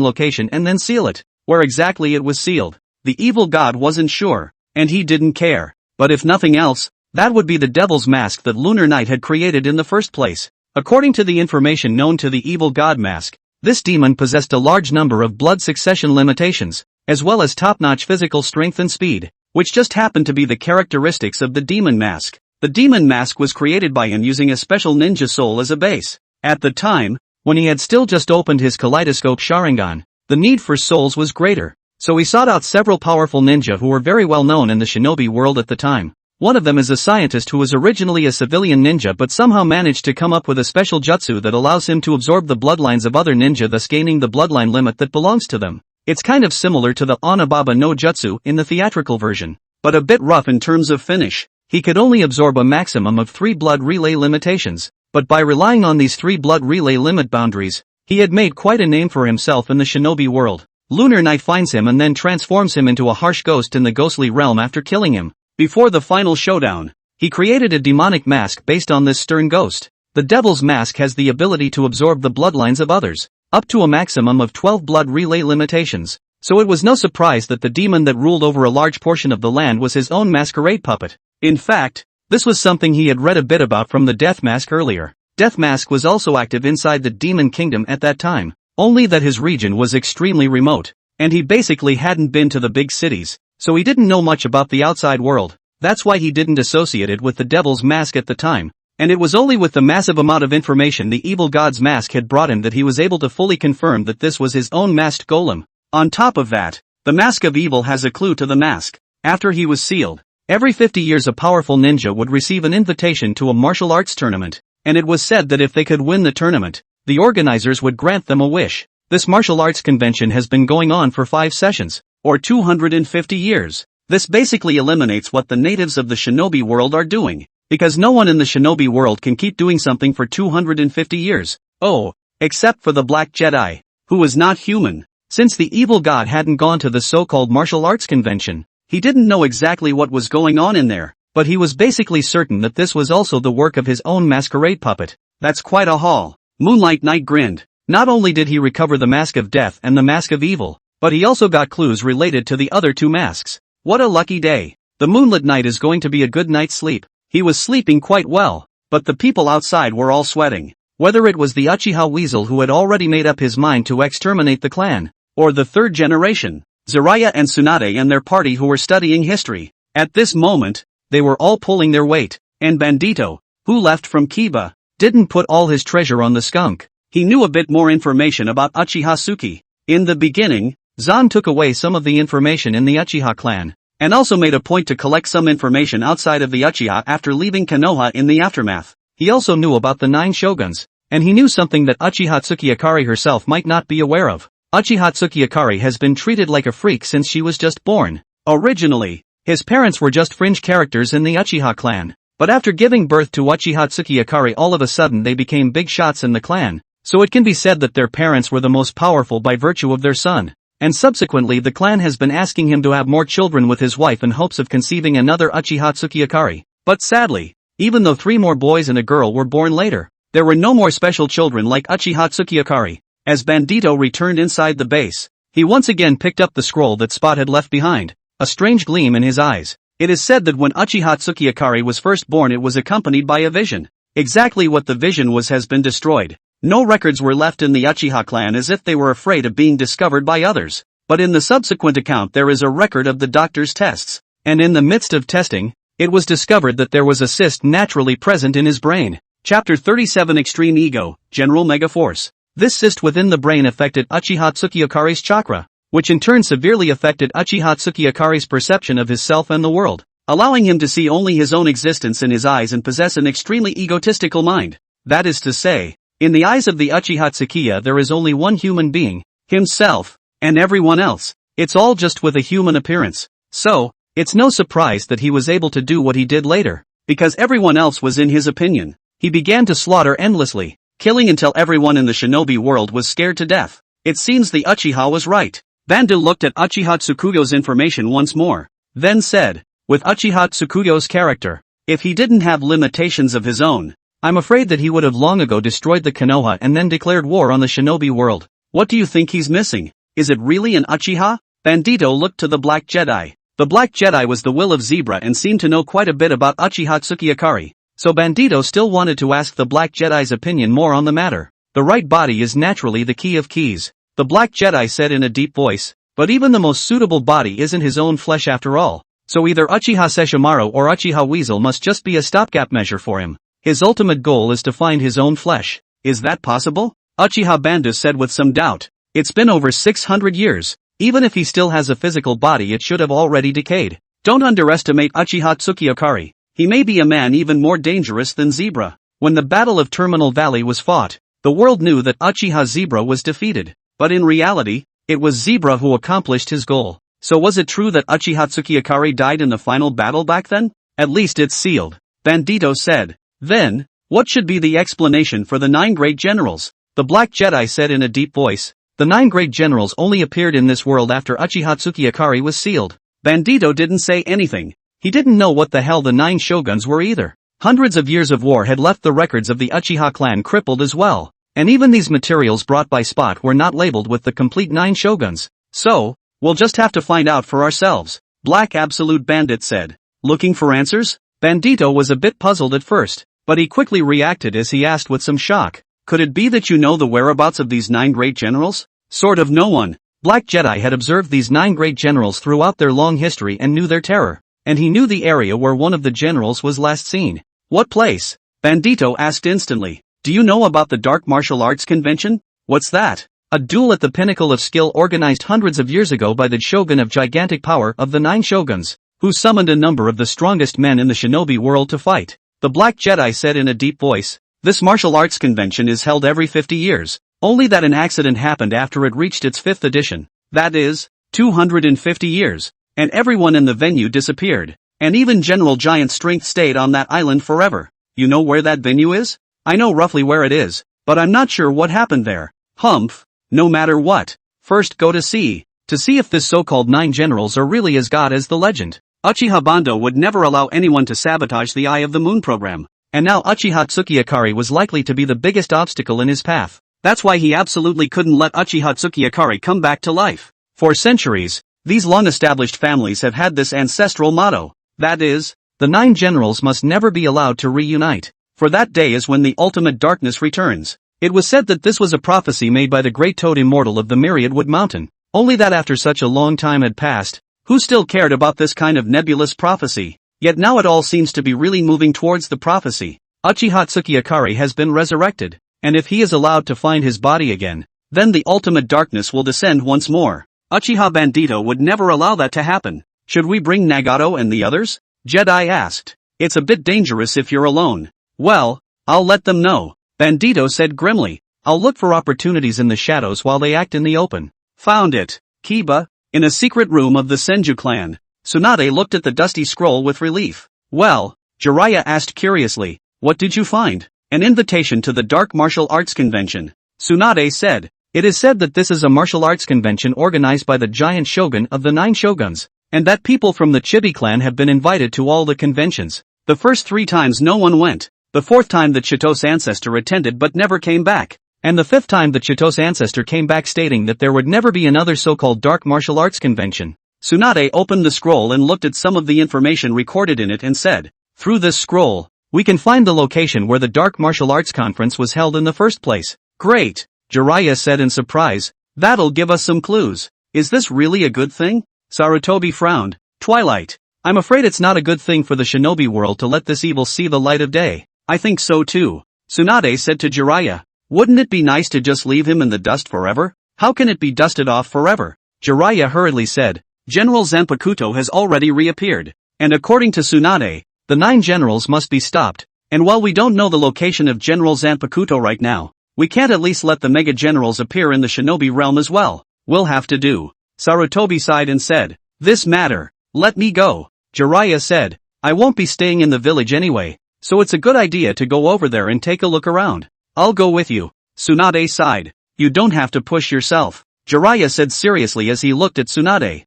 location and then seal it. Where exactly it was sealed, the evil god wasn't sure, and he didn't care. But if nothing else, that would be the devil's mask that Lunar Knight had created in the first place. According to the information known to the evil god mask, this demon possessed a large number of blood succession limitations, as well as top-notch physical strength and speed, which just happened to be the characteristics of the demon mask. The demon mask was created by him using a special ninja soul as a base. At the time, when he had still just opened his kaleidoscope Sharingan, the need for souls was greater, so he sought out several powerful ninja who were very well known in the shinobi world at the time. One of them is a scientist who was originally a civilian ninja but somehow managed to come up with a special jutsu that allows him to absorb the bloodlines of other ninja, thus gaining the bloodline limit that belongs to them. It's kind of similar to the Onababa no Jutsu in the theatrical version, but a bit rough in terms of finish. He could only absorb a maximum of 3 blood relay limitations, but by relying on these 3 blood relay limit boundaries, he had made quite a name for himself in the shinobi world. Lunar Knight finds him and then transforms him into a harsh ghost in the ghostly realm after killing him. Before the final showdown, he created a demonic mask based on this stern ghost. The devil's mask has the ability to absorb the bloodlines of others, up to a maximum of 12 blood relay limitations, so it was no surprise that the demon that ruled over a large portion of the land was his own masquerade puppet. In fact, this was something he had read a bit about from the Death Mask earlier. Death Mask was also active inside the Demon Kingdom at that time, only that his region was extremely remote, and he basically hadn't been to the big cities, so he didn't know much about the outside world. That's why he didn't associate it with the Devil's Mask at the time, and it was only with the massive amount of information the evil god's mask had brought him that he was able to fully confirm that this was his own masked golem. On top of that, the Mask of Evil has a clue to the mask. After he was sealed, every 50 years a powerful ninja would receive an invitation to a martial arts tournament, and it was said that if they could win the tournament, the organizers would grant them a wish. This martial arts convention has been going on for 5 sessions, or 250 years. This basically eliminates what the natives of the shinobi world are doing, because no one in the shinobi world can keep doing something for 250 years. Oh, except for the Black Jedi, who was not human. Since the evil god hadn't gone to the so-called martial arts convention, he didn't know exactly what was going on in there, but he was basically certain that this was also the work of his own masquerade puppet. That's quite a haul. Moonlight Knight grinned. Not only did he recover the Mask of Death and the Mask of Evil, but he also got clues related to the other two masks. What a lucky day. The Moonlit Knight is going to be a good night's sleep. He was sleeping quite well, but the people outside were all sweating. Whether it was the Uchiha Weasel who had already made up his mind to exterminate the clan, or the third generation, Jiraiya and Tsunade and their party who were studying history. At this moment, they were all pulling their weight, and Bandito, who left from Kiba, didn't put all his treasure on the skunk. He knew a bit more information about Uchiha Suki. In the beginning, Zan took away some of the information in the Uchiha clan, and also made a point to collect some information outside of the Uchiha after leaving Konoha in the aftermath. He also knew about the 9 shoguns, and he knew something that Uchiha Tsukiyakari herself might not be aware of. Uchiha Tsukiyakari has been treated like a freak since she was just born. Originally, his parents were just fringe characters in the Uchiha clan, but after giving birth to Uchiha Tsukiyakari all of a sudden they became big shots in the clan, so it can be said that their parents were the most powerful by virtue of their son. And subsequently the clan has been asking him to have more children with his wife in hopes of conceiving another Uchiha Tsukiyakari. But sadly, even though 3 more boys and a girl were born later, there were no more special children like Uchiha Tsukiyakari. As Bandito returned inside the base, he once again picked up the scroll that Spot had left behind, a strange gleam in his eyes. It is said that when Uchiha Tsukiyakari was first born it was accompanied by a vision. Exactly what the vision was has been destroyed. No records were left in the Uchiha clan as if they were afraid of being discovered by others. But in the subsequent account there is a record of the doctor's tests, and in the midst of testing, it was discovered that there was a cyst naturally present in his brain. Chapter 37 Extreme Ego, General Mega Force. This cyst within the brain affected Uchiha Tsukiyakari's chakra, which in turn severely affected Uchiha Tsukiyakari's perception of his self and the world, allowing him to see only his own existence in his eyes and possess an extremely egotistical mind. That is to say, in the eyes of the Uchiha Tsukiya there is only one human being, himself, and everyone else. It's all just with a human appearance. So, it's no surprise that he was able to do what he did later, because everyone else was in his opinion. He began to slaughter endlessly, killing until everyone in the shinobi world was scared to death. It seems the Uchiha was right. Bandu looked at Uchiha Tsukuyo's information once more, then said, with Uchiha Tsukuyo's character, if he didn't have limitations of his own, I'm afraid that he would have long ago destroyed the Konoha and then declared war on the shinobi world. What do you think he's missing? Is it really an Uchiha? Bandito looked to the Black Jedi. The Black Jedi was the will of Zebra and seemed to know quite a bit about Uchiha Tsukiyakari. So Bandito still wanted to ask the Black Jedi's opinion more on the matter. The right body is naturally the key of keys, the Black Jedi said in a deep voice, but even the most suitable body isn't his own flesh after all. So either Uchiha Sesshomaru or Uchiha Weasel must just be a stopgap measure for him. His ultimate goal is to find his own flesh. Is that possible? Uchiha Bandu said with some doubt. It's been over 600 years. Even if he still has a physical body it should have already decayed. Don't underestimate Uchiha Tsukiyakari. He may be a man even more dangerous than Zebra. When the Battle of Terminal Valley was fought, the world knew that Uchiha Zebra was defeated. But in reality, it was Zebra who accomplished his goal. So was it true that Uchiha Tsukiyakari died in the final battle back then? At least it's sealed, Bandito said. Then, what should be the explanation for the 9 great generals? The Black Jedi said in a deep voice. The 9 great generals only appeared in this world after Uchiha Tsukiyakari was sealed. Bandito didn't say anything. He didn't know what the hell the 9 shoguns were either. Hundreds of years of war had left the records of the Uchiha clan crippled as well, and even these materials brought by Spot were not labeled with the complete 9 shoguns. So, we'll just have to find out for ourselves, Black Absolute Bandit said. Looking for answers? Bandito was a bit puzzled at first, but he quickly reacted as he asked with some shock. Could it be that you know the whereabouts of these 9 great generals? Sort of no one. Black Jedi had observed these 9 great generals throughout their long history and knew their terror. And he knew the area where one of the generals was last seen. What place? Bandito asked instantly. Do you know about the Dark Martial Arts Convention? What's that? A duel at the pinnacle of skill organized hundreds of years ago by the shogun of gigantic power of the 9 shoguns, who summoned a number of the strongest men in the shinobi world to fight. The Black Jedi said in a deep voice. This martial arts convention is held every 50 years. Only that an accident happened after it reached its 5th edition. That is, 250 years. and everyone in the venue disappeared. And even General Giant Strength stayed on that island forever. You know where that venue is? I know roughly where it is, but I'm not sure what happened there. Humph. No matter what. First go to see if this so-called 9 generals are really as god as the legend. Uchiha Bando would never allow anyone to sabotage the Eye of the Moon program. And now Uchiha Tsukiyakari was likely to be the biggest obstacle in his path. That's why he absolutely couldn't let Uchiha Tsukiyakari come back to life. For centuries, these long-established families have had this ancestral motto. That is, the 9 generals must never be allowed to reunite. For that day is when the ultimate darkness returns. It was said that this was a prophecy made by the great toad immortal of the Myriad Wood Mountain. Only that after such a long time had passed, who still cared about this kind of nebulous prophecy? Yet now it all seems to be really moving towards the prophecy. Uchiha Tsukiyakari has been resurrected, and if he is allowed to find his body again, then the ultimate darkness will descend once more. Uchiha Bandito would never allow that to happen. Should we bring Nagato and the others? Jedi asked. It's a bit dangerous if you're alone. Well, I'll let them know. Bandito said grimly. I'll look for opportunities in the shadows while they act in the open. Found it. Kiba. In a secret room of the Senju clan. Tsunade looked at the dusty scroll with relief. Well, Jiraiya asked curiously, what did you find? An invitation to the Dark Martial Arts Convention. Tsunade said, it is said that this is a martial arts convention organized by the giant shogun of the 9 shoguns, and that people from the Chibi clan have been invited to all the conventions. The first 3 times no one went, the 4th time the Chitos ancestor attended but never came back, and the 5th time the Chitos ancestor came back stating that there would never be another so-called dark martial arts convention. Tsunade opened the scroll and looked at some of the information recorded in it and said, through this scroll, we can find the location where the Dark Martial Arts Conference was held in the first place. Great, Jiraiya said in surprise, that'll give us some clues. Is this really a good thing? Sarutobi frowned. Twilight, I'm afraid it's not a good thing for the shinobi world to let this evil see the light of day. I think so too. Tsunade said to Jiraiya, wouldn't it be nice to just leave him in the dust forever? How can it be dusted off forever? Jiraiya hurriedly said, General Zanpakuto has already reappeared, and according to Tsunade, the 9 generals must be stopped, and while we don't know the location of General Zanpakuto right now, we can't at least let the mega generals appear in the shinobi realm as well. We'll have to do. Sarutobi sighed and said, this matter, let me go. Jiraiya said, I won't be staying in the village anyway, so it's a good idea to go over there and take a look around. I'll go with you. Tsunade sighed. You don't have to push yourself. Jiraiya said seriously as he looked at Tsunade.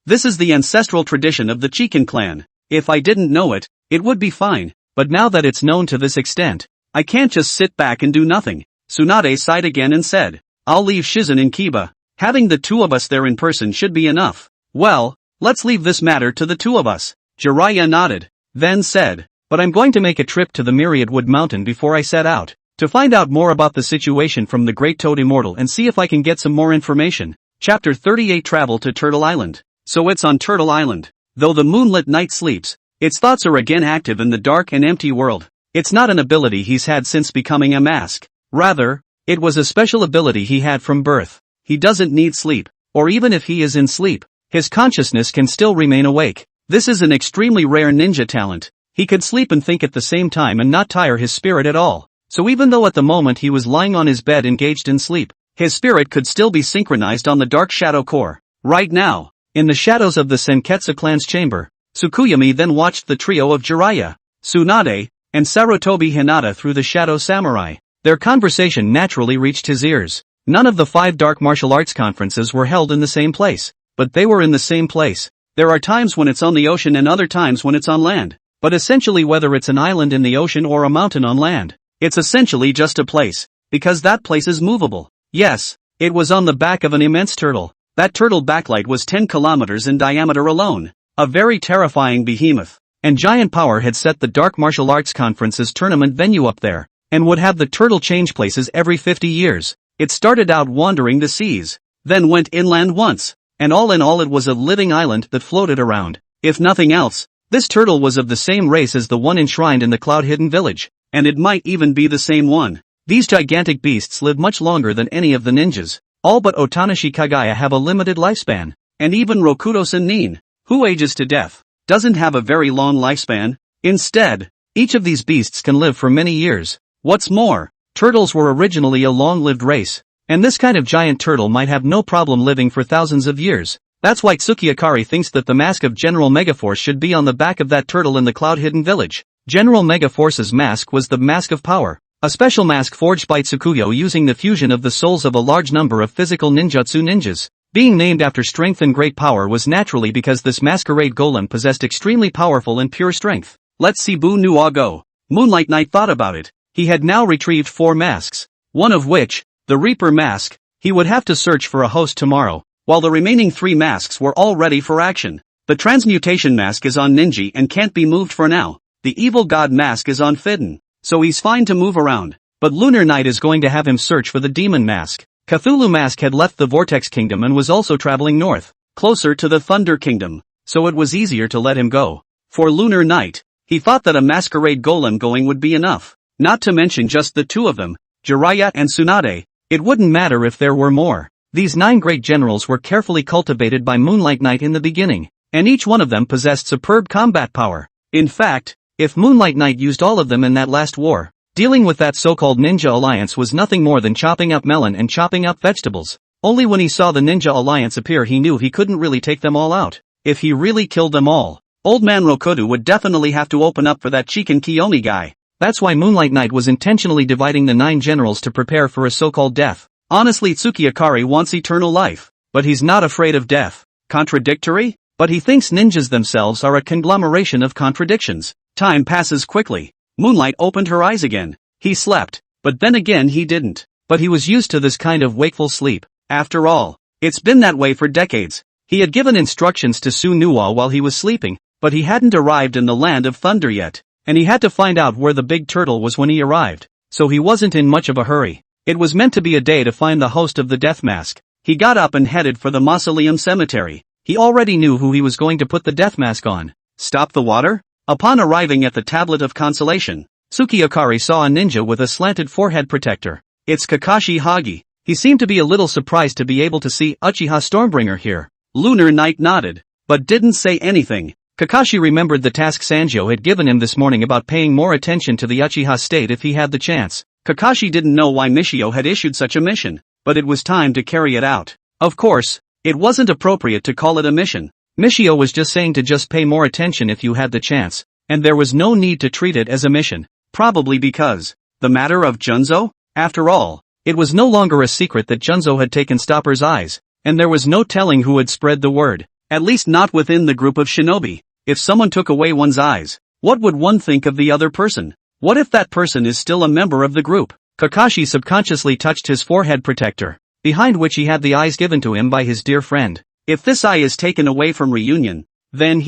This is the ancestral tradition of the Chikan clan. If I didn't know it, it would be fine, but now that it's known to this extent, I can't just sit back and do nothing. Tsunade sighed again and said, I'll leave Shizen in Kiba. Having the 2 of us there in person should be enough. Well, let's leave this matter to the 2 of us. Jiraiya nodded, then said, but I'm going to make a trip to the Myriad Wood Mountain before I set out, to find out more about the situation from the Great Toad Immortal and see if I can get some more information. Chapter 38 Travel to Turtle Island. So it's on Turtle Island. Though the moonlit night sleeps, its thoughts are again active in the dark and empty world. It's not an ability he's had since becoming a mask. Rather, it was a special ability he had from birth. He doesn't need sleep, or even if he is in sleep, his consciousness can still remain awake. This is an extremely rare ninja talent. He could sleep and think at the same time and not tire his spirit at all. So even though at the moment he was lying on his bed engaged in sleep, his spirit could still be synchronized on the dark shadow core. Right now, in the shadows of the Senketsu clan's chamber, Tsukuyami then watched the trio of Jiraiya, Tsunade, and Sarutobi Hinata through the Shadow Samurai. Their conversation naturally reached his ears. None of the 5 dark martial arts conferences were held in the same place, but they were in the same place. There are times when it's on the ocean and other times when it's on land, but essentially whether it's an island in the ocean or a mountain on land, it's essentially just a place, because that place is movable. Yes, it was on the back of an immense turtle. That turtle backlight was 10 kilometers in diameter alone. A very terrifying behemoth. And Giant Power had set the Dark Martial Arts Conference's tournament venue up there, and would have the turtle change places every 50 years. It started out wandering the seas, then went inland once, and all in all it was a living island that floated around. If nothing else, this turtle was of the same race as the one enshrined in the Cloud-Hidden Village, and it might even be the same one. These gigantic beasts live much longer than any of the ninjas. All but Otanashi Kagaya have a limited lifespan, and even Rokudo Sennin, who ages to death, doesn't have a very long lifespan. Instead, each of these beasts can live for many years. What's more, turtles were originally a long-lived race, and this kind of giant turtle might have no problem living for thousands of years. That's why Tsukiakari thinks that the mask of General Megaforce should be on the back of that turtle in the cloud-hidden village. General Megaforce's mask was the Mask of Power, a special mask forged by Tsukuyo using the fusion of the souls of a large number of physical ninjutsu ninjas. Being named after strength and great power was naturally because this masquerade golem possessed extremely powerful and pure strength. Let's see Bu Nuwa go. Moonlight Knight thought about it. He had now retrieved 4 masks, one of which, the Reaper mask, he would have to search for a host tomorrow, while the remaining 3 masks were all ready for action. The transmutation mask is on Ninji and can't be moved for now. The evil god mask is on Fidden, so he's fine to move around. But Lunar Knight is going to have him search for the demon mask. Cthulhu mask had left the Vortex Kingdom and was also traveling north, closer to the Thunder Kingdom, so it was easier to let him go. For Lunar Knight, he thought that a masquerade golem going would be enough, not to mention just the 2 of them, Jiraiya and Tsunade. It wouldn't matter if there were more. These 9 great generals were carefully cultivated by Moonlight Knight in the beginning, and each one of them possessed superb combat power. In fact, if Moonlight Knight used all of them in that last war, dealing with that so-called Ninja Alliance was nothing more than chopping up melon and chopping up vegetables. Only when he saw the Ninja Alliance appear he knew he couldn't really take them all out. If he really killed them all, Old Man Rokodu would definitely have to open up for that Chicken Kiyomi guy. That's why Moonlight Knight was intentionally dividing the 9 generals to prepare for a so-called death. Honestly, Tsukiakari wants eternal life, but he's not afraid of death. Contradictory? But he thinks ninjas themselves are a conglomeration of contradictions. Time passes quickly. Moonlight opened her eyes again. He slept, but then again he didn't. But he was used to this kind of wakeful sleep. After all, it's been that way for decades. He had given instructions to Su Nuwa while he was sleeping, but he hadn't arrived in the land of thunder yet, and he had to find out where the big turtle was when he arrived, so he wasn't in much of a hurry. It was meant to be a day to find the host of the death mask. He got up and headed for the mausoleum cemetery. He already knew who he was going to put the death mask on. Stop the water? Upon arriving at the Tablet of Consolation, Tsukiakari saw a ninja with a slanted forehead protector. It's Kakashi Hagi. He seemed to be a little surprised to be able to see Uchiha Stormbringer here. Lunar Knight nodded, but didn't say anything. Kakashi remembered the task Sanjo had given him this morning about paying more attention to the Uchiha state if he had the chance. Kakashi didn't know why Mishio had issued such a mission, but it was time to carry it out. Of course, it wasn't appropriate to call it a mission. Mishio was just saying to just pay more attention if you had the chance, and there was no need to treat it as a mission. Probably because, the matter of Junzo? After all, it was no longer a secret that Junzo had taken Stopper's eyes, and there was no telling who had spread the word. At least not within the group of shinobi. If someone took away one's eyes, what would one think of the other person? What if that person is still a member of the group? Kakashi subconsciously touched his forehead protector, behind which he had the eyes given to him by his dear friend. If this eye is taken away from reunion, then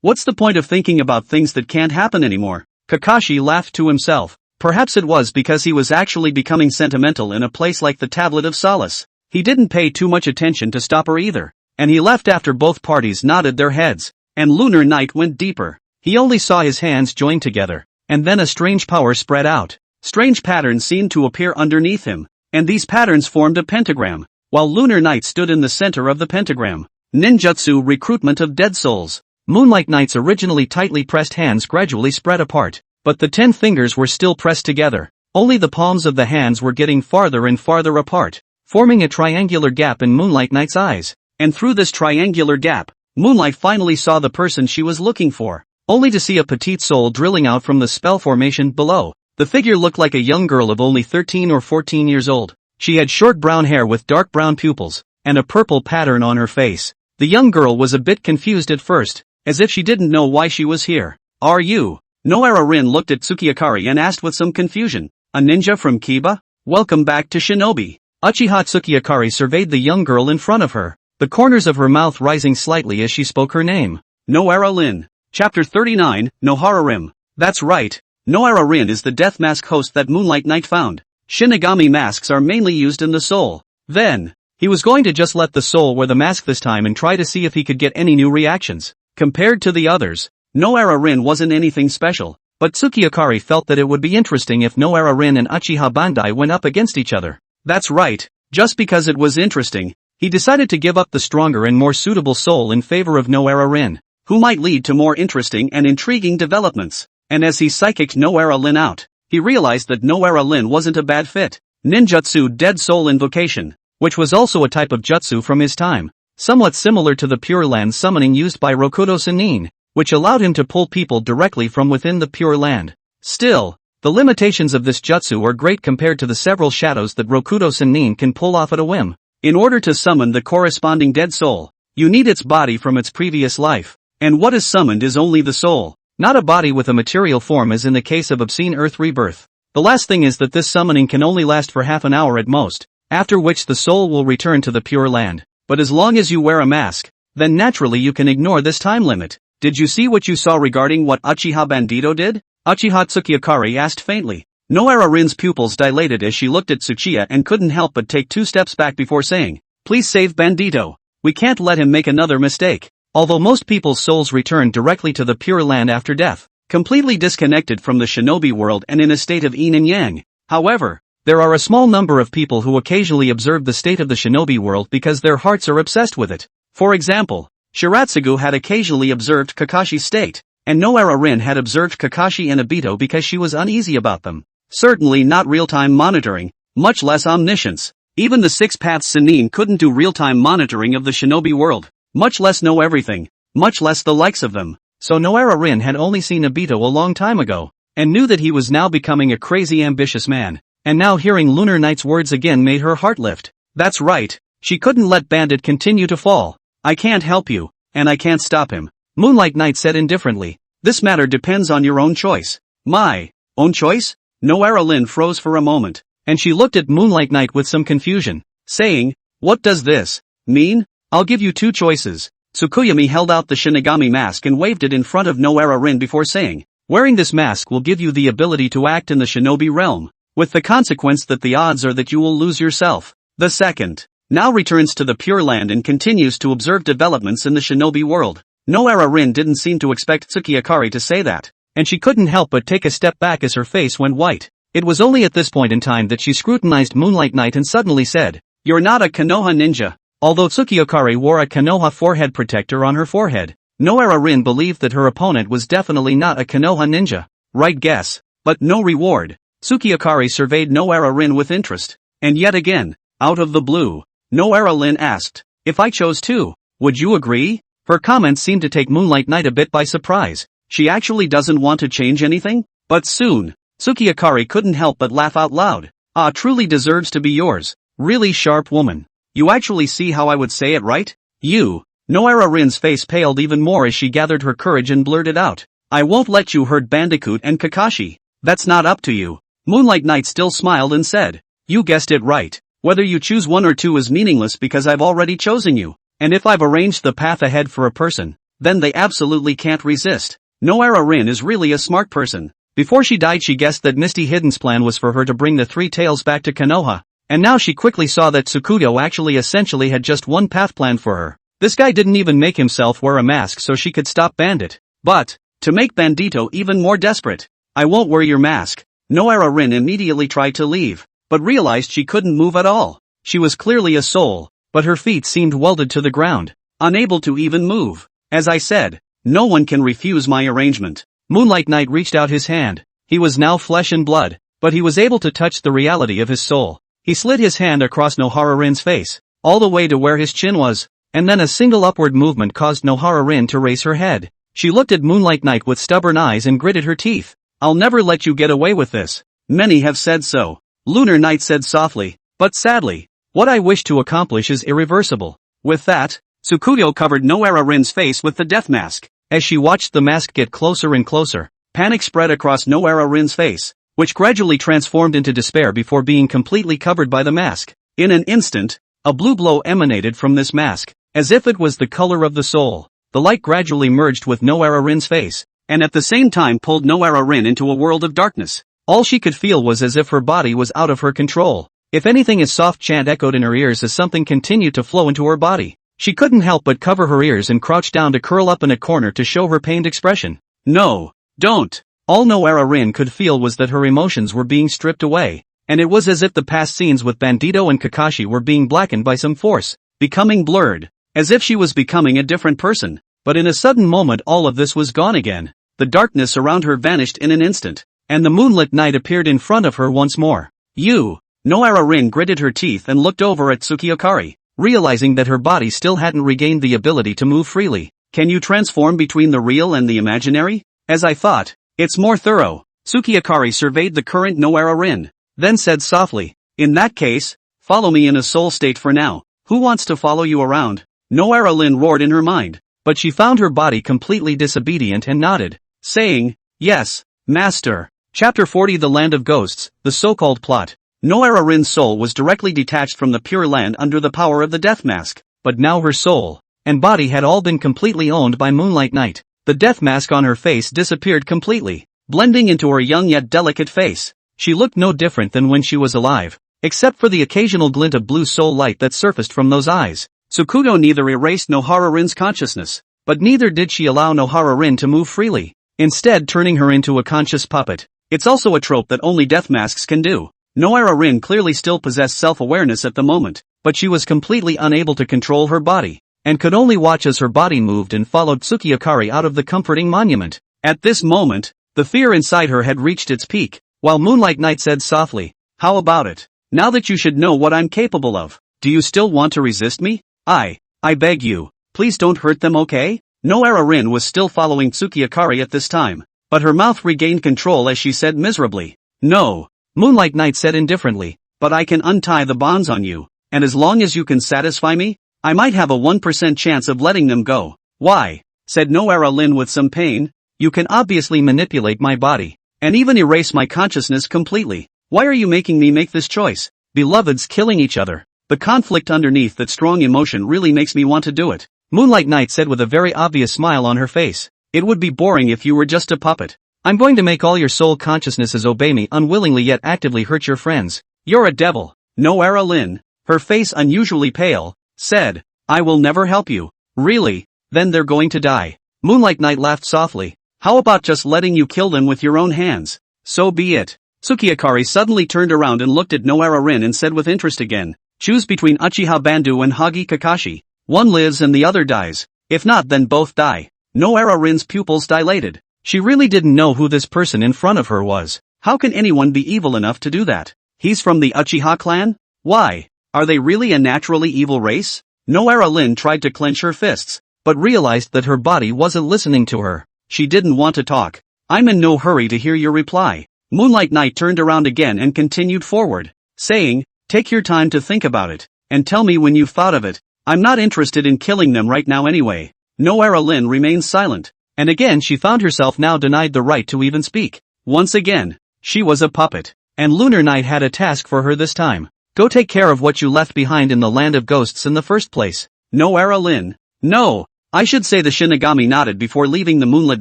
what's the point of thinking about things that can't happen anymore? Kakashi laughed to himself. Perhaps it was because he was actually becoming sentimental in a place like the Tablet of Solace. He didn't pay too much attention to Stopper either, and he left after both parties nodded their heads, and Lunar Knight went deeper. He only saw his hands join together, and then a strange power spread out. Strange patterns seemed to appear underneath him, and these patterns formed a pentagram, while Lunar Knight stood in the center of the pentagram. Ninjutsu recruitment of dead souls. Moonlight Knight's originally tightly pressed hands gradually spread apart, but the 10 fingers were still pressed together. Only the palms of the hands were getting farther and farther apart, forming a triangular gap in Moonlight Knight's eyes. And through this triangular gap, Moonlight finally saw the person she was looking for, only to see a petite soul drilling out from the spell formation below. The figure looked like a young girl of only 13 or 14 years old. She had short brown hair with dark brown pupils, and a purple pattern on her face. The young girl was a bit confused at first, as if she didn't know why she was here. Are you? Noara Rin looked at Tsukiakari and asked with some confusion. A ninja from Kiba? Welcome back to Shinobi. Uchiha Tsukiakari surveyed the young girl in front of her, the corners of her mouth rising slightly as she spoke her name. Noara Rin. Chapter 39, Nohara Rim. That's right. Noara Rin is the death mask host that Moonlight Knight found. Shinigami masks are mainly used in the soul. Then, he was going to just let the soul wear the mask this time and try to see if he could get any new reactions. Compared to the others, Noara Rin wasn't anything special, but Tsukiakari felt that it would be interesting if Noara Rin and Uchiha Bandai went up against each other. That's right, just because it was interesting, he decided to give up the stronger and more suitable soul in favor of Noara Rin, who might lead to more interesting and intriguing developments. And as he psychicked Noara Rin out, he realized that Noara Rin wasn't a bad fit. Ninjutsu Dead Soul Invocation, which was also a type of jutsu from his time. somewhat similar to the Pure Land summoning used by Rokudo Sennin, which allowed him to pull people directly from within the Pure Land. Still, the limitations of this jutsu are great compared to the several shadows that Rokudo Sennin can pull off at a whim. In order to summon the corresponding dead soul, you need its body from its previous life, and what is summoned is only the soul, not a body with a material form as in the case of Obscene Earth Rebirth. The last thing is that this summoning can only last for half an hour at most, after which the soul will return to the Pure Land. But as long as you wear a mask, then naturally you can ignore this time limit. Did you see what you saw regarding what Uchiha Bandito did? Uchiha Tsukiyakari asked faintly. Noara Rin's pupils dilated as she looked at Tsuchiya and couldn't help but take 2 steps back before saying, "Please save Bandito. We can't let him make another mistake." Although most people's souls return directly to the Pure Land after death, completely disconnected from the shinobi world and in a state of yin and yang, however, there are a small number of people who occasionally observe the state of the shinobi world because their hearts are obsessed with it. For example, Shiratsugu had occasionally observed Kakashi's state, and Noara Rin had observed Kakashi and Obito because she was uneasy about them. Certainly not real-time monitoring, much less omniscience. Even the 6 Paths Sennin couldn't do real-time monitoring of the shinobi world, much less know everything, much less the likes of them. So Noara Rin had only seen Obito a long time ago, and knew that he was now becoming a crazy ambitious man, and now hearing Lunar Knight's words again made her heart lift. That's right, she couldn't let Bandit continue to fall. "I can't help you, and I can't stop him," Moonlight Knight said indifferently. "This matter depends on your own choice." "My own choice?" Noara Rin froze for a moment, and she looked at Moonlight Knight with some confusion, saying, "What does this mean?" "I'll give you 2 choices." Tsukuyomi held out the Shinigami mask and waved it in front of Noara Rin before saying, "Wearing this mask will give you the ability to act in the shinobi realm, with the consequence that the odds are that you will lose yourself. The second now returns to the Pure Land and continues to observe developments in the shinobi world." Noara Rin didn't seem to expect Tsukiyakari to say that, and she couldn't help but take a step back as her face went white. It was only at this point in time that she scrutinized Moonlight Knight and suddenly said, "You're not a Konoha ninja." Although Tsukiyakari wore a Konoha forehead protector on her forehead, Noara Rin believed that her opponent was definitely not a Konoha ninja. Right guess, but no reward. Tsukiyakari surveyed Noara Rin with interest, and yet again, out of the blue, Noara Rin asked, "If I chose to, would you agree?" Her comments seemed to take Moonlight Knight a bit by surprise. She actually doesn't want to change anything? But soon, Tsukiyakari couldn't help but laugh out loud. "Ah, truly deserves to be yours. Really sharp woman. You actually see how I would say it, right? You." Noara Rin's face paled even more as she gathered her courage and blurted out, "I won't let you hurt Bandicoot and Kakashi. That's not up to you." Moonlight Knight still smiled and said, "You guessed it right. Whether you choose one or two is meaningless because I've already chosen you. And if I've arranged the path ahead for a person, then they absolutely can't resist." Noara Rin is really a smart person. Before she died she guessed that Misty Hidden's plan was for her to bring the 3 tails back to Konoha, and now she quickly saw that Tsukuyo actually essentially had just one path planned for her. This guy didn't even make himself wear a mask so she could stop Bandit. But, to make Bandito even more desperate, "I won't wear your mask." Noara Rin immediately tried to leave, but realized she couldn't move at all. She was clearly a soul, but her feet seemed welded to the ground, unable to even move. "As I said, no one can refuse my arrangement." Moonlight Knight reached out his hand. He was now flesh and blood, but he was able to touch the reality of his soul. He slid his hand across Nohara Rin's face, all the way to where his chin was, and then a single upward movement caused Nohara Rin to raise her head. She looked at Moonlight Knight with stubborn eyes and gritted her teeth. "I'll never let you get away with this. Many have said so," Lunar Knight said softly, "but sadly, what I wish to accomplish is irreversible." With that, Tsukuyo covered Noara Rin's face with the death mask. As she watched the mask get closer and closer, panic spread across Noara Rin's face, which gradually transformed into despair before being completely covered by the mask. In an instant, a blue glow emanated from this mask, as if it was the color of the soul. The light gradually merged with Noara Rin's face, and at the same time pulled Noara Rin into a world of darkness. All she could feel was as if her body was out of her control. If anything, a soft chant echoed in her ears as something continued to flow into her body. She couldn't help but cover her ears and crouch down to curl up in a corner to show her pained expression. "No, don't." All Noara Rin could feel was that her emotions were being stripped away, and it was as if the past scenes with Bandito and Kakashi were being blackened by some force, becoming blurred, as if she was becoming a different person. But in a sudden moment all of this was gone again. The darkness around her vanished in an instant, and the moonlit night appeared in front of her once more. "You." Noara Rin gritted her teeth and looked over at Tsukiyakari. realizing that her body still hadn't regained the ability to move freely. Can you transform between the real and the imaginary? As I thought, it's more thorough. Tsukiakari surveyed the current Noara Rin, then said softly, in that case, follow me in a soul state for now. Who wants to follow you around? Noara Lin roared in her mind, but she found her body completely disobedient and nodded, saying, yes, master. Chapter 40 The Land of Ghosts, the so-called plot. Noara Rin's soul was directly detached from the pure land under the power of the death mask, but now her soul and body had all been completely owned by Moonlight Knight. The death mask on her face disappeared completely, blending into her young yet delicate face. She looked no different than when she was alive, except for the occasional glint of blue soul light that surfaced from those eyes. Tsukudo neither erased Nohara Rin's consciousness, but neither did she allow Nohara Rin to move freely, instead turning her into a conscious puppet. It's also a trope that only death masks can do. Nohara Rin clearly still possessed self-awareness at the moment, but she was completely unable to control her body, and could only watch as her body moved and followed Tsukiakari out of the comforting monument. At this moment, the fear inside her had reached its peak, while Moonlight Knight said softly, how about it? Now that you should know what I'm capable of, do you still want to resist me? I beg you, please don't hurt them, okay? Noara Rin was still following Tsukiakari at this time, but her mouth regained control as she said miserably, no. Moonlight Knight said indifferently, but I can untie the bonds on you, and as long as you can satisfy me, I might have a 1% chance of letting them go. Why? Said Noara Lin with some pain, you can obviously manipulate my body, and even erase my consciousness completely. Why are you making me make this choice? Beloveds killing each other. The conflict underneath that strong emotion really makes me want to do it. Moonlight Knight said with a very obvious smile on her face. It would be boring if you were just a puppet. I'm going to make all your soul consciousnesses obey me unwillingly yet actively hurt your friends. You're a devil. Noara Lin, her face unusually pale, said, I will never help you. Really? Then they're going to die. Moonlight Knight laughed softly. How about just letting you kill them with your own hands? So be it. Tsukiakari suddenly turned around and looked at Noara Rin and said with interest again, choose between Uchiha Bandu and Hagi Kakashi. One lives and the other dies. If not, then both die. Noara Rin's pupils dilated. She really didn't know who this person in front of her was. How can anyone be evil enough to do that? He's from the Uchiha clan? Why? Are they really a naturally evil race? Noara Lin tried to clench her fists, but realized that her body wasn't listening to her. She didn't want to talk. I'm in no hurry to hear your reply. Moonlight Knight turned around again and continued forward, saying, take your time to think about it, and tell me when you've thought of it. I'm not interested in killing them right now anyway. Noara Lin remained silent, and again she found herself now denied the right to even speak. Once again, she was a puppet, and Lunar Knight had a task for her this time. Go take care of what you left behind in the land of ghosts in the first place. Noara Lin. No. I should say the Shinigami nodded before leaving the Moonlit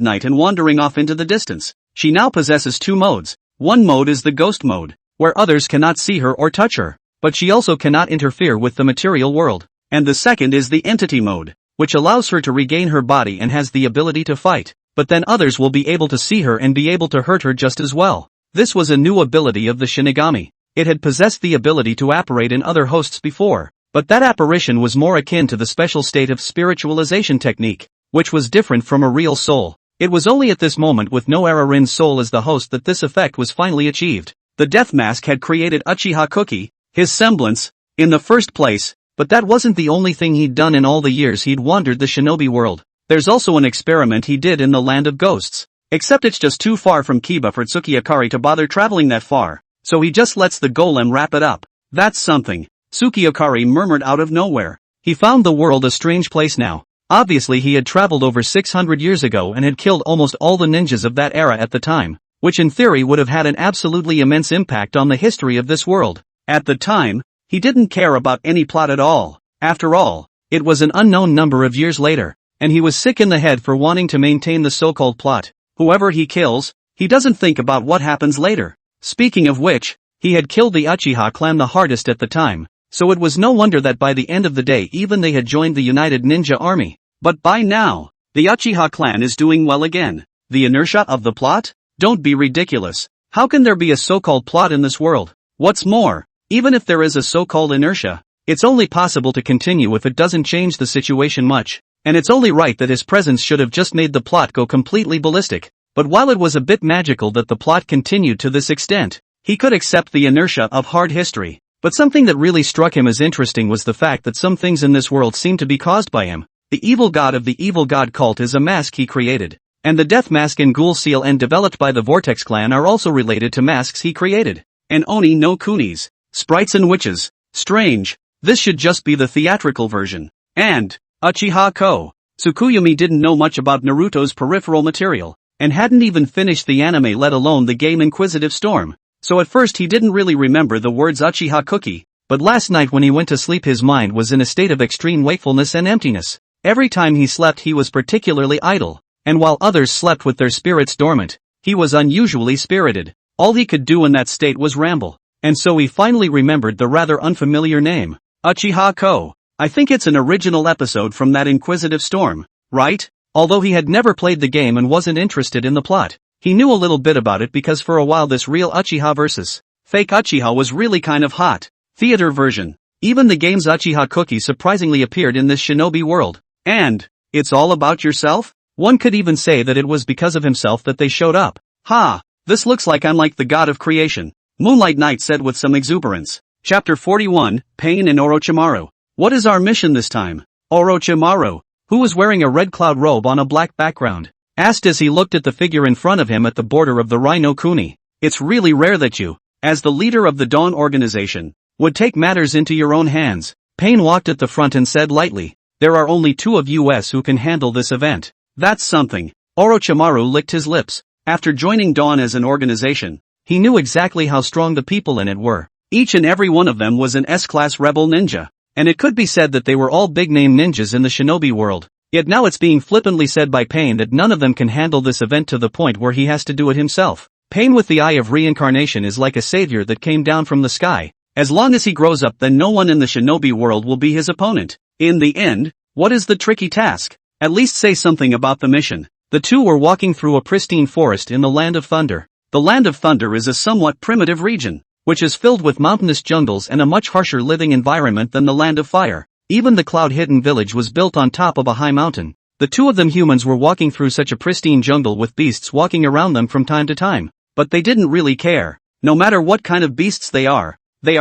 Knight and wandering off into the distance. She now possesses two modes. One mode is the ghost mode, where others cannot see her or touch her, but she also cannot interfere with the material world. And the second is the entity mode, which allows her to regain her body and has the ability to fight, but then others will be able to see her and be able to hurt her just as well. This was a new ability of the Shinigami. It had possessed the ability to apparate in other hosts before, but that apparition was more akin to the special state of spiritualization technique, which was different from a real soul. It was only at this moment with Noara Rin's soul as the host that this effect was finally achieved. The death mask had created Uchiha Cookie, his semblance, in the first place, but that wasn't the only thing he'd done in all the years he'd wandered the shinobi world. There's also an experiment he did in the land of ghosts. Except it's just too far from Kiba for Tsukiakari to bother traveling that far, so he just lets the golem wrap it up. That's something. Tsukiakari murmured out of nowhere. He found the world a strange place now. Obviously he had traveled over 600 years ago and had killed almost all the ninjas of that era at the time, which in theory would have had an absolutely immense impact on the history of this world. At the time, he didn't care about any plot at all. After all, it was an unknown number of years later, and he was sick in the head for wanting to maintain the so-called plot. Whoever he kills, he doesn't think about what happens later. Speaking of which, he had killed the Uchiha clan the hardest at the time, so it was no wonder that by the end of the day even they had joined the United Ninja Army. But by now, the Uchiha clan is doing well again. The inertia of the plot? Don't be ridiculous. How can there be a so-called plot in this world? What's more, even if there is a so-called inertia, it's only possible to continue if it doesn't change the situation much. And it's only right that his presence should have just made the plot go completely ballistic. But while it was a bit magical that the plot continued to this extent, he could accept the inertia of hard history. But something that really struck him as interesting was the fact that some things in this world seem to be caused by him. The evil god of the evil god cult is a mask he created. And the death mask and ghoul seal and developed by the Vortex clan are also related to masks he created. And Oni no Kunis, sprites and witches. Strange. This should just be the theatrical version. And Uchiha Ko. Tsukuyomi didn't know much about Naruto's peripheral material, and hadn't even finished the anime let alone the game Inquisitive Storm. So at first he didn't really remember the words Uchiha Cookie, but last night when he went to sleep his mind was in a state of extreme wakefulness and emptiness. Every time he slept he was particularly idle, and while others slept with their spirits dormant, he was unusually spirited. All he could do in that state was ramble, and so he finally remembered the rather unfamiliar name. Uchiha Ko. I think it's an original episode from that Inquisitive Storm, right? Although he had never played the game and wasn't interested in the plot, he knew a little bit about it because for a while this real Uchiha versus fake Uchiha was really kind of hot. Theater version. Even the game's Uchiha Cookie surprisingly appeared in this shinobi world. And it's all about yourself? One could even say that it was because of himself that they showed up. Ha! This looks like I'm like the god of creation, Moonlight Knight said with some exuberance. Chapter 41, Pain and Orochimaru. What is our mission this time? Orochimaru, who was wearing a red cloud robe on a black background, asked as he looked at the figure in front of him at the border of the Rhino Kuni. It's really rare that you, as the leader of the Dawn organization, would take matters into your own hands. Pain walked at the front and said lightly, there are only 2 of us who can handle this event. That's something. Orochimaru licked his lips. After joining Dawn as an organization, he knew exactly how strong the people in it were. Each and every one of them was an S-class rebel ninja, and it could be said that they were all big-name ninjas in the shinobi world. Yet now it's being flippantly said by Pain that none of them can handle this event to the point where he has to do it himself. Pain with the eye of reincarnation is like a savior that came down from the sky. As long as he grows up then no one in the shinobi world will be his opponent. In the end, what is the tricky task? At least say something about the mission. The two were walking through a pristine forest in the Land of Thunder. The Land of Thunder is a somewhat primitive region, which is filled with mountainous jungles and a much harsher living environment than the Land of Fire. Even the cloud-hidden village was built on top of a high mountain. The two of them humans were walking through such a pristine jungle with beasts walking around them from time to time. But they didn't really care. No matter what kind of beasts they are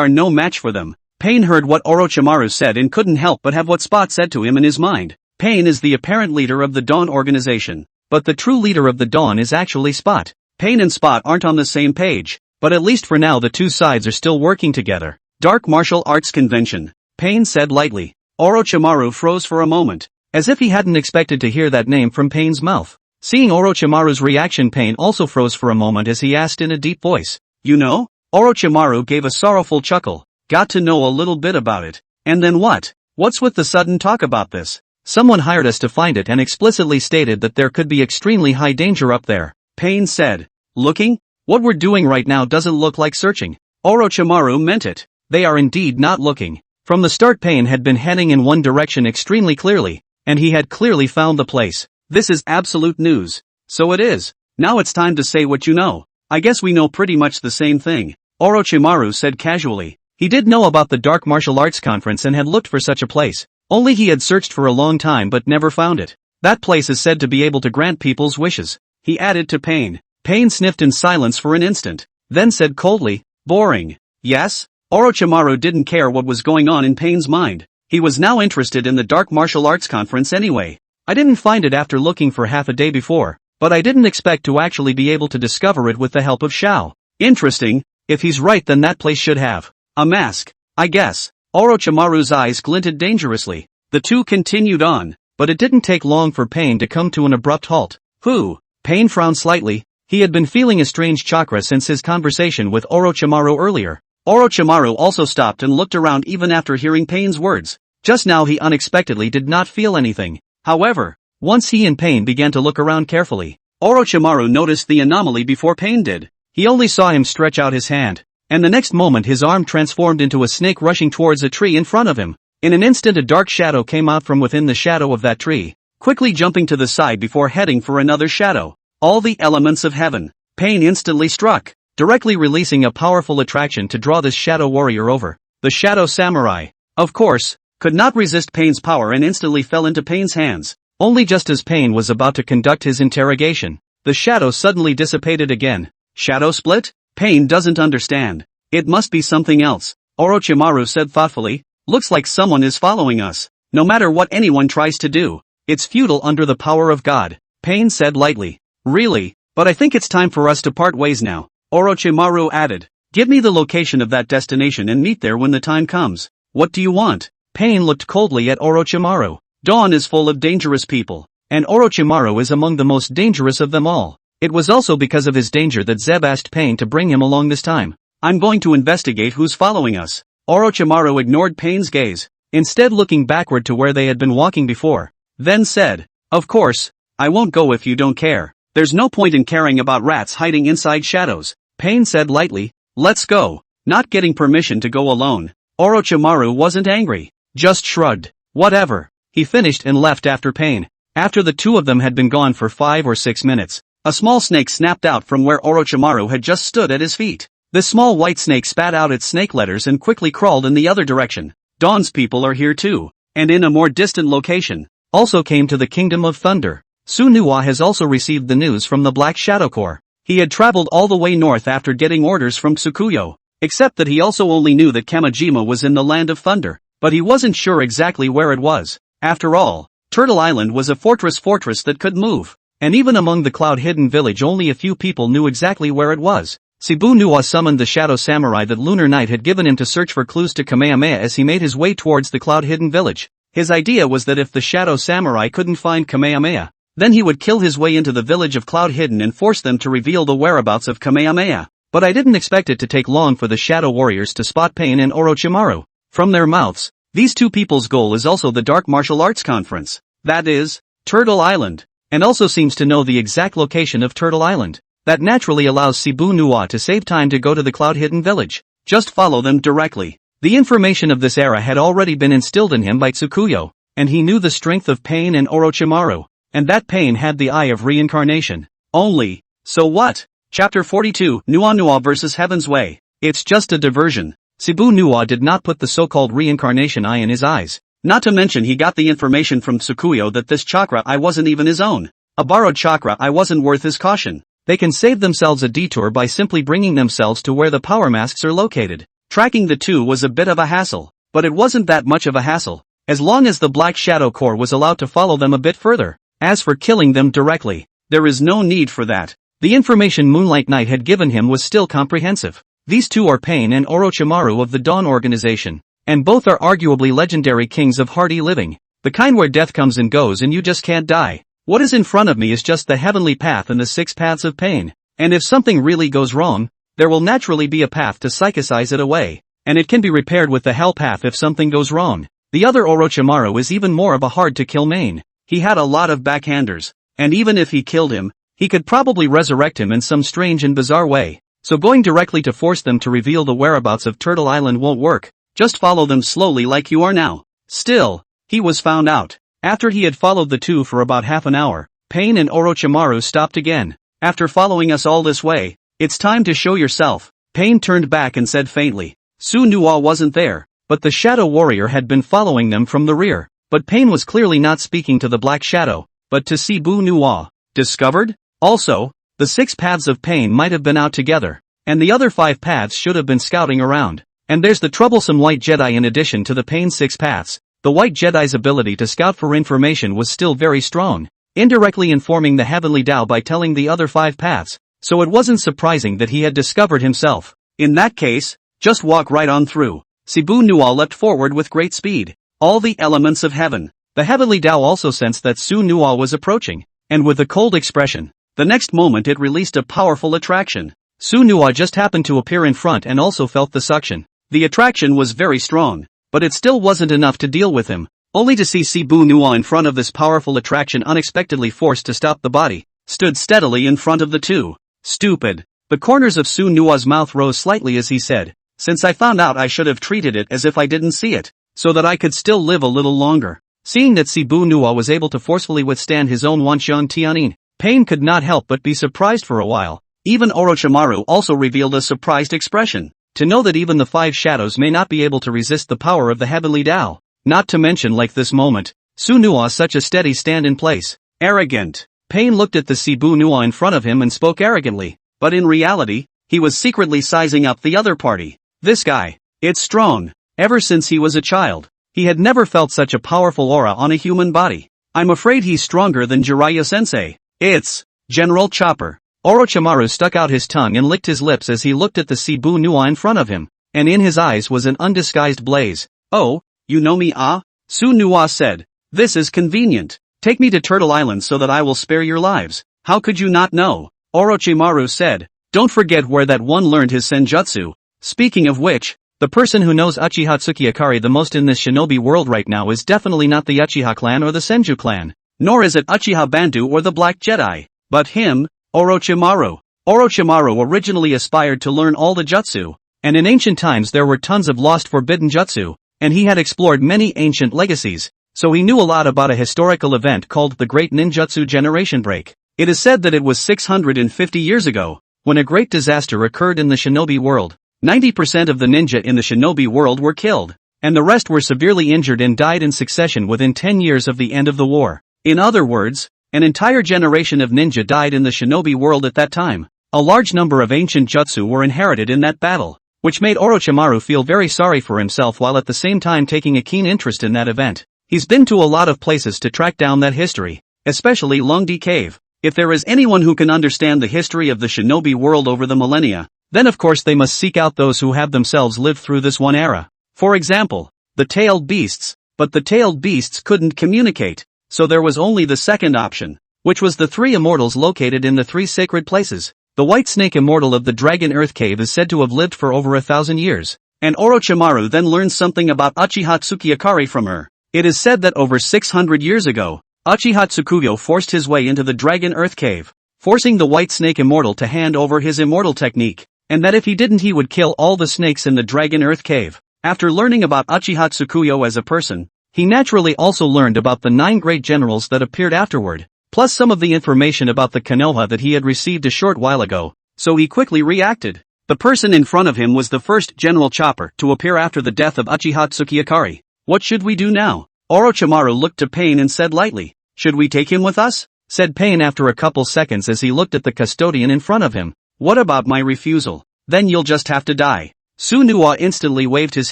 no match for them. Pain heard what Orochimaru said and couldn't help but have what Spot said to him in his mind. Pain is the apparent leader of the Dawn organization, but the true leader of the Dawn is actually Spot. Pain and Spot aren't on the same page, but at least for now the two sides are still working together. Dark Martial Arts Convention, Pain said lightly. Orochimaru froze for a moment, as if he hadn't expected to hear that name from Pain's mouth. Seeing Orochimaru's reaction, Pain also froze for a moment as he asked in a deep voice, "You know?" Orochimaru gave a sorrowful chuckle. "Got to know a little bit about it. And then what? What's with the sudden talk about this?" "Someone hired us to find it and explicitly stated that there could be extremely high danger up there," Pain said. "Looking? What we're doing right now doesn't look like searching." Orochimaru meant it. They are indeed not looking. From the start Pain had been heading in one direction extremely clearly, and he had clearly found the place. This is absolute news. So it is. Now it's time to say what you know. I guess we know pretty much the same thing, Orochimaru said casually. He did know about the Dark Martial Arts Conference and had looked for such a place. Only he had searched for a long time but never found it. That place is said to be able to grant people's wishes, he added to Pain. Pain sniffed in silence for an instant, then said coldly, "Boring." Yes? Orochimaru didn't care what was going on in Pain's mind. He was now interested in the Dark Martial Arts Conference anyway. "I didn't find it after looking for half a day before, but I didn't expect to actually be able to discover it with the help of Shao." "Interesting. If he's right then that place should have a mask, I guess." Orochimaru's eyes glinted dangerously. The two continued on, but it didn't take long for Pain to come to an abrupt halt. "Who?" Pain frowned slightly. He had been feeling a strange chakra since his conversation with Orochimaru earlier. Orochimaru also stopped and looked around even after hearing Pain's words. Just now he unexpectedly did not feel anything. However, once he and Pain began to look around carefully, Orochimaru noticed the anomaly before Pain did. He only saw him stretch out his hand, and the next moment his arm transformed into a snake rushing towards a tree in front of him. In an instant a dark shadow came out from within the shadow of that tree, quickly jumping to the side before heading for another shadow. All the elements of heaven. Pain instantly struck, directly releasing a powerful attraction to draw this shadow warrior over. The shadow samurai, of course, could not resist Pain's power and instantly fell into Pain's hands. Only just as Pain was about to conduct his interrogation, the shadow suddenly dissipated again. Shadow split? Pain doesn't understand. It must be something else. Orochimaru said thoughtfully. Looks like someone is following us. No matter what anyone tries to do, it's futile under the power of God, Pain said lightly. Really? But I think it's time for us to part ways now, Orochimaru added. Give me the location of that destination and meet there when the time comes. What do you want? Pain looked coldly at Orochimaru. Dawn is full of dangerous people, and Orochimaru is among the most dangerous of them all. It was also because of his danger that Zeb asked Pain to bring him along this time. I'm going to investigate who's following us. Orochimaru ignored Pain's gaze, instead looking backward to where they had been walking before, then said, Of course, I won't go if you don't care. There's no point in caring about rats hiding inside shadows, Pain said lightly. Let's go. Not getting permission to go alone. Orochimaru wasn't angry, just shrugged. Whatever. He finished and left after Pain. After the two of them had been gone for 5 or 6 minutes, a small snake snapped out from where Orochimaru had just stood at his feet. This small white snake spat out its snake letters and quickly crawled in the other direction. Dawn's people are here too, and in a more distant location. Also came to the Kingdom of Thunder. Sunuwa has also received the news from the Black Shadow Corps. He had traveled all the way north after getting orders from Tsukuyo, except that he also only knew that Kamijima was in the Land of Thunder, but he wasn't sure exactly where it was. After all, Turtle Island was a fortress that could move, and even among the cloud-hidden village only a few people knew exactly where it was. Shibunuwa summoned the Shadow Samurai that Lunar Knight had given him to search for clues to Kamehameha as he made his way towards the cloud-hidden village. His idea was that if the Shadow Samurai couldn't find Kamehameha, then he would kill his way into the village of Cloud Hidden and force them to reveal the whereabouts of Kamehameha. But I didn't expect it to take long for the Shadow Warriors to spot Pain and Orochimaru. From their mouths, these two people's goal is also the Dark Martial Arts Conference. That is, Turtle Island. And also seems to know the exact location of Turtle Island. That naturally allows Shibunuwa to save time to go to the Cloud Hidden village. Just follow them directly. The information of this era had already been instilled in him by Tsukuyo, and he knew the strength of Pain and Orochimaru. And that Pain had the eye of reincarnation. Only, so what? Chapter 42, Nuwa vs. Heaven's Way. It's just a diversion. Shibunuwa did not put the so-called reincarnation eye in his eyes. Not to mention he got the information from Tsukuyo that this chakra eye wasn't even his own. A borrowed chakra eye wasn't worth his caution. They can save themselves a detour by simply bringing themselves to where the power masks are located. Tracking the two was a bit of a hassle, but it wasn't that much of a hassle, as long as the Black Shadow Corps was allowed to follow them a bit further. As for killing them directly, there is no need for that. The information Moonlight Knight had given him was still comprehensive. These two are Pain and Orochimaru of the Dawn organization, and both are arguably legendary kings of hardy living, the kind where death comes and goes and you just can't die. What is in front of me is just the heavenly path and the 6 paths of pain, and if something really goes wrong, there will naturally be a path to psychicize it away, and it can be repaired with the hell path if something goes wrong. The other Orochimaru is even more of a hard-to-kill main. He had a lot of backhanders, and even if he killed him, he could probably resurrect him in some strange and bizarre way, so going directly to force them to reveal the whereabouts of Turtle Island won't work. Just follow them slowly like you are now. Still, he was found out. After he had followed the two for about half an hour, Pain and Orochimaru stopped again. After following us all this way, it's time to show yourself. Pain turned back and said faintly. Sunuwa wasn't there, but the Shadow Warrior had been following them from the rear. But Pain was clearly not speaking to the Black Shadow, but to Shibunuwa. Discovered? Also, the 6 paths of Pain might have been out together, and the other 5 paths should have been scouting around. And there's the troublesome White Jedi in addition to the Pain 6 paths. The White Jedi's ability to scout for information was still very strong, indirectly informing the Heavenly Tao by telling the other 5 paths, so it wasn't surprising that he had discovered himself. In that case, just walk right on through. Shibunuwa leapt forward with great speed. All the elements of heaven. The Heavenly Tao also sensed that Sunuwa was approaching, and with a cold expression, the next moment it released a powerful attraction. Sunuwa just happened to appear in front and also felt the suction. The attraction was very strong, but it still wasn't enough to deal with him, only to see Shibunuwa in front of this powerful attraction unexpectedly forced to stop the body, stood steadily in front of the two. Stupid. The corners of Sunuwa's mouth rose slightly as he said, since I found out I should have treated it as if I didn't see it, so that I could still live a little longer. Seeing that Shibunuwa was able to forcefully withstand his own Wanxian Tianin, Pain could not help but be surprised for a while. Even Orochimaru also revealed a surprised expression, to know that even the 5 shadows may not be able to resist the power of the Heavenly Tao. Not to mention like this moment, Sunuwa such a steady stand in place. Arrogant. Pain looked at the Shibunuwa in front of him and spoke arrogantly, but in reality, he was secretly sizing up the other party. This guy. It's strong. Ever since he was a child, he had never felt such a powerful aura on a human body. I'm afraid he's stronger than Jiraiya-sensei. It's General Chopper. Orochimaru stuck out his tongue and licked his lips as he looked at the Cebu Nuwa in front of him, and in his eyes was an undisguised blaze. Oh, you know me, ah? Su Nuwa said. This is convenient. Take me to Turtle Island so that I will spare your lives. How could you not know? Orochimaru said. Don't forget where that one learned his senjutsu. Speaking of which, the person who knows Uchiha Tsukiyakari the most in this shinobi world right now is definitely not the Uchiha clan or the Senju clan, nor is it Uchiha Bandu or the Black Jedi, but him, Orochimaru. Orochimaru originally aspired to learn all the jutsu, and in ancient times there were tons of lost forbidden jutsu, and he had explored many ancient legacies, so he knew a lot about a historical event called the Great Ninjutsu Generation Break. It is said that it was 650 years ago, when a great disaster occurred in the shinobi world. 90% of the ninja in the shinobi world were killed, and the rest were severely injured and died in succession within 10 years of the end of the war. In other words, an entire generation of ninja died in the shinobi world at that time. A large number of ancient jutsu were inherited in that battle, which made Orochimaru feel very sorry for himself while at the same time taking a keen interest in that event. He's been to a lot of places to track down that history, especially Longdi Cave. If there is anyone who can understand the history of the shinobi world over the millennia, then of course they must seek out those who have themselves lived through this one era. For example, the tailed beasts, but the tailed beasts couldn't communicate, so there was only the second option, which was the three immortals located in the three sacred places. The white snake immortal of the Dragon Earth Cave is said to have lived for over 1,000 years, and Orochimaru then learned something about Uchiha Tsukiyakari from her. It is said that over 600 years ago, Uchiha Tsukuyo forced his way into the Dragon Earth Cave, forcing the white snake immortal to hand over his immortal technique, and that if he didn't he would kill all the snakes in the Dragon Earth Cave. After learning about Uchiha Tsukuyo as a person, he naturally also learned about the 9 great generals that appeared afterward, plus some of the information about the Konoha that he had received a short while ago, so he quickly reacted. The person in front of him was the first General Chopper to appear after the death of Uchiha Tsukiyakari. What should we do now? Orochimaru looked to Pain and said lightly. Should we take him with us? Said Pain after a couple seconds as he looked at the custodian in front of him. What about my refusal? Then you'll just have to die. Su Nuwa instantly waved his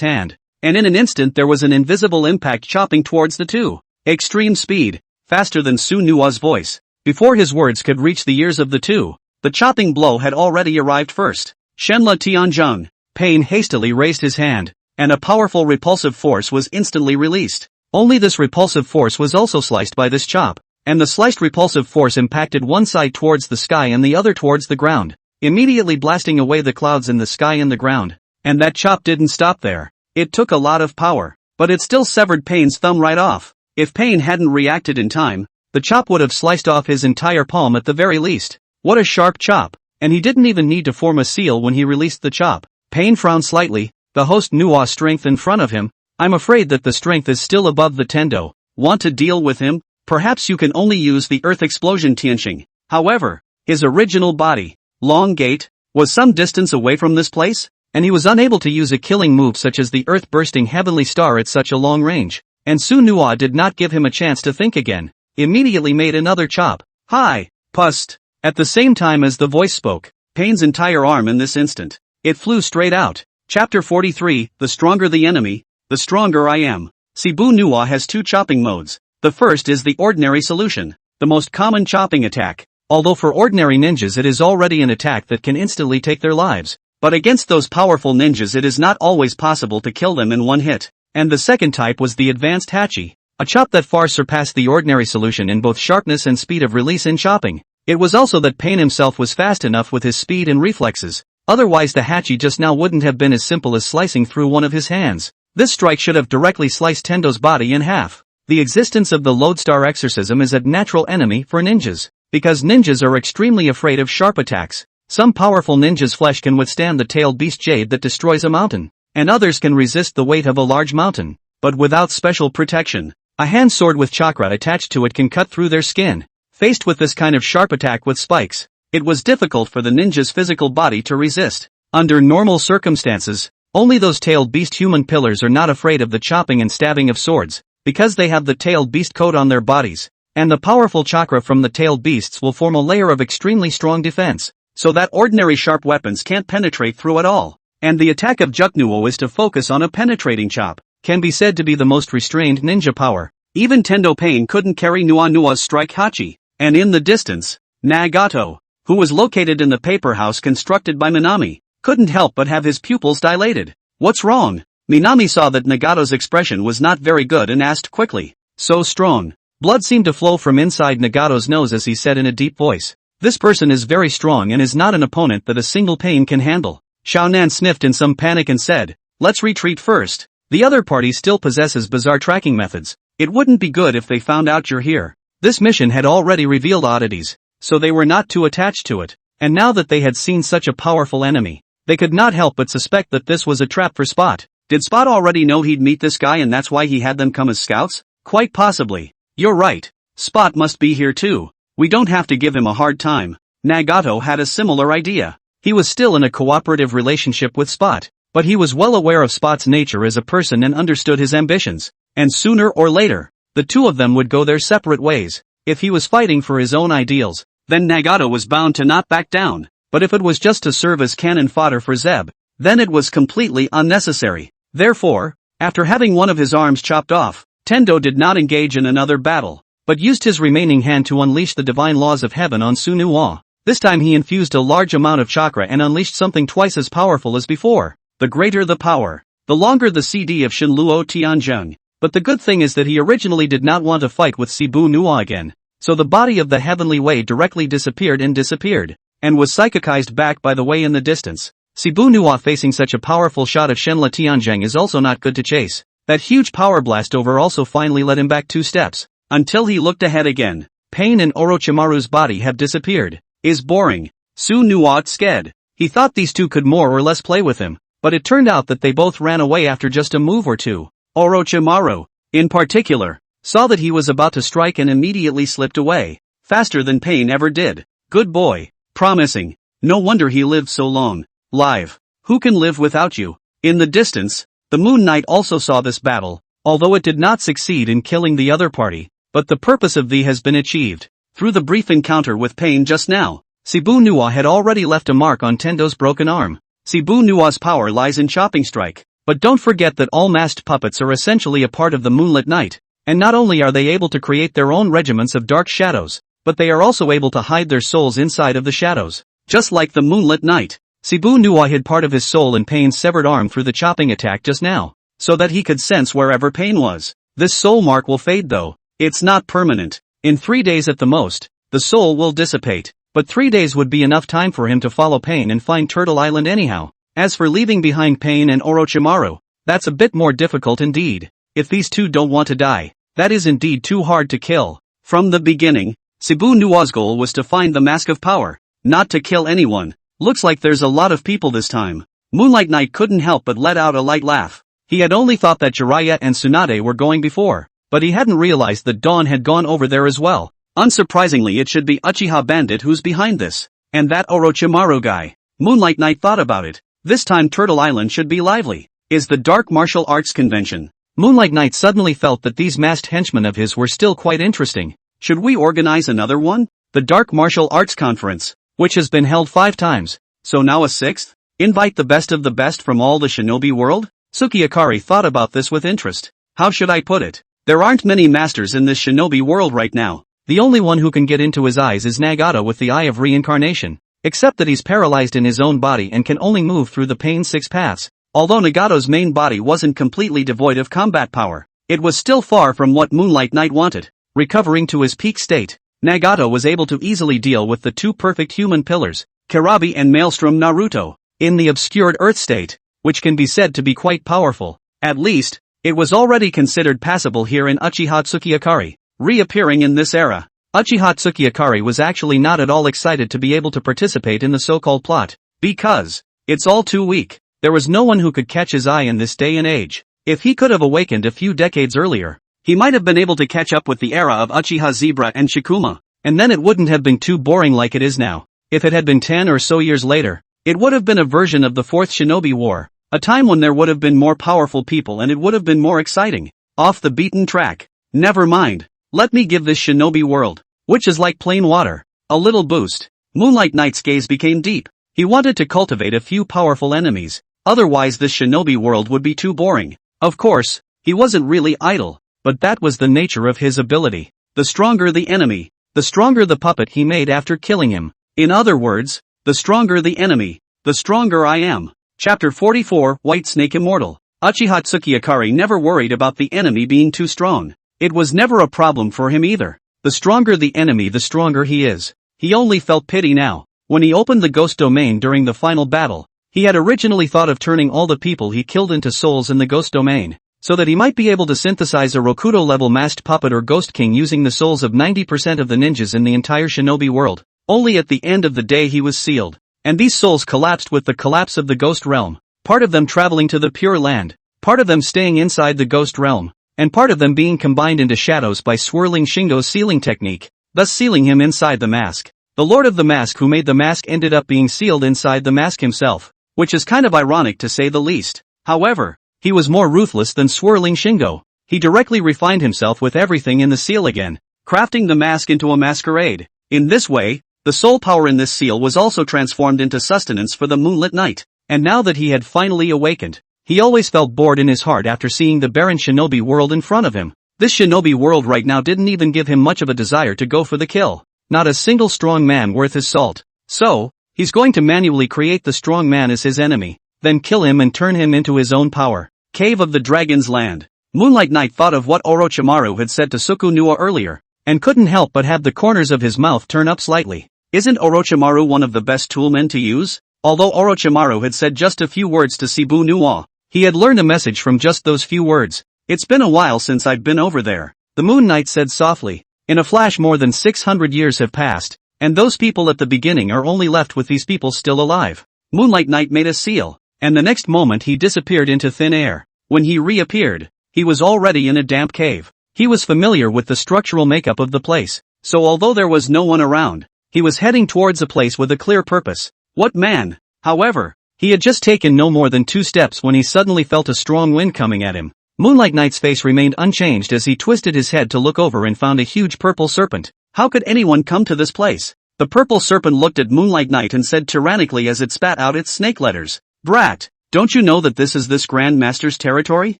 hand, and in an instant there was an invisible impact chopping towards the two. Extreme speed, faster than Su Nuwa's voice. Before his words could reach the ears of the two, the chopping blow had already arrived first. Shenla Tianzheng. Pain hastily raised his hand, and a powerful repulsive force was instantly released. Only this repulsive force was also sliced by this chop, and the sliced repulsive force impacted one side towards the sky and the other towards the ground, immediately blasting away the clouds in the sky and the ground. And that chop didn't stop there. It took a lot of power, but it still severed Pain's thumb right off. If Pain hadn't reacted in time, the chop would have sliced off his entire palm at the very least. What a sharp chop, and he didn't even need to form a seal when he released the chop. Pain frowned slightly, the host Nuwa strength in front of him. I'm afraid that the strength is still above the Tendo. Want to deal with him? Perhaps you can only use the Earth Explosion Tianxing. However, his original body, Long Gate, was some distance away from this place, and he was unable to use a killing move such as the Earth-bursting Heavenly Star at such a long range. And Su Nuwa did not give him a chance to think again. Immediately made another chop. Hi, pust. At the same time as the voice spoke, Pain's entire arm in this instant, it flew straight out. Chapter 43, The Stronger the Enemy, the Stronger I Am. Cebu Nuwa has two chopping modes. The first is the ordinary solution, the most common chopping attack. Although for ordinary ninjas it is already an attack that can instantly take their lives. But against those powerful ninjas it is not always possible to kill them in one hit. And the second type was the advanced Hachi, a chop that far surpassed the ordinary solution in both sharpness and speed of release in chopping. It was also that Pain himself was fast enough with his speed and reflexes. Otherwise the Hachi just now wouldn't have been as simple as slicing through one of his hands. This strike should have directly sliced Tendo's body in half. The existence of the Lodestar Exorcism is a natural enemy for ninjas, because ninjas are extremely afraid of sharp attacks. Some powerful ninjas' flesh can withstand the tailed beast jade that destroys a mountain, and others can resist the weight of a large mountain, but without special protection. A hand sword with chakra attached to it can cut through their skin. Faced with this kind of sharp attack with spikes, it was difficult for the ninja's physical body to resist. Under normal circumstances, only those tailed beast human pillars are not afraid of the chopping and stabbing of swords, because they have the tailed beast coat on their bodies, and the powerful chakra from the tailed beasts will form a layer of extremely strong defense, so that ordinary sharp weapons can't penetrate through at all. And the attack of Juknuo is to focus on a penetrating chop, can be said to be the most restrained ninja power. Even Tendo Pain couldn't carry Nua's strike Hachi, and in the distance, Nagato, who was located in the paper house constructed by Minami, couldn't help but have his pupils dilated. What's wrong? Minami saw that Nagato's expression was not very good and asked quickly. So strong. Blood seemed to flow from inside Nagato's nose as he said in a deep voice. This person is very strong and is not an opponent that a single pain can handle. Xiaonan sniffed in some panic and said, let's retreat first. The other party still possesses bizarre tracking methods. It wouldn't be good if they found out you're here. This mission had already revealed oddities, so they were not too attached to it. And now that they had seen such a powerful enemy, they could not help but suspect that this was a trap for Spot. Did Spot already know he'd meet this guy and that's why he had them come as scouts? Quite possibly. You're right. Spot must be here too. We don't have to give him a hard time. Nagato had a similar idea. He was still in a cooperative relationship with Spot, but he was well aware of Spot's nature as a person and understood his ambitions. And sooner or later, the two of them would go their separate ways. If he was fighting for his own ideals, then Nagato was bound to not back down. But if it was just to serve as cannon fodder for Zeb, then it was completely unnecessary. Therefore, after having one of his arms chopped off, Tendo did not engage in another battle, but used his remaining hand to unleash the divine laws of heaven on Sunua. This time he infused a large amount of chakra and unleashed something twice as powerful as before. The greater the power, the longer the CD of Shinluo Tianzheng. But the good thing is that he originally did not want to fight with Shibu Nua again, so the body of the heavenly way directly disappeared, and was psychicized back by the way in the distance. Shibu Nua facing such a powerful shot of Shenla Tianzheng is also not good to chase. That huge power blast over also finally led him back 2 steps, until he looked ahead again. Pain and Orochimaru's body have disappeared. Is boring. Su Nua scared. He thought these two could more or less play with him, but it turned out that they both ran away after just a move or two. Orochimaru, in particular, saw that he was about to strike and immediately slipped away, faster than Pain ever did. Good boy. Promising. No wonder he lived so long. Live. Who can live without you? In the distance, the Moon Knight also saw this battle, although it did not succeed in killing the other party, but the purpose of the has been achieved. Through the brief encounter with Pain just now, Shibu Nua had already left a mark on Tendo's broken arm. Shibu Nua's power lies in chopping strike. But don't forget that all masked puppets are essentially a part of the Moonlit Knight, and not only are they able to create their own regiments of dark shadows, but they are also able to hide their souls inside of the shadows. Just like the Moonlit Knight, Shibu Nua hid part of his soul in Pain's severed arm through the chopping attack just now, so that he could sense wherever Pain was. This soul mark will fade though. It's not permanent. In 3 days at the most, the soul will dissipate, but 3 days would be enough time for him to follow Pain and find Turtle Island anyhow. As for leaving behind Pain and Orochimaru, that's a bit more difficult indeed. If these two don't want to die, that is indeed too hard to kill. From the beginning, Shibu Nua's goal was to find the Mask of Power, not to kill anyone. Looks like there's a lot of people this time. Moonlight Knight couldn't help but let out a light laugh. He had only thought that Jiraiya and Tsunade were going before, but he hadn't realized that Dawn had gone over there as well. Unsurprisingly, it should be Uchiha Bandit who's behind this. And that Orochimaru guy. Moonlight Knight thought about it. This time Turtle Island should be lively. Is the Dark Martial Arts Convention. Moonlight Knight suddenly felt that these masked henchmen of his were still quite interesting. Should we organize another one? The Dark Martial Arts Conference, which has been held 5 times. So now a 6th? Invite the best of the best from all the shinobi world? Suki Akari thought about this with interest. How should I put it? There aren't many masters in this shinobi world right now. The only one who can get into his eyes is Nagato with the Eye of Reincarnation. Except that he's paralyzed in his own body and can only move through the Pain 6 paths. Although Nagato's main body wasn't completely devoid of combat power, it was still far from what Moonlight Knight wanted. Recovering to his peak state, Nagato was able to easily deal with the 2 perfect human pillars, Karabi and Maelstrom Naruto, in the obscured Earth state, which can be said to be quite powerful. At least, it was already considered passable here in Uchiha Tsukiakari. Reappearing in this era, Uchiha Tsukiakari was actually not at all excited to be able to participate in the so-called plot, because it's all too weak. There was no one who could catch his eye in this day and age. If he could have awakened a few decades earlier, he might have been able to catch up with the era of Uchiha Zebra and Shikuma, and then it wouldn't have been too boring like it is now. If it had been 10 or so years later, it would have been a version of the 4th Shinobi War, a time when there would have been more powerful people and it would have been more exciting. Off the beaten track. Never mind. Let me give this shinobi world, which is like plain water, a little boost. Moonlight Knight's gaze became deep. He wanted to cultivate a few powerful enemies, Otherwise this shinobi world would be too boring. Of course, he wasn't really idle, but that was the nature of his ability. The stronger the enemy, the stronger the puppet he made after killing him. In other words, the stronger the enemy, the stronger I am. Chapter 44, White Snake Immortal. Uchiha Tsukiyakari never worried about the enemy being too strong. It was never a problem for him either. The stronger the enemy, the stronger he is. He only felt pity now. When he opened the ghost domain during the final battle, he had originally thought of turning all the people he killed into souls in the ghost domain, so that he might be able to synthesize a Rokudo-level masked puppet or ghost king using the souls of 90% of the ninjas in the entire shinobi world. Only at the end of the day he was sealed. And these souls collapsed with the collapse of the ghost realm, part of them traveling to the pure land, part of them staying inside the ghost realm, and part of them being combined into shadows by swirling Shingo's sealing technique, thus sealing him inside the mask. The Lord of the Mask who made the mask ended up being sealed inside the mask himself, which is kind of ironic to say the least. However, he was more ruthless than swirling Shingo. He directly refined himself with everything in the seal again, crafting the mask into a masquerade. In this way, the soul power in this seal was also transformed into sustenance for the moonlit night. And now that he had finally awakened, he always felt bored in his heart after seeing the barren shinobi world in front of him. This shinobi world right now didn't even give him much of a desire to go for the kill. Not a single strong man worth his salt. So, he's going to manually create the strong man as his enemy, then kill him and turn him into his own power. Cave of the Dragon's Land. Moonlight Knight thought of what Orochimaru had said to Sukunua earlier, and couldn't help but have the corners of his mouth turn up slightly. Isn't Orochimaru one of the best toolmen to use? Although Orochimaru had said just a few words to Shibu Nuwa, he had learned a message from just those few words. It's been a while since I've been over there, the Moon Knight said softly. In a flash more than 600 years have passed, and those people at the beginning are only left with these people still alive. Moonlight Knight made a seal, and the next moment he disappeared into thin air. When he reappeared, he was already in a damp cave. He was familiar with the structural makeup of the place, so although there was no one around, he was heading towards a place with a clear purpose. What man? However, he had just taken no more than 2 steps when he suddenly felt a strong wind coming at him. Moonlight Knight's face remained unchanged as he twisted his head to look over and found a huge purple serpent. How could anyone come to this place? The purple serpent looked at Moonlight Knight and said tyrannically as it spat out its snake letters. Brat, don't you know that this is this Grand Master's territory?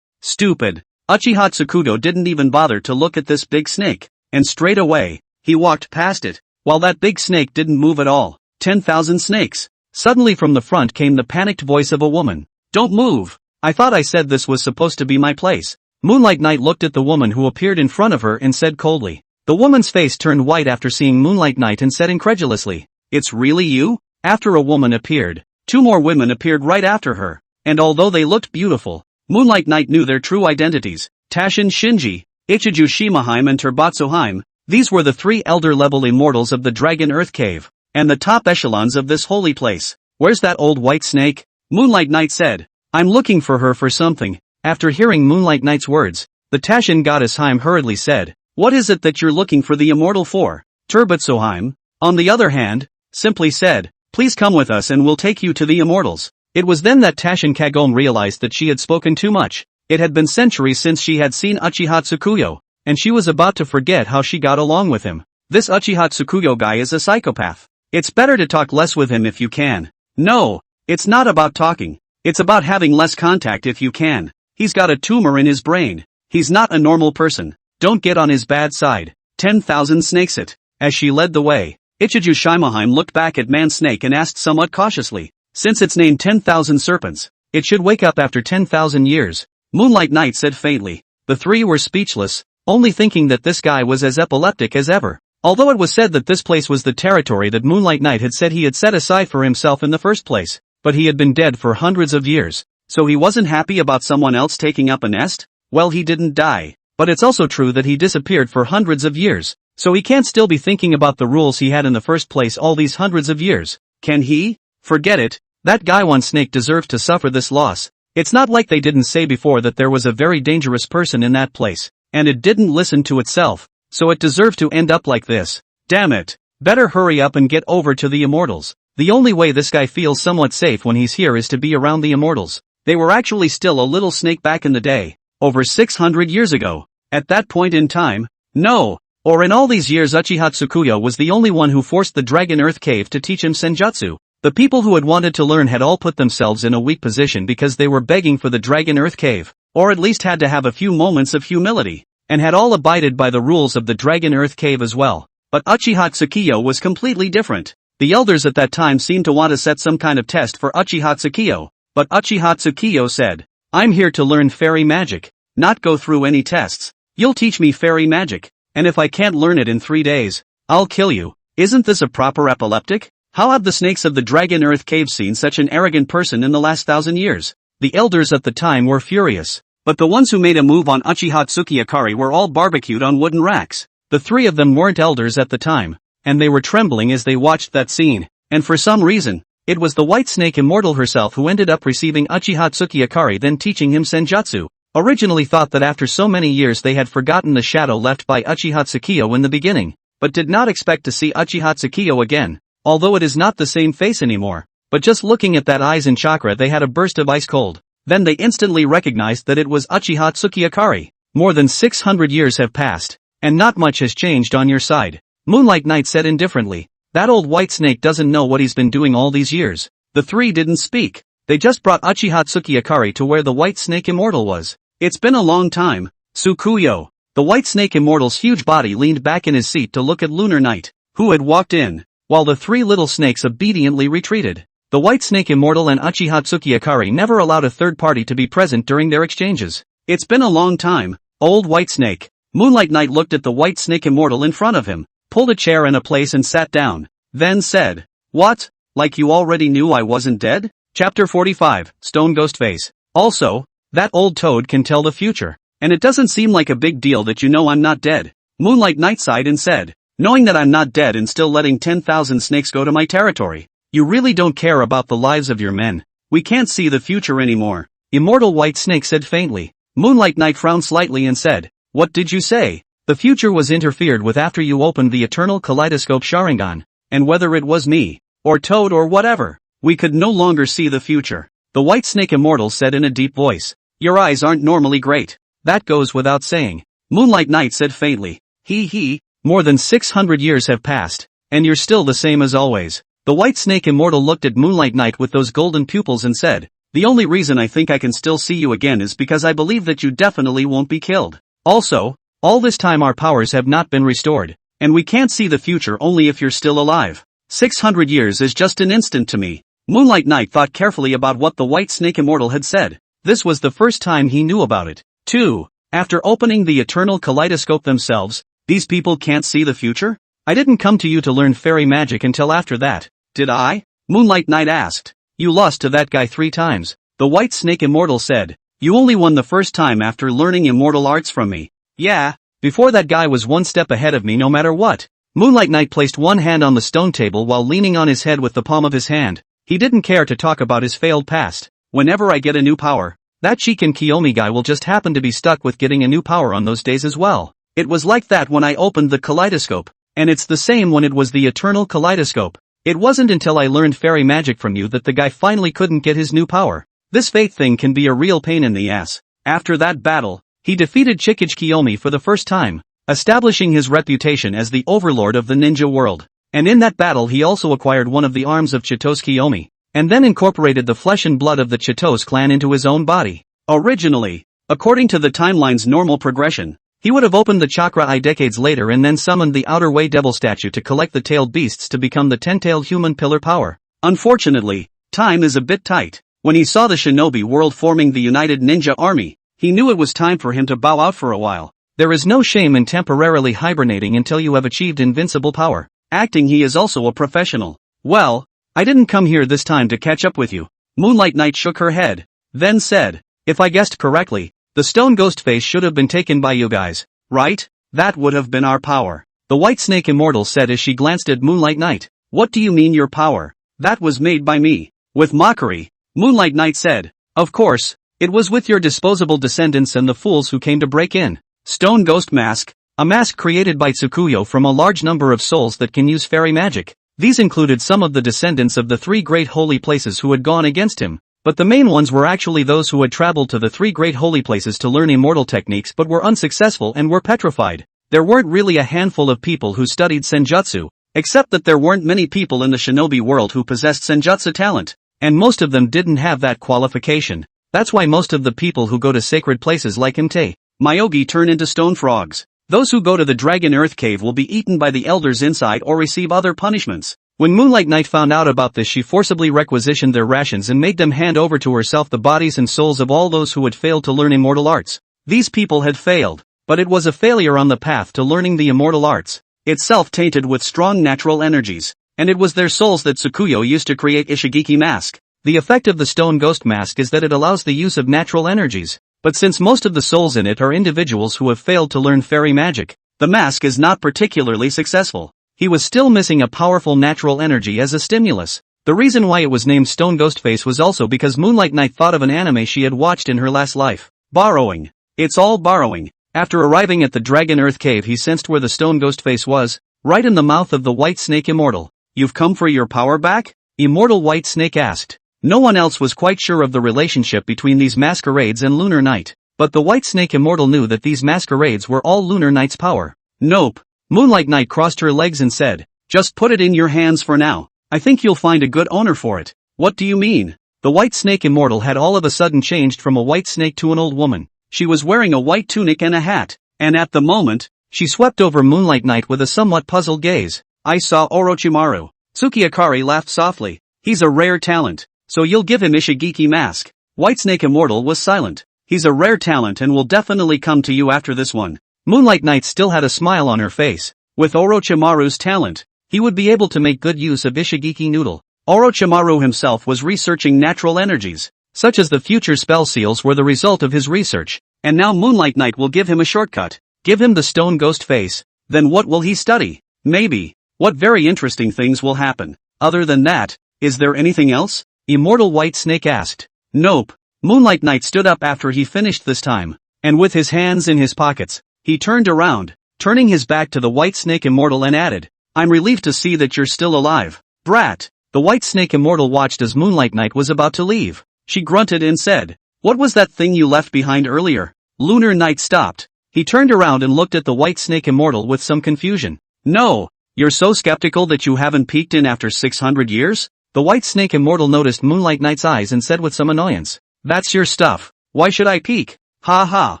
Stupid. Uchiha Tsukudo didn't even bother to look at this big snake, and straight away, he walked past it, while that big snake didn't move at all. 10,000 snakes. Suddenly from the front came the panicked voice of a woman. Don't move. I thought I said this was supposed to be my place. Moonlight Knight looked at the woman who appeared in front of her and said coldly. The woman's face turned white after seeing Moonlight Knight and said incredulously, "It's really you?" After a woman appeared, 2 more women appeared right after her, and although they looked beautiful, Moonlight Knight knew their true identities. Tashin Shinji, Ichiju Shimaheim and Terbatsuheim, these were the 3 elder-level immortals of the Dragon Earth Cave, and the top echelons of this holy place. Where's that old white snake? Moonlight Knight said. I'm looking for her for something. After hearing Moonlight Knight's words, the Tashin goddess Heim hurriedly said, what is it that you're looking for the immortal for? Terbatsuheim, on the other hand, simply said, please come with us and we'll take you to the immortals. It was then that Tashin Kagome realized that she had spoken too much. It had been centuries since she had seen Uchiha Tsukuyo, and she was about to forget how she got along with him. This Uchiha Tsukuyo guy is a psychopath. It's better to talk less with him if you can. No, it's not about talking. It's about having less contact if you can. He's got a tumor in his brain. He's not a normal person. Don't get on his bad side. 10,000 snakes it. As she led the way, Ichiju Shimaheim looked back at Man Snake and asked somewhat cautiously, since it's named 10,000 serpents, it should wake up after 10,000 years. Moonlight Knight said faintly. The 3 were speechless, only thinking that this guy was as epileptic as ever. Although it was said that this place was the territory that Moonlight Knight had said he had set aside for himself in the first place, but he had been dead for hundreds of years, so he wasn't happy about someone else taking up a nest? Well, he didn't die, but it's also true that he disappeared for hundreds of years, so he can't still be thinking about the rules he had in the first place all these hundreds of years. Can he? Forget it. That guy One Snake deserves to suffer this loss. It's not like they didn't say before that there was a very dangerous person in that place, and it didn't listen to itself, so it deserves to end up like this. Damn it. Better hurry up and get over to the immortals. The only way this guy feels somewhat safe when he's here is to be around the immortals. They were actually still a little snake back in the day, over 600 years ago. At that point in time, no, or in all these years Uchiha Tsukuyo was the only one who forced the Dragon Earth Cave to teach him senjutsu. The people who had wanted to learn had all put themselves in a weak position because they were begging for the Dragon Earth Cave, or at least had to have a few moments of humility, and had all abided by the rules of the Dragon Earth Cave as well. But Uchiha Tsukiyo was completely different. The elders at that time seemed to want to set some kind of test for Uchiha Tsukiyo, but Uchiha Tsukiyo said, "I'm here to learn fairy magic, not go through any tests. You'll teach me fairy magic, and if I can't learn it in 3 days, I'll kill you." Isn't this a proper epileptic? How have the snakes of the Dragon Earth Cave seen such an arrogant person in the last 1,000 years? The elders at the time were furious, but the ones who made a move on Uchiha Tsukiyakari were all barbecued on wooden racks. The 3 of them weren't elders at the time, and they were trembling as they watched that scene, and for some reason, it was the White Snake Immortal herself who ended up receiving Uchiha Tsukiyakari, then teaching him Senjutsu. Originally thought that after so many years they had forgotten the shadow left by Uchiha Tsukiyo in the beginning, but did not expect to see Uchiha Tsukiyo again, although it is not the same face anymore. But just looking at that eyes and chakra, they had a burst of ice cold. Then they instantly recognized that it was Uchiha Tsukiyakari. More than 600 years have passed, and not much has changed on your side. Moonlight Knight said indifferently. That old white snake doesn't know what he's been doing all these years. The 3 didn't speak. They just brought Uchiha Tsukiyakari to where the White Snake Immortal was. It's been a long time, Tsukuyo. The White Snake Immortal's huge body leaned back in his seat to look at Lunar Knight, who had walked in, while the 3 little snakes obediently retreated. The White Snake Immortal and Uchiha Tsukiyakari never allowed a third party to be present during their exchanges. It's been a long time, old White Snake. Moonlight Knight looked at the White Snake Immortal in front of him, pulled a chair and a place and sat down, then said, "What? Like you already knew I wasn't dead?" Chapter 45, Stone Ghost Face. Also, that old toad can tell the future, and it doesn't seem like a big deal that you know I'm not dead. Moonlight Knight sighed and said, "Knowing that I'm not dead and still letting 10,000 snakes go to my territory, you really don't care about the lives of your men. We can't see the future anymore." Immortal White Snake said faintly. Moonlight Knight frowned slightly and said, "What did you say?" "The future was interfered with after you opened the Eternal Kaleidoscope Sharingan, and whether it was me, or Toad or whatever, we could no longer see the future," the White Snake Immortal said in a deep voice. "Your eyes aren't normally great. That goes without saying," Moonlight Knight said faintly. He, more than 600 years have passed, and you're still the same as always." The White Snake Immortal looked at Moonlight Knight with those golden pupils and said, "The only reason I think I can still see you again is because I believe that you definitely won't be killed. Also, all this time our powers have not been restored, and we can't see the future only if you're still alive. 600 years is just an instant to me." Moonlight Knight thought carefully about what the White Snake Immortal had said. This was the first time he knew about it. 2. After opening the Eternal Kaleidoscope themselves, these people can't see the future? "I didn't come to you to learn fairy magic until after that, did I?" Moonlight Knight asked. "You lost to that guy 3 times, the White Snake Immortal said. "You only won the first time after learning immortal arts from me." "Yeah, before that guy was 1 step ahead of me no matter what." Moonlight Knight placed one hand on the stone table while leaning on his head with the palm of his hand. He didn't care to talk about his failed past. "Whenever I get a new power, that Chikin Kiyomi guy will just happen to be stuck with getting a new power on those days as well. It was like that when I opened the kaleidoscope, and it's the same when it was the Eternal Kaleidoscope. It wasn't until I learned fairy magic from you that the guy finally couldn't get his new power. This fate thing can be a real pain in the ass." After that battle, he defeated Chikage Kiyomi for the first time, establishing his reputation as the overlord of the ninja world. And in that battle he also acquired one of the arms of Chitose Kiyomi, and then incorporated the flesh and blood of the Chitose clan into his own body. Originally, according to the timeline's normal progression, he would have opened the chakra eye decades later and then summoned the Outer Way Devil statue to collect the tailed beasts to become the 10-tailed human pillar power. Unfortunately, time is a bit tight. When he saw the shinobi world forming the United Ninja Army, he knew it was time for him to bow out for a while. There is no shame in temporarily hibernating until you have achieved invincible power. Acting, he is also a professional. "Well, I didn't come here this time to catch up with you." Moonlight Knight shook her head, then said, "If I guessed correctly, the stone ghost face should have been taken by you guys, right? That would have been our power," the White Snake Immortal said as she glanced at Moonlight Knight. "What do you mean your power? That was made by me." With mockery, Moonlight Knight said, "Of course, it was with your disposable descendants and the fools who came to break in." Stone Ghost Mask, a mask created by Tsukuyo from a large number of souls that can use fairy magic. These included some of the descendants of the 3 great holy places who had gone against him, but the main ones were actually those who had traveled to the 3 great holy places to learn immortal techniques but were unsuccessful and were petrified. There weren't really a handful of people who studied Senjutsu, Except that there weren't many people in the shinobi world who possessed senjutsu talent, and most of them didn't have that qualification. That's why most of the people who go to sacred places like Imte, Myogi turn into stone frogs. Those who go to the Dragon Earth Cave will be eaten by the elders inside or receive other punishments. When Moonlight Knight found out about this, she forcibly requisitioned their rations and made them hand over to herself the bodies and souls of all those who had failed to learn immortal arts. These people had failed, but it was a failure on the path to learning the immortal arts, itself tainted with strong natural energies, and it was their souls that Tsukuyo used to create Ishigiki mask. The effect of the stone ghost mask is that it allows the use of natural energies, but since most of the souls in it are individuals who have failed to learn fairy magic, the mask is not particularly successful. He was still missing a powerful natural energy as a stimulus. The reason why it was named Stone Ghost Face was also because Moonlight Knight thought of an anime she had watched in her last life. Borrowing. It's all borrowing. After arriving at the Dragon Earth Cave, he sensed where the Stone Ghost Face was, right in the mouth of the White Snake Immortal. "You've come for your power back?" Immortal White Snake asked. No one else was quite sure of the relationship between these masquerades and Lunar Knight, but the White Snake Immortal knew that these masquerades were all Lunar Knight's power. "Nope." Moonlight Knight crossed her legs and said, "Just put it in your hands for now. I think you'll find a good owner for it." "What do you mean?" The White Snake Immortal had all of a sudden changed from a white snake to an old woman. She was wearing a white tunic and a hat, and at the moment, she swept over Moonlight Knight with a somewhat puzzled gaze. "I saw Orochimaru." Tsukiakari laughed softly. "He's a rare talent, so you'll give him Ishigiki mask." White Snake Immortal was silent. "He's a rare talent and will definitely come to you after this one." Moonlight Knight still had a smile on her face. With Orochimaru's talent, he would be able to make good use of Ishigiki noodle. Orochimaru himself was researching natural energies, such as the future spell seals were the result of his research, and now Moonlight Knight will give him a shortcut. Give him the Stone Ghost Face. Then what will he study? Maybe. What very interesting things will happen. Other than that, is there anything else? Immortal White Snake asked. Nope. Moonlight Knight stood up after he finished this time, and with his hands in his pockets, he turned around, turning his back to the White Snake Immortal and added, "I'm relieved to see that you're still alive, brat." The White Snake Immortal watched as Moonlight Knight was about to leave. She grunted and said, "What was that thing you left behind earlier?" Lunar Knight stopped. He turned around and looked at the White Snake Immortal with some confusion. "No, you're so skeptical that you haven't peeked in after 600 years? The White Snake Immortal noticed Moonlight Knight's eyes and said with some annoyance, "That's your stuff. Why should I peek?" "Ha ha."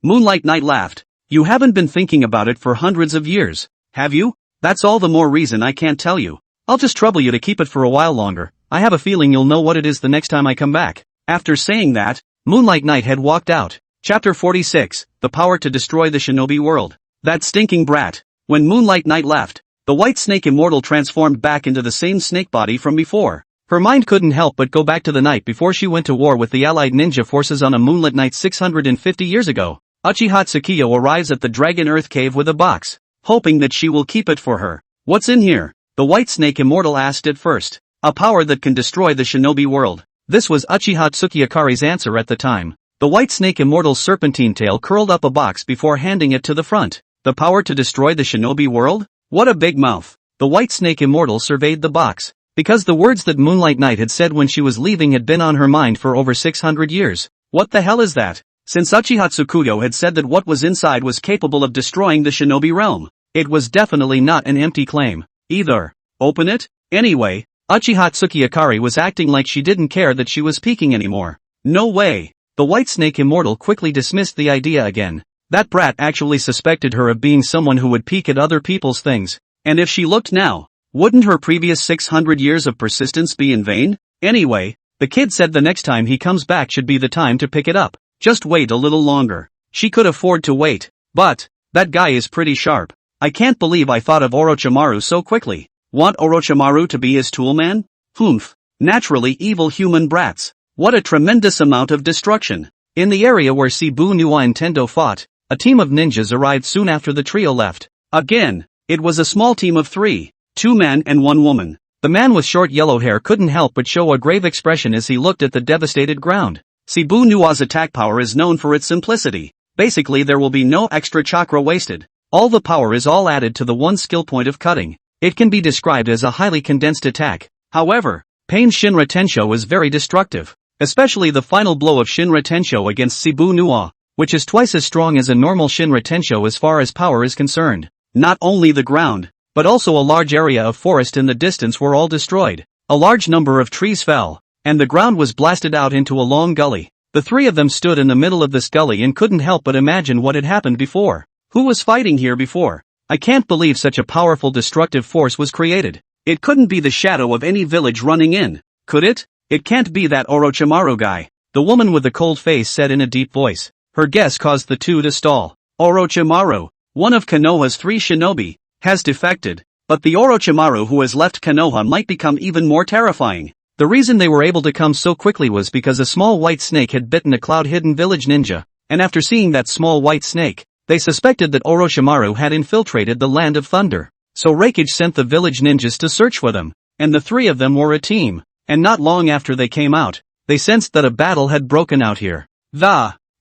Moonlight Knight laughed. "You haven't been thinking about it for hundreds of years, have you? That's all the more reason I can't tell you. I'll just trouble you to keep it for a while longer. I have a feeling you'll know what it is the next time I come back." After saying that, Moonlight Knight had walked out. Chapter 46, The Power to Destroy the Shinobi World. That stinking brat. When Moonlight Knight left, the White Snake Immortal transformed back into the same snake body from before. Her mind couldn't help but go back to the night before she went to war with the allied ninja forces on a moonlit night 650 years ago. Uchiha Tsukiyo arrives at the Dragon Earth Cave with a box, hoping that she will keep it for her. "What's in here?" the White Snake Immortal asked at first. "A power that can destroy the shinobi world." This was Uchiha Tsukiakari's answer at the time. The White Snake Immortal's serpentine tail curled up a box before handing it to the front. "The power to destroy the shinobi world? What a big mouth." The White Snake Immortal surveyed the box, because the words that Moonlight Knight had said when she was leaving had been on her mind for over 600 years. What the hell is that? Since Uchiha Tsukuyo had said that what was inside was capable of destroying the shinobi realm, it was definitely not an empty claim, either. Open it? Anyway, Uchiha Tsukiakari was acting like she didn't care that she was peeking anymore. No way. The White Snake Immortal quickly dismissed the idea again. That brat actually suspected her of being someone who would peek at other people's things, and if she looked now, wouldn't her previous 600 years of persistence be in vain? Anyway, the kid said the next time he comes back should be the time to pick it up. Just wait a little longer. She could afford to wait. But, that guy is pretty sharp. I can't believe I thought of Orochimaru so quickly. Want Orochimaru to be his toolman? Humph. Naturally evil human brats. What a tremendous amount of destruction. In the area where Shibu Nuwa and Tendo fought, a team of ninjas arrived soon after the trio left. Again, it was a small team of 3, 2 men and 1 woman. The man with short yellow hair couldn't help but show a grave expression as he looked at the devastated ground. Shibu Nuwa's attack power is known for its simplicity. Basically there will be no extra chakra wasted. All the power is all added to the one skill point of cutting. It can be described as a highly condensed attack. However, Pain Shinra Tensho is very destructive. Especially the final blow of Shinra Tensho against Shibu Nuwa, which is twice as strong as a normal Shinra Tensho as far as power is concerned. Not only the ground, but also a large area of forest in the distance were all destroyed. A large number of trees fell, and the ground was blasted out into a long gully. The three of them stood in the middle of this gully and couldn't help but imagine what had happened before. Who was fighting here before? I can't believe such a powerful destructive force was created. It couldn't be the shadow of any village running in, could it? It can't be that Orochimaru guy, the woman with the cold face said in a deep voice. Her guess caused the two to stall. Orochimaru, one of Konoha's 3 shinobi, has defected, but the Orochimaru who has left Konoha might become even more terrifying. The reason they were able to come so quickly was because a small white snake had bitten a cloud-hidden village ninja, and after seeing that small white snake, they suspected that Orochimaru had infiltrated the Land of Thunder. So Reikage sent the village ninjas to search for them, and the three of them were a team, and not long after they came out, they sensed that a battle had broken out here.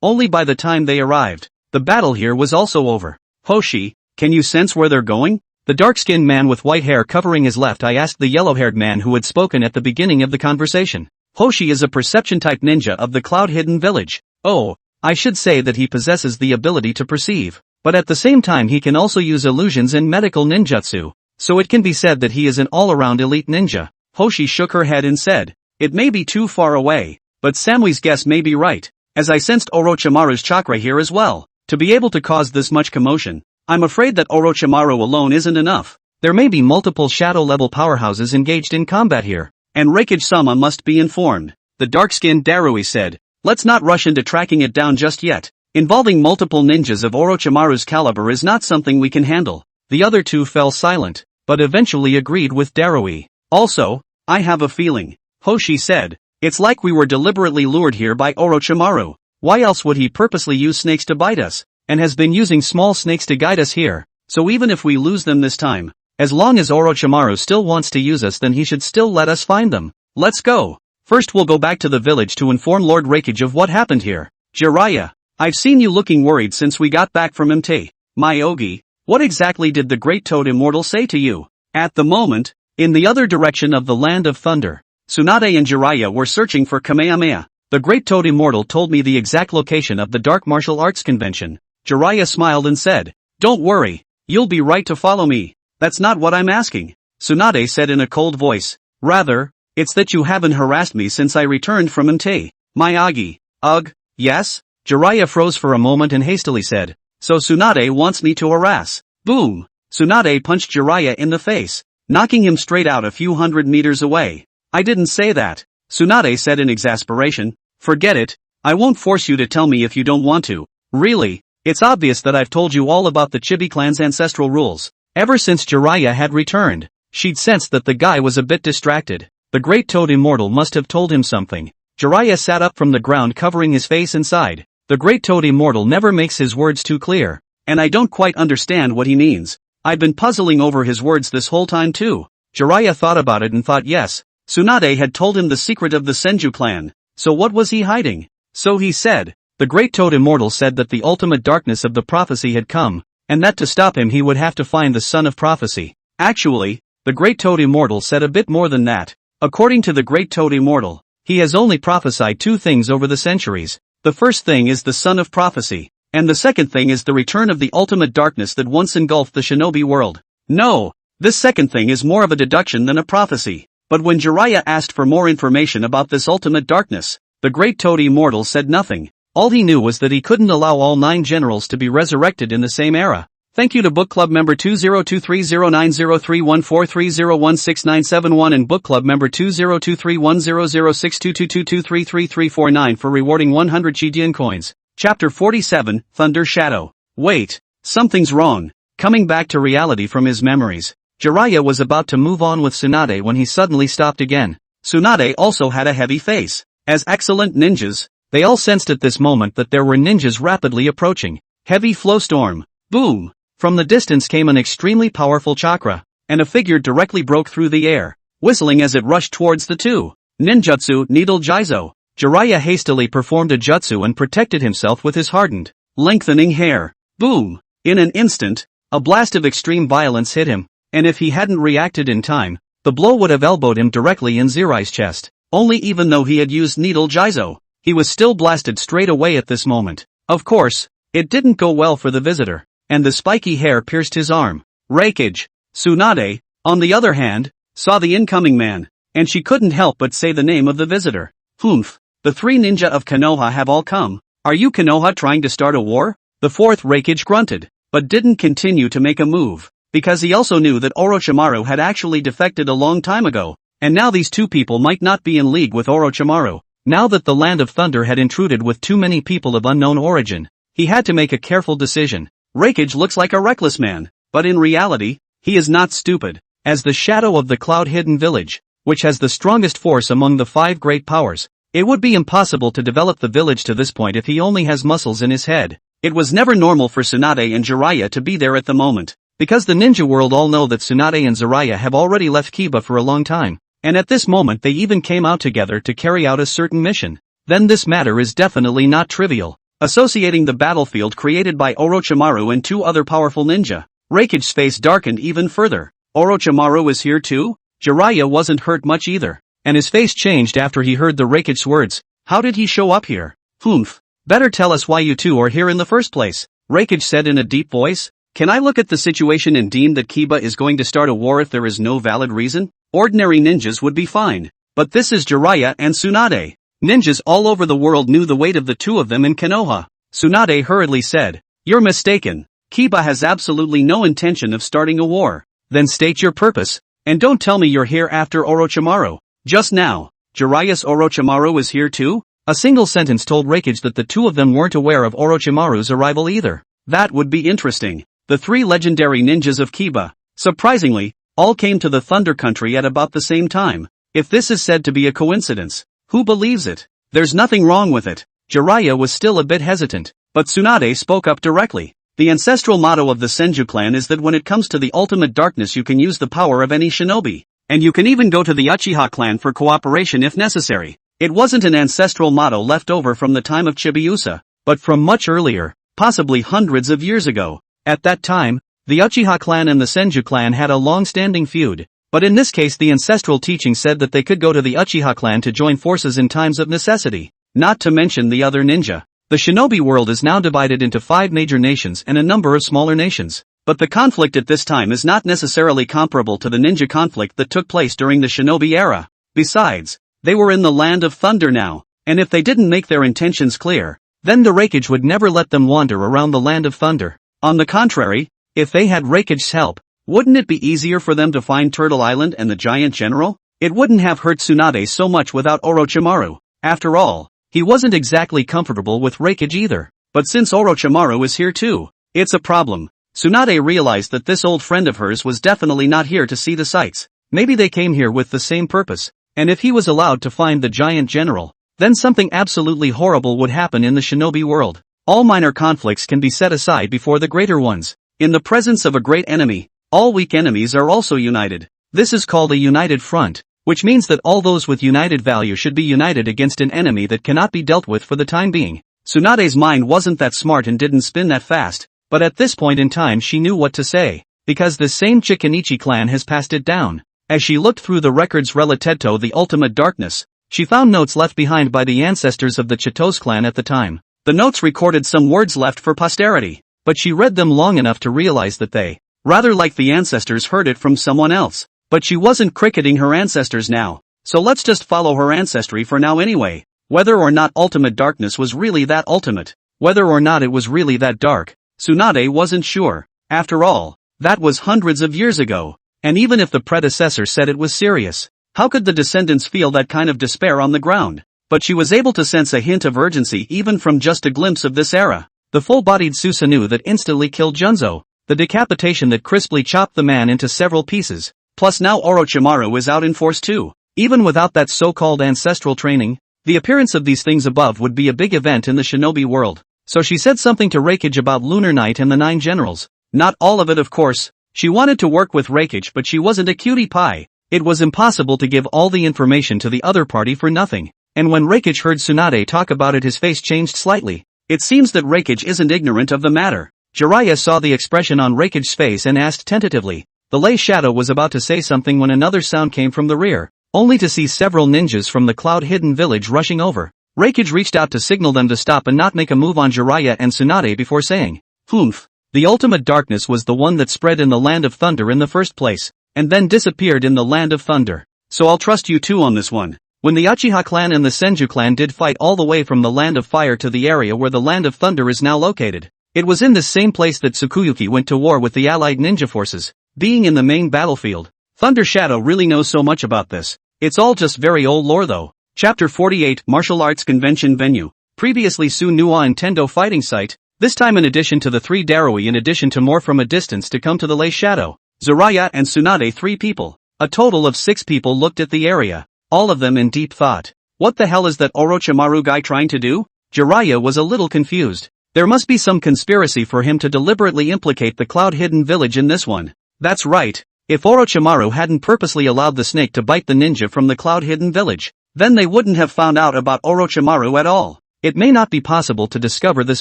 Only by the time they arrived, the battle here was also over. Hoshi, can you sense where they're going? The dark-skinned man with white hair covering his left eye asked the yellow-haired man who had spoken at the beginning of the conversation. Hoshi is a perception-type ninja of the cloud-hidden village. Oh, I should say that he possesses the ability to perceive, but at the same time he can also use illusions and medical ninjutsu, so it can be said that he is an all-around elite ninja. Hoshi shook her head and said, it may be too far away, but Samui's guess may be right, as I sensed Orochimaru's chakra here as well. To be able to cause this much commotion, I'm afraid that Orochimaru alone isn't enough. There may be multiple shadow-level powerhouses engaged in combat here, and Reikage-sama must be informed. The dark-skinned Darui said, let's not rush into tracking it down just yet. Involving multiple ninjas of Orochimaru's caliber is not something we can handle. The other two fell silent, but eventually agreed with Darui. Also, I have a feeling, Hoshi said, it's like we were deliberately lured here by Orochimaru. Why else would he purposely use snakes to bite us, and has been using small snakes to guide us here? So even if we lose them this time, as long as Orochimaru still wants to use us, then he should still let us find them. Let's go. First we'll go back to the village to inform Lord Reikage of what happened here. Jiraiya, I've seen you looking worried since we got back from MT. Myogi, what exactly did the Great Toad Immortal say to you? At the moment, in the other direction of the Land of Thunder, Tsunade and Jiraiya were searching for Kamehameha. The Great Toad Immortal told me the exact location of the Dark Martial Arts Convention. Jiraiya smiled and said, don't worry, you'll be right to follow me. That's not what I'm asking, Tsunade said in a cold voice. Rather, it's that you haven't harassed me since I returned from MT. Miyagi, ugh, yes? Jiraiya froze for a moment and hastily said, so Tsunade wants me to harass. Boom! Tsunade punched Jiraiya in the face, knocking him straight out a few hundred meters away. I didn't say that, Tsunade said in exasperation. Forget it, I won't force you to tell me if you don't want to. Really, it's obvious that I've told you all about the Chibi clan's ancestral rules. Ever since Jiraiya had returned, she'd sensed that the guy was a bit distracted. The Great Toad Immortal must have told him something. Jiraiya sat up from the ground covering his face and sighed. The Great Toad Immortal never makes his words too clear, and I don't quite understand what he means. I've been puzzling over his words this whole time too. Jiraiya thought about it and thought yes, Tsunade had told him the secret of the Senju clan. So what was he hiding? So he said, the Great Toad Immortal said that the ultimate darkness of the prophecy had come, and that to stop him he would have to find the Son of Prophecy. Actually, the Great Toad Immortal said a bit more than that. According to the Great Toad Immortal, he has only prophesied 2 things over the centuries. The first thing is the Son of Prophecy, and the second thing is the return of the ultimate darkness that once engulfed the shinobi world. No, this second thing is more of a deduction than a prophecy. But when Jiraiya asked for more information about this ultimate darkness, the Great Toad Immortal said nothing. All he knew was that he couldn't allow all 9 generals to be resurrected in the same era. Thank you to Book Club member 2023090314301697 and Book Club member 202310062222333349 for rewarding 100 Chidian coins. Chapter 47, Thunder Shadow. Wait, something's wrong. Coming back to reality from his memories, Jiraiya was about to move on with Tsunade when he suddenly stopped again. Tsunade also had a heavy face. As excellent ninjas, they all sensed at this moment that there were ninjas rapidly approaching. Heavy flow storm. Boom! From the distance came an extremely powerful chakra, and a figure directly broke through the air, whistling as it rushed towards the two. Ninjutsu Needle Jizo. Jiraiya hastily performed a jutsu and protected himself with his hardened, lengthening hair. Boom! In an instant, a blast of extreme violence hit him, and if he hadn't reacted in time, the blow would have elbowed him directly in Zirai's chest. Only even though he had used Needle Jizo, he was still blasted straight away at this moment. Of course, it didn't go well for the visitor, and the spiky hair pierced his arm. Reikage, Tsunade, on the other hand, saw the incoming man, and she couldn't help but say the name of the visitor. Humph, the three ninja of Konoha have all come. Are you Konoha trying to start a war? The fourth Reikage grunted, but didn't continue to make a move, because he also knew that Orochimaru had actually defected a long time ago, and now these two people might not be in league with Orochimaru. Now that the Land of Thunder had intruded with too many people of unknown origin, he had to make a careful decision. Reikage looks like a reckless man, but in reality, he is not stupid. As the shadow of the cloud-hidden village, which has the strongest force among the five great powers, it would be impossible to develop the village to this point if he only has muscles in his head. It was never normal for Tsunade and Jiraiya to be there at the moment, because the ninja world all know that Tsunade and Jiraiya have already left Kiba for a long time, and at this moment they even came out together to carry out a certain mission. Then this matter is definitely not trivial. Associating the battlefield created by Orochimaru and two other powerful ninja, Reikage's face darkened even further. Orochimaru is here too? Jiraiya wasn't hurt much either, and his face changed after he heard the Reikage's words. How did he show up here? Humph. Better tell us why you two are here in the first place, Reikage said in a deep voice. Can I look at the situation and deem that Kiba is going to start a war if there is no valid reason? Ordinary ninjas would be fine, but this is Jiraiya and Tsunade. Ninjas all over the world knew the weight of the two of them in Konoha. Tsunade hurriedly said, "You're mistaken. Kiba has absolutely no intention of starting a war." Then state your purpose, and don't tell me you're here after Orochimaru. Just now, Jiraiya's Orochimaru is here too? A single sentence told Reikage that the two of them weren't aware of Orochimaru's arrival either. That would be interesting. The three legendary ninjas of Kiba, surprisingly, all came to the Thunder Country at about the same time. If this is said to be a coincidence, who believes it? There's nothing wrong with it. Jiraiya was still a bit hesitant, but Tsunade spoke up directly. The ancestral motto of the Senju clan is that when it comes to the ultimate darkness you can use the power of any shinobi, and you can even go to the Uchiha clan for cooperation if necessary. It wasn't an ancestral motto left over from the time of Chibiusa, but from much earlier, possibly hundreds of years ago. At that time, the Uchiha clan and the Senju clan had a long-standing feud, but in this case the ancestral teaching said that they could go to the Uchiha clan to join forces in times of necessity, not to mention the other ninja. The shinobi world is now divided into 5 major nations and a number of smaller nations, but the conflict at this time is not necessarily comparable to the ninja conflict that took place during the shinobi era. Besides, they were in the Land of Thunder now, and if they didn't make their intentions clear, then the Reikage would never let them wander around the Land of Thunder. On the contrary, if they had Reikage's help, wouldn't it be easier for them to find Turtle Island and the giant general? It wouldn't have hurt Tsunade so much without Orochimaru. After all, he wasn't exactly comfortable with Reikage either. But since Orochimaru is here too, it's a problem. Tsunade realized that this old friend of hers was definitely not here to see the sights. Maybe they came here with the same purpose, and if he was allowed to find the giant general, then something absolutely horrible would happen in the shinobi world. All minor conflicts can be set aside before the greater ones. In the presence of a great enemy, all weak enemies are also united. This is called a united front, which means that all those with united value should be united against an enemy that cannot be dealt with for the time being. Tsunade's mind wasn't that smart and didn't spin that fast, but at this point in time she knew what to say, because the same Chikanichi clan has passed it down. As she looked through the records related the ultimate darkness, she found notes left behind by the ancestors of the Chitos clan at the time. The notes recorded some words left for posterity, but she read them long enough to realize that they, rather like the ancestors, heard it from someone else. But she wasn't cricketing her ancestors now, so let's just follow her ancestry for now anyway. Whether or not ultimate darkness was really that ultimate, whether or not it was really that dark, Tsunade wasn't sure. After all, that was hundreds of years ago, and even if the predecessor said it was serious, how could the descendants feel that kind of despair on the ground? But she was able to sense a hint of urgency even from just a glimpse of this era. The full-bodied Susanoo that instantly killed Junzo, the decapitation that crisply chopped the man into several pieces. Plus now Orochimaru is out in force too. Even without that so-called ancestral training, the appearance of these things above would be a big event in the shinobi world. So she said something to Reikage about Lunar Night and the 9 generals. Not all of it of course. She wanted to work with Reikage but she wasn't a cutie pie. It was impossible to give all the information to the other party for nothing. And when Reikage heard Tsunade talk about it his face changed slightly. It seems that Reikage isn't ignorant of the matter. Jiraiya saw the expression on Reikage's face and asked tentatively. The lay shadow was about to say something when another sound came from the rear, only to see several ninjas from the cloud-hidden village rushing over. Reikage reached out to signal them to stop and not make a move on Jiraiya and Tsunade before saying, "Humph, The ultimate darkness was the one that spread in the Land of Thunder in the first place, and then disappeared in the Land of Thunder. So I'll trust you two on this one. When the Uchiha clan and the Senju clan did fight all the way from the Land of Fire to the area where the Land of Thunder is now located, it was in this same place that Tsukuyuki went to war with the allied ninja forces, being in the main battlefield. Thunder Shadow really knows so much about this. It's all just very old lore though. Chapter 48 Martial Arts Convention Venue. Previously Sunuwa and Tendo fighting site, this time in addition to the 3 Darui, in addition to more from a distance to come to the Lei Shadow, Jiraiya and Tsunade, 3 people. A total of 6 people looked at the area, all of them in deep thought. What the hell is that Orochimaru guy trying to do? Jiraiya was a little confused. There must be some conspiracy for him to deliberately implicate the Cloud Hidden Village in this one. That's right. If Orochimaru hadn't purposely allowed the snake to bite the ninja from the Cloud Hidden Village, then they wouldn't have found out about Orochimaru at all. It may not be possible to discover this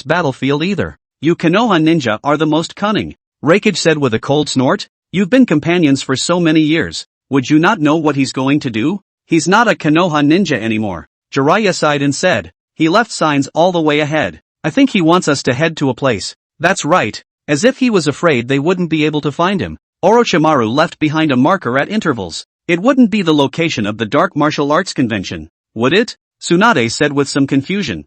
battlefield either. You Konoha ninja are the most cunning, Reikage said with a cold snort. You've been companions for so many years. Would you not know what he's going to do? He's not a Konoha ninja anymore. Jiraiya sighed and said. He left signs all the way ahead. I think he wants us to head to a place. That's right. As if he was afraid they wouldn't be able to find him. Orochimaru left behind a marker at intervals. It wouldn't be the location of the Dark Martial Arts Convention, would it? Tsunade said with some confusion.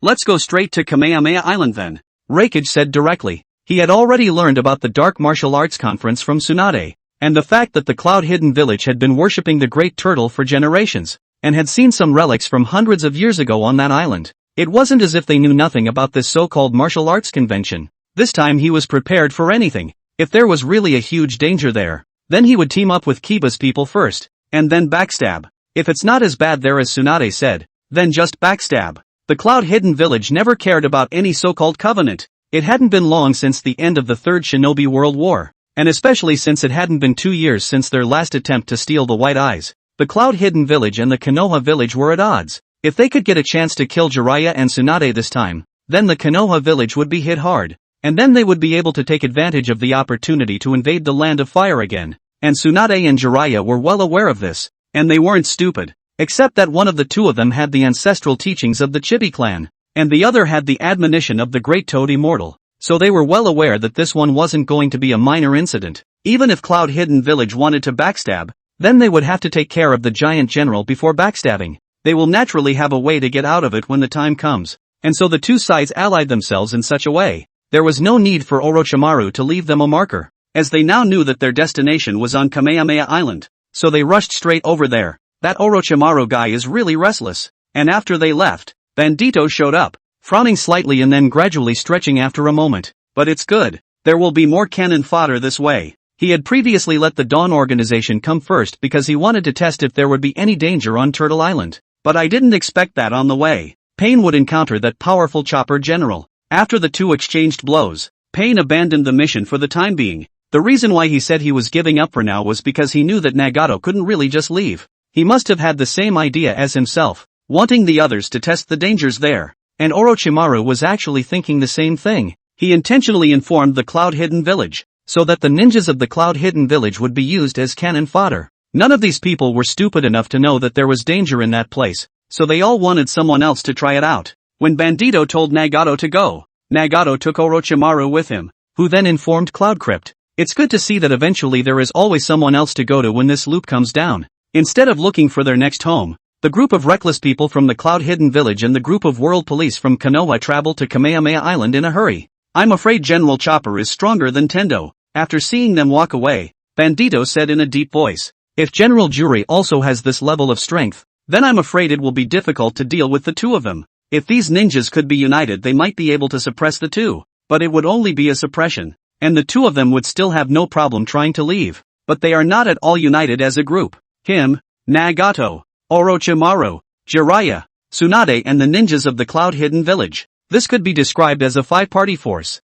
Let's go straight to Kamehameha Island then. Reikage said directly. He had already learned about the Dark Martial Arts Conference from Tsunade, and the fact that the Cloud Hidden Village had been worshipping the Great Turtle for generations, and had seen some relics from hundreds of years ago on that island. It wasn't as if they knew nothing about this so-called martial arts convention. This time he was prepared for anything. If there was really a huge danger there, then he would team up with Kiba's people first, and then backstab. If it's not as bad there as Tsunade said, then just backstab. The Cloud Hidden Village never cared about any so-called covenant. It hadn't been long since the end of the Third Shinobi World War, and especially since it hadn't been 2 years since their last attempt to steal the White Eyes. The Cloud Hidden Village and the Konoha Village were at odds. If they could get a chance to kill Jiraiya and Tsunade this time, then the Konoha Village would be hit hard, and then they would be able to take advantage of the opportunity to invade the Land of Fire again. And Tsunade and Jiraiya were well aware of this, and they weren't stupid. Except that one of the two of them had the ancestral teachings of the Chibi clan, and the other had the admonition of the Great Toad Immortal, so they were well aware that this one wasn't going to be a minor incident. Even if Cloud Hidden Village wanted to backstab, then they would have to take care of the giant general before backstabbing. They will naturally have a way to get out of it when the time comes, and so the two sides allied themselves in such a way. There was no need for Orochimaru to leave them a marker, as they now knew that their destination was on Kamehameha Island, so they rushed straight over there. That Orochimaru guy is really restless. And after they left, Bandito showed up, frowning slightly and then gradually stretching after a moment. But it's good. There will be more cannon fodder this way. He had previously let the Dawn organization come first because he wanted to test if there would be any danger on Turtle Island. But I didn't expect that on the way. Pain would encounter that powerful chopper general. After the two exchanged blows, Pain abandoned the mission for the time being. The reason why he said he was giving up for now was because he knew that Nagato couldn't really just leave. He must have had the same idea as himself, wanting the others to test the dangers there. And Orochimaru was actually thinking the same thing. He intentionally informed the Cloud Hidden Village, so that the ninjas of the Cloud Hidden Village would be used as cannon fodder. None of these people were stupid enough to know that there was danger in that place, so they all wanted someone else to try it out. When Bandito told Nagato to go, Nagato took Orochimaru with him, who then informed Cloud Crypt. It's good to see that eventually there is always someone else to go to when this loop comes down. Instead of looking for their next home, the group of reckless people from the Cloud Hidden Village and the group of world police from Konoha traveled to Kamehameha Island in a hurry. I'm afraid General Chopper is stronger than Tendo. After seeing them walk away, Bandito said in a deep voice, if General Juri also has this level of strength, then I'm afraid it will be difficult to deal with the two of them. If these ninjas could be united they might be able to suppress the two, but it would only be a suppression, and the two of them would still have no problem trying to leave. But they are not at all united as a group. Him, Nagato, Orochimaru, Jiraiya, Tsunade and the ninjas of the Cloud Hidden Village. This could be described as a 5-party force.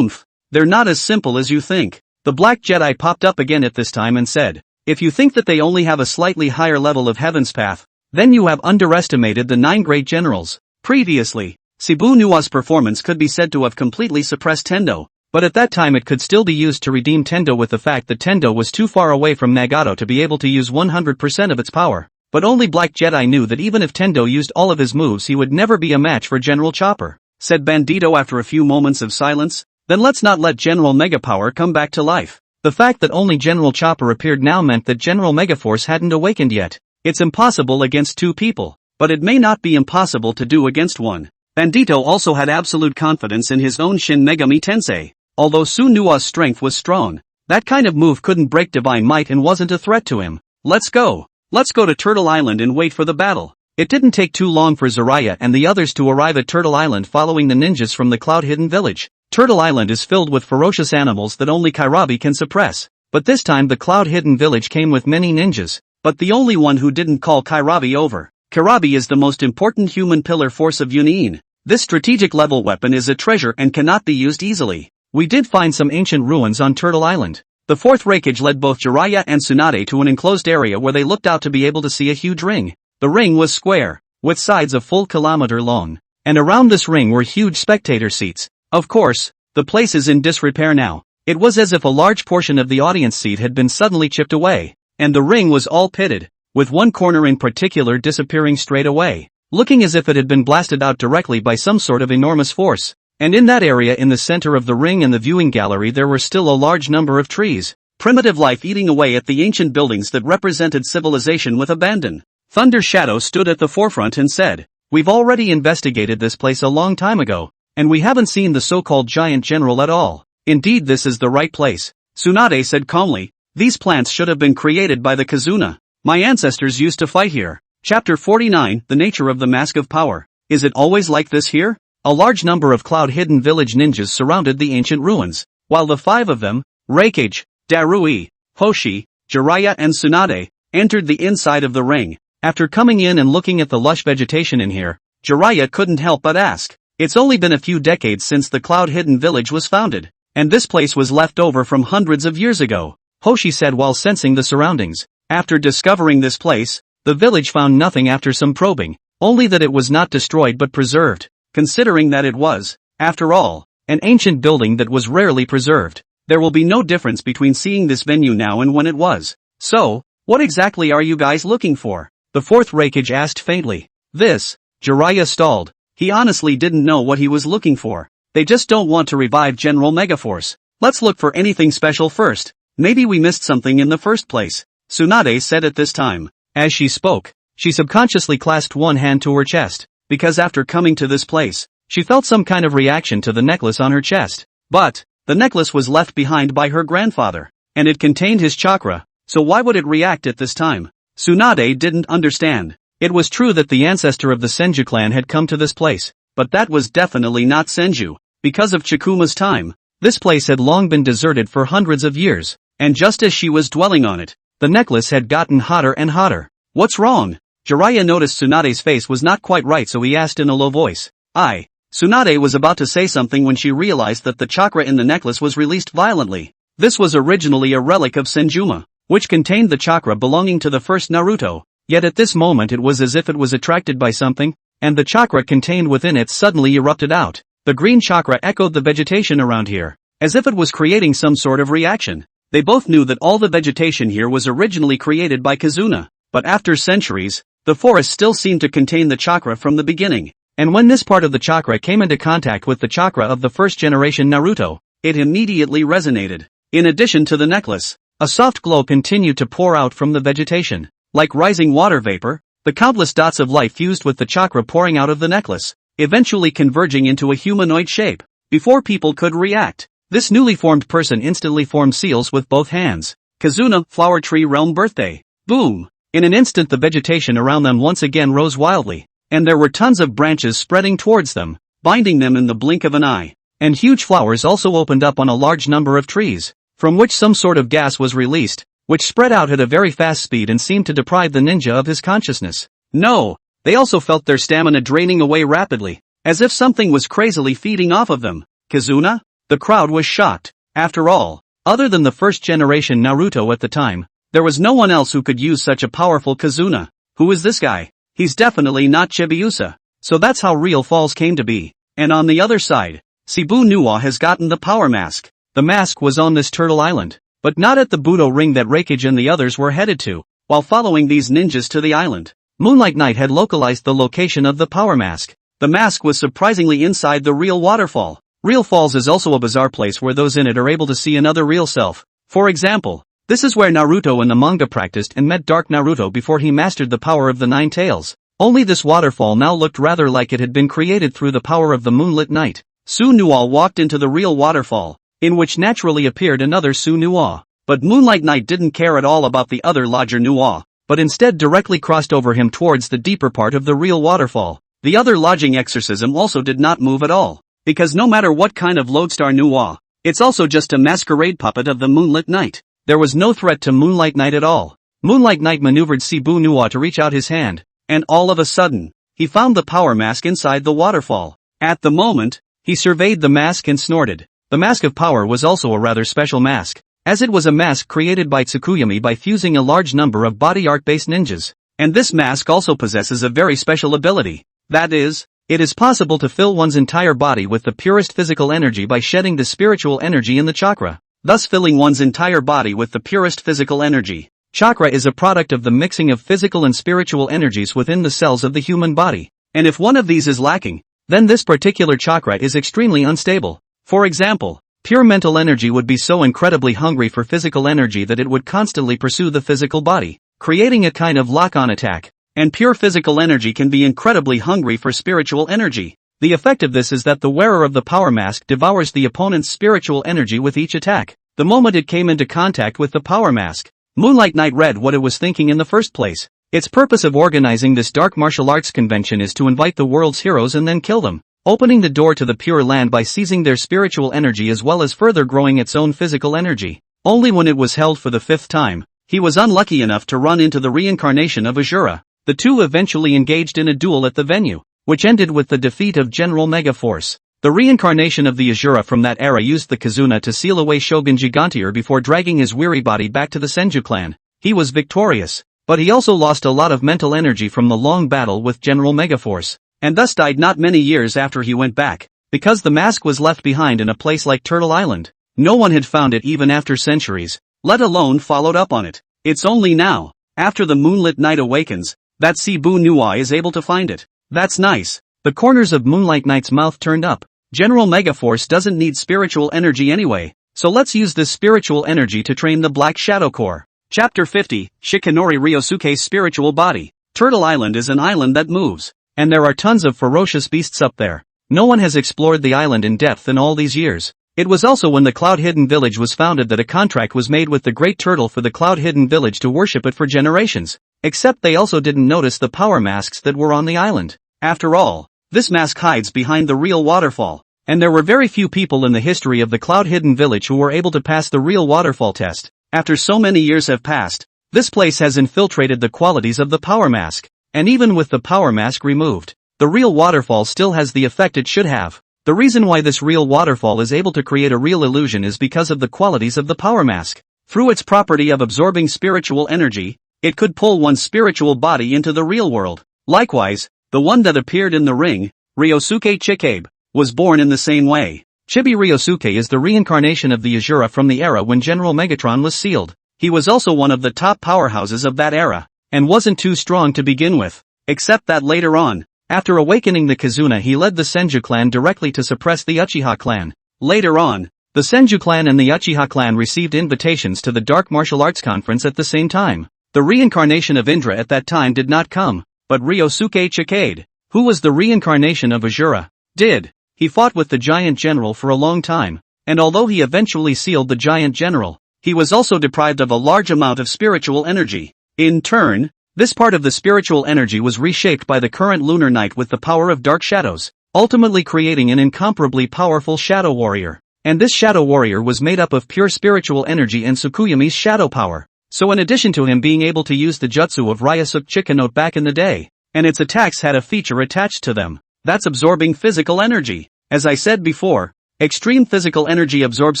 They're not as simple as you think. The Black Jedi popped up again at this time and said, if you think that they only have a slightly higher level of Heaven's Path, then you have underestimated the 9 great generals. Previously, Shibu Nuwa's performance could be said to have completely suppressed Tendo, but at that time it could still be used to redeem Tendo with the fact that Tendo was too far away from Nagato to be able to use 100% of its power. But only Black Jedi knew that even if Tendo used all of his moves he would never be a match for General Chopper, said Bandito after a few moments of silence. Then let's not let General Megapower come back to life. The fact that only General Chopper appeared now meant that General Megaforce hadn't awakened yet. It's impossible against two people, but it may not be impossible to do against one. Bandito also had absolute confidence in his own Shin Megami Tensei. Although Sunua's strength was strong, that kind of move couldn't break divine might and wasn't a threat to him. Let's go. Let's go to Turtle Island and wait for the battle. It didn't take too long for Jiraiya and the others to arrive at Turtle Island following the ninjas from the Cloud-Hidden Village. Turtle Island is filled with ferocious animals that only Kairabi can suppress. But this time the Cloud-Hidden Village came with many ninjas, but the only one who didn't call Kairabi over. Kairabi is the most important human pillar force of Union. This strategic level weapon is a treasure and cannot be used easily. We did find some ancient ruins on Turtle Island. The fourth Raikage led both Jiraiya and Tsunade to an enclosed area where they looked out to be able to see a huge ring. The ring was square, with sides a full kilometer long, and around this ring were huge spectator seats. Of course, the place is in disrepair now. It was as if a large portion of the audience seat had been suddenly chipped away, and the ring was all pitted, with one corner in particular disappearing straight away, looking as if it had been blasted out directly by some sort of enormous force. And in that area in the center of the ring and the viewing gallery there were still a large number of trees, primitive life eating away at the ancient buildings that represented civilization with abandon. Thunder Shadow stood at the forefront and said, "We've already investigated this place a long time ago, and we haven't seen the so-called giant general at all. Indeed this is the right place." Tsunade said calmly, "These plants should have been created by the Kizuna. My ancestors used to fight here." Chapter 49, The Nature of the Mask of Power. Is it always like this here? A large number of Cloud-Hidden Village ninjas surrounded the ancient ruins, while the five of them, Raikage, Darui, Hoshi, Jiraiya and Tsunade, entered the inside of the ring. After coming in and looking at the lush vegetation in here, Jiraiya couldn't help but ask, "It's only been a few decades since the Cloud-Hidden Village was founded, and this place was left over from hundreds of years ago," Hoshi said while sensing the surroundings. After discovering this place, the village found nothing after some probing, only that it was not destroyed but preserved. Considering that it was, after all, an ancient building that was rarely preserved, there will be no difference between seeing this venue now and when it was. "So, what exactly are you guys looking for?" the fourth Raikage asked faintly. "This," Jiraiya stalled. He honestly didn't know what he was looking for. "They just don't want to revive General Megaforce. Let's look for anything special first. Maybe we missed something in the first place," Tsunade said at this time. As she spoke, she subconsciously clasped one hand to her chest, because after coming to this place, she felt some kind of reaction to the necklace on her chest. But, the necklace was left behind by her grandfather, and it contained his chakra, so why would it react at this time? Tsunade didn't understand. It was true that the ancestor of the Senju clan had come to this place, but that was definitely not Senju. Because of Chikuma's time, this place had long been deserted for hundreds of years, and just as she was dwelling on it, the necklace had gotten hotter and hotter. "What's wrong?" Jiraiya noticed Tsunade's face was not quite right, so he asked in a low voice. Tsunade was about to say something when she realized that the chakra in the necklace was released violently. This was originally a relic of Senjuma, which contained the chakra belonging to the first Naruto, yet at this moment it was as if it was attracted by something, and the chakra contained within it suddenly erupted out. The green chakra echoed the vegetation around here, as if it was creating some sort of reaction. They both knew that all the vegetation here was originally created by Kizuna, but after centuries, the forest still seemed to contain the chakra from the beginning, and when this part of the chakra came into contact with the chakra of the first generation Naruto, it immediately resonated. In addition to the necklace, a soft glow continued to pour out from the vegetation. Like rising water vapor, the countless dots of light fused with the chakra pouring out of the necklace, eventually converging into a humanoid shape. Before people could react, this newly formed person instantly formed seals with both hands. Kizuna, Flower Tree Realm Birthday. Boom! In an instant the vegetation around them once again rose wildly, and there were tons of branches spreading towards them, binding them in the blink of an eye. And huge flowers also opened up on a large number of trees, from which some sort of gas was released, which spread out at a very fast speed and seemed to deprive the ninja of his consciousness. No, they also felt their stamina draining away rapidly, as if something was crazily feeding off of them. Kizuna? The crowd was shocked. After all, other than the first generation Naruto at the time, there was no one else who could use such a powerful Kizuna. Who is this guy? He's definitely not Chibiusa. So that's how Real Falls came to be. And on the other side, Shibu Nuwa has gotten the power mask. The mask was on this Turtle Island, but not at the Budo ring that Raikage and the others were headed to. While following these ninjas to the island, Moonlight Knight had localized the location of the power mask. The mask was surprisingly inside the real waterfall. Real Falls is also a bizarre place where those in it are able to see another real self. For example, this is where Naruto in the manga practiced and met Dark Naruto before he mastered the power of the 9 tails. Only this waterfall now looked rather like it had been created through the power of the moonlit night. Su Nuo walked into the real waterfall, in which naturally appeared another Su Nuo. But Moonlight Knight didn't care at all about the other larger Nuo, but instead directly crossed over him towards the deeper part of the real waterfall. The other lodging exorcism also did not move at all, because no matter what kind of lodestar Nuo, it's also just a masquerade puppet of the Moonlit Knight. There was no threat to Moonlight Knight at all. Moonlight Knight maneuvered Cebu Nuo to reach out his hand, and all of a sudden, he found the power mask inside the waterfall. At the moment, he surveyed the mask and snorted. The mask of power was also a rather special mask, as it was a mask created by Tsukuyami by fusing a large number of body art-based ninjas. And this mask also possesses a very special ability. That is, it is possible to fill one's entire body with the purest physical energy by shedding the spiritual energy in the chakra, thus filling one's entire body with the purest physical energy. Chakra is a product of the mixing of physical and spiritual energies within the cells of the human body. And if one of these is lacking, then this particular chakra is extremely unstable. For example, pure mental energy would be so incredibly hungry for physical energy that it would constantly pursue the physical body, creating a kind of lock-on attack. And pure physical energy can be incredibly hungry for spiritual energy. The effect of this is that the wearer of the power mask devours the opponent's spiritual energy with each attack. The moment it came into contact with the power mask, Moonlight Knight read what it was thinking in the first place. Its purpose of organizing this dark martial arts convention is to invite the world's heroes and then kill them, opening the door to the pure land by seizing their spiritual energy as well as further growing its own physical energy. Only when it was held for the 5th time, he was unlucky enough to run into the reincarnation of Ashura. The two eventually engaged in a duel at the venue, which ended with the defeat of General Megaforce. The reincarnation of the Ashura from that era used the Kizuna to seal away Shogun Gigantier before dragging his weary body back to the Senju clan. He was victorious, but he also lost a lot of mental energy from the long battle with General Megaforce, and thus died not many years after he went back, because the mask was left behind in a place like Turtle Island. No one had found it even after centuries, let alone followed up on it. It's only now, after the Moonlit Night awakens, that Cebu Nuai is able to find it. That's nice. The corners of Moonlight Knight's mouth turned up. General Megaforce doesn't need spiritual energy anyway, so let's use this spiritual energy to train the Black Shadow Core. Chapter 50, Shikanori Ryosuke's Spiritual Body. Turtle Island is an island that moves, and there are tons of ferocious beasts up there. No one has explored the island in depth in all these years. It was also when the Cloud Hidden Village was founded that a contract was made with the Great Turtle for the Cloud Hidden Village to worship it for generations. Except they also didn't notice the power masks that were on the island. After all, this mask hides behind the real waterfall, and there were very few people in the history of the Cloud Hidden Village who were able to pass the real waterfall test. After so many years have passed, this place has infiltrated the qualities of the power mask, and even with the power mask removed, the real waterfall still has the effect it should have. The reason why this real waterfall is able to create a real illusion is because of the qualities of the power mask. Through its property of absorbing spiritual energy, it could pull one's spiritual body into the real world. Likewise, the one that appeared in the ring, Ryosuke Chikabe, was born in the same way. Chibi Ryosuke is the reincarnation of the Ashura from the era when General Megatron was sealed. He was also one of the top powerhouses of that era, and wasn't too strong to begin with, except that later on, after awakening the Kizuna, he led the Senju clan directly to suppress the Uchiha clan. Later on, the Senju clan and the Uchiha clan received invitations to the Dark Martial Arts Conference at the same time. The reincarnation of Indra at that time did not come, but Ryosuke Chikade, who was the reincarnation of Ashura, did. He fought with the giant general for a long time, and although he eventually sealed the giant general, he was also deprived of a large amount of spiritual energy. In turn, this part of the spiritual energy was reshaped by the current lunar night with the power of dark shadows, ultimately creating an incomparably powerful shadow warrior. And this shadow warrior was made up of pure spiritual energy and Tsukuyami's shadow power. So in addition to him being able to use the jutsu of Ryosuke Chikanote back in the day, and its attacks had a feature attached to them, that's absorbing physical energy. As I said before, extreme physical energy absorbs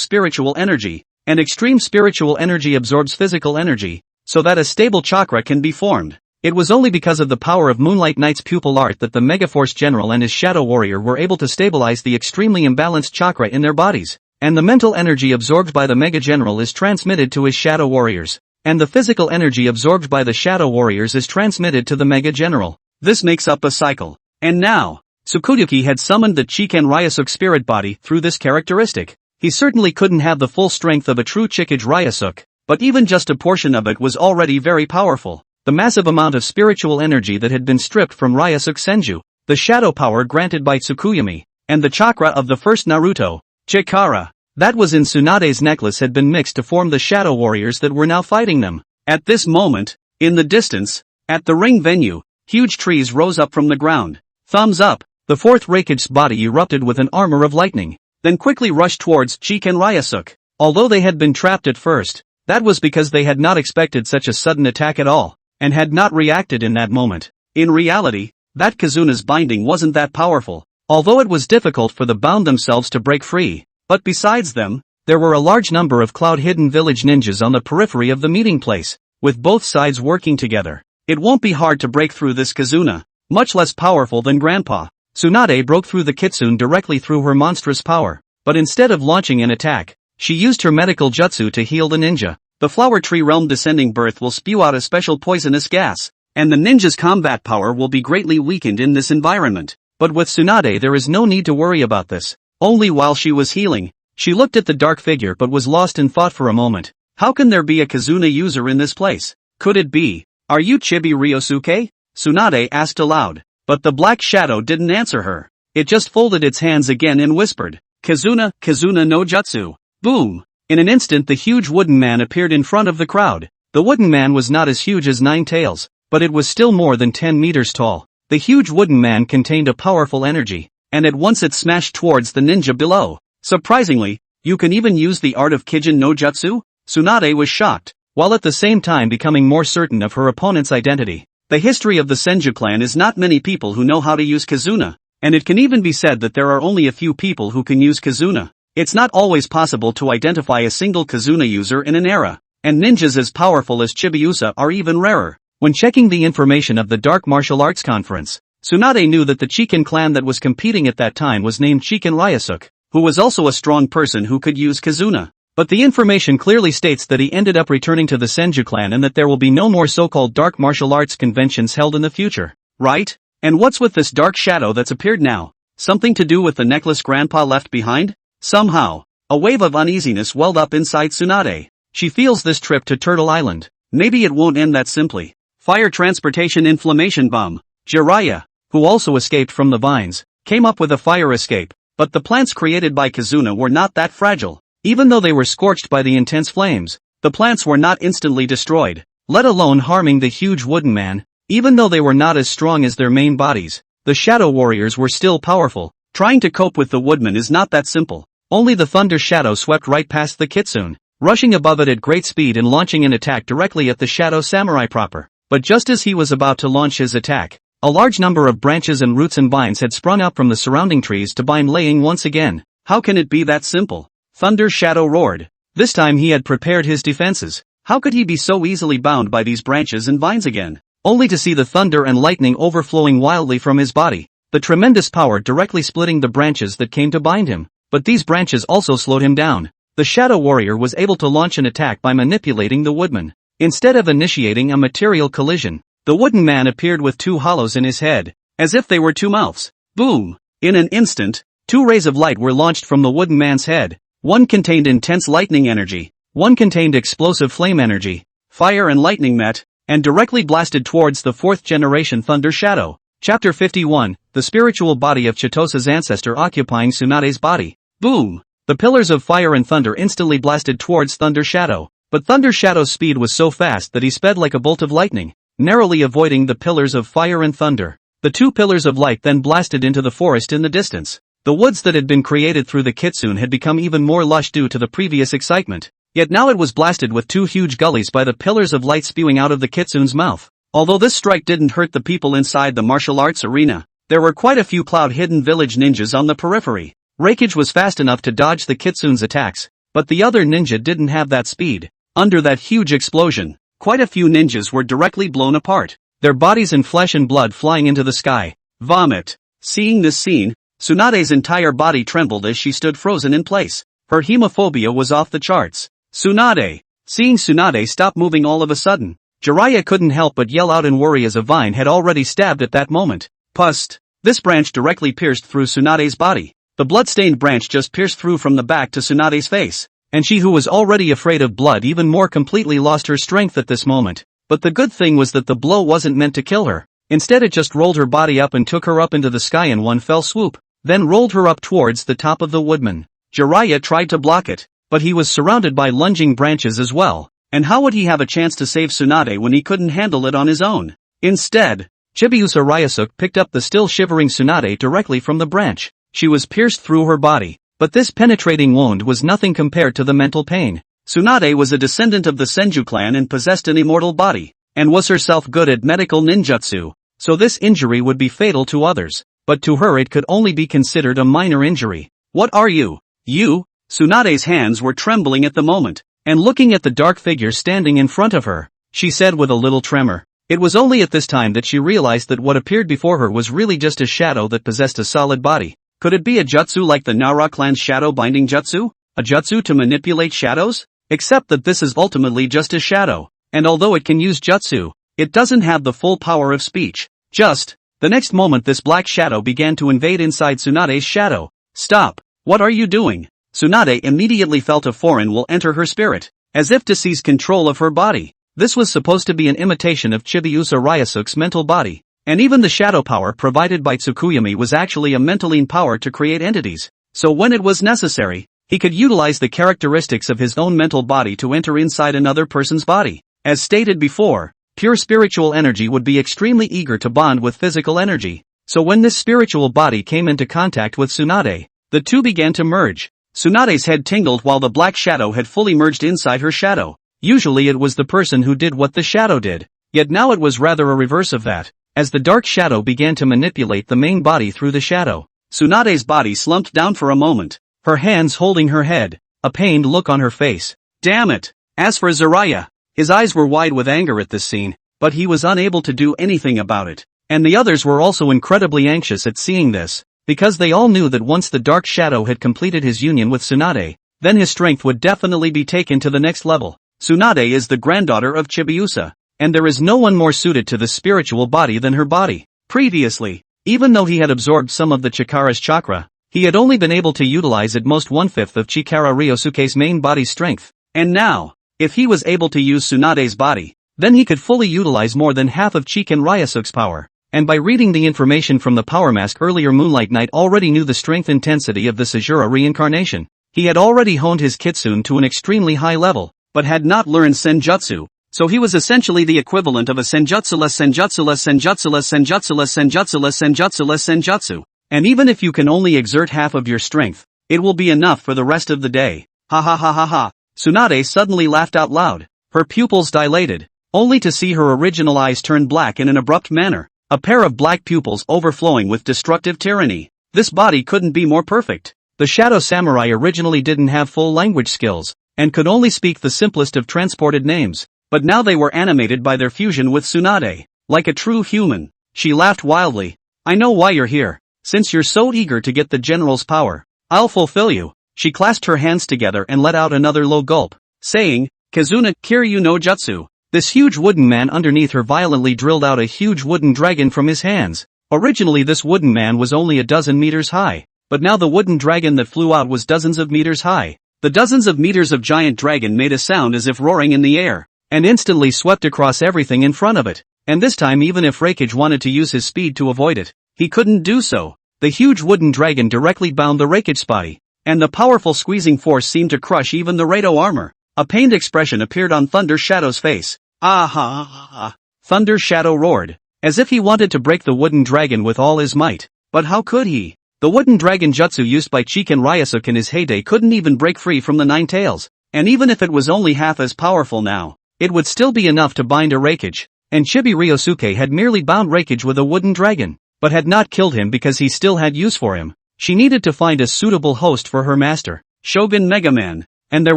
spiritual energy, and extreme spiritual energy absorbs physical energy, so that a stable chakra can be formed. It was only because of the power of Moonlight Knight's pupil art that the Megaforce General and his Shadow Warrior were able to stabilize the extremely imbalanced chakra in their bodies, and the mental energy absorbed by the Mega General is transmitted to his Shadow Warriors, and the physical energy absorbed by the Shadow Warriors is transmitted to the Mega General. This makes up a cycle. And now, Tsukuyuki had summoned the Chiken Ryusuke spirit body through this characteristic. He certainly couldn't have the full strength of a true Chikage Ryusuke, but even just a portion of it was already very powerful. The massive amount of spiritual energy that had been stripped from Ryusuke Senju, the shadow power granted by Tsukuyumi, and the chakra of the first Naruto, Chikara, that was in Tsunade's necklace had been mixed to form the shadow warriors that were now fighting them. At this moment, in the distance, at the ring venue, huge trees rose up from the ground. Thumbs up, the fourth Raikage's body erupted with an armor of lightning, then quickly rushed towards Chiken Ryusuke. Although they had been trapped at first, that was because they had not expected such a sudden attack at all, and had not reacted in that moment. In reality, that Kazuna's binding wasn't that powerful, although it was difficult for the bound themselves to break free. But besides them, there were a large number of cloud-hidden village ninjas on the periphery of the meeting place, with both sides working together. It won't be hard to break through this Kazuna, much less powerful than Grandpa. Tsunade broke through the kitsune directly through her monstrous power, but instead of launching an attack, she used her medical jutsu to heal the ninja. The flower tree realm descending birth will spew out a special poisonous gas, and the ninja's combat power will be greatly weakened in this environment. But with Tsunade there is no need to worry about this. Only while she was healing, she looked at the dark figure but was lost in thought for a moment. How can there be a Kazuna user in this place? Could it be? Are you Chibi Ryosuke? Tsunade asked aloud. But the black shadow didn't answer her. It just folded its hands again and whispered, Kazuna, Kazuna no Jutsu. Boom! In an instant the huge wooden man appeared in front of the crowd. The wooden man was not as huge as Nine Tails, but it was still more than 10 meters tall. The huge wooden man contained a powerful energy, and at once it smashed towards the ninja below. Surprisingly, you can even use the art of Kijin no Jutsu? Tsunade was shocked, while at the same time becoming more certain of her opponent's identity. The history of the Senju clan is not many people who know how to use Kazuna, and it can even be said that there are only a few people who can use Kazuna. It's not always possible to identify a single Kazuna user in an era, and ninjas as powerful as Chibiusa are even rarer. When checking the information of the Dark Martial Arts Conference, Tsunade knew that the Chiken clan that was competing at that time was named Chiken Ryusuke, who was also a strong person who could use Kazuna. But the information clearly states that he ended up returning to the Senju clan and that there will be no more so-called dark martial arts conventions held in the future. Right? And what's with this dark shadow that's appeared now? Something to do with the necklace Grandpa left behind? Somehow, a wave of uneasiness welled up inside Tsunade. She feels this trip to Turtle Island. Maybe it won't end that simply. Fire transportation inflammation bomb. Jiraiya, who also escaped from the vines, came up with a fire escape, but the plants created by Kazuna were not that fragile. Even though they were scorched by the intense flames, the plants were not instantly destroyed, let alone harming the huge wooden man. Even though they were not as strong as their main bodies, the shadow warriors were still powerful. Trying to cope with the woodman is not that simple. Only the thunder shadow swept right past the kitsune, rushing above it at great speed and launching an attack directly at the shadow samurai proper. But just as he was about to launch his attack, a large number of branches and roots and vines had sprung up from the surrounding trees to bind laying once again. How can it be that simple? Thunder Shadow roared. This time he had prepared his defenses. How could he be so easily bound by these branches and vines again? Only to see the thunder and lightning overflowing wildly from his body, the tremendous power directly splitting the branches that came to bind him. But these branches also slowed him down. The Shadow Warrior was able to launch an attack by manipulating the woodman. Instead of initiating a material collision, the wooden man appeared with two hollows in his head, as if they were two mouths. Boom! In an instant, two rays of light were launched from the wooden man's head. One contained intense lightning energy, one contained explosive flame energy. Fire and lightning met, and directly blasted towards the fourth generation Thunder Shadow. Chapter 51, the spiritual body of Chitosa's ancestor occupying Tsunade's body. Boom! The pillars of fire and thunder instantly blasted towards Thunder Shadow, but Thunder Shadow's speed was so fast that he sped like a bolt of lightning, narrowly avoiding the pillars of fire and thunder. The two pillars of light then blasted into the forest in the distance. The woods that had been created through the kitsune had become even more lush due to the previous excitement, yet now it was blasted with two huge gullies by the pillars of light spewing out of the kitsune's mouth. Although this strike didn't hurt the people inside the martial arts arena, there were quite a few cloud-hidden village ninjas on the periphery. Raikage was fast enough to dodge the kitsune's attacks, but the other ninja didn't have that speed. Under that huge explosion, quite a few ninjas were directly blown apart, their bodies and flesh and blood flying into the sky. Vomit. Seeing this scene, Tsunade's entire body trembled as she stood frozen in place. Her hemophobia was off the charts. Tsunade! Seeing Tsunade stop moving all of a sudden, Jiraiya couldn't help but yell out in worry as a vine had already stabbed at that moment. Pust! This branch directly pierced through Tsunade's body. The blood-stained branch just pierced through from the back to Tsunade's face. And she, who was already afraid of blood, even more completely lost her strength at this moment. But the good thing was that the blow wasn't meant to kill her. Instead, it just rolled her body up and took her up into the sky in one fell swoop, then rolled her up towards the top of the woodman. Jiraiya tried to block it, but he was surrounded by lunging branches as well. And how would he have a chance to save Tsunade when he couldn't handle it on his own? Instead, Chibiusa Ryusuke picked up the still shivering Tsunade directly from the branch. She was pierced through her body, but this penetrating wound was nothing compared to the mental pain. Tsunade was a descendant of the Senju clan and possessed an immortal body, and was herself good at medical ninjutsu, so this injury would be fatal to others, but to her it could only be considered a minor injury. What are you? You? Tsunade's hands were trembling at the moment, and looking at the dark figure standing in front of her, she said with a little tremor. It was only at this time that she realized that what appeared before her was really just a shadow that possessed a solid body. Could it be a jutsu like the Nara clan's shadow binding jutsu? A jutsu to manipulate shadows? Except that this is ultimately just a shadow, and although it can use jutsu, it doesn't have the full power of speech. The next moment this black shadow began to invade inside Tsunade's shadow. Stop! What are you doing? Tsunade immediately felt a foreign will enter her spirit, as if to seize control of her body. This was supposed to be an imitation of Chibiusa Ryusuke's mental body, and even the shadow power provided by Tsukuyami was actually a mentaline power to create entities, so when it was necessary, he could utilize the characteristics of his own mental body to enter inside another person's body. As stated before, pure spiritual energy would be extremely eager to bond with physical energy, so when this spiritual body came into contact with Tsunade, the two began to merge. Tsunade's head tingled while the black shadow had fully merged inside her shadow. Usually it was the person who did what the shadow did, yet now it was rather a reverse of that, as the dark shadow began to manipulate the main body through the shadow. Tsunade's body slumped down for a moment, her hands holding her head, a pained look on her face. Damn it! As for Jiraiya, his eyes were wide with anger at this scene, but he was unable to do anything about it, and the others were also incredibly anxious at seeing this, because they all knew that once the dark shadow had completed his union with Tsunade, then his strength would definitely be taken to the next level. Tsunade is the granddaughter of Chibiusa, and there is no one more suited to the spiritual body than her body. Previously, even though he had absorbed some of the Chikara's chakra, he had only been able to utilize at most 1/5 of Chikara Ryosuke's main body's strength, and now, if he was able to use Tsunade's body, then he could fully utilize more than half of Chiken Ryusuke's power. And by reading the information from the power mask earlier, Moonlight Knight already knew the strength intensity of the Sajura reincarnation. He had already honed his kitsune to an extremely high level, but had not learned senjutsu, so he was essentially the equivalent of a senjutsu-less senjutsu-less senjutsu-less senjutsu-less senjutsu-less senjutsu-less senjutsu. And even if you can only exert half of your strength, it will be enough for the rest of the day. Ha ha ha ha ha. Tsunade suddenly laughed out loud, her pupils dilated, only to see her original eyes turn black in an abrupt manner. A pair of black pupils overflowing with destructive tyranny. This body couldn't be more perfect. The Shadow Samurai originally didn't have full language skills, and could only speak the simplest of transported names, but now they were animated by their fusion with Tsunade, like a true human. She laughed wildly. I know why you're here. Since you're so eager to get the general's power, I'll fulfill you. She clasped her hands together and let out another low gulp, saying, Kazuna Kiryu no Jutsu. This huge wooden man underneath her violently drilled out a huge wooden dragon from his hands. Originally this wooden man was only a dozen meters high, but now the wooden dragon that flew out was dozens of meters high. The dozens of meters of giant dragon made a sound as if roaring in the air, and instantly swept across everything in front of it. And this time, even if Reikage wanted to use his speed to avoid it, he couldn't do so. The huge wooden dragon directly bound the Reikage's body, and the powerful squeezing force seemed to crush even the Reito armor. A pained expression appeared on Thunder Shadow's face. Ah ha ha ha. Thunder Shadow roared, as if he wanted to break the wooden dragon with all his might. But how could he? The wooden dragon jutsu used by Chiken Ryusuke in his heyday couldn't even break free from the Nine Tails, and even if it was only half as powerful now, it would still be enough to bind a Reikage, and Chibi Ryosuke had merely bound Reikage with a wooden dragon, but had not killed him because he still had use for him. She needed to find a suitable host for her master, Shogun Mega Man, and there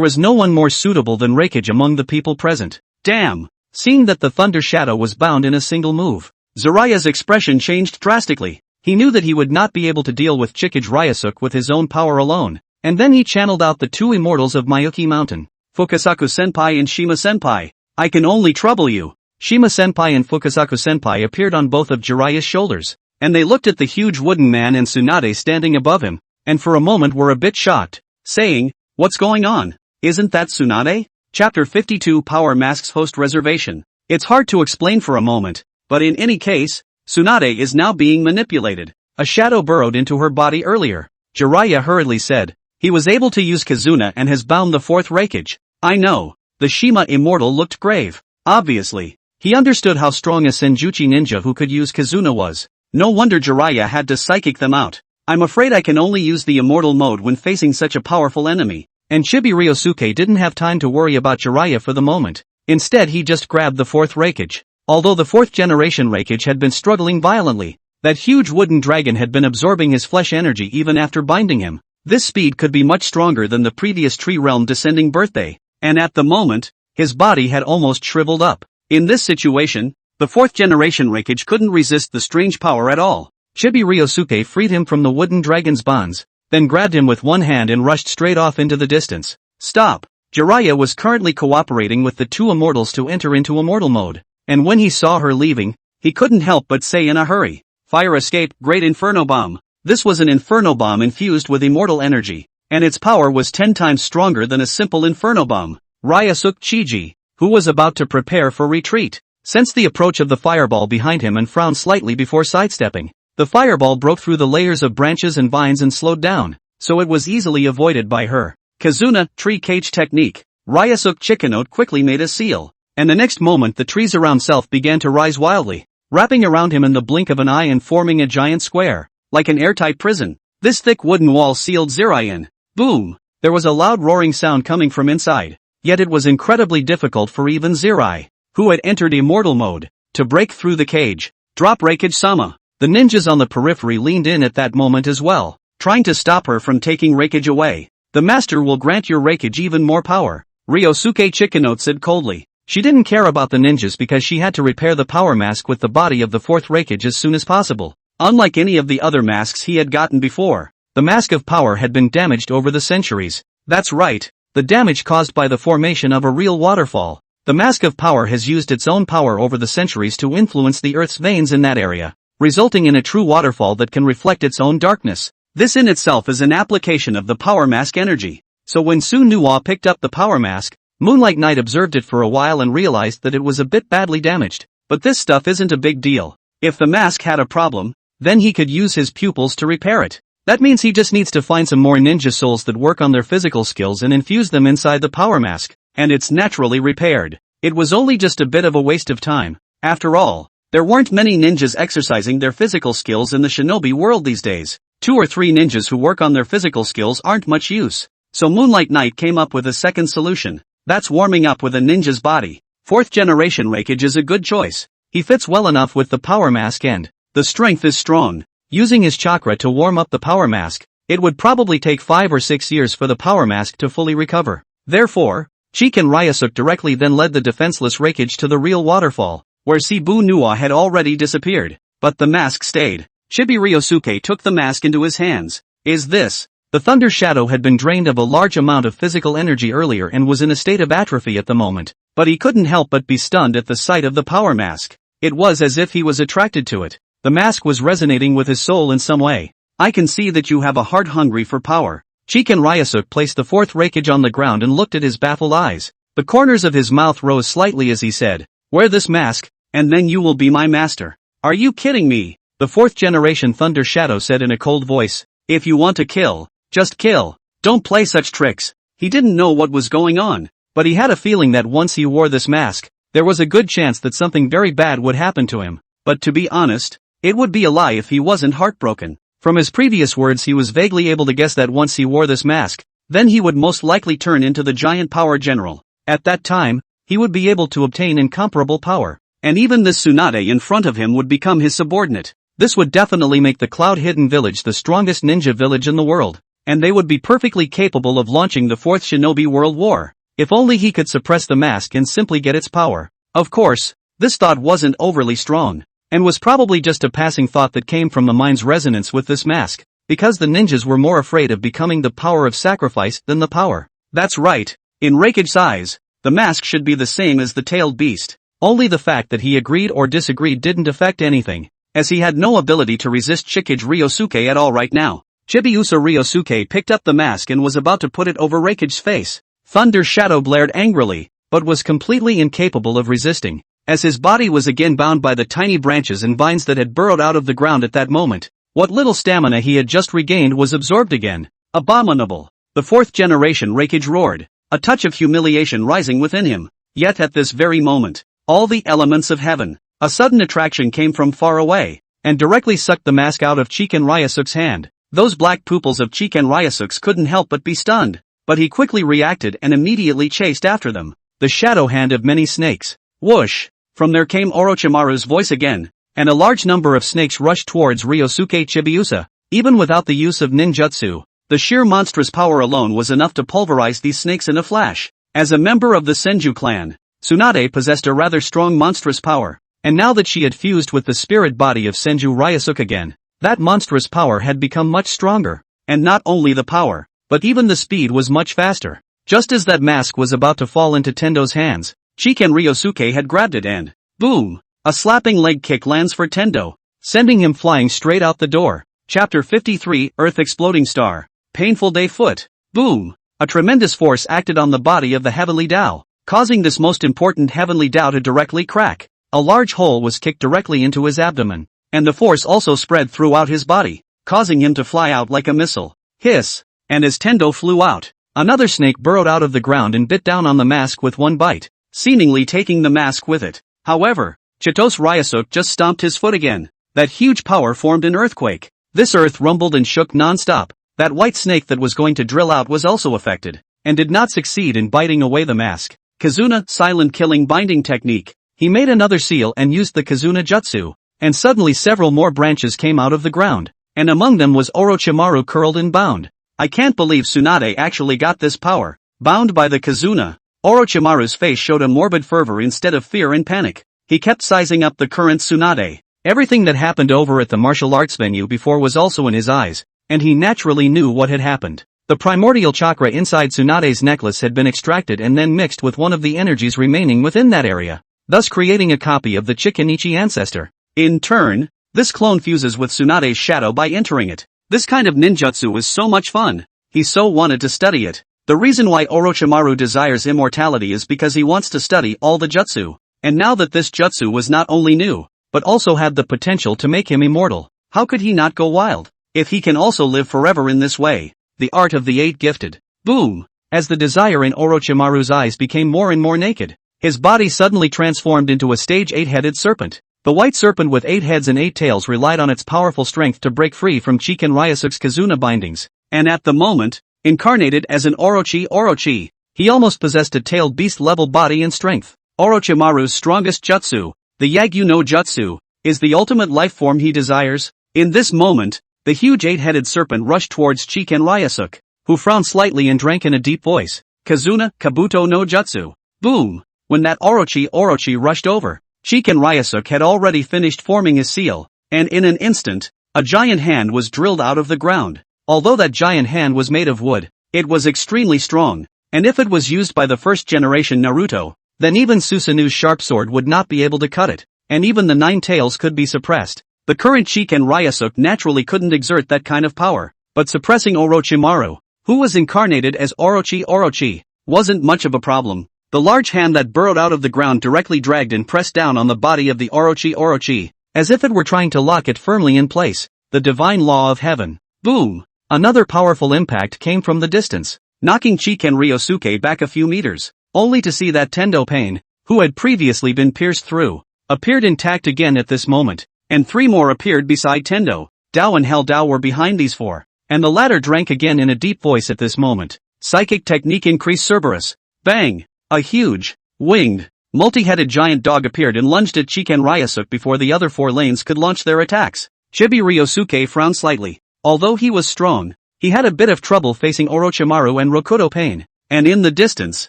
was no one more suitable than Reikage among the people present. Damn! Seeing that the Thunder Shadow was bound in a single move, Jiraiya's expression changed drastically. He knew that he would not be able to deal with Chikage Ryusuke with his own power alone, and then he channeled out the two immortals of Mayuki Mountain, Fukasaku-senpai and Shima-senpai. I can only trouble you. Shima-senpai and Fukasaku-senpai appeared on both of Jiraiya's shoulders. and they looked at the huge wooden man and Tsunade standing above him, and for a moment were a bit shocked, saying, "What's going on? Isn't that Tsunade?" Chapter 52 Power Masks Host Reservation. It's hard to explain for a moment, but in any case, Tsunade is now being manipulated. A shadow burrowed into her body earlier. Jiraiya hurriedly said, "He was able to use Kizuna and has bound the fourth Reikage." I know. The Shima immortal looked grave. Obviously, he understood how strong a Senjutsu ninja who could use Kizuna was. No wonder Jiraiya had to psychic them out. "I'm afraid I can only use the immortal mode when facing such a powerful enemy." And Chibi Ryosuke didn't have time to worry about Jiraiya for the moment. Instead he just grabbed the fourth Reikage. Although the fourth generation Reikage had been struggling violently, that huge wooden dragon had been absorbing his flesh energy even after binding him. This speed could be much stronger than the previous tree realm descending birthday, and at the moment, his body had almost shriveled up. In this situation, the fourth generation Reikage couldn't resist the strange power at all. Chibi Ryosuke freed him from the wooden dragon's bonds, then grabbed him with one hand and rushed straight off into the distance. Stop! Jiraiya was currently cooperating with the two immortals to enter into immortal mode, and when he saw her leaving, he couldn't help but say in a hurry, "Fire escape, great inferno bomb." This was an inferno bomb infused with immortal energy, and its power was 10 times stronger than a simple inferno bomb. Ryasuke Chiji, who was about to prepare for retreat, sensed the approach of the fireball behind him and frowned slightly before sidestepping. The fireball broke through the layers of branches and vines and slowed down, so it was easily avoided by her. Kizuna, tree cage technique. Ryasuke Chikanote quickly made a seal, and the next moment the trees around Self began to rise wildly, wrapping around him in the blink of an eye and forming a giant square, like an airtight prison. This thick wooden wall sealed Zirai in. Boom! There was a loud roaring sound coming from inside, yet it was incredibly difficult for even Zirai, who had entered immortal mode, to break through the cage. Drop Reikage-sama. The ninjas on the periphery leaned in at that moment as well, trying to stop her from taking Reikage away. "The master will grant your Reikage even more power," Ryosuke Chikanote said coldly. She didn't care about the ninjas because she had to repair the power mask with the body of the fourth Reikage as soon as possible. Unlike any of the other masks he had gotten before, the mask of power had been damaged over the centuries. That's right, the damage caused by the formation of a real waterfall. The mask of power has used its own power over the centuries to influence the earth's veins in that area, resulting in a true waterfall that can reflect its own darkness. This in itself is an application of the power mask energy. So when Su Nuwa picked up the power mask, Moonlight Knight observed it for a while and realized that it was a bit badly damaged. But this stuff isn't a big deal. If the mask had a problem, then he could use his pupils to repair it. That means he just needs to find some more ninja souls that work on their physical skills and infuse them inside the power mask, and it's naturally repaired. It was only just a bit of a waste of time. After all, there weren't many ninjas exercising their physical skills in the shinobi world these days. 2 or 3 ninjas who work on their physical skills aren't much use. So Moonlight Knight came up with a second solution. That's warming up with a ninja's body. 4th generation Reikage is a good choice. He fits well enough with the power mask and the strength is strong. Using his chakra to warm up the power mask, it would probably take 5 or 6 years for the power mask to fully recover. Therefore, Cheek and Ryasuke directly then led the defenseless Reikage to the real waterfall, where Shibu Nuwa had already disappeared. But the mask stayed. Chibi Ryosuke took the mask into his hands. Is this? The Thunder Shadow had been drained of a large amount of physical energy earlier and was in a state of atrophy at the moment, but he couldn't help but be stunned at the sight of the power mask. It was as if he was attracted to it. The mask was resonating with his soul in some way. I can see that you have a heart hungry for power. Cheek and Ryasuke placed the fourth Reikage on the ground and looked at his baffled eyes. The corners of his mouth rose slightly as he said, "Wear this mask, and then you will be my master." Are you kidding me? The 4th generation Thunder Shadow said in a cold voice. If you want to kill, just kill. Don't play such tricks. He didn't know what was going on, but he had a feeling that once he wore this mask, there was a good chance that something very bad would happen to him. But to be honest, it would be a lie if he wasn't heartbroken. From his previous words he was vaguely able to guess that once he wore this mask, then he would most likely turn into the giant power general. At that time, he would be able to obtain incomparable power, and even this Tsunade in front of him would become his subordinate. This would definitely make the Cloud Hidden Village the strongest ninja village in the world, and they would be perfectly capable of launching the 4th Shinobi World War, if only he could suppress the mask and simply get its power. Of course, this thought wasn't overly strong, and was probably just a passing thought that came from the mind's resonance with this mask, because the ninjas were more afraid of becoming the power of sacrifice than the power. That's right, in Reikage size, the mask should be the same as the tailed beast. Only the fact that he agreed or disagreed didn't affect anything. as he had no ability to resist Shikage Ryosuke at all right now. Chibiusa Ryosuke picked up the mask and was about to put it over Raikage's face. Thunder Shadow glared angrily, but was completely incapable of resisting, as his body was again bound by the tiny branches and vines that had burrowed out of the ground at that moment. What little stamina he had just regained was absorbed again. Abominable! The fourth generation Raikage roared, a touch of humiliation rising within him. Yet at this very moment, all the elements of heaven, a sudden attraction came from far away, and directly sucked the mask out of Chiken Ryusuke's hand. Those black pupils of Chiken Ryusuke couldn't help but be stunned, but he quickly reacted and immediately chased after them. The shadow hand of many snakes. Whoosh! From there came Orochimaru's voice again, and a large number of snakes rushed towards Ryosuke Chibiusa. Even without the use of ninjutsu, the sheer monstrous power alone was enough to pulverize these snakes in a flash. As a member of the Senju clan, Tsunade possessed a rather strong monstrous power, and now that she had fused with the spirit body of Senju Ryusuke again, that monstrous power had become much stronger, and not only the power, but even the speed was much faster. Just as that mask was about to fall into Tendo's hands, Chiken Ryosuke had grabbed it and, boom! A slapping leg kick lands for Tendo, sending him flying straight out the door. Chapter 53, Earth Exploding Star. Painful Day Foot. Boom! A tremendous force acted on the body of the Heavenly Dao, causing this most important Heavenly Dao to directly crack. A large hole was kicked directly into his abdomen, and the force also spread throughout his body, causing him to fly out like a missile. Hiss! And as Tendo flew out, another snake burrowed out of the ground and bit down on the mask with one bite, seemingly taking the mask with it. However, Chitos Ryusuke just stomped his foot again. That huge power formed an earthquake. This earth rumbled and shook non-stop. That white snake that was going to drill out was also affected, and did not succeed in biting away the mask. Kizuna, silent killing binding technique. He made another seal and used the Kizuna Jutsu, and suddenly several more branches came out of the ground, and among them was Orochimaru curled and bound. I can't believe Tsunade actually got this power. Bound by the Kizuna, Orochimaru's face showed a morbid fervor instead of fear and panic. He kept sizing up the current Tsunade. Everything that happened over at the martial arts venue before was also in his eyes, and he naturally knew what had happened. The primordial chakra inside Tsunade's necklace had been extracted and then mixed with one of the energies remaining within that area, thus creating a copy of the Chikenichi ancestor. In turn, this clone fuses with Tsunade's shadow by entering it. This kind of ninjutsu is so much fun. He so wanted to study it. The reason why Orochimaru desires immortality is because he wants to study all the jutsu. And now that this jutsu was not only new, but also had the potential to make him immortal, how could he not go wild? If he can also live forever in this way. The art of the eight gifted. Boom! As the desire in Orochimaru's eyes became more and more naked, his body suddenly transformed into a stage 8-headed serpent. The white serpent with 8 heads and 8 tails relied on its powerful strength to break free from Chiken Ryusuke's Kizuna bindings, and at the moment, incarnated as an Orochi, he almost possessed a tailed beast-level body and strength. Orochimaru's strongest jutsu, the Yagyu no Jutsu, is the ultimate life form he desires. In this moment, the huge 8-headed serpent rushed towards Chiken Ryusuke, who frowned slightly and drank in a deep voice. Kizuna, Kabuto no Jutsu. Boom! When that Orochi rushed over, Chiken Ryusuke had already finished forming his seal, and in an instant, a giant hand was drilled out of the ground. Although that giant hand was made of wood, it was extremely strong, and if it was used by the first generation Naruto, then even Susanu's sharp sword would not be able to cut it, and even the 9 tails could be suppressed. The current Chiken Ryusuke naturally couldn't exert that kind of power, but suppressing Orochimaru, who was incarnated as Orochi, wasn't much of a problem. The large hand that burrowed out of the ground directly dragged and pressed down on the body of the Orochi, as if it were trying to lock it firmly in place. The divine law of heaven. Boom! Another powerful impact came from the distance, knocking Chiken Ryosuke back a few meters, only to see that Tendo Pain, who had previously been pierced through, appeared intact again at this moment, and 3 more appeared beside Tendo. Dao and Hell Dao were behind these 4, and the latter drank again in a deep voice at this moment. Psychic technique increased Cerberus. Bang! A huge, winged, multi-headed giant dog appeared and lunged at Chiken Ryusuke before the other 4 lanes could launch their attacks. Chibi Ryosuke frowned slightly. Although he was strong, he had a bit of trouble facing Orochimaru and Rokuto Pain, and in the distance,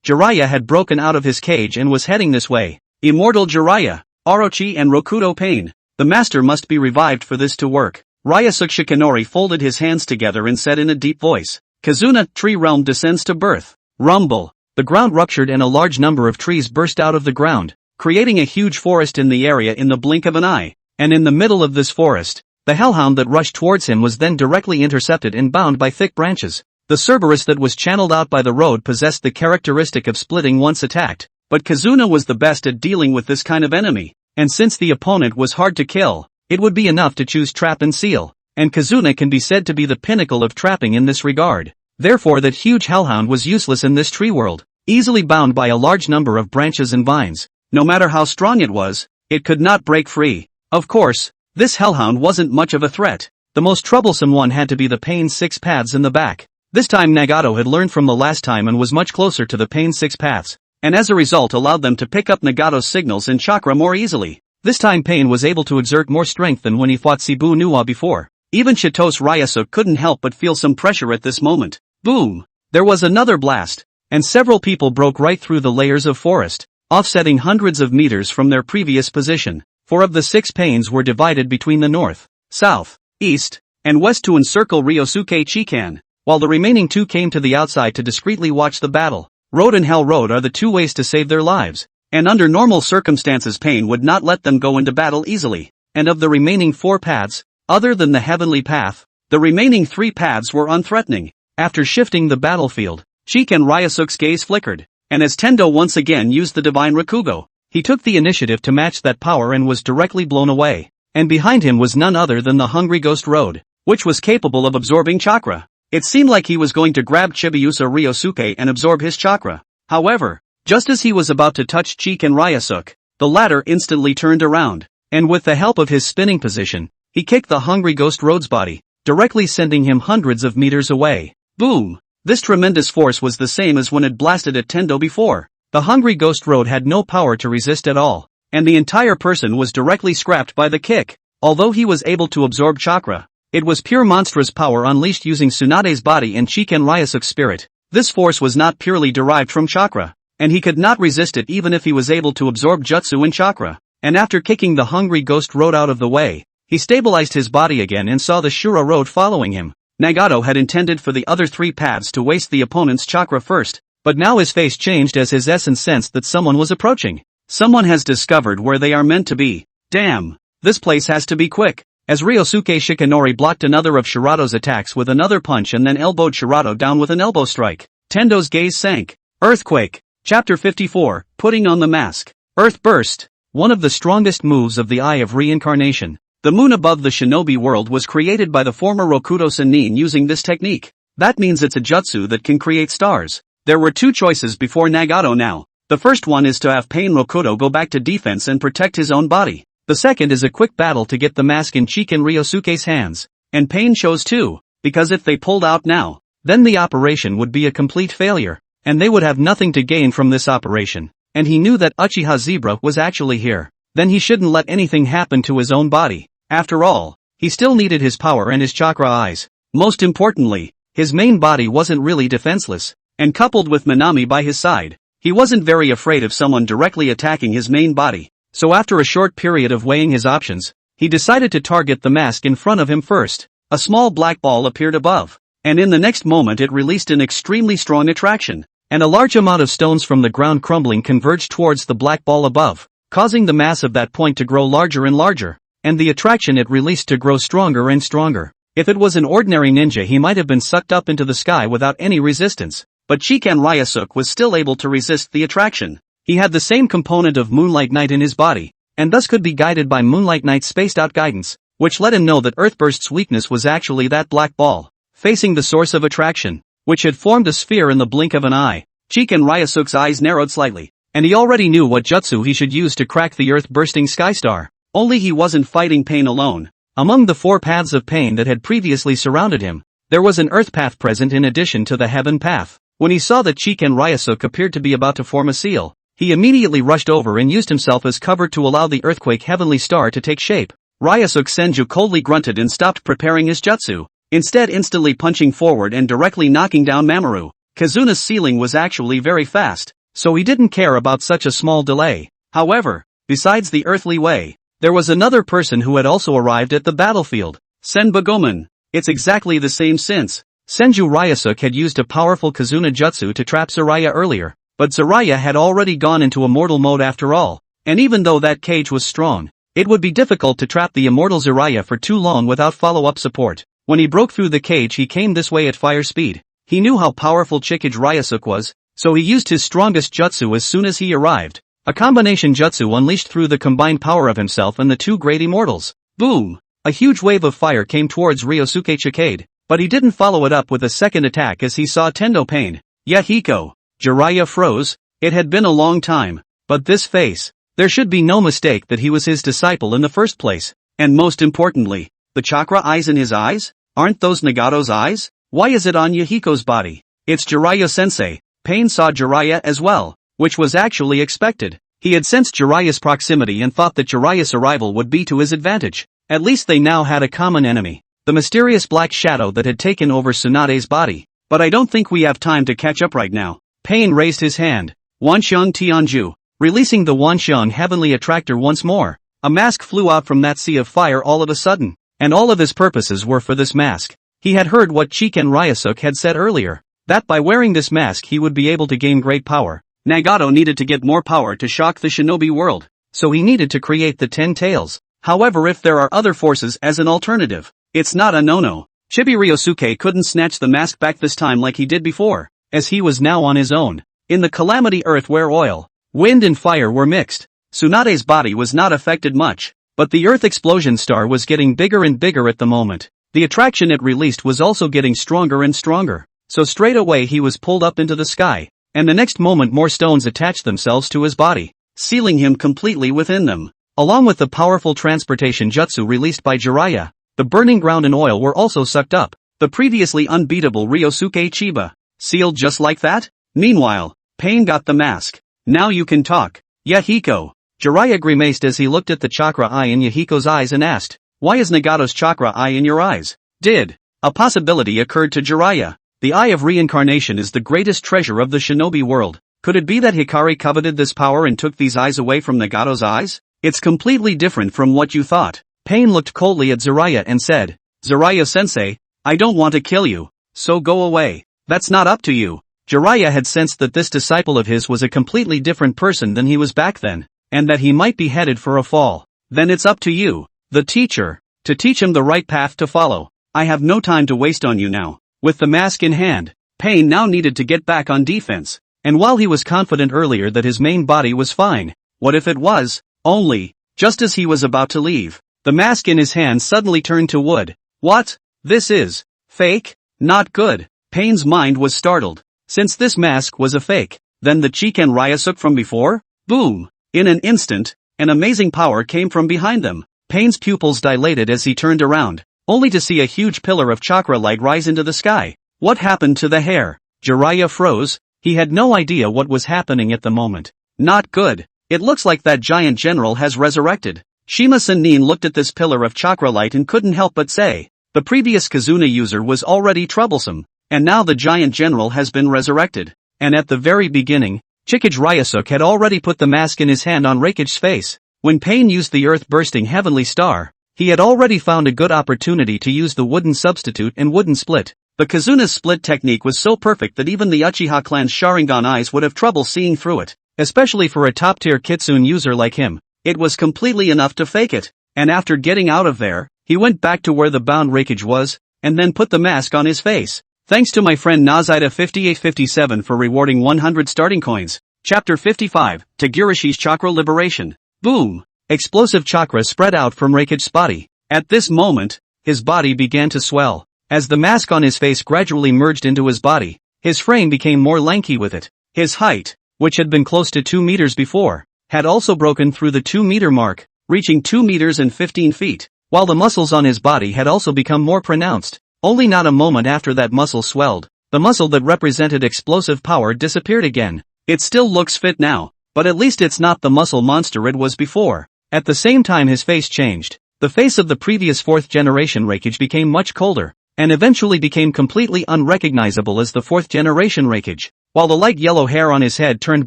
Jiraiya had broken out of his cage and was heading this way. Immortal Jiraiya, Orochi and Rokuto Pain. The master must be revived for this to work. Ryusuke Shikanori folded his hands together and said in a deep voice, Kizuna, tree realm descends to birth. Rumble. The ground ruptured and a large number of trees burst out of the ground, creating a huge forest in the area in the blink of an eye, and in the middle of this forest, the hellhound that rushed towards him was then directly intercepted and bound by thick branches. The Cerberus that was channeled out by the road possessed the characteristic of splitting once attacked, but Kazuna was the best at dealing with this kind of enemy, and since the opponent was hard to kill, it would be enough to choose trap and seal, and Kazuna can be said to be the pinnacle of trapping in this regard. Therefore that huge hellhound was useless in this tree world, easily bound by a large number of branches and vines. No matter how strong it was, it could not break free. Of course, this hellhound wasn't much of a threat. The most troublesome one had to be the Pain's 6 paths in the back. This time Nagato had learned from the last time and was much closer to the Pain's 6 paths, and as a result allowed them to pick up Nagato's signals and chakra more easily. This time Pain was able to exert more strength than when he fought Shibu Nuwa before. Even Chitose Ryasuk couldn't help but feel some pressure at this moment. Boom! There was another blast, and several people broke right through the layers of forest, offsetting hundreds of meters from their previous position. 4 of the 6 Pains were divided between the north, south, east, and west to encircle Ryosuke Chikan, while the remaining 2 came to the outside to discreetly watch the battle. Road and Hell Road are the 2 ways to save their lives, and under normal circumstances Pain would not let them go into battle easily. And of the remaining 4 paths, other than the Heavenly Path, the remaining 3 paths were unthreatening. After shifting the battlefield, Chikan Ryasuk's gaze flickered, and as Tendo once again used the Divine Rakugo, he took the initiative to match that power and was directly blown away. And behind him was none other than the Hungry Ghost Road, which was capable of absorbing chakra. It seemed like he was going to grab Chibiusa Ryosuke and absorb his chakra. However, just as he was about to touch Chikan Ryasuk, the latter instantly turned around, and with the help of his spinning position, he kicked the Hungry Ghost Road's body, directly sending him hundreds of meters away. Boom! This tremendous force was the same as when it blasted at Tendo before. The Hungry Ghost Road had no power to resist at all, and the entire person was directly scrapped by the kick. Although he was able to absorb chakra, it was pure monstrous power unleashed using Tsunade's body and Chikan Ryasuk's spirit. This force was not purely derived from chakra, and he could not resist it even if he was able to absorb jutsu and chakra. And after kicking the Hungry Ghost Road out of the way, he stabilized his body again and saw the Shura Road following him. Nagato had intended for the other 3 paths to waste the opponent's chakra first, but now his face changed as his essence sensed that someone was approaching. Someone has discovered where they are meant to be. Damn! This place has to be quick. As Ryosuke Shikanori blocked another of Shirato's attacks with another punch and then elbowed Shirato down with an elbow strike, Tendo's gaze sank. Earthquake. Chapter 54, Putting on the Mask. Earth Burst. One of the strongest moves of the Eye of Reincarnation. The moon above the shinobi world was created by the former Rokudo Sennin using this technique. That means it's a jutsu that can create stars. There were 2 choices before Nagato now. The first one is to have Pain Rokudo go back to defense and protect his own body. The second is a quick battle to get the mask in Chikan Ryosuke's hands. And Pain chose 2, because if they pulled out now, then the operation would be a complete failure, and they would have nothing to gain from this operation. And he knew that Uchiha Zebra was actually here. Then he shouldn't let anything happen to his own body. After all, he still needed his power and his chakra eyes. Most importantly, his main body wasn't really defenseless, and coupled with Minami by his side, he wasn't very afraid of someone directly attacking his main body. So after a short period of weighing his options, he decided to target the mask in front of him first. A small black ball appeared above, and in the next moment it released an extremely strong attraction, and a large amount of stones from the ground crumbling converged towards the black ball above, causing the mass of that point to grow larger and larger, and the attraction it released to grow stronger and stronger. If it was an ordinary ninja he might have been sucked up into the sky without any resistance, but Chikan Ryasuk was still able to resist the attraction. He had the same component of Moonlight Knight in his body, and thus could be guided by Moonlight Knight's spaced-out guidance, which let him know that Earthburst's weakness was actually that black ball, facing the source of attraction, which had formed a sphere in the blink of an eye. Chikan Ryasuk's eyes narrowed slightly, and he already knew what jutsu he should use to crack the earth-bursting sky star. Only he wasn't fighting Pain alone. Among the 4 paths of Pain that had previously surrounded him, there was an earth path present in addition to the heaven path. When he saw that Chikan Ryasuk appeared to be about to form a seal, he immediately rushed over and used himself as cover to allow the earthquake heavenly star to take shape. Ryasuk Senju coldly grunted and stopped preparing his jutsu, instead instantly punching forward and directly knocking down Mamoru. Kazuna's sealing was actually very fast, so he didn't care about such a small delay. However, besides the earthly way, there was another person who had also arrived at the battlefield. Senbagoman. It's exactly the same since Senju Ryasuk had used a powerful Kazuna jutsu to trap Zaraya earlier, but Zaraya had already gone into immortal mode after all, and even though that cage was strong, It would be difficult to trap the immortal Jiraiya for too long without follow-up support. When he broke through the cage, he came this way at fire speed. He knew how powerful Chikage Ryusuke was, so he used his strongest jutsu as soon as he arrived. A combination jutsu unleashed through the combined power of himself and the two great immortals. Boom! A huge wave of fire came towards Ryosuke Chikage, but he didn't follow it up with a second attack as he saw Tendo Pain. Yahiko! Jiraiya froze. It had been a long time, but this face. There should be no mistake that he was his disciple in the first place. And most importantly, the chakra eyes in his eyes? Aren't those Nagato's eyes? Why is it on Yahiko's body? It's Jiraiya-sensei. Pain saw Jiraiya as well, which was actually expected. He had sensed Jiraiya's proximity and thought that Jiraiya's arrival would be to his advantage. At least they now had a common enemy, the mysterious black shadow that had taken over Tsunade's body. But I don't think we have time to catch up right now. Pain raised his hand. Wanxiang Tianju. Releasing the Wanxiang heavenly attractor once more, a mask flew out from that sea of fire all of a sudden, and all of his purposes were for this mask. He had heard what Chikage Ryusuke had said earlier, that by wearing this mask he would be able to gain great power. Nagato needed to get more power to shock the shinobi world, so he needed to create the 10 tails. However, if there are other forces as an alternative, it's not a no-no. Chibi Ryosuke couldn't snatch the mask back this time like he did before, as he was now on his own. In the Calamity Earth where oil, wind and fire were mixed, Tsunade's body was not affected much, but the Earth explosion star was getting bigger and bigger at the moment. The attraction it released was also getting stronger and stronger, so straight away he was pulled up into the sky, and the next moment more stones attached themselves to his body, sealing him completely within them. Along with the powerful transportation jutsu released by Jiraiya, the burning ground and oil were also sucked up. The previously unbeatable Ryosuke Chiba, sealed just like that? Meanwhile, Pain got the mask. Now you can talk. Yahiko. Jiraiya grimaced as he looked at the chakra eye in Yahiko's eyes and asked, why is Nagato's chakra eye in your eyes? A possibility occurred to Jiraiya. The eye of reincarnation is the greatest treasure of the shinobi world. Could it be that Hikari coveted this power and took these eyes away from Nagato's eyes? It's completely different from what you thought. Pain looked coldly at Jiraiya and said, Jiraiya-sensei, I don't want to kill you, so go away. That's not up to you. Jiraiya had sensed that this disciple of his was a completely different person than he was back then, and that he might be headed for a fall. Then it's up to you, the teacher, to teach him the right path to follow. I have no time to waste on you now. With the mask in hand, Pain now needed to get back on defense, and while he was confident earlier that his main body was fine, what if it was? Only, just as he was about to leave, the mask in his hand suddenly turned to wood. What? This is fake? Not good. Pain's mind was startled. Since this mask was a fake, then the Chikage Ryusuke from before? Boom! In an instant, an amazing power came from behind them. Pain's pupils dilated as he turned around, only to see a huge pillar of chakra light rise into the sky. What happened to the hair? Jiraiya froze. He had no idea what was happening at the moment. Not good. It looks like that giant general has resurrected. Shima Sanin looked at this pillar of chakra light and couldn't help but say, the previous Kazuna user was already troublesome, and now the giant general has been resurrected. And at the very beginning, Chikage Ryusuke had already put the mask in his hand on Raikage's face. When Pain used the earth-bursting heavenly star, he had already found a good opportunity to use the wooden substitute and wooden split. The Kazuna's split technique was so perfect that even the Uchiha clan's Sharingan eyes would have trouble seeing through it, especially for a top-tier Kitsune user like him. It was completely enough to fake it, and after getting out of there, he went back to where the bound Raikage was, and then put the mask on his face. Thanks to my friend Nazida5857 for rewarding 100 starting coins. Chapter 55, Togurashi's Chakra Liberation. Boom! Explosive chakra spread out from Raikage's body. At this moment, his body began to swell. As the mask on his face gradually merged into his body, his frame became more lanky with it. His height, which had been close to 2 meters before, had also broken through the 2-meter mark, reaching 2 meters and 15 feet, while the muscles on his body had also become more pronounced. Only not a moment after that muscle swelled, the muscle that represented explosive power disappeared again. It still looks fit now, but at least it's not the muscle monster it was before. At the same time his face changed. The face of the previous 4th generation Raikage became much colder, and eventually became completely unrecognizable as the 4th generation Raikage, while the light yellow hair on his head turned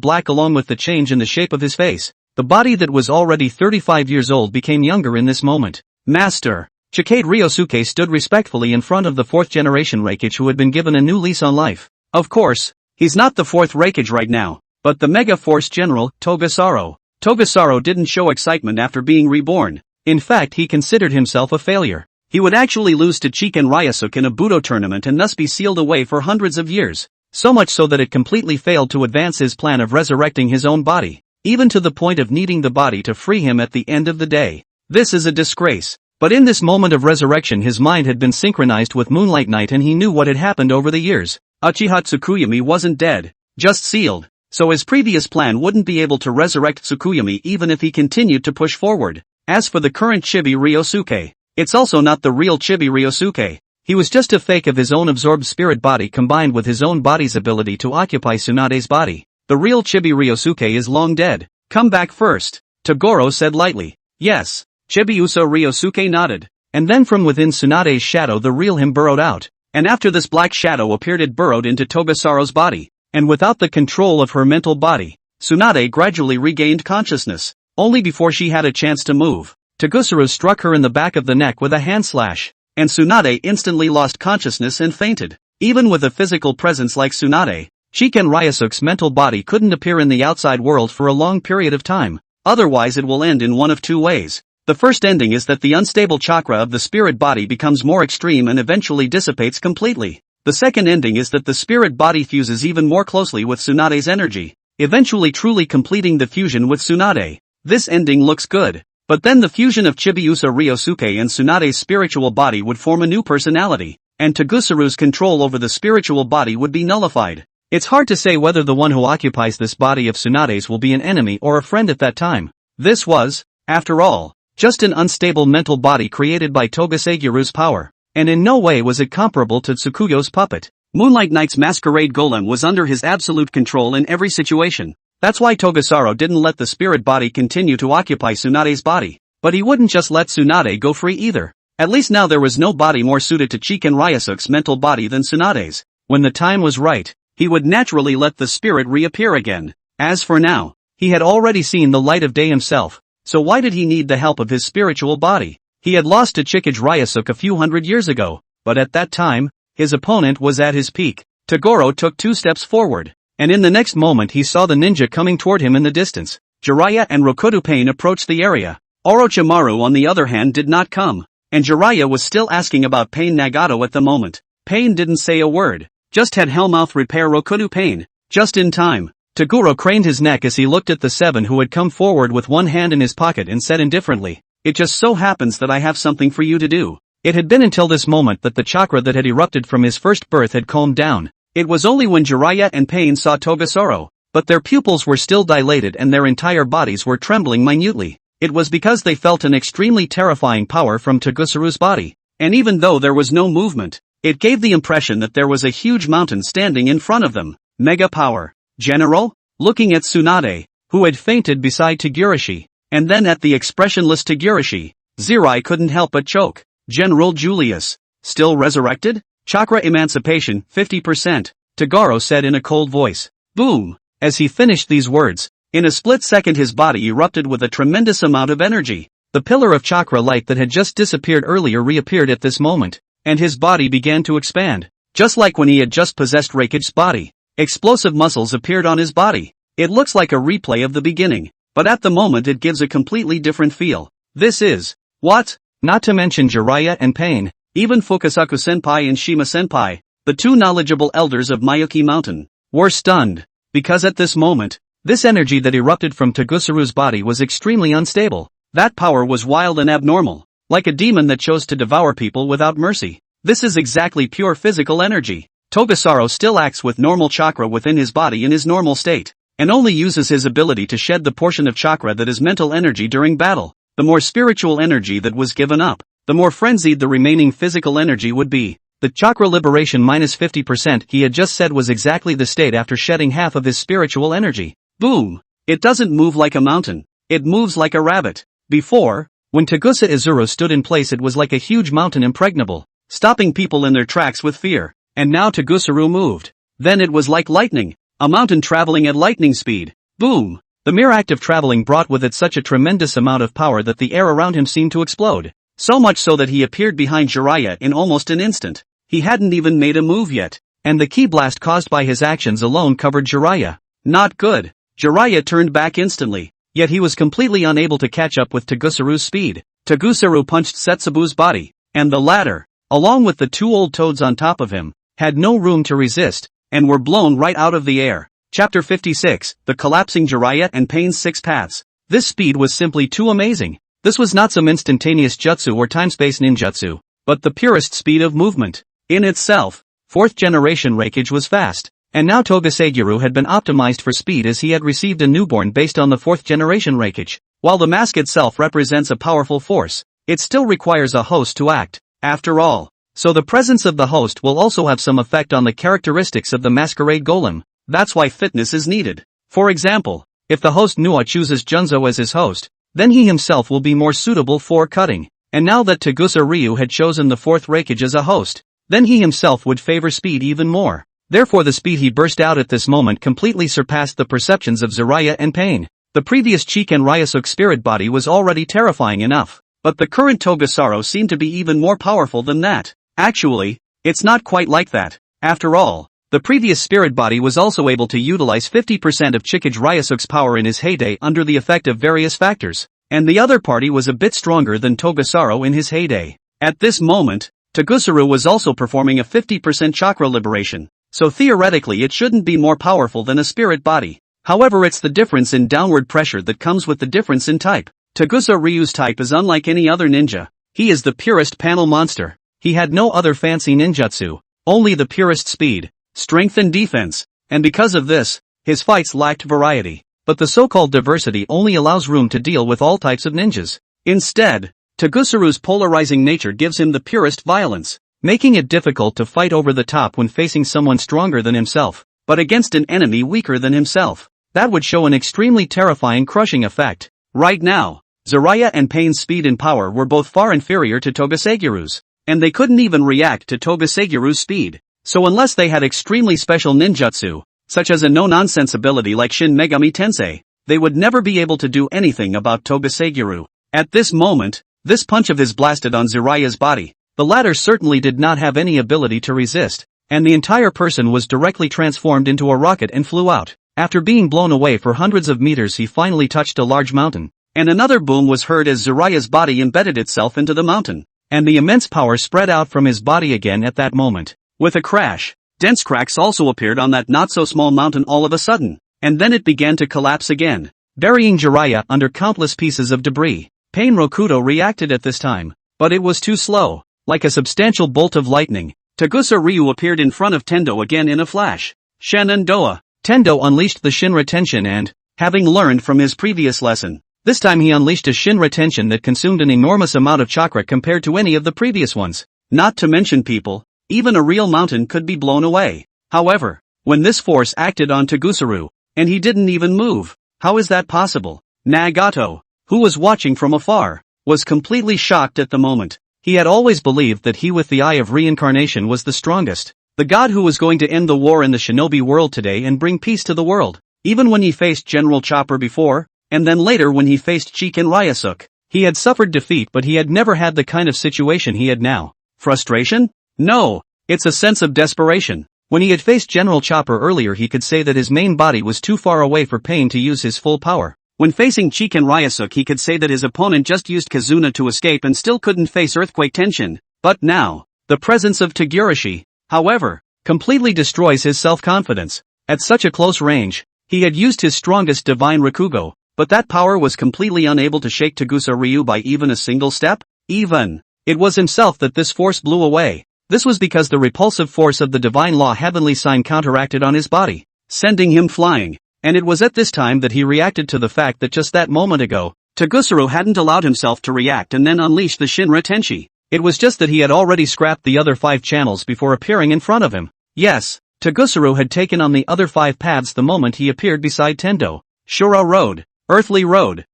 black along with the change in the shape of his face. The body that was already 35 years old became younger in this moment. Master! Chikage Ryosuke stood respectfully in front of the 4th generation Raikage who had been given a new lease on life. Of course, he's not the 4th Raikage right now, but the Mega Force General, Togasaro. Togasaro didn't show excitement after being reborn. In fact, he considered himself a failure. He would actually lose to Chiken Ryusuke in a Budo tournament and thus be sealed away for hundreds of years. So much so that it completely failed to advance his plan of resurrecting his own body, even to the point of needing the body to free him at the end of the day. This is a disgrace. But in this moment of resurrection his mind had been synchronized with Moonlight Knight and he knew what had happened over the years. Uchiha Tsukuyomi wasn't dead, just sealed, so his previous plan wouldn't be able to resurrect Tsukuyomi even if he continued to push forward. As for the current Chibi Ryosuke, it's also not the real Chibi Ryosuke. He was just a fake of his own absorbed spirit body combined with his own body's ability to occupy Tsunade's body. The real Chibi Ryosuke is long dead. Come back first, Toguro said lightly. Yes. Chibiusa Ryosuke nodded. And then from within Tsunade's shadow the real him burrowed out. And after this black shadow appeared it burrowed into Togasaro's body. And without the control of her mental body, Tsunade gradually regained consciousness. Only before she had a chance to move, Togusaru struck her in the back of the neck with a hand slash. And Tsunade instantly lost consciousness and fainted. Even with a physical presence like Tsunade, Chiken Ryusuke's mental body couldn't appear in the outside world for a long period of time. Otherwise it will end in one of two ways. The first ending is that the unstable chakra of the spirit body becomes more extreme and eventually dissipates completely. The second ending is that the spirit body fuses even more closely with Tsunade's energy, eventually truly completing the fusion with Tsunade. This ending looks good. But then the fusion of Chibiusa Ryosuke and Tsunade's spiritual body would form a new personality, and Togusaru's control over the spiritual body would be nullified. It's hard to say whether the one who occupies this body of Tsunade's will be an enemy or a friend at that time. This was, after all, just an unstable mental body created by Togasaguru's power, and in no way was it comparable to Tsukuyo's puppet. Moonlight Knight's masquerade golem was under his absolute control in every situation. That's why Togasaro didn't let the spirit body continue to occupy Tsunade's body. But he wouldn't just let Tsunade go free either. At least now there was no body more suited to Chiken Ryusuke's mental body than Tsunade's. When the time was right, he would naturally let the spirit reappear again. As for now, he had already seen the light of day himself, so why did he need the help of his spiritual body? He had lost to Chiken Ryusuke a few hundred years ago, but at that time, his opponent was at his peak. Toguro took 2 steps forward. And in the next moment he saw the ninja coming toward him in the distance. Jiraiya and Rokudo Pain approached the area. Orochimaru on the other hand did not come. And Jiraiya was still asking about Pain Nagato at the moment. Pain didn't say a word. Just had Hellmouth repair Rokudo Pain. Just in time. Toguro craned his neck as he looked at the 7 who had come forward with one hand in his pocket and said indifferently, "It just so happens that I have something for you to do." It had been until this moment that the chakra that had erupted from his first birth had calmed down. It was only when Jiraiya and Pain saw Togasaro, but their pupils were still dilated and their entire bodies were trembling minutely. It was because they felt an extremely terrifying power from Togusaru's body. And even though there was no movement, it gave the impression that there was a huge mountain standing in front of them. Mega power. General? Looking at Tsunade, who had fainted beside Togurashi, and then at the expressionless Togurashi, Zirai couldn't help but choke. General Julius. Still resurrected? Chakra emancipation, 50%, Toguro said in a cold voice. Boom! As he finished these words, in a split second his body erupted with a tremendous amount of energy. The pillar of chakra light that had just disappeared earlier reappeared at this moment, and his body began to expand. Just like when he had just possessed Raikage's body. Explosive muscles appeared on his body. It looks like a replay of the beginning, but at the moment it gives a completely different feel. This is, what? Not to mention Jiraiya and Pain. Even Fukasaku-senpai and Shima-senpai, the 2 knowledgeable elders of Mayuki Mountain, were stunned, because at this moment, this energy that erupted from Togusaru's body was extremely unstable. That power was wild and abnormal, like a demon that chose to devour people without mercy. This is exactly pure physical energy. Togasaro still acts with normal chakra within his body in his normal state, and only uses his ability to shed the portion of chakra that is mental energy during battle. The more spiritual energy that was given up, the more frenzied the remaining physical energy would be. The chakra liberation minus 50% he had just said was exactly the state after shedding half of his spiritual energy. Boom! It doesn't move like a mountain. It moves like a rabbit. Before, when Togusa Izuru stood in place it was like a huge mountain impregnable, stopping people in their tracks with fear. And now Togusaru moved. Then it was like lightning. A mountain traveling at lightning speed. Boom! The mere act of traveling brought with it such a tremendous amount of power that the air around him seemed to explode. So much so that he appeared behind Jiraiya in almost an instant. He hadn't even made a move yet, and the ki blast caused by his actions alone covered Jiraiya. Not good. Jiraiya turned back instantly. yet he was completely unable to catch up with Togusaru's speed. Togusaru punched Setsubu's body, and the latter, along with the two old toads on top of him, had no room to resist, and were blown right out of the air. Chapter 56, The Collapsing Jiraiya and Pain's Six Paths. This speed was simply too amazing. This was not some instantaneous jutsu or time-space ninjutsu, but the purest speed of movement. In itself, 4th generation Reikage was fast, and now Togusaru had been optimized for speed as he had received a newborn based on the 4th generation Reikage. While the mask itself represents a powerful force, it still requires a host to act, after all. So the presence of the host will also have some effect on the characteristics of the masquerade golem. That's why fitness is needed. For example, if the host Nua chooses Junzo as his host, then he himself will be more suitable for cutting. And now that Togusa had chosen the 4th Reikage as a host, then he himself would favor speed even more. Therefore the speed he burst out at this moment completely surpassed the perceptions of Jiraiya and Pain. The previous Chiken Ryusuke spirit body was already terrifying enough, but the current Togusaru seemed to be even more powerful than that. Actually, it's not quite like that. After all, the previous spirit body was also able to utilize 50% of Chiken Ryusuke's power in his heyday under the effect of various factors, and the other party was a bit stronger than Togusaru in his heyday. At this moment, Togusaru was also performing a 50% chakra liberation, so theoretically it shouldn't be more powerful than a spirit body. However, it's the difference in downward pressure that comes with the difference in type. Togusaru's type is unlike any other ninja. He is the purest panel monster. He had no other fancy ninjutsu, only the purest speed, strength and defense, and because of this, his fights lacked variety. But the so-called diversity only allows room to deal with all types of ninjas. Instead, Togusaru's polarizing nature gives him the purest violence, making it difficult to fight over the top when facing someone stronger than himself, but against an enemy weaker than himself. That would show an extremely terrifying crushing effect. Right now, Jiraiya and Pain's speed and power were both far inferior to Togusaru's, and they couldn't even react to Togusaru's speed. So unless they had extremely special ninjutsu, such as a no-nonsense ability like Shin Megami Tensei, they would never be able to do anything about Togusaru. At this moment, this punch of his blasted on Jiraiya's body. The latter certainly did not have any ability to resist, and the entire person was directly transformed into a rocket and flew out. After being blown away for hundreds of meters, he finally touched a large mountain, and another boom was heard as Jiraiya's body embedded itself into the mountain, and the immense power spread out from his body again at that moment. With a crash, dense cracks also appeared on that not-so-small mountain all of a sudden, and then it began to collapse again, burying Jiraiya under countless pieces of debris. Pain Rokudo reacted at this time, but it was too slow. Like a substantial bolt of lightning, Togusa appeared in front of Tendo again in a flash. Shenandoah. Tendo unleashed the Shinra Tenshin and, having learned from his previous lesson, this time he unleashed a Shinra Tenshin that consumed an enormous amount of chakra compared to any of the previous ones. Not to mention people, even a real mountain could be blown away. However, when this force acted on Togusaru, and he didn't even move, how is that possible? Nagato, who was watching from afar, was completely shocked at the moment. He had always believed that he with the Eye of Reincarnation was the strongest, the god who was going to end the war in the shinobi world today and bring peace to the world. Even when he faced General Chopper before, and then later when he faced Chiken Ryusuke, he had suffered defeat, but he had never had the kind of situation he had now. Frustration? No, it's a sense of desperation. When he had faced General Chopper earlier, he could say that his main body was too far away for Pain to use his full power. When facing Chiken Ryusuke, he could say that his opponent just used Kazuna to escape and still couldn't face Earthquake Tenshin. But now, the presence of Togurashi, however, completely destroys his self-confidence. At such a close range, he had used his strongest divine Rakugo, but that power was completely unable to shake Togusa by even a single step. It was himself that this force blew away. This was because the repulsive force of the divine law heavenly sign counteracted on his body, sending him flying. And it was at this time that he reacted to the fact that just that moment ago, Togusaru hadn't allowed himself to react and then unleash the Shinra Tenshi. It was just that he had already scrapped the other 5 channels before appearing in front of him. Yes, Togusaru had taken on the other 5 paths the moment he appeared beside Tendo. Shura Road, Earthly Road,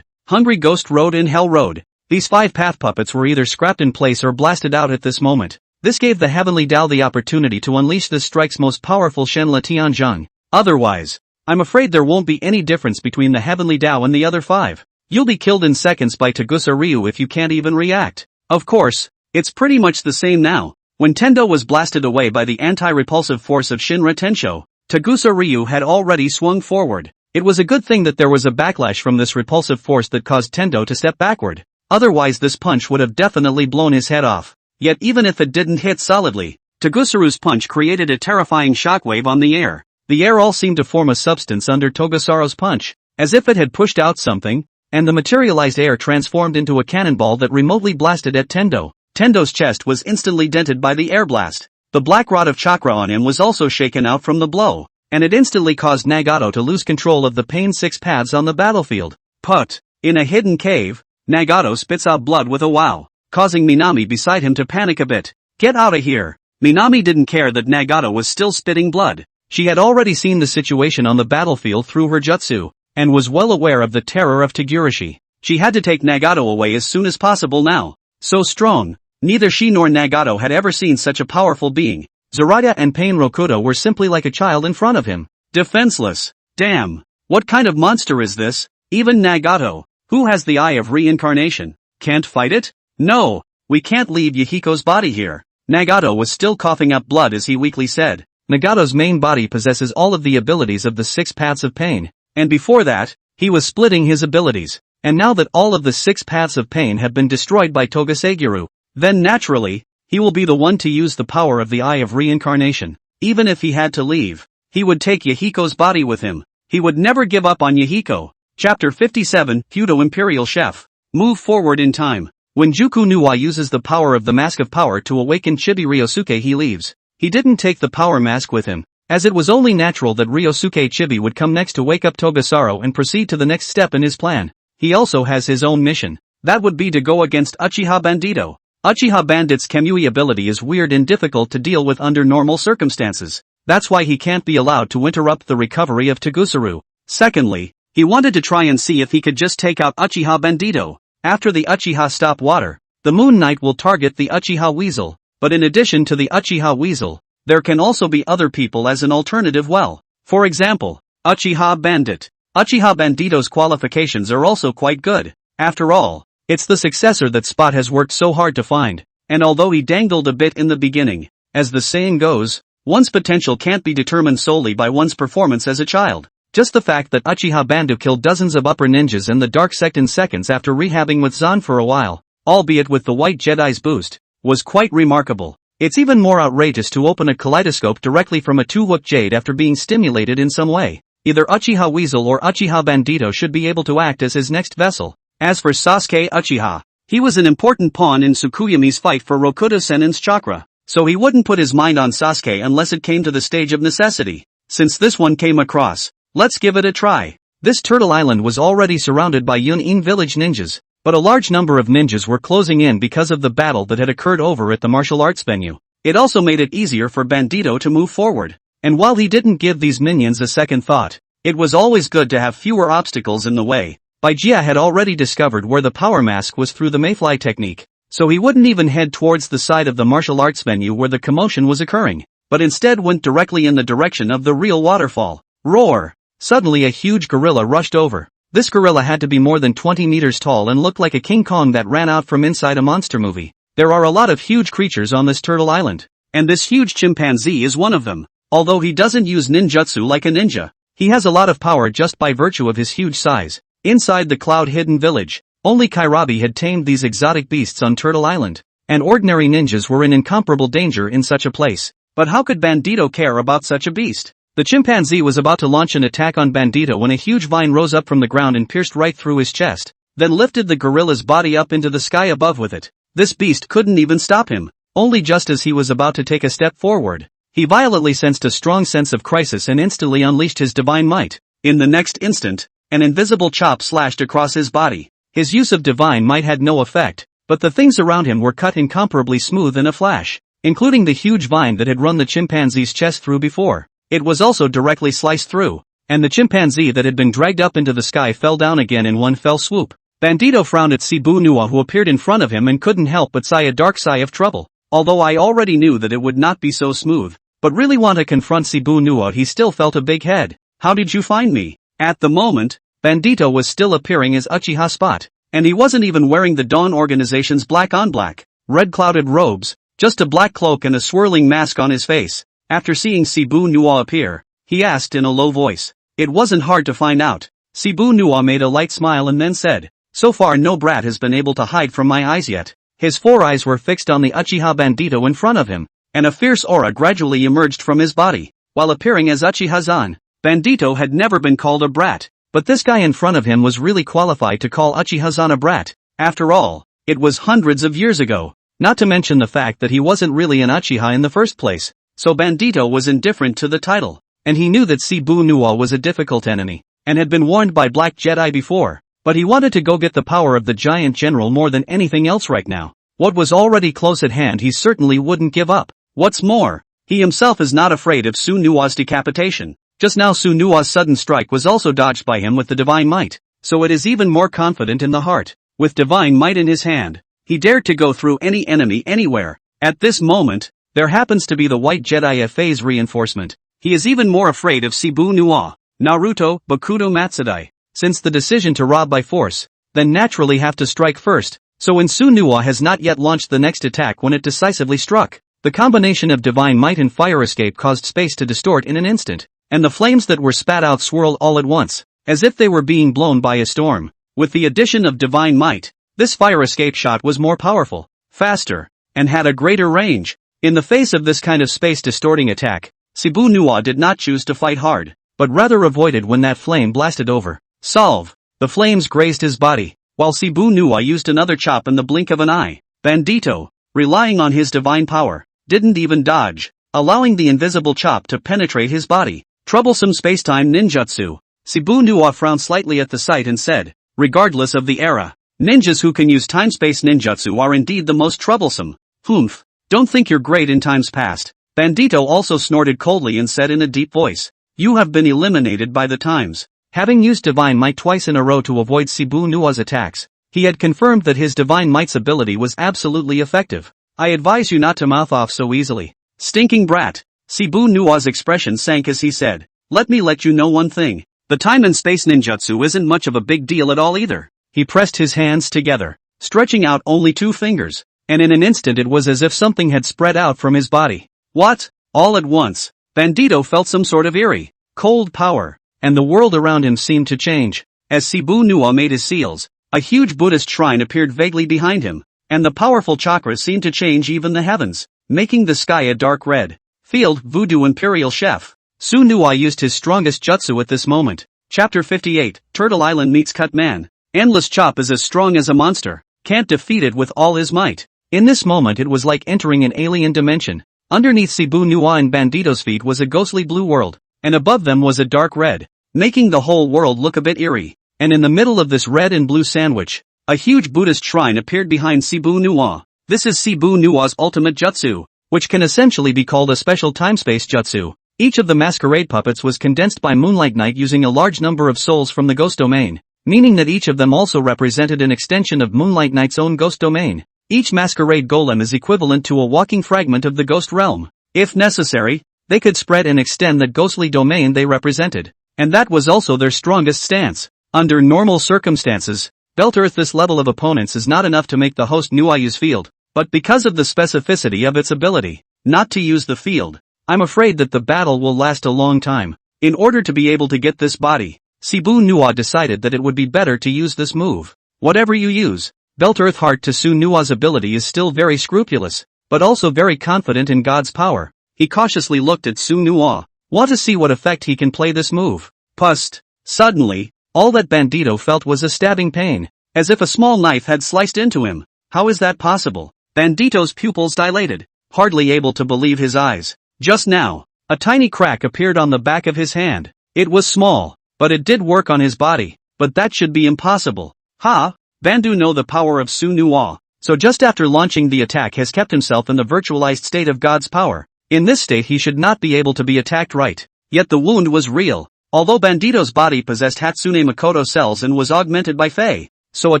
Hungry Ghost Road and Hell Road. These 5 path puppets were either scrapped in place or blasted out at this moment. This gave the Heavenly Tao the opportunity to unleash this strike's most powerful Shenla Tianzhong. Otherwise, I'm afraid there won't be any difference between the Heavenly Tao and the other 5. You'll be killed in seconds by Togusa if you can't even react. Of course, it's pretty much the same now. When Tendo was blasted away by the anti-repulsive force of Shinra Tensho, Togusa had already swung forward. It was a good thing that there was a backlash from this repulsive force that caused Tendo to step backward. Otherwise this punch would have definitely blown his head off. Yet even if it didn't hit solidly, Togusaru's punch created a terrifying shockwave on the air. The air all seemed to form a substance under Togusaru's punch, as if it had pushed out something, and the materialized air transformed into a cannonball that remotely blasted at Tendo. Tendo's chest was instantly dented by the air blast. The black rod of chakra on him was also shaken out from the blow, and it instantly caused Nagato to lose control of the pain 6 paths on the battlefield. Put. In a hidden cave, Nagato spits out blood with a wow, causing Minami beside him to panic a bit. Get outta here. Minami didn't care that Nagato was still spitting blood. She had already seen the situation on the battlefield through her jutsu, and was well aware of the terror of Togurashi. She had to take Nagato away as soon as possible now. So strong. Neither she nor Nagato had ever seen such a powerful being. Zoraida and Pain Rokuto were simply like a child in front of him. Defenseless. Damn. What kind of monster is this? Even Nagato, who has the eye of reincarnation, can't fight it? No, we can't leave Yahiko's body here. Nagato was still coughing up blood as he weakly said. Nagato's main body possesses all of the abilities of the 6 paths of pain, and before that, he was splitting his abilities, and now that all of the 6 paths of pain have been destroyed by Togusagiru, then naturally, he will be the one to use the power of the Eye of Reincarnation. Even if he had to leave, he would take Yahiko's body with him. He would never give up on Yahiko. Chapter 57, Fudo Imperial Chef. Move forward in time. When Juku Nuwa uses the power of the Mask of Power to awaken Chibi Ryosuke, he leaves. He didn't take the power mask with him, as it was only natural that Ryosuke Chibi would come next to wake up Togusaru and proceed to the next step in his plan. He also has his own mission. That would be to go against Uchiha Bandito. Uchiha Bandit's Kamui ability is weird and difficult to deal with under normal circumstances. That's why he can't be allowed to interrupt the recovery of Togusaru. Secondly, he wanted to try and see if he could just take out Uchiha Bandito. After the Uchiha stop water, the Moon Knight will target the Uchiha Weasel. But in addition to the Uchiha Weasel, there can also be other people as an alternative well. For example, Uchiha Bandit. Uchiha Bandito's qualifications are also quite good. After all, it's the successor that Spot has worked so hard to find, and although he dangled a bit in the beginning, as the saying goes, one's potential can't be determined solely by one's performance as a child. Just the fact that Uchiha Bandito killed dozens of upper ninjas and the dark sect in seconds after rehabbing with Zan for a while, albeit with the White Jedi's boost, was quite remarkable. It's even more outrageous to open a kaleidoscope directly from a 2-hook jade after being stimulated in some way. Either Uchiha Weasel or Uchiha Bandito should be able to act as his next vessel. As for Sasuke Uchiha, he was an important pawn in Tsukuyomi's fight for Rokuto Senin's chakra, so he wouldn't put his mind on Sasuke unless it came to the stage of necessity. Since this one came across, let's give it a try. This Turtle Island was already surrounded by Yun-in village ninjas, but a large number of ninjas were closing in because of the battle that had occurred over at the martial arts venue. It also made it easier for Bandito to move forward, and while he didn't give these minions a second thought, it was always good to have fewer obstacles in the way. Baijia had already discovered where the power mask was through the mayfly technique, so he wouldn't even head towards the side of the martial arts venue where the commotion was occurring, but instead went directly in the direction of the real waterfall. Roar! Suddenly a huge gorilla rushed over. This gorilla had to be more than 20 meters tall and looked like a King Kong that ran out from inside a monster movie. There are a lot of huge creatures on this turtle island, and this huge chimpanzee is one of them. Although he doesn't use ninjutsu like a ninja, he has a lot of power just by virtue of his huge size. Inside the cloud-hidden village, only Kairabi had tamed these exotic beasts on Turtle Island, and ordinary ninjas were in incomparable danger in such a place. But how could Bandito care about such a beast? The chimpanzee was about to launch an attack on Bandito when a huge vine rose up from the ground and pierced right through his chest, then lifted the gorilla's body up into the sky above with it. This beast couldn't even stop him. Only just as he was about to take a step forward, he violently sensed a strong sense of crisis and instantly unleashed his divine might. In the next instant, an invisible chop slashed across his body. His use of divine might had no effect, but the things around him were cut incomparably smooth in a flash, including the huge vine that had run the chimpanzee's chest through before. It was also directly sliced through, and the chimpanzee that had been dragged up into the sky fell down again in one fell swoop. Bandito frowned at Shibu Nuwa, who appeared in front of him, and couldn't help but sigh a dark sigh of trouble. Although I already knew that it would not be so smooth, but really want to confront Shibu Nuwa, he still felt a big head. How did you find me? At the moment, Bandito was still appearing as Uchiha Spot, and he wasn't even wearing the Dawn Organization's black on black, red clouded robes, just a black cloak and a swirling mask on his face. After seeing Shibu Nuwa appear, he asked in a low voice, It wasn't hard to find out. Cebu Nua made a light smile and then said, "So far no brat has been able to hide from my eyes yet." His 4 eyes were fixed on the Uchiha Bandito in front of him, and a fierce aura gradually emerged from his body, while appearing as Uchiha-zan. Bandito had never been called a brat, but this guy in front of him was really qualified to call Uchiha-zan a brat. After all, it was hundreds of years ago, not to mention the fact that he wasn't really an Uchiha in the first place, so Bandito was indifferent to the title, and he knew that Cebu Nua was a difficult enemy, and had been warned by Black Jedi before, but he wanted to go get the power of the giant general more than anything else right now. What was already close at hand he certainly wouldn't give up. What's more, he himself is not afraid of Su Nua's decapitation. Just now Su Nua's sudden strike was also dodged by him with the divine might, so it is even more confident in the heart. With divine might in his hand, he dared to go through any enemy anywhere. At this moment, there happens to be the White Jedi FA's reinforcement. He is even more afraid of Cebu Nua, Naruto, Bakudo Matsudae. Since the decision to rob by force, then naturally have to strike first, so when Su Nua has not yet launched the next attack when it decisively struck, the combination of divine might and fire escape caused space to distort in an instant, and the flames that were spat out swirled all at once, as if they were being blown by a storm. With the addition of divine might, this fire escape shot was more powerful, faster, and had a greater range. In the face of this kind of space-distorting attack, Cebu Nua did not choose to fight hard, but rather avoided when that flame blasted over. Solve! The flames grazed his body, while Cebu Nua used another chop in the blink of an eye. Bandito, relying on his divine power, didn't even dodge, allowing the invisible chop to penetrate his body. Troublesome spacetime ninjutsu. Cebu Nua frowned slightly at the sight and said, "Regardless of the era, ninjas who can use time-space ninjutsu are indeed the most troublesome. Humph. Don't think you're great in times past." Bandito also snorted coldly and said in a deep voice, "You have been eliminated by the times." Having used divine might twice in a row to avoid Cebu Nua's attacks, he had confirmed that his divine might's ability was absolutely effective. "I advise you not to mouth off so easily. Stinking brat." Cebu Nua's expression sank as he said, let you know one thing. The time and space ninjutsu isn't much of a big deal at all either." He pressed his hands together, stretching out only 2 fingers, and in an instant it was as if something had spread out from his body. What? All at once, Bandito felt some sort of eerie, cold power, and the world around him seemed to change. As Cebu Nua made his seals, a huge Buddhist shrine appeared vaguely behind him, and the powerful chakras seemed to change even the heavens, making the sky a dark red. Field Voodoo Imperial Chef. Su Nua used his strongest jutsu at this moment. Chapter 58, Turtle Island meets Cut Man. Endless Chop is as strong as a monster, can't defeat it with all his might. In this moment it was like entering an alien dimension. Underneath Cebu Nua and Bandito's feet was a ghostly blue world, and above them was a dark red, making the whole world look a bit eerie. And in the middle of this red and blue sandwich, a huge Buddhist shrine appeared behind Cebu Nua. This is Cebu Nua's ultimate jutsu, which can essentially be called a special time-space jutsu. Each of the masquerade puppets was condensed by Moonlight Knight using a large number of souls from the ghost domain, meaning that each of them also represented an extension of Moonlight Knight's own ghost domain. Each masquerade golem is equivalent to a walking fragment of the ghost realm. If necessary, they could spread and extend that ghostly domain they represented, and that was also their strongest stance. Under normal circumstances, Belt Earth this level of opponents is not enough to make the host Nua use field, but because of the specificity of its ability not to use the field, I'm afraid that the battle will last a long time. In order to be able to get this body, Cebu Nua decided that it would be better to use this move. Whatever you use, Belt Earth Heart to Su Nua's ability is still very scrupulous, but also very confident in God's power. He cautiously looked at Su Nua, want to see what effect he can play this move. Pust. Suddenly, all that Bandito felt was a stabbing pain, as if a small knife had sliced into him. How is that possible? Bandito's pupils dilated, hardly able to believe his eyes. Just now, a tiny crack appeared on the back of his hand. It was small, but it did work on his body. But that should be impossible. Ha! Bandu know the power of Su Nua, so just after launching the attack has kept himself in the virtualized state of God's power. In this state he should not be able to be attacked right. Yet the wound was real. Although Bandito's body possessed Hatsune Makoto cells and was augmented by Fae, so a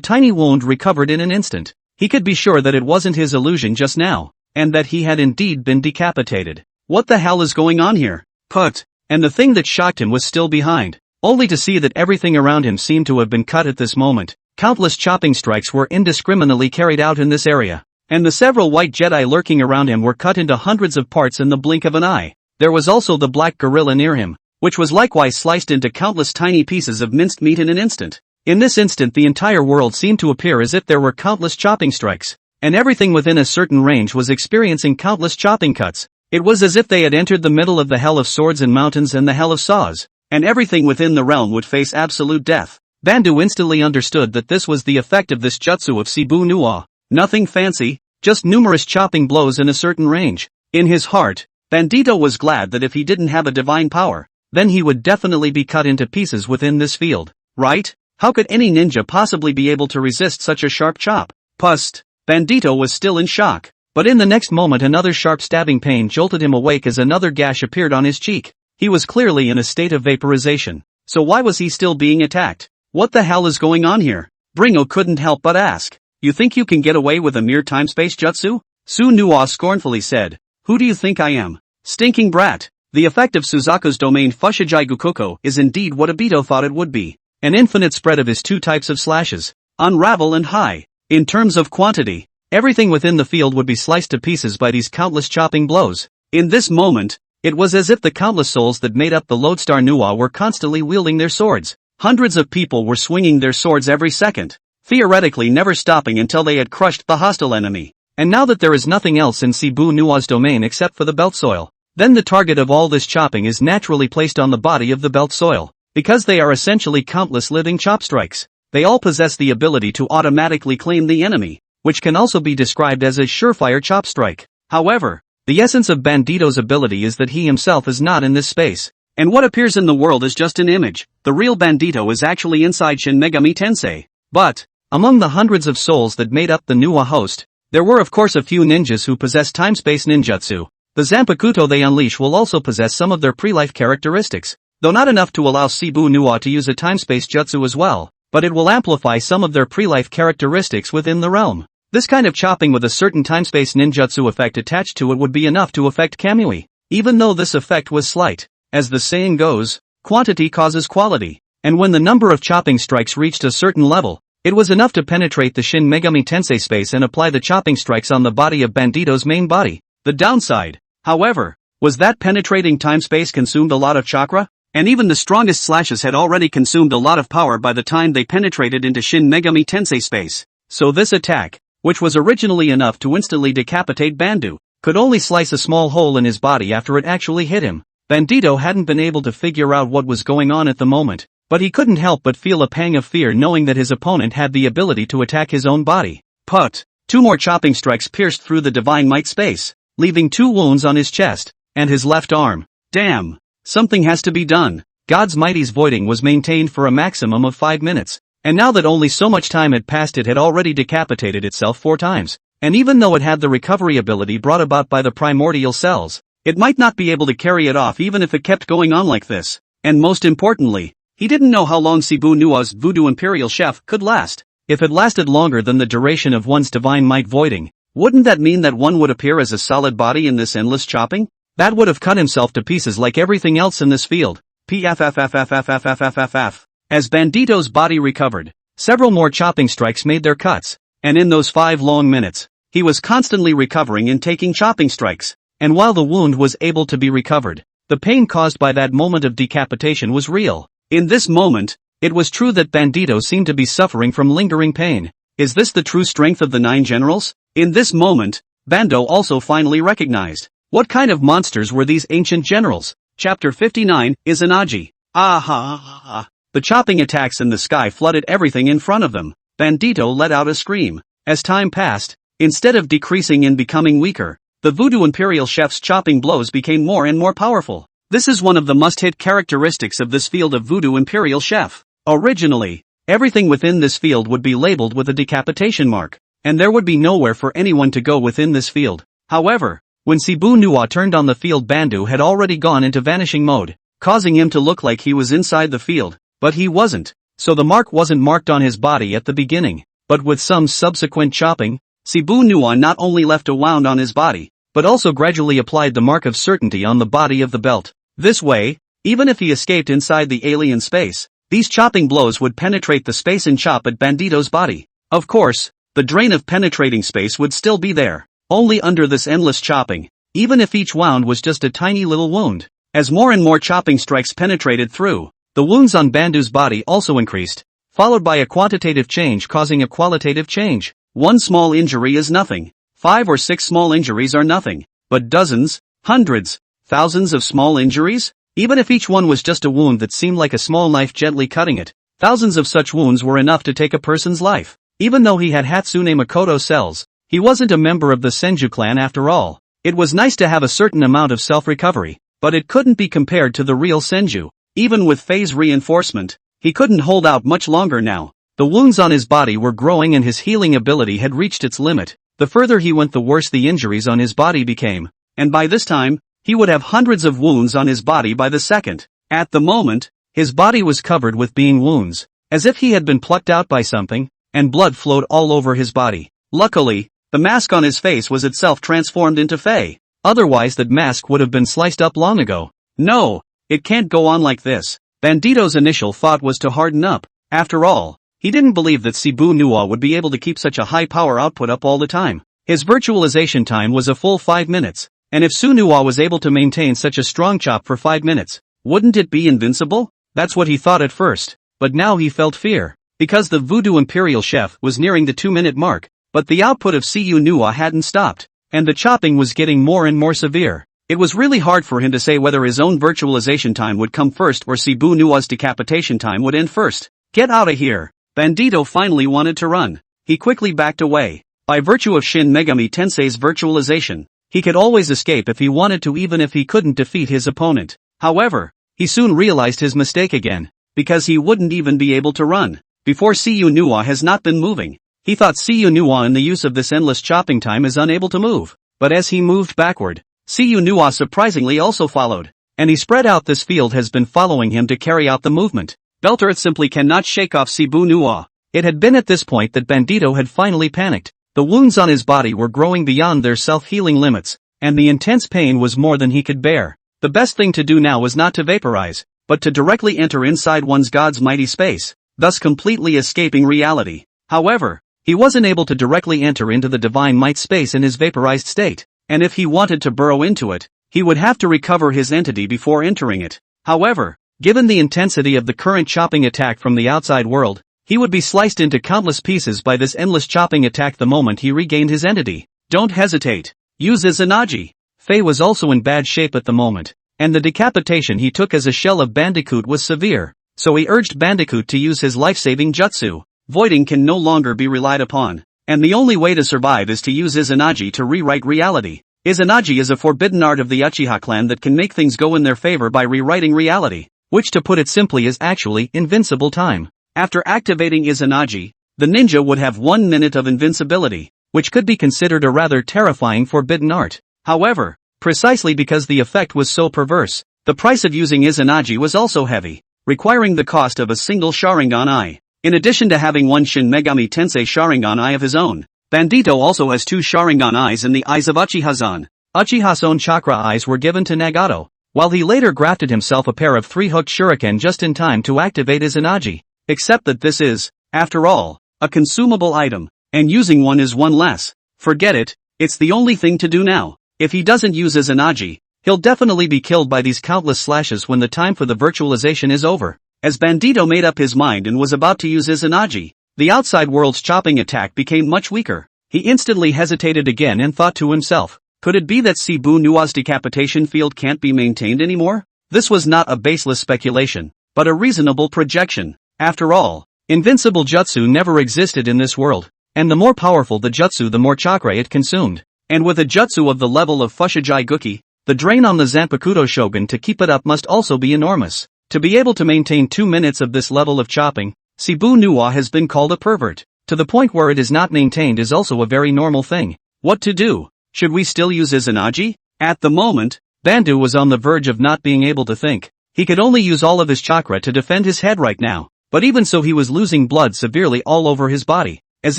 tiny wound recovered in an instant. He could be sure that it wasn't his illusion just now, and that he had indeed been decapitated. What the hell is going on here? Put. And the thing that shocked him was still behind, only to see that everything around him seemed to have been cut at this moment. Countless chopping strikes were indiscriminately carried out in this area, and the several white Jedi lurking around him were cut into hundreds of parts in the blink of an eye. There was also the black gorilla near him, which was likewise sliced into countless tiny pieces of minced meat in an instant. In this instant the entire world seemed to appear as if there were countless chopping strikes, and everything within a certain range was experiencing countless chopping cuts. It was as if they had entered the middle of the hell of swords and mountains and the hell of saws, and everything within the realm would face absolute death. Bandu instantly understood that this was the effect of this jutsu of Shibu Nuwa. Nothing fancy, just numerous chopping blows in a certain range. In his heart, Bandito was glad that if he didn't have a divine power, then he would definitely be cut into pieces within this field, right? How could any ninja possibly be able to resist such a sharp chop? Pust! Bandito was still in shock, but in the next moment another sharp stabbing pain jolted him awake as another gash appeared on his cheek. He was clearly in a state of vaporization, so why was he still being attacked? What the hell is going on here? Bringo couldn't help but ask. You think you can get away with a mere time-space jutsu? Su Nuwa scornfully said. Who do you think I am? Stinking brat. The effect of Suzaku's domain Fushigi Gukoko is indeed what Obito thought it would be. An infinite spread of his two types of slashes, unravel and high. In terms of quantity, everything within the field would be sliced to pieces by these countless chopping blows. In this moment, it was as if the countless souls that made up the Lodestar Nuwa were constantly wielding their swords. Hundreds of people were swinging their swords every second, theoretically never stopping until they had crushed the hostile enemy. And now that there is nothing else in Shibu Nuwa's domain except for the belt soil, then the target of all this chopping is naturally placed on the body of the belt soil. Because they are essentially countless living chop strikes, they all possess the ability to automatically claim the enemy, which can also be described as a surefire chop strike. However, the essence of Bandito's ability is that he himself is not in this space, and what appears in the world is just an image. The real Bandito is actually inside Shin Megami Tensei. But, among the hundreds of souls that made up the Nuwa host, there were of course a few ninjas who possess time-space ninjutsu. The Zanpakuto they unleash will also possess some of their pre-life characteristics, though not enough to allow Shibu Nuwa to use a time-space jutsu as well, but it will amplify some of their pre-life characteristics within the realm. This kind of chopping with a certain time-space ninjutsu effect attached to it would be enough to affect Kamui, even though this effect was slight. As the saying goes, quantity causes quality, and when the number of chopping strikes reached a certain level, it was enough to penetrate the Shin Megami Tensei space and apply the chopping strikes on the body of Bandito's main body. The downside, however, was that penetrating time-space consumed a lot of chakra, and even the strongest slashes had already consumed a lot of power by the time they penetrated into Shin Megami Tensei space. So this attack, which was originally enough to instantly decapitate Bandu, could only slice a small hole in his body after it actually hit him. Bandito hadn't been able to figure out what was going on at the moment, but he couldn't help but feel a pang of fear knowing that his opponent had the ability to attack his own body. Put! Two more chopping strikes pierced through the Divine Might space, leaving two wounds on his chest and his left arm. Damn! Something has to be done. God's Mighty's voiding was maintained for a maximum of 5 minutes, and now that only so much time had passed it had already decapitated itself 4 times, and even though it had the recovery ability brought about by the primordial cells, it might not be able to carry it off even if it kept going on like this. And most importantly, he didn't know how long Shibu Nuwa's Voodoo Imperial Chef could last. If it lasted longer than the duration of one's Divine Might voiding, wouldn't that mean that one would appear as a solid body in this endless chopping? That would have cut himself to pieces like everything else in this field. Pffffffffffffff. As Bandito's body recovered, several more chopping strikes made their cuts, and in those 5 long minutes, he was constantly recovering and taking chopping strikes, and while the wound was able to be recovered, the pain caused by that moment of decapitation was real. In this moment, it was true that Bandito seemed to be suffering from lingering pain. Is this the true strength of the 9 generals? In this moment, Bando also finally recognized. What kind of monsters were these ancient generals? Chapter 59, Izanagi. Ah. The chopping attacks in the sky flooded everything in front of them. Bandito let out a scream. As time passed, instead of decreasing and becoming weaker, the Voodoo Imperial Chef's chopping blows became more and more powerful. This is one of the must-hit characteristics of this field of Voodoo Imperial Chef. Originally, everything within this field would be labeled with a decapitation mark, and there would be nowhere for anyone to go within this field. However, when Shibu Nuwa turned on the field, Bandu had already gone into vanishing mode, causing him to look like he was inside the field, but he wasn't, so the mark wasn't marked on his body at the beginning, but with some subsequent chopping, Shibu Nuwa not only left a wound on his body, but also gradually applied the mark of certainty on the body of the belt. This way, even if he escaped inside the alien space, these chopping blows would penetrate the space and chop at Bandito's body. Of course, the drain of penetrating space would still be there, only under this endless chopping, even if each wound was just a tiny little wound. As more and more chopping strikes penetrated through, the wounds on Bandu's body also increased, followed by a quantitative change causing a qualitative change. One small injury is nothing. 5 or 6 small injuries are nothing. But dozens, hundreds, thousands of small injuries? Even if each one was just a wound that seemed like a small knife gently cutting it, thousands of such wounds were enough to take a person's life. Even though he had Hatsune Makoto cells, he wasn't a member of the Senju clan after all. It was nice to have a certain amount of self-recovery, but it couldn't be compared to the real Senju. Even with phase reinforcement, he couldn't hold out much longer now. The wounds on his body were growing and his healing ability had reached its limit. The further he went, the worse the injuries on his body became. And by this time, he would have hundreds of wounds on his body by the second. At the moment, his body was covered with being wounds, as if he had been plucked out by something, and blood flowed all over his body. Luckily, the mask on his face was itself transformed into Fey. Otherwise that mask would have been sliced up long ago. No, it can't go on like this. Bandito's initial thought was to harden up. After all, he didn't believe that Shibu Nuwa would be able to keep such a high power output up all the time. His virtualization time was a full 5 minutes, and if Sunuwa was able to maintain such a strong chop for 5 minutes, wouldn't it be invincible? That's what he thought at first, but now he felt fear, because the Voodoo Imperial Chef was nearing the 2-minute mark, but the output of Shibu Nuwa hadn't stopped, and the chopping was getting more and more severe. It was really hard for him to say whether his own virtualization time would come first or Shibu Nuwa's decapitation time would end first. Get out of here! Bandito finally wanted to run. He quickly backed away. By virtue of Shin Megami Tensei's virtualization, he could always escape if he wanted to, even if he couldn't defeat his opponent. However, he soon realized his mistake again, because he wouldn't even be able to run. Before Shibu Nuwa has not been moving. He thought Shibu Nuwa in the use of this endless chopping time is unable to move. But as he moved backward, Shibu Nuwa surprisingly also followed. And he spread out. This field has been following him to carry out the movement. Belter simply cannot shake off Shibu Nuwa. It had been at this point that Bandito had finally panicked. The wounds on his body were growing beyond their self-healing limits, and the intense pain was more than he could bear. The best thing to do now was not to vaporize, but to directly enter inside one's god's mighty space, thus completely escaping reality. However, he wasn't able to directly enter into the divine might space in his vaporized state, and if he wanted to burrow into it, he would have to recover his entity before entering it. However, given the intensity of the current chopping attack from the outside world, he would be sliced into countless pieces by this endless chopping attack the moment he regained his entity. Don't hesitate. Use Izanagi. Faye was also in bad shape at the moment, and the decapitation he took as a shell of Bandicoot was severe, so he urged Bandicoot to use his life-saving jutsu. Voiding can no longer be relied upon, and the only way to survive is to use Izanagi to rewrite reality. Izanagi is a forbidden art of the Uchiha clan that can make things go in their favor by rewriting reality, which to put it simply is actually invincible time. After activating Izanagi, the ninja would have 1 minute of invincibility, which could be considered a rather terrifying forbidden art. However, precisely because the effect was so perverse, the price of using Izanagi was also heavy, requiring the cost of a single Sharingan eye. In addition to having one Shin Megami Tensei Sharingan eye of his own, Bandito also has 2 Sharingan eyes in the eyes of Uchiha-san. Uchiha's own chakra eyes were given to Nagato, while he later grafted himself a pair of 3-hooked shuriken just in time to activate Izanagi. Except that this is, after all, a consumable item, and using one is one less. Forget it, it's the only thing to do now. If he doesn't use Izanagi, he'll definitely be killed by these countless slashes when the time for the virtualization is over. As Bandito made up his mind and was about to use Izanagi, the outside world's chopping attack became much weaker. He instantly hesitated again and thought to himself, could it be that Shibu Nuwa's decapitation field can't be maintained anymore? This was not a baseless speculation, but a reasonable projection. After all, invincible jutsu never existed in this world, and the more powerful the jutsu the more chakra it consumed. And with a jutsu of the level of Fushigi Guki, the drain on the Zanpakuto Shogun to keep it up must also be enormous. To be able to maintain 2 minutes of this level of chopping, Shibu Nuwa has been called a pervert. To the point where it is not maintained is also a very normal thing. What to do? Should we still use Izanagi? At the moment, Bandu was on the verge of not being able to think. He could only use all of his chakra to defend his head right now, but even so he was losing blood severely all over his body, as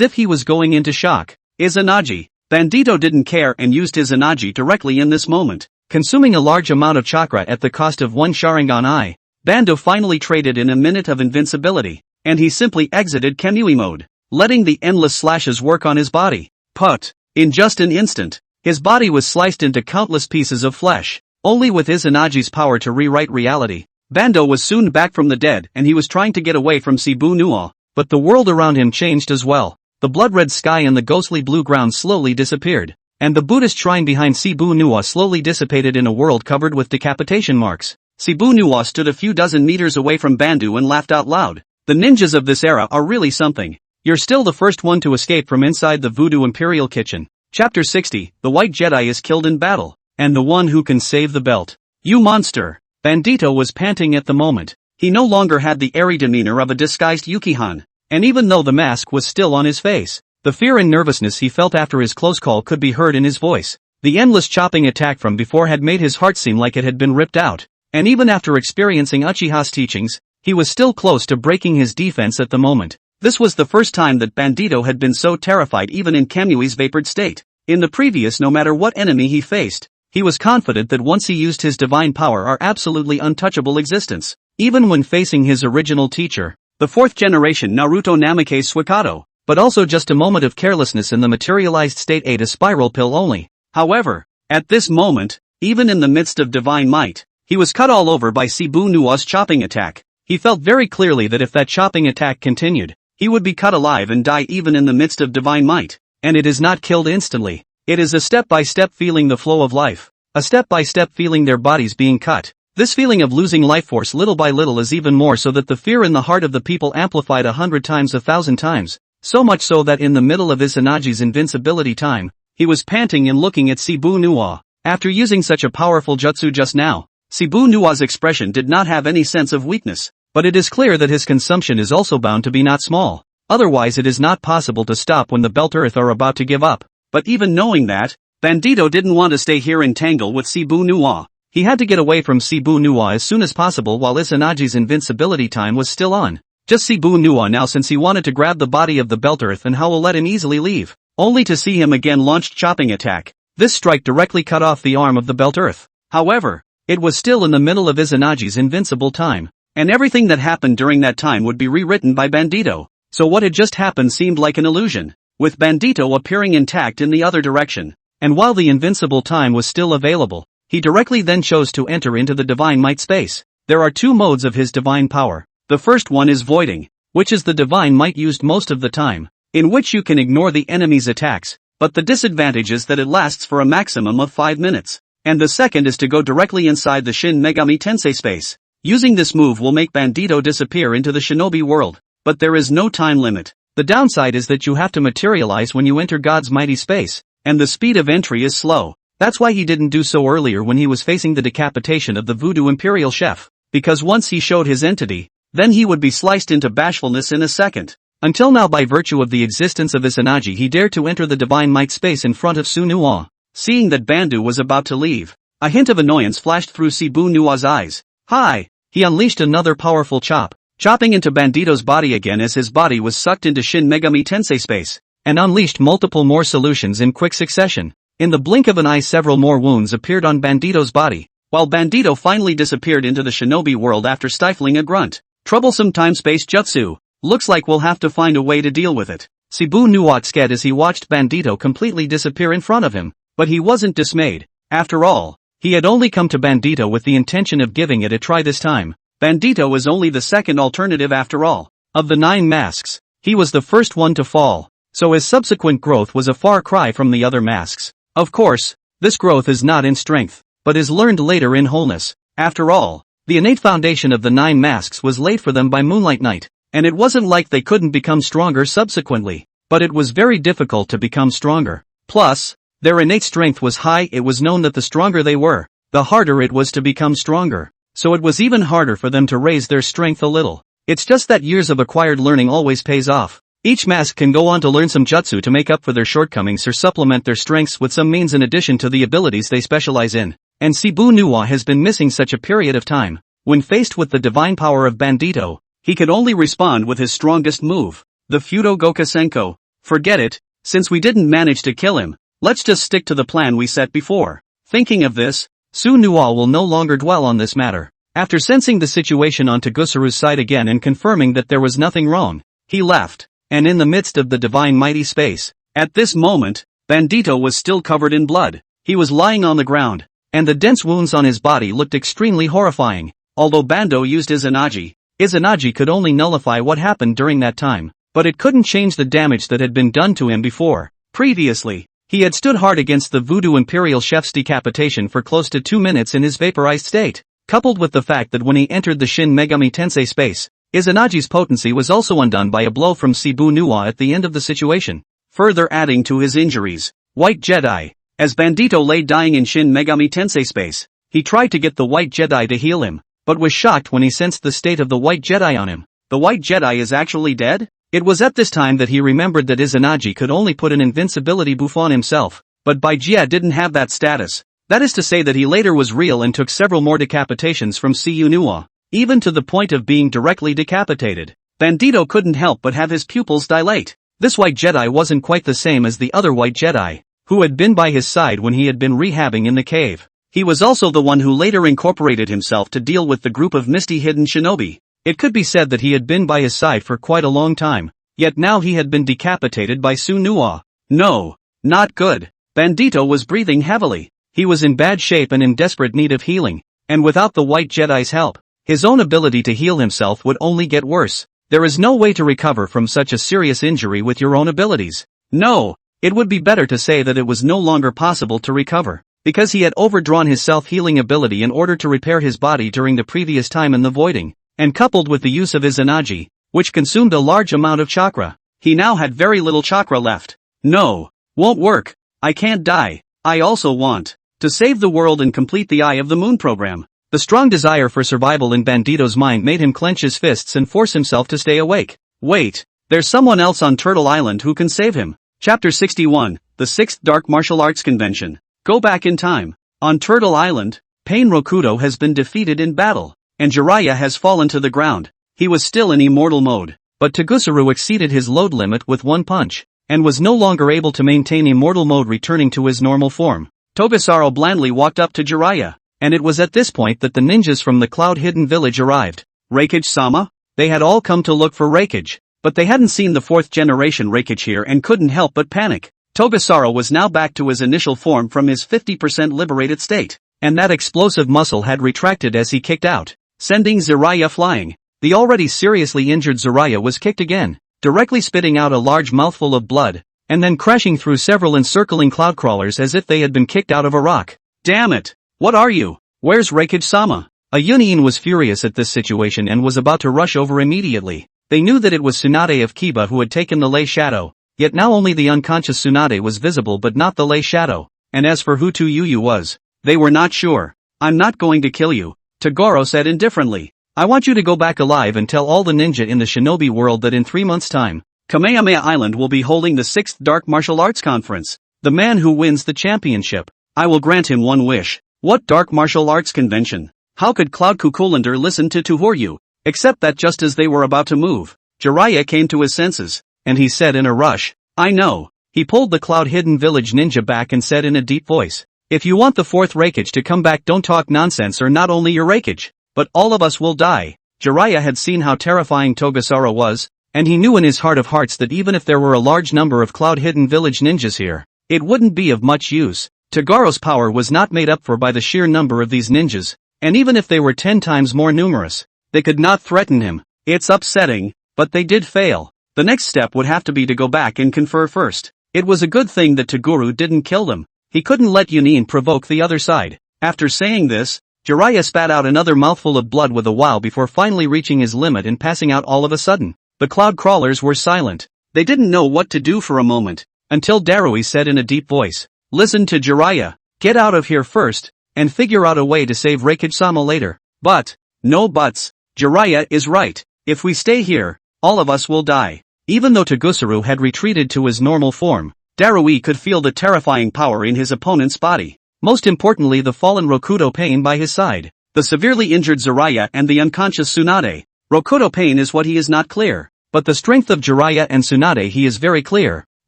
if he was going into shock. Izanagi. Bandito didn't care and used Izanagi directly in this moment, consuming a large amount of chakra at the cost of 1 Sharingan eye. Bando finally traded in a minute of invincibility, and he simply exited Kamui mode, letting the endless slashes work on his body. Put. In just an instant, his body was sliced into countless pieces of flesh. only with Izanagi's power to rewrite reality. Bando was soon back from the dead and he was trying to get away from Shibu Nuwa, but the world around him changed as well. The blood-red sky and the ghostly blue ground slowly disappeared, and the Buddhist shrine behind Shibu Nuwa slowly dissipated in a world covered with decapitation marks. Shibu Nuwa stood a few dozen meters away from Bandu and laughed out loud. The ninjas of this era are really something. You're still the first one to escape from inside the Voodoo Imperial Kitchen. Chapter 60, The White Jedi is killed in battle, and the one who can save the belt. You monster! Bandito was panting at the moment. He no longer had the airy demeanor of a disguised Uchihan, and even though the mask was still on his face, the fear and nervousness he felt after his close call could be heard in his voice. The endless chopping attack from before had made his heart seem like it had been ripped out, and even after experiencing Uchiha's teachings, he was still close to breaking his defense at the moment. This was the first time that Bandito had been so terrified even in Kamui's vapored state. In the previous, no matter what enemy he faced, he was confident that once he used his divine power our absolutely untouchable existence. Even when facing his original teacher, the fourth generation Naruto Namikaze Suikato, but also just a moment of carelessness in the materialized state ate a spiral pill only. However, at this moment, even in the midst of divine might, he was cut all over by Shibu Nuwa's chopping attack. He felt very clearly that if that chopping attack continued, he would be cut alive and die even in the midst of divine might. And it is not killed instantly. It is a step-by-step feeling the flow of life. A step-by-step feeling their bodies being cut. This feeling of losing life force little by little is even more so that the fear in the heart of the people amplified 100 times 1,000 times. So much so that in the middle of Izanagi's invincibility time, he was panting and looking at Shibu Nuwa. After using such a powerful jutsu just now, Shibu Nuwa's expression did not have any sense of weakness. But it is clear that his consumption is also bound to be not small. Otherwise it is not possible to stop when the Belt Earth are about to give up. But even knowing that, Bandito didn't want to stay here and tangle with Shibu Nuwa. He had to get away from Shibu Nuwa as soon as possible while Izanagi's invincibility time was still on. Just Shibu Nuwa now, since he wanted to grab the body of the Belt Earth and how will let him easily leave. Only to see him again launched chopping attack. This strike directly cut off the arm of the Belt Earth. However, it was still in the middle of Izanagi's invincible time. And everything that happened during that time would be rewritten by Bandito. So what had just happened seemed like an illusion, with Bandito appearing intact in the other direction. And while the invincible time was still available, he directly then chose to enter into the divine might space. There are two modes of his divine power. The first one is voiding, which is the divine might used most of the time, in which you can ignore the enemy's attacks, but the disadvantage is that it lasts for a maximum of 5 minutes. And the second is to go directly inside the Shin Megami Tensei space. Using this move will make Bandito disappear into the shinobi world, but there is no time limit. The downside is that you have to materialize when you enter God's mighty space, and the speed of entry is slow. That's why he didn't do so earlier when he was facing the decapitation of the Voodoo Imperial Chef, because once he showed his entity, then he would be sliced into bashfulness in a second. Until now, by virtue of the existence of Izanagi, he dared to enter the divine might space in front of Su Nuwa. Seeing that Bandu was about to leave, a hint of annoyance flashed through Shibu Nuwa's eyes. Hi! He unleashed another powerful chop, chopping into Bandito's body again as his body was sucked into Shin Megami Tensei space, and unleashed multiple more solutions in quick succession. In the blink of an eye, several more wounds appeared on Bandito's body, while Bandito finally disappeared into the shinobi world after stifling a grunt. Troublesome time-space jutsu. Looks like we'll have to find a way to deal with it. Shibu Nuwa scared as he watched Bandito completely disappear in front of him, but he wasn't dismayed. After all, he had only come to Bandito with the intention of giving it a try this time. Bandito is only the second alternative after all. Of the 9 masks, he was the first one to fall, so his subsequent growth was a far cry from the other masks. Of course, this growth is not in strength, but is learned later in wholeness. After all, the innate foundation of the 9 masks was laid for them by Moonlight Knight, and it wasn't like they couldn't become stronger subsequently, but it was very difficult to become stronger. Plus, their innate strength was high. It was known that the stronger they were, the harder it was to become stronger. So it was even harder for them to raise their strength a little. It's just that years of acquired learning always pays off. Each mask can go on to learn some jutsu to make up for their shortcomings or supplement their strengths with some means in addition to the abilities they specialize in. And Shibu Nuwa has been missing such a period of time. When faced with the divine power of Bandito, he could only respond with his strongest move, the Fudo Gokusenko. Forget it, since we didn't manage to kill him, let's just stick to the plan we set before. Thinking of this, Su Nuwa will no longer dwell on this matter. After sensing the situation on Tagusaru's side again and confirming that there was nothing wrong, he left, and in the midst of the divine mighty space, at this moment, Bandito was still covered in blood. He was lying on the ground, and the dense wounds on his body looked extremely horrifying. Although Bando used Izanagi could only nullify what happened during that time, but it couldn't change the damage that had been done to him before. Previously, he had stood hard against the Voodoo Imperial Chef's decapitation for close to 2 minutes in his vaporized state, coupled with the fact that when he entered the Shin Megami Tensei space, Izanagi's potency was also undone by a blow from Cebu Nuwa at the end of the situation, further adding to his injuries. White Jedi. As Bandito lay dying in Shin Megami Tensei space, he tried to get the White Jedi to heal him, but was shocked when he sensed the state of the White Jedi on him. The White Jedi is actually dead? It was at this time that he remembered that Izanagi could only put an invincibility buff on himself, but Baijia didn't have that status. That is to say that he later was real and took several more decapitations from Cebu Nuwa, even to the point of being directly decapitated. Bandito couldn't help but have his pupils dilate. This White Jedi wasn't quite the same as the other White Jedi, who had been by his side when he had been rehabbing in the cave. He was also the one who later incorporated himself to deal with the group of misty hidden shinobi. It could be said that he had been by his side for quite a long time, yet now he had been decapitated by Su Nuwa. No, not good. Bandito was breathing heavily. He was in bad shape and in desperate need of healing, and without the White Jedi's help, his own ability to heal himself would only get worse. There is no way to recover from such a serious injury with your own abilities. No, it would be better to say that it was no longer possible to recover, because he had overdrawn his self-healing ability in order to repair his body during the previous time in the voiding, and coupled with the use of Izanagi, which consumed a large amount of chakra, he now had very little chakra left. No, won't work. I can't die. I also want to save the world and complete the Eye of the Moon program. The strong desire for survival in Bandito's mind made him clench his fists and force himself to stay awake. Wait, there's someone else on Turtle Island who can save him. Chapter 61, The Sixth Dark Martial Arts Convention. Go back in time. On Turtle Island, Pain Rokudo has been defeated in battle, and Jiraiya has fallen to the ground. He was still in immortal mode, but Togusuru exceeded his load limit with one punch, and was no longer able to maintain immortal mode, returning to his normal form. Togasaro blandly walked up to Jiraiya, and it was at this point that the ninjas from the cloud-hidden village arrived. Reikage-sama? They had all come to look for Reikage, but they hadn't seen the 4th generation Reikage here and couldn't help but panic. Togasaro was now back to his initial form from his 50% liberated state, and that explosive muscle had retracted as he kicked out, sending Jiraiya flying. The already seriously injured Jiraiya was kicked again, directly spitting out a large mouthful of blood, and then crashing through several encircling cloud crawlers as if they had been kicked out of a rock. Damn it! What are you? Where's Reikage-sama? A Yunin was furious at this situation and was about to rush over immediately. They knew that it was Tsunade of Kiba who had taken the lay shadow, yet now only the unconscious Tsunade was visible but not the lay shadow, and as for who Yuyu was, they were not sure. I'm not going to kill you, Toguro said indifferently. I want you to go back alive and tell all the ninja in the shinobi world that in 3 months' time, Kamehameha Island will be holding the 6th Dark Martial Arts Conference. The man who wins the championship, I will grant him one wish. What Dark Martial Arts Convention? How could Cloud Cuculander listen to Tuhoryu? Except that just as they were about to move, Jiraiya came to his senses, and he said in a rush, I know. He pulled the cloud-hidden village ninja back and said in a deep voice, if you want the 4th Reikage to come back, don't talk nonsense, or not only your Reikage, but all of us will die. Jiraiya had seen how terrifying Togasaro was, and he knew in his heart of hearts that even if there were a large number of cloud-hidden village ninjas here, it wouldn't be of much use. Togaro's power was not made up for by the sheer number of these ninjas, and even if they were 10 times more numerous, they could not threaten him. It's upsetting, but they did fail. The next step would have to be to go back and confer first. It was a good thing that Toguro didn't kill them. He couldn't let Yunin provoke the other side. After saying this, Jiraiya spat out another mouthful of blood with a wow before finally reaching his limit and passing out all of a sudden. The cloud crawlers were silent. They didn't know what to do for a moment, until Darui said in a deep voice, listen to Jiraiya, get out of here first, and figure out a way to save Reikage-sama later. But, no buts, Jiraiya is right. If we stay here, all of us will die. Even though Togusuru had retreated to his normal form, Darui could feel the terrifying power in his opponent's body. Most importantly, the fallen Rokudo Pain by his side, the severely injured Jiraiya and the unconscious Tsunade. Rokudo Pain is what he is not clear, but the strength of Jiraiya and Tsunade he is very clear.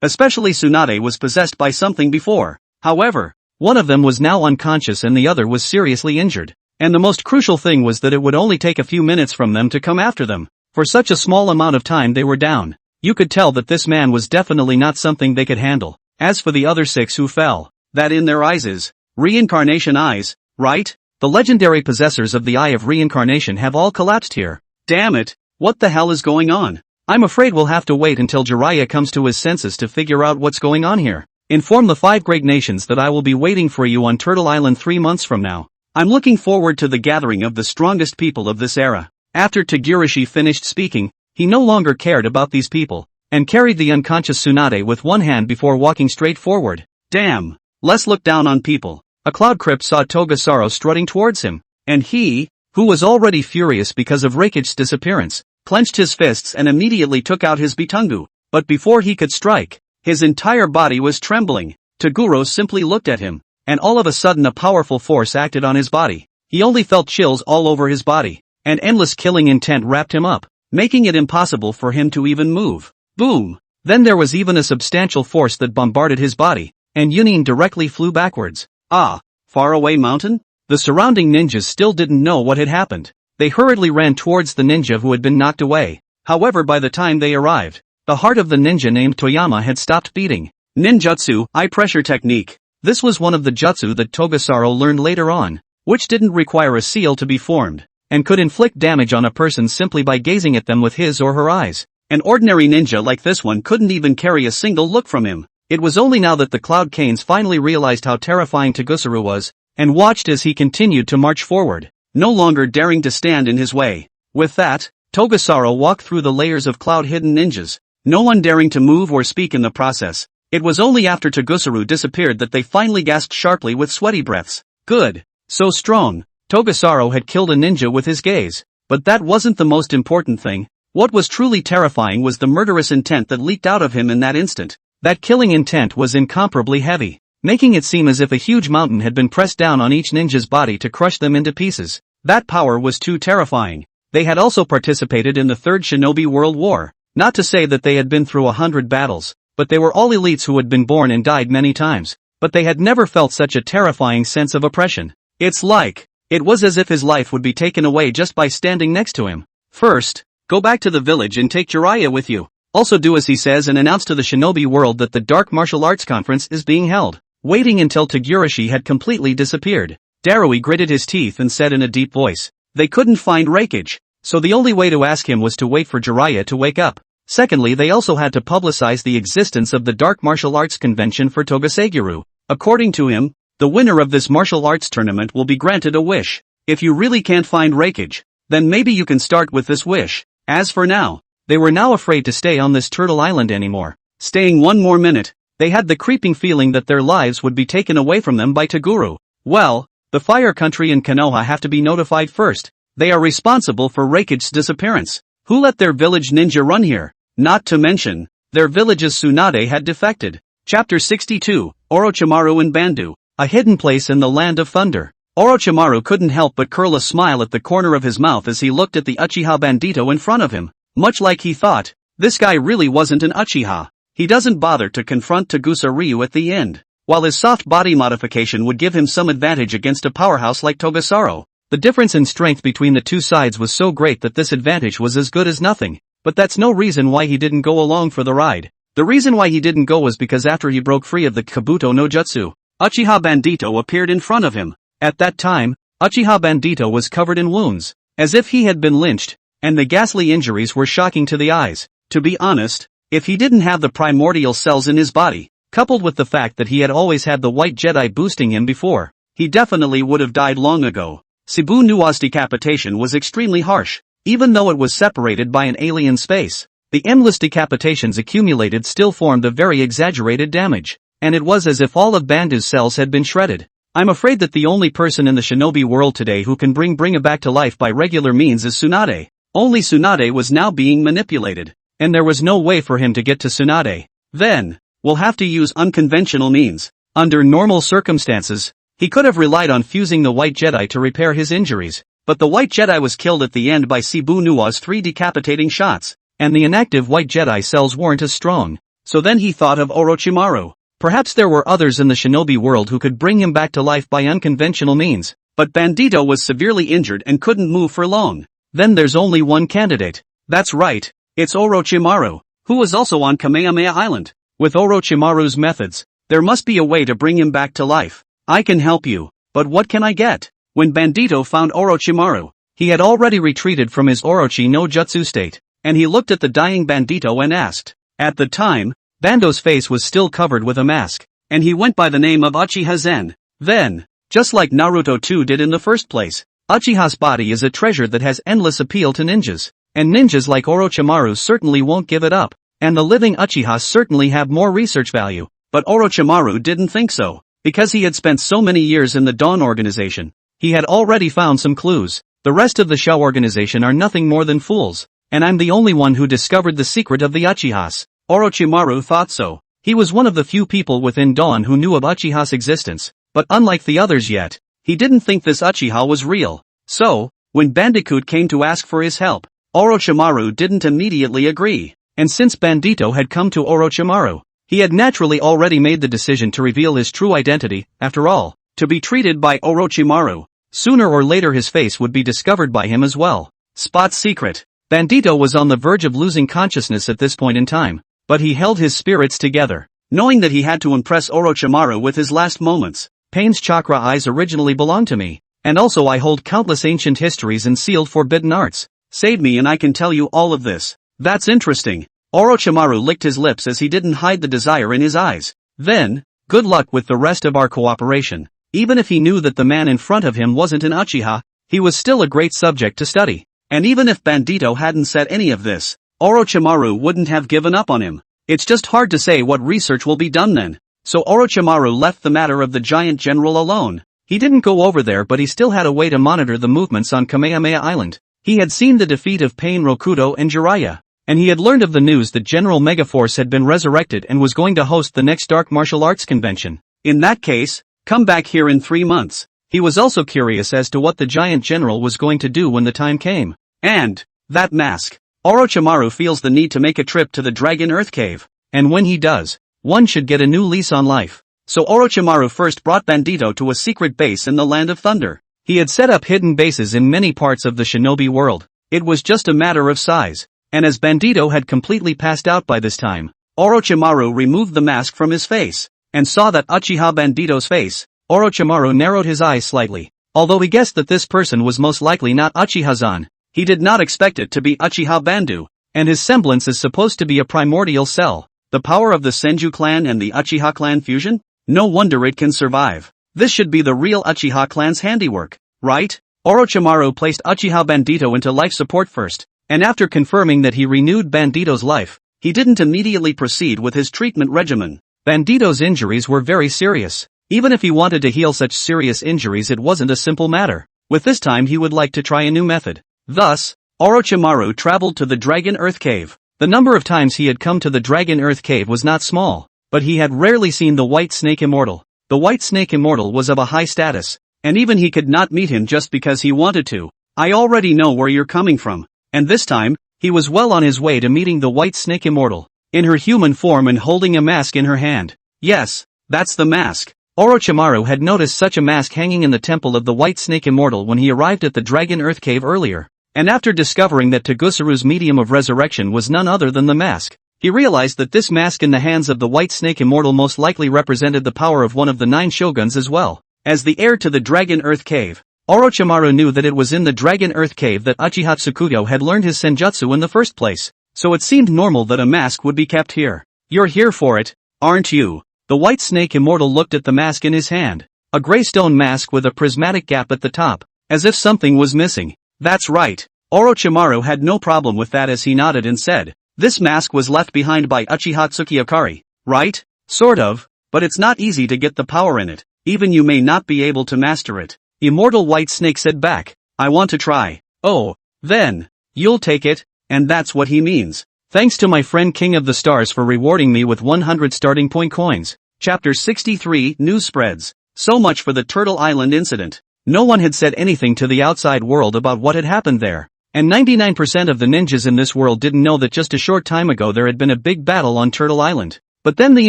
Especially Tsunade was possessed by something before. However, one of them was now unconscious and the other was seriously injured. And the most crucial thing was that it would only take a few minutes from them to come after them. For such a small amount of time they were down. You could tell that this man was definitely not something they could handle. As for the other 6 who fell, that in their eyes is Reincarnation eyes, right? The legendary possessors of the Eye of Reincarnation have all collapsed here. Damn it, what the hell is going on? I'm afraid we'll have to wait until Jiraiya comes to his senses to figure out what's going on here. Inform the 5 great nations that I will be waiting for you on Turtle Island 3 months from now. I'm looking forward to the gathering of the strongest people of this era. After Togurashi finished speaking, he no longer cared about these people, and carried the unconscious Tsunade with one hand before walking straight forward. Damn, let's look down on people. A cloud crypt saw Togasaro strutting towards him, and he, who was already furious because of Reikich's disappearance, clenched his fists and immediately took out his bitungu, but before he could strike, his entire body was trembling. Toguro simply looked at him, and all of a sudden a powerful force acted on his body. He only felt chills all over his body, and endless killing intent wrapped him up, making it impossible for him to even move. Boom! Then there was even a substantial force that bombarded his body, and Yunin directly flew backwards. Ah, faraway mountain? The surrounding ninjas still didn't know what had happened. They hurriedly ran towards the ninja who had been knocked away. However, by the time they arrived, the heart of the ninja named Toyama had stopped beating. Ninjutsu, eye pressure technique. This was one of the jutsu that Togasaro learned later on, which didn't require a seal to be formed, and could inflict damage on a person simply by gazing at them with his or her eyes. An ordinary ninja like this one couldn't even carry a single look from him. It was only now that the Cloud Canes finally realized how terrifying Togusaro was, and watched as he continued to march forward, no longer daring to stand in his way. With that, Togasaro walked through the layers of cloud-hidden ninjas, no one daring to move or speak in the process. It was only after Togusaro disappeared that they finally gasped sharply with sweaty breaths. Good. So strong. Togasaro had killed a ninja with his gaze. But that wasn't the most important thing. What was truly terrifying was the murderous intent that leaked out of him in that instant. That killing intent was incomparably heavy, making it seem as if a huge mountain had been pressed down on each ninja's body to crush them into pieces. That power was too terrifying. They had also participated in the Third Shinobi World War. Not to say that they had been through 100 battles, but they were all elites who had been born and died many times. But they had never felt such a terrifying sense of oppression. It was as if his life would be taken away just by standing next to him. First, go back to the village and take Jiraiya with you. Also do as he says and announce to the shinobi world that the Dark Martial Arts Conference is being held. Waiting until Togurashi had completely disappeared, Darui gritted his teeth and said in a deep voice, they couldn't find Reikage, so the only way to ask him was to wait for Jiraiya to wake up. Secondly, they also had to publicize the existence of the Dark Martial Arts Convention for Togasegaru. According to him, the winner of this martial arts tournament will be granted a wish. If you really can't find Reikage, then maybe you can start with this wish. As for now, they were now afraid to stay on this Turtle Island anymore. Staying one more minute, they had the creeping feeling that their lives would be taken away from them by Toguro. Well, the Fire Country and Konoha have to be notified first. They are responsible for Reikage's disappearance. Who let their village ninja run here? Not to mention, their village's Tsunade had defected. Chapter 62, Orochimaru and Bandu, a hidden place in the land of thunder. Orochimaru couldn't help but curl a smile at the corner of his mouth as he looked at the Uchiha bandito in front of him. Much like he thought, this guy really wasn't an Uchiha. He doesn't bother to confront Togusa Ryu at the end. While his soft body modification would give him some advantage against a powerhouse like Togasaro, the difference in strength between the two sides was so great that this advantage was as good as nothing. But that's no reason why he didn't go along for the ride. The reason why he didn't go was because after he broke free of the Kabuto no Jutsu, Uchiha Bandito appeared in front of him. At that time, Uchiha Bandito was covered in wounds, as if he had been lynched, and the ghastly injuries were shocking to the eyes. To be honest, if he didn't have the primordial cells in his body, coupled with the fact that he had always had the White Jedi boosting him before, he definitely would have died long ago. Cebu Nua's decapitation was extremely harsh, even though it was separated by an alien space. The endless decapitations accumulated still formed a very exaggerated damage, and it was as if all of Bandu's cells had been shredded. I'm afraid that the only person in the shinobi world today who can bring it back to life by regular means is Tsunade. Only Tsunade was now being manipulated, and there was no way for him to get to Tsunade. Then, we'll have to use unconventional means. Under normal circumstances, he could have relied on fusing the White Jedi to repair his injuries, but the White Jedi was killed at the end by Cebu Nua's 3 decapitating shots, and the inactive White Jedi cells weren't as strong. So then he thought of Orochimaru. Perhaps there were others in the shinobi world who could bring him back to life by unconventional means, but Bandito was severely injured and couldn't move for long. Then there's only one candidate. That's right, it's Orochimaru, who was also on Kamehameha Island. With Orochimaru's methods, there must be a way to bring him back to life. I can help you, but what can I get? When Bandito found Orochimaru, he had already retreated from his Orochi no Jutsu state, and he looked at the dying Bandito and asked. At the time, Bando's face was still covered with a mask, and he went by the name of Uchiha Zen. Then, just like Naruto 2 did in the first place, Uchiha's body is a treasure that has endless appeal to ninjas, and ninjas like Orochimaru certainly won't give it up, and the living Uchihas certainly have more research value, but Orochimaru didn't think so, because he had spent so many years in the Dawn organization. He had already found some clues. The rest of the Shao organization are nothing more than fools, and I'm the only one who discovered the secret of the Uchihas. Orochimaru thought so. He was one of the few people within Dawn who knew of Uchiha's existence, but unlike the others yet, he didn't think this Uchiha was real. So, when Bandicoot came to ask for his help, Orochimaru didn't immediately agree, and since Bandito had come to Orochimaru, he had naturally already made the decision to reveal his true identity. After all, to be treated by Orochimaru, sooner or later his face would be discovered by him as well. Spot's secret. Bandito was on the verge of losing consciousness at this point in time, but he held his spirits together, knowing that he had to impress Orochimaru with his last moments. Pain's chakra eyes originally belonged to me, and also I hold countless ancient histories and sealed forbidden arts. Save me and I can tell you all of this. That's interesting. Orochimaru licked his lips as he didn't hide the desire in his eyes. Then, good luck with the rest of our cooperation. Even if he knew that the man in front of him wasn't an Uchiha, he was still a great subject to study. And even if Bandito hadn't said any of this, Orochimaru wouldn't have given up on him. It's just hard to say what research will be done then. So Orochimaru left the matter of the giant general alone. He didn't go over there, but he still had a way to monitor the movements on Kamehameha Island. He had seen the defeat of Pain, Rokudo and Jiraiya, and he had learned of the news that General Megaforce had been resurrected and was going to host the next Dark Martial Arts convention. In that case, come back here in 3 months. He was also curious as to what the giant general was going to do when the time came. And, that mask. Orochimaru feels the need to make a trip to the Dragon Earth Cave, and when he does, one should get a new lease on life. So Orochimaru first brought Bandito to a secret base in the Land of Thunder. He had set up hidden bases in many parts of the shinobi world. It was just a matter of size, and as Bandito had completely passed out by this time, Orochimaru removed the mask from his face, and saw that Uchiha Bandito's face. Orochimaru narrowed his eyes slightly. Although he guessed that this person was most likely not Uchiha-san, he did not expect it to be Uchiha Bandu, and his semblance is supposed to be a primordial cell. The power of the Senju clan and the Uchiha clan fusion? No wonder it can survive. This should be the real Uchiha clan's handiwork, right? Orochimaru placed Uchiha Bandito into life support first, and after confirming that he renewed Bandito's life, he didn't immediately proceed with his treatment regimen. Bandito's injuries were very serious. Even if he wanted to heal such serious injuries, it wasn't a simple matter. With this time he would like to try a new method. Thus, Orochimaru traveled to the Dragon Earth Cave. The number of times he had come to the Dragon Earth Cave was not small, but he had rarely seen the White Snake Immortal. The White Snake Immortal was of a high status, and even he could not meet him just because he wanted to. I already know where you're coming from. And this time, he was well on his way to meeting the White Snake Immortal, in her human form and holding a mask in her hand. Yes, that's the mask. Orochimaru had noticed such a mask hanging in the temple of the White Snake Immortal when he arrived at the Dragon Earth Cave earlier. And after discovering that Tagusaru's medium of resurrection was none other than the mask, he realized that this mask in the hands of the White Snake Immortal most likely represented the power of one of the 9 shoguns as well. As the heir to the Dragon Earth Cave, Orochimaru knew that it was in the Dragon Earth Cave that Uchiha Tsukuyo had learned his senjutsu in the first place, so it seemed normal that a mask would be kept here. You're here for it, aren't you? The White Snake Immortal looked at the mask in his hand, a gray stone mask with a prismatic gap at the top, as if something was missing. That's right. Orochimaru had no problem with that as he nodded and said, this mask was left behind by Uchiha Tsukiyakari, right? Sort of, but it's not easy to get the power in it, even you may not be able to master it. Immortal White Snake said back, I want to try. Oh, then, you'll take it, and that's what he means. Thanks to my friend King of the Stars for rewarding me with 100 starting point coins. Chapter 63 News Spreads. So much for the Turtle Island incident. No one had said anything to the outside world about what had happened there. And 99% of the ninjas in this world didn't know that just a short time ago there had been a big battle on Turtle Island. But then the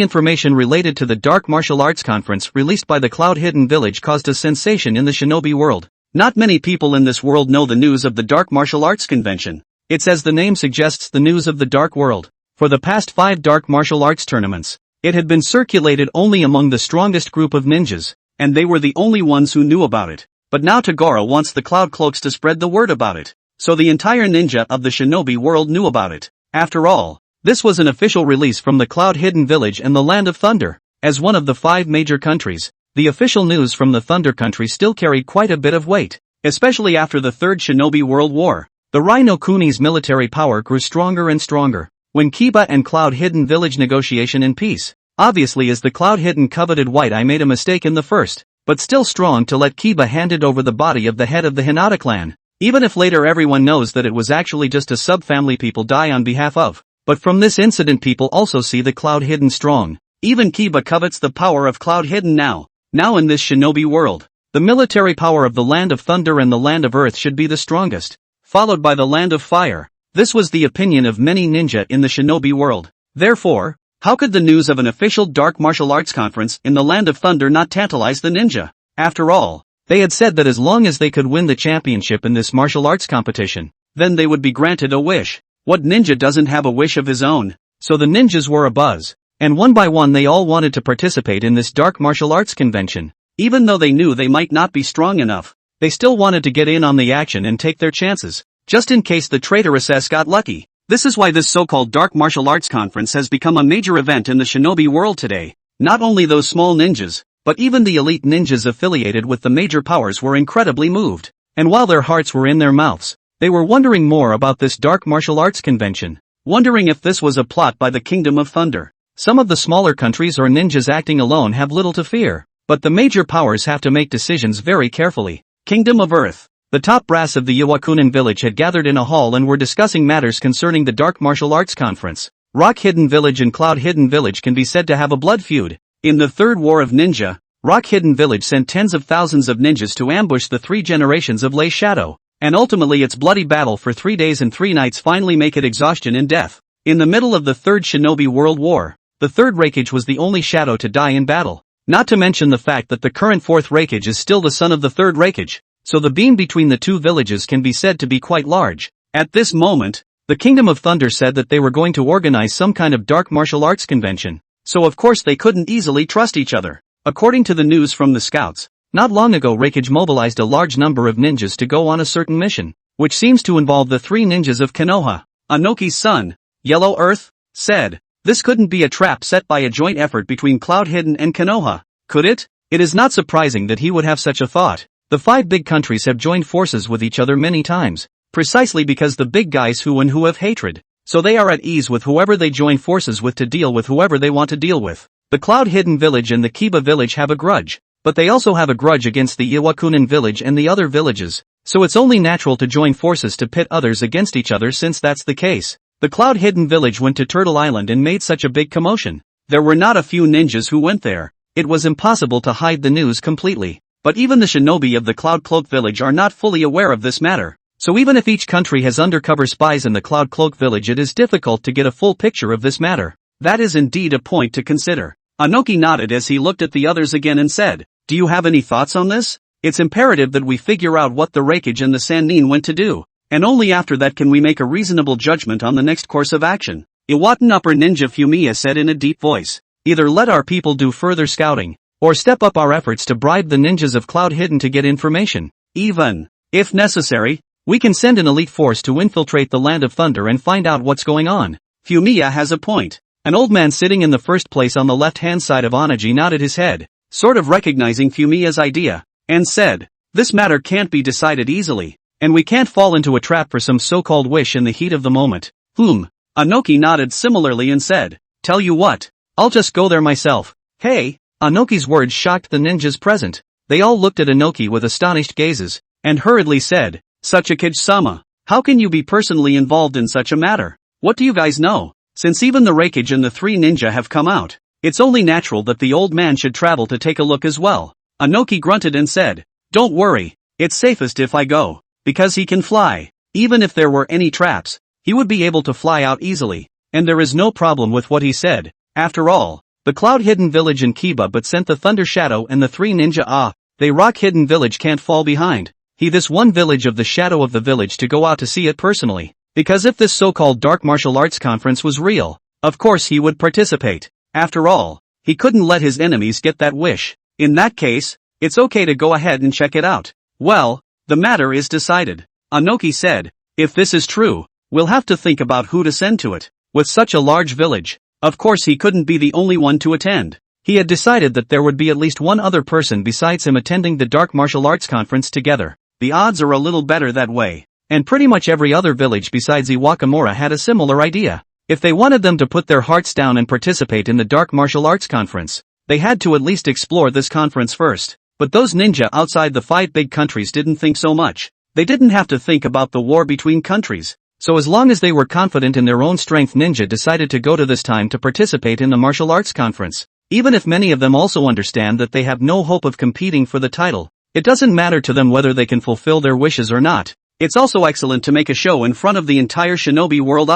information related to the Dark Martial Arts Conference released by the Cloud Hidden Village caused a sensation in the shinobi world. Not many people in this world know the news of the Dark Martial Arts Convention. It's as the name suggests, the news of the Dark World. For the past 5 Dark Martial Arts tournaments, it had been circulated only among the strongest group of ninjas. and they were the only ones who knew about it. But now Toguro wants the Cloud Cloaks to spread the word about it. So the entire ninja of the shinobi world knew about it. After all, this was an official release from the Cloud Hidden Village and the Land of Thunder. As one of the 5 major countries, the official news from the Thunder Country still carried quite a bit of weight, especially after the Third Shinobi World War. The Rai no Kuni's military power grew stronger and stronger. When Kiba and Cloud Hidden Village negotiation in peace. Obviously as the Cloud Hidden coveted White Eye made a mistake in the first, but still strong to let Kiba handed over the body of the head of the Hinata clan. Even if later everyone knows that it was actually just a sub-family people die on behalf of. But from this incident people also see the Cloud Hidden strong. Even Kiba covets the power of Cloud Hidden now. Now in this shinobi world, the military power of the Land of Thunder and the Land of Earth should be the strongest, followed by the Land of Fire. This was the opinion of many ninja in the shinobi world. Therefore, how could the news of an official dark martial arts conference in the Land of Thunder not tantalize the ninja? After all, they had said that as long as they could win the championship in this martial arts competition, then they would be granted a wish. What ninja doesn't have a wish of his own? So the ninjas were abuzz. And one by one they all wanted to participate in this dark martial arts convention. Even though they knew they might not be strong enough, they still wanted to get in on the action and take their chances, just in case the traitorous S got lucky. This is why this so-called dark martial arts conference has become a major event in the shinobi world today. Not only those small ninjas, but even the elite ninjas affiliated with the major powers were incredibly moved. And while their hearts were in their mouths, they were wondering more about this dark martial arts convention, wondering if this was a plot by the Kingdom of Thunder. Some of the smaller countries or ninjas acting alone have little to fear, but the major powers have to make decisions very carefully. Kingdom of Earth. The top brass of the Iwakunin village had gathered in a hall and were discussing matters concerning the Dark Martial Arts Conference. Rock Hidden Village and Cloud Hidden Village can be said to have a blood feud. In the Third War of Ninja, Rock Hidden Village sent tens of thousands of ninjas to ambush the 3 generations of Lei Shadow, and ultimately its bloody battle for 3 days and 3 nights finally make it exhaustion and death. In the middle of the Third Shinobi World War, the third Raikage was the only shadow to die in battle. Not to mention the fact that the current fourth Raikage is still the son of the third Raikage, so the beam between the 2 villages can be said to be quite large. At this moment, the Kingdom of Thunder said that they were going to organize some kind of dark martial arts convention, so of course they couldn't easily trust each other. According to the news from the scouts, not long ago Raikage mobilized a large number of ninjas to go on a certain mission, which seems to involve the 3 ninjas of Konoha. Anoki's son, Yellow Earth, said, this couldn't be a trap set by a joint effort between Cloud Hidden and Konoha, could it? It is not surprising that he would have such a thought. The 5 big countries have joined forces with each other many times, precisely because the big guys who have hatred, so they are at ease with whoever they join forces with to deal with whoever they want to deal with. The Cloud Hidden Village and the Kiba Village have a grudge, but they also have a grudge against the Iwakunin Village and the other villages, so it's only natural to join forces to pit others against each other since that's the case. The Cloud Hidden Village went to Turtle Island and made such a big commotion. There were not a few ninjas who went there. It was impossible to hide the news completely. But even the shinobi of the Cloud Cloak Village are not fully aware of this matter. So even if each country has undercover spies in the Cloud Cloak Village, it is difficult to get a full picture of this matter. That is indeed a point to consider. Anoki nodded as he looked at the others again and said, do you have any thoughts on this? It's imperative that we figure out what the Raikage and the Sannin went to do. And only after that can we make a reasonable judgment on the next course of action. Iwatan Upper Ninja Fumiya said in a deep voice. Either let our people do further scouting, or step up our efforts to bribe the ninjas of Cloud Hidden to get information. Even, if necessary, we can send an elite force to infiltrate the Land of Thunder and find out what's going on. Fumiya has a point. An old man sitting in the first place on the left-hand side of Onaji nodded his head, sort of recognizing Fumiya's idea, and said, this matter can't be decided easily. And we can't fall into a trap for some so-called wish in the heat of the moment. Anoki nodded similarly and said, tell you what, I'll just go there myself. Hey! Anoki's words shocked the ninjas present. They all looked at Anoki with astonished gazes, and hurriedly said, Sachikage-sama, how can you be personally involved in such a matter? What do you guys know? Since even the Raikage and the 3 ninja have come out, it's only natural that the old man should travel to take a look as well. Anoki grunted and said, don't worry, it's safest if I go. Because he can fly. Even if there were any traps, he would be able to fly out easily, and there is no problem with what he said. After all, the Cloud Hidden Village and Kiba but sent the Thunder Shadow and the 3 ninja they Rock Hidden Village can't fall behind. This one village of the shadow of the village to go out to see it personally. Because if this so-called dark martial arts conference was real, of course he would participate. After all, he couldn't let his enemies get that wish. In that case, It's okay to go ahead and check it out. Well, the matter is decided. Anoki said. If this is true, we'll have to think about who to send to it. With such a large village, of course he couldn't be the only one to attend. He had decided that there would be at least one other person besides him attending the Dark Martial Arts Conference together. The odds are a little better that way. And pretty much every other village besides Iwakamura had a similar idea. If they wanted them to put their hearts down and participate in the Dark Martial Arts Conference, they had to at least explore this conference first. But those ninja outside the 5 big countries didn't think so much. They didn't have to think about the war between countries. So as long as they were confident in their own strength, ninja decided to go to this time to participate in the martial arts conference. Even if many of them also understand that they have no hope of competing for the title, it doesn't matter to them whether they can fulfill their wishes or not. It's also excellent to make a show in front of the entire shinobi world.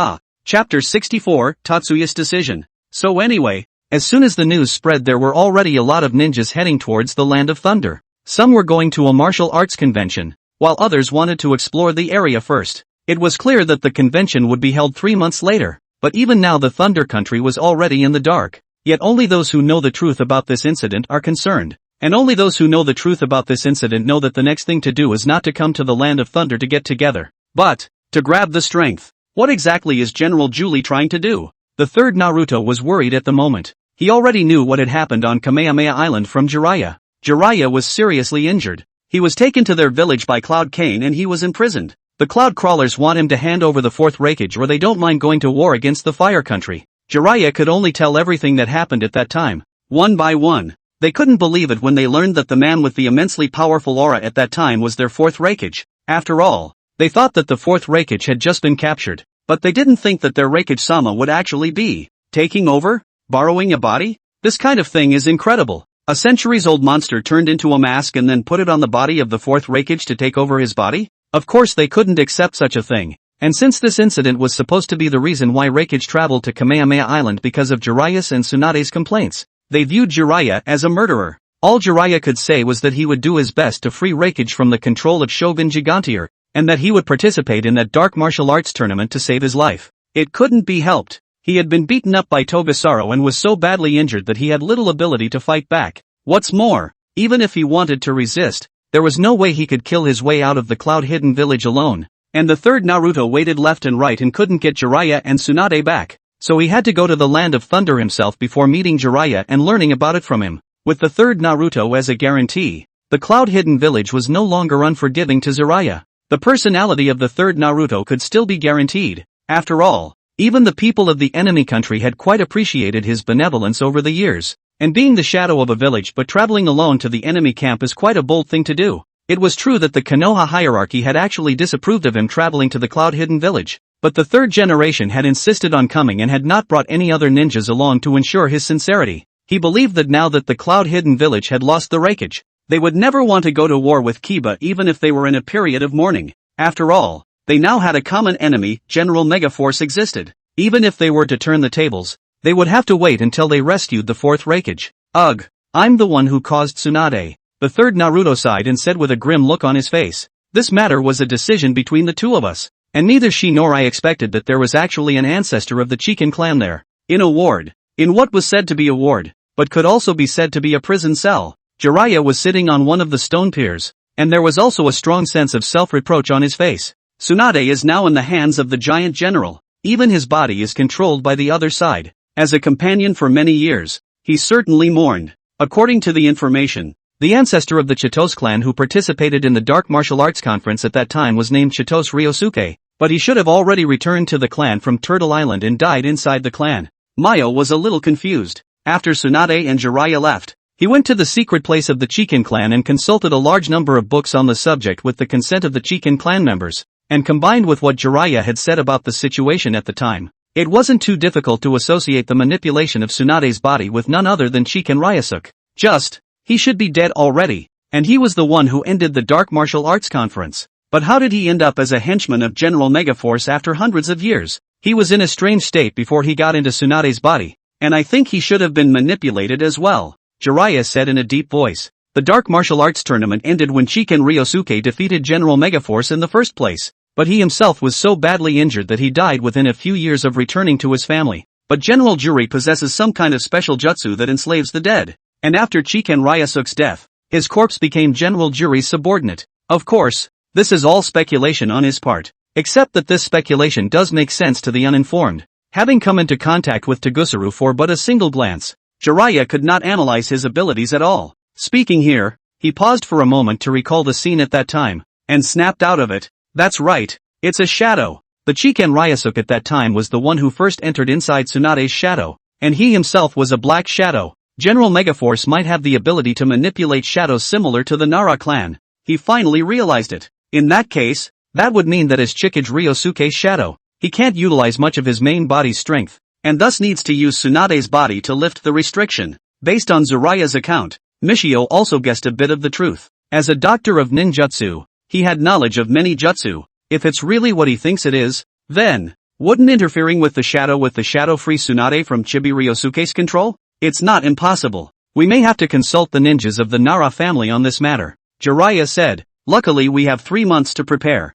Chapter 64, Tatsuya's Decision. So anyway, as soon as the news spread, there were already a lot of ninjas heading towards the Land of Thunder. Some were going to a martial arts convention, while others wanted to explore the area first. It was clear that the convention would be held 3 months later, but even now the Thunder Country was already in the dark. Yet only those who know the truth about this incident are concerned. And only those who know the truth about this incident know that the next thing to do is not to come to the Land of Thunder to get together, but to grab the strength. What exactly is General Julie trying to do? The third Naruto was worried at the moment. He already knew what had happened on Kamehameha Island from Jiraiya. Jiraiya was seriously injured. He was taken to their village by Cloud Cain and he was imprisoned. The Cloud Crawlers want him to hand over the fourth Raikage or they don't mind going to war against the Fire Country. Jiraiya could only tell everything that happened at that time, one by one. They couldn't believe it when they learned that the man with the immensely powerful aura at that time was their fourth Raikage. After all, they thought that the fourth Raikage had just been captured, but they didn't think that their Raikage-sama would actually be taking over, borrowing a body? This kind of thing is incredible. A centuries-old monster turned into a mask and then put it on the body of the fourth Raikage to take over his body? Of course they couldn't accept such a thing. And since this incident was supposed to be the reason why Raikage traveled to Kamehameha Island because of Jiraiya's and Tsunade's complaints, they viewed Jiraiya as a murderer. All Jiraiya could say was that he would do his best to free Raikage from the control of Shogun Gigantier, and that he would participate in that dark martial arts tournament to save his life. It couldn't be helped. He had been beaten up by Togasaro and was so badly injured that he had little ability to fight back. What's more, even if he wanted to resist, there was no way he could kill his way out of the cloud-hidden village alone. And the third Naruto waited left and right and couldn't get Jiraiya and Tsunade back. So he had to go to the Land of Thunder himself before meeting Jiraiya and learning about it from him. With the third Naruto as a guarantee, the cloud-hidden village was no longer unforgiving to Jiraiya. The personality of the third Naruto could still be guaranteed. After all, even the people of the enemy country had quite appreciated his benevolence over the years. And being the shadow of a village but traveling alone to the enemy camp is quite a bold thing to do. It was true that the Konoha hierarchy had actually disapproved of him traveling to the cloud-hidden village, but the third generation had insisted on coming and had not brought any other ninjas along to ensure his sincerity. He believed that now that the cloud-hidden village had lost the Raikage, they would never want to go to war with Kiba even if they were in a period of mourning. After all, they now had a common enemy. General Megaforce existed. Even if they were to turn the tables, they would have to wait until they rescued the fourth Raikage. Ugh, I'm the one who caused Tsunade. The third Naruto sighed and said with a grim look on his face. This matter was a decision between the two of us, and neither she nor I expected that there was actually an ancestor of the Chikan clan there. In a ward. In what was said to be a ward, but could also be said to be a prison cell. Jiraiya was sitting on one of the stone piers, and there was also a strong sense of self-reproach on his face. Tsunade is now in the hands of the giant general. Even his body is controlled by the other side. As a companion for many years, he certainly mourned. According to the information, the ancestor of the Chitos clan who participated in the Dark Martial Arts Conference at that time was named Chitos Ryosuke, but he should have already returned to the clan from Turtle Island and died inside the clan. Mayo was a little confused. After Tsunade and Jiraiya left, he went to the secret place of the Chikan clan and consulted a large number of books on the subject with the consent of the Chikan clan members, and combined with what Jiraiya had said about the situation at the time, it wasn't too difficult to associate the manipulation of Tsunade's body with none other than Chikan Ryusuke. He should be dead already, and he was the one who ended the Dark Martial Arts Conference. But how did he end up as a henchman of General Megaforce after hundreds of years? He was in a strange state before he got into Tsunade's body, and I think he should have been manipulated as well, Jiraiya said in a deep voice. The Dark Martial Arts tournament ended when Chikan Ryosuke defeated General Megaforce in the first place, but he himself was so badly injured that he died within a few years of returning to his family. But General Juri possesses some kind of special jutsu that enslaves the dead. And after Chikan Ryusuke's death, his corpse became general jury's subordinate. Of course, this is all speculation on his part. Except that this speculation does make sense to the uninformed. Having come into contact with Togusuru for but a single glance, Jiraiya could not analyze his abilities at all. Speaking here, he paused for a moment to recall the scene at that time, and snapped out of it. That's right, it's a shadow. The Chiken Ryusuke at that time was the one who first entered inside Tsunade's shadow, and he himself was a black shadow. General Megaforce might have the ability to manipulate shadows similar to the Nara clan. He finally realized it. In that case, that would mean that as Chikage Ryosuke's shadow, he can't utilize much of his main body's strength, and thus needs to use Tsunade's body to lift the restriction. Based on Jiraiya's account, Michio also guessed a bit of the truth. As a doctor of ninjutsu, he had knowledge of many jutsu. If it's really what he thinks it is, then, wouldn't interfering with the shadow free Tsunade from Chibi Ryosuke's control? It's not impossible. We may have to consult the ninjas of the Nara family on this matter, Jiraiya said. Luckily we have 3 months to prepare.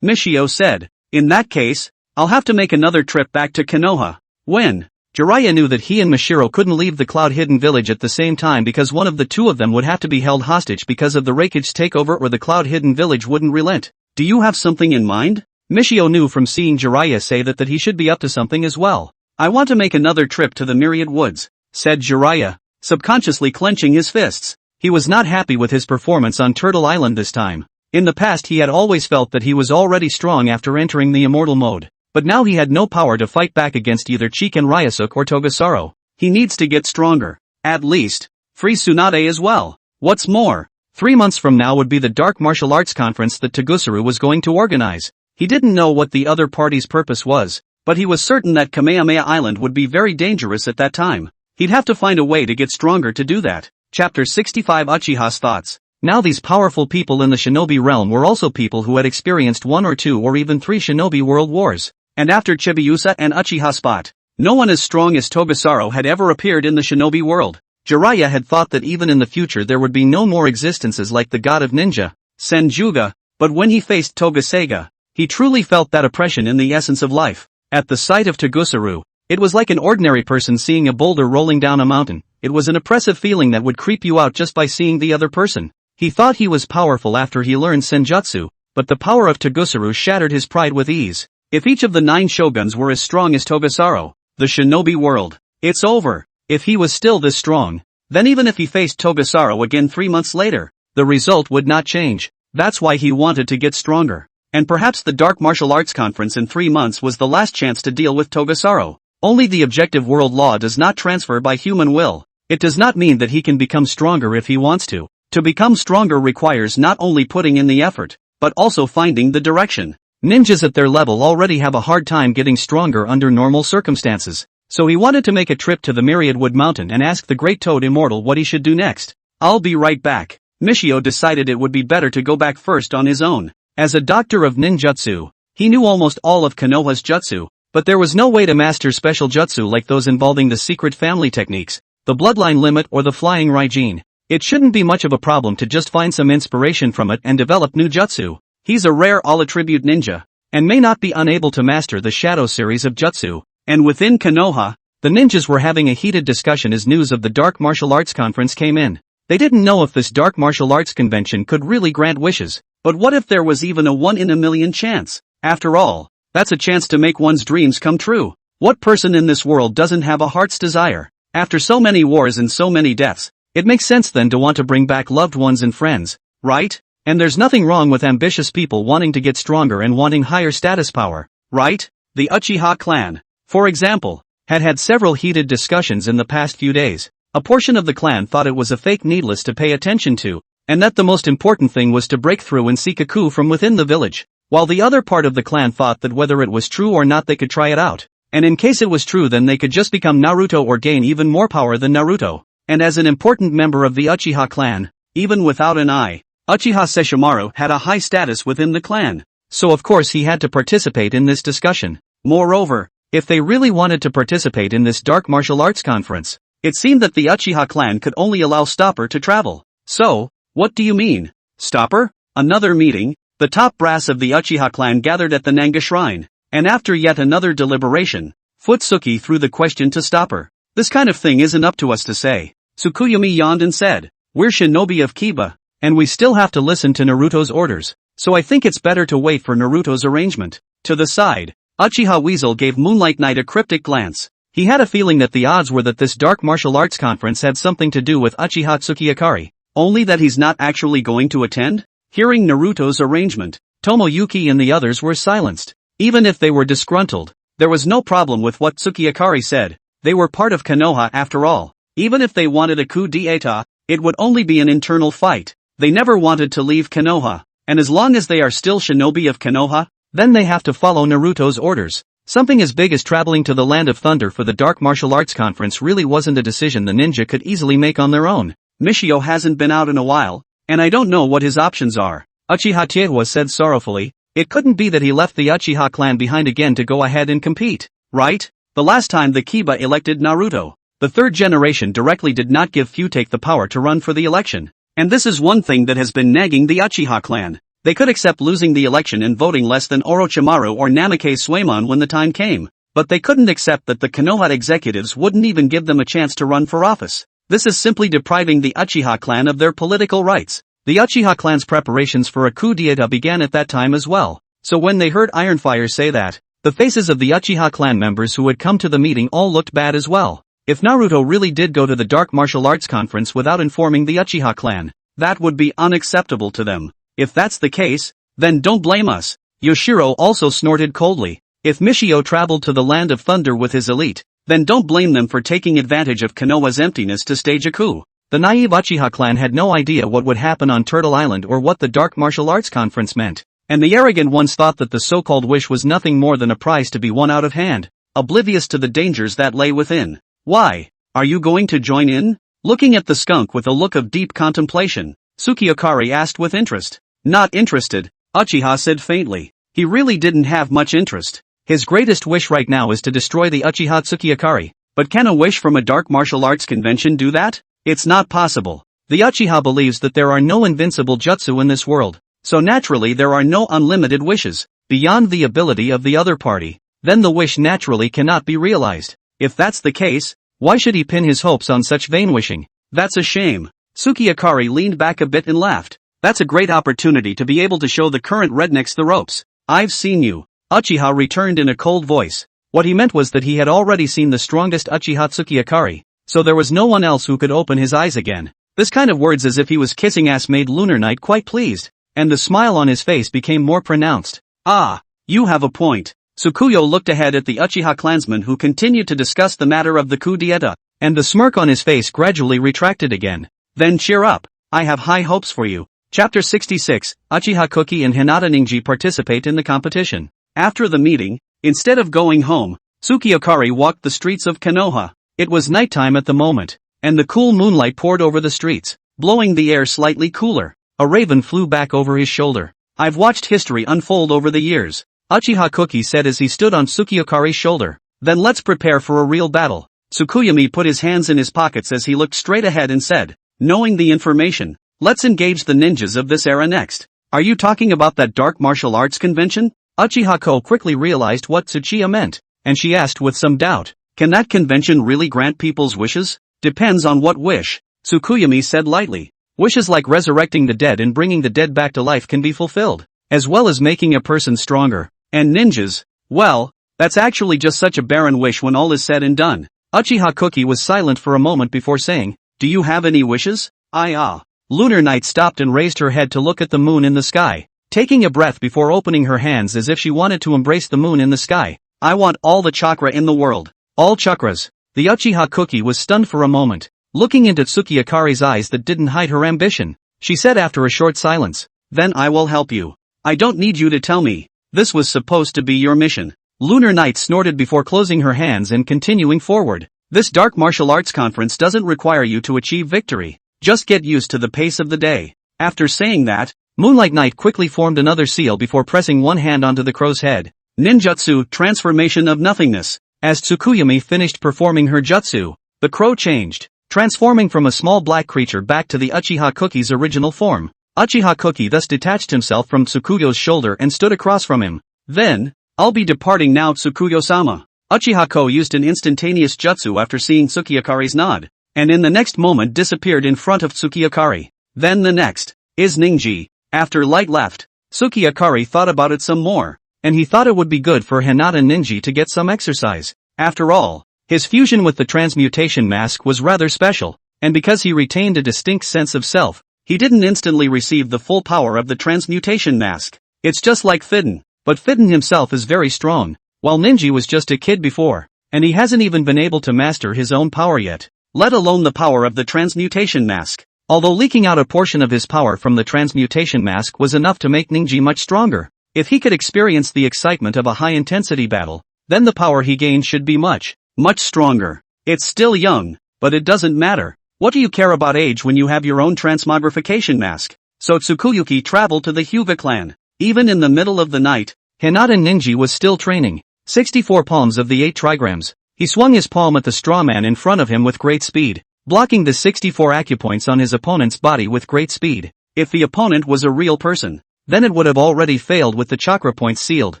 Michio said. In that case, I'll have to make another trip back to Konoha. When? Jiraiya knew that he and Mashiro couldn't leave the Cloud-Hidden Village at the same time because one of the two of them would have to be held hostage because of the Raikage takeover or the Cloud-Hidden Village wouldn't relent. Do you have something in mind? Michio knew from seeing Jiraiya say that he should be up to something as well. I want to make another trip to the Myriad Woods, said Jiraiya, subconsciously clenching his fists. He was not happy with his performance on Turtle Island this time. In the past he had always felt that he was already strong after entering the immortal mode, but now he had no power to fight back against either Chiken Ryusuke or Togasaro. He needs to get stronger. At least, free Tsunade as well. What's more, 3 months from now would be the Dark Martial Arts Conference that Togusuru was going to organize. He didn't know what the other party's purpose was, but he was certain that Kamehameha Island would be very dangerous at that time. He'd have to find a way to get stronger to do that. Chapter 65 Uchiha's Thoughts. Now these powerful people in the shinobi realm were also people who had experienced 1 or 2 or even 3 shinobi world wars. And after Chibiusa and Uchiha spot, no one as strong as Togasaro had ever appeared in the shinobi world. Jiraiya had thought that even in the future there would be no more existences like the god of ninja, Senjuga, but when he faced Togasega, he truly felt that oppression in the essence of life. At the sight of Togusuru, it was like an ordinary person seeing a boulder rolling down a mountain. It was an oppressive feeling that would creep you out just by seeing the other person. He thought he was powerful after he learned Senjutsu, but the power of Togusuru shattered his pride with ease. If each of the 9 shoguns were as strong as Togasaro, the shinobi world, it's over. If he was still this strong, then even if he faced Togasaro again 3 months later, the result would not change. That's why he wanted to get stronger. And perhaps the Dark Martial Arts Conference in 3 months was the last chance to deal with Togasaro. Only the objective world law does not transfer by human will. It does not mean that he can become stronger if he wants to. To become stronger requires not only putting in the effort, but also finding the direction. Ninjas at their level already have a hard time getting stronger under normal circumstances. So he wanted to make a trip to the Myriad Wood Mountain and ask the Great Toad Immortal what he should do next. I'll be right back. Michio decided it would be better to go back first on his own. As a doctor of ninjutsu, he knew almost all of Konoha's jutsu, but there was no way to master special jutsu like those involving the secret family techniques, the bloodline limit or the flying Raijin. It shouldn't be much of a problem to just find some inspiration from it and develop new jutsu. He's a rare all-attribute ninja, and may not be unable to master the Shadow series of jutsu. And within Konoha, the ninjas were having a heated discussion as news of the Dark Martial Arts Conference came in. They didn't know if this Dark Martial Arts convention could really grant wishes, but what if there was even a 1 in a million chance? After all, that's a chance to make one's dreams come true. What person in this world doesn't have a heart's desire? After so many wars and so many deaths, it makes sense then to want to bring back loved ones and friends, right? And there's nothing wrong with ambitious people wanting to get stronger and wanting higher status power, right? The Uchiha clan, for example, had several heated discussions in the past few days. A portion of the clan thought it was a fake needless to pay attention to, and that the most important thing was to break through and seek a coup from within the village, while the other part of the clan thought that whether it was true or not they could try it out, and in case it was true then they could just become Naruto or gain even more power than Naruto. And as an important member of the Uchiha clan, even without an eye, Uchiha Sesshomaru had a high status within the clan, so of course he had to participate in this discussion. Moreover, if they really wanted to participate in this Dark Martial Arts Conference, it seemed that the Uchiha clan could only allow Stopper to travel. So, what do you mean? Stopper? Another meeting? The top brass of the Uchiha clan gathered at the Nanga Shrine, and after yet another deliberation, Futsuki threw the question to Stopper. This kind of thing isn't up to us to say. Tsukuyomi yawned and said, We're shinobi of Kiba, and we still have to listen to Naruto's orders, so I think it's better to wait for Naruto's arrangement. To the side, Uchiha Weasel gave Moonlight Knight a cryptic glance. He had a feeling that the odds were that this dark martial arts conference had something to do with Uchiha Tsukiyakari, only that he's not actually going to attend? Hearing Naruto's arrangement, Tomoyuki and the others were silenced. Even if they were disgruntled, there was no problem with what Tsukiyakari said. They were part of Konoha after all. Even if they wanted a coup d'etat, it would only be an internal fight. They never wanted to leave Konoha, and as long as they are still shinobi of Konoha, then they have to follow Naruto's orders. Something as big as traveling to the Land of Thunder for the Dark Martial Arts Conference really wasn't a decision the ninja could easily make on their own. Mishio hasn't been out in a while, and I don't know what his options are. Uchiha Taihua said sorrowfully. It couldn't be that he left the Uchiha clan behind again to go ahead and compete, right? The last time the Kiba elected Naruto, the third generation directly did not give Futake the power to run for the election. And this is one thing that has been nagging the Uchiha clan. They could accept losing the election and voting less than Orochimaru or Namikaze Suemon when the time came, but they couldn't accept that the Konoha executives wouldn't even give them a chance to run for office. This is simply depriving the Uchiha clan of their political rights. The Uchiha clan's preparations for a coup d'etat began at that time as well, so when they heard Ironfire say that, the faces of the Uchiha clan members who had come to the meeting all looked bad as well. If Naruto really did go to the Dark Martial Arts Conference without informing the Uchiha clan, that would be unacceptable to them. If that's the case, then don't blame us. Yoshiro also snorted coldly. If Mishio traveled to the Land of Thunder with his elite, then don't blame them for taking advantage of Konoha's emptiness to stage a coup. The naive Uchiha clan had no idea what would happen on Turtle Island or what the Dark Martial Arts Conference meant, and the arrogant ones thought that the so-called wish was nothing more than a prize to be won out of hand, oblivious to the dangers that lay within. Why? Are you going to join in? Looking at the skunk with a look of deep contemplation, Tsukiyakari asked with interest. Not interested, Uchiha said faintly. He really didn't have much interest. His greatest wish right now is to destroy the Uchiha Tsukiyakari. But can a wish from a dark martial arts convention do that? It's not possible. The Uchiha believes that there are no invincible jutsu in this world, so naturally there are no unlimited wishes, beyond the ability of the other party. Then the wish naturally cannot be realized. If that's the case, why should he pin his hopes on such vain wishing? That's a shame. Tsukiyakari leaned back a bit and laughed. That's a great opportunity to be able to show the current rednecks the ropes. I've seen you. Uchiha returned in a cold voice. What he meant was that he had already seen the strongest Uchiha Tsukiyakari, so there was no one else who could open his eyes again. This kind of words as if he was kissing ass made Lunar Knight quite pleased, and the smile on his face became more pronounced. Ah, you have a point. Tsukuyo looked ahead at the Uchiha clansmen who continued to discuss the matter of the coup d'etat, and the smirk on his face gradually retracted again. Then cheer up. I have high hopes for you. Chapter 66, Uchiha Cookie and Hinata Ninji participate in the competition. After the meeting, instead of going home, Tsukiyakari walked the streets of Konoha. It was nighttime at the moment, and the cool moonlight poured over the streets, blowing the air slightly cooler. A raven flew back over his shoulder. I've watched history unfold over the years, Uchiha Cookie said as he stood on Tsukiyakari's shoulder. Then let's prepare for a real battle. Tsukuyomi put his hands in his pockets as he looked straight ahead and said, knowing the information, let's engage the ninjas of this era next. Are you talking about that dark martial arts convention? Uchiha Ko quickly realized what Tsuchiya meant, and she asked with some doubt, can that convention really grant people's wishes? Depends on what wish, Tsukuyomi said lightly. Wishes like resurrecting the dead and bringing the dead back to life can be fulfilled, as well as making a person stronger. And ninjas, well, that's actually just such a barren wish when all is said and done. Uchiha Cookie was silent for a moment before saying, do you have any wishes? Lunar Knight stopped and raised her head to look at the moon in the sky, taking a breath before opening her hands as if she wanted to embrace the moon in the sky. I want all the chakra in the world. All chakras. The Uchiha Cookie was stunned for a moment, looking into Tsukiyakari's eyes that didn't hide her ambition. She said after a short silence, then I will help you. I don't need you to tell me. This was supposed to be your mission. Lunar Knight snorted before closing her hands and continuing forward. This dark martial arts conference doesn't require you to achieve victory. Just get used to the pace of the day. After saying that, Moonlight Knight quickly formed another seal before pressing one hand onto the crow's head. Ninjutsu, transformation of nothingness. As Tsukuyomi finished performing her jutsu, the crow changed, transforming from a small black creature back to the Uchiha Cookie's original form. Uchiha Cookie thus detached himself from Tsukuyo's shoulder and stood across from him. Then, I'll be departing now, Tsukuyo-sama. Uchiha Ko used an instantaneous jutsu after seeing Tsukiyakari's nod. and in the next moment disappeared in front of Tsukiyakari. Then the next is Ninji. After Light left, Tsukiyakari thought about it some more, and he thought it would be good for Hinata Ninji to get some exercise. After all, his fusion with the transmutation mask was rather special, and because he retained a distinct sense of self, he didn't instantly receive the full power of the transmutation mask. It's just like Fiden, but Fiden himself is very strong, while Ninji was just a kid before, and he hasn't even been able to master his own power yet, let alone the power of the transmutation mask. Although leaking out a portion of his power from the transmutation mask was enough to make Ninji much stronger, if he could experience the excitement of a high-intensity battle, then the power he gained should be much stronger. It's still young, but it doesn't matter. What do you care about age when you have your own transmogrification mask? So Tsukuyuki traveled to the Hyuga clan. Even in the middle of the night, Hinata Ninji was still training. 64 palms of the 8 trigrams. He swung his palm at the straw man in front of him with great speed, blocking the 64 acupoints on his opponent's body with great speed. If the opponent was a real person, then it would have already failed with the chakra points sealed.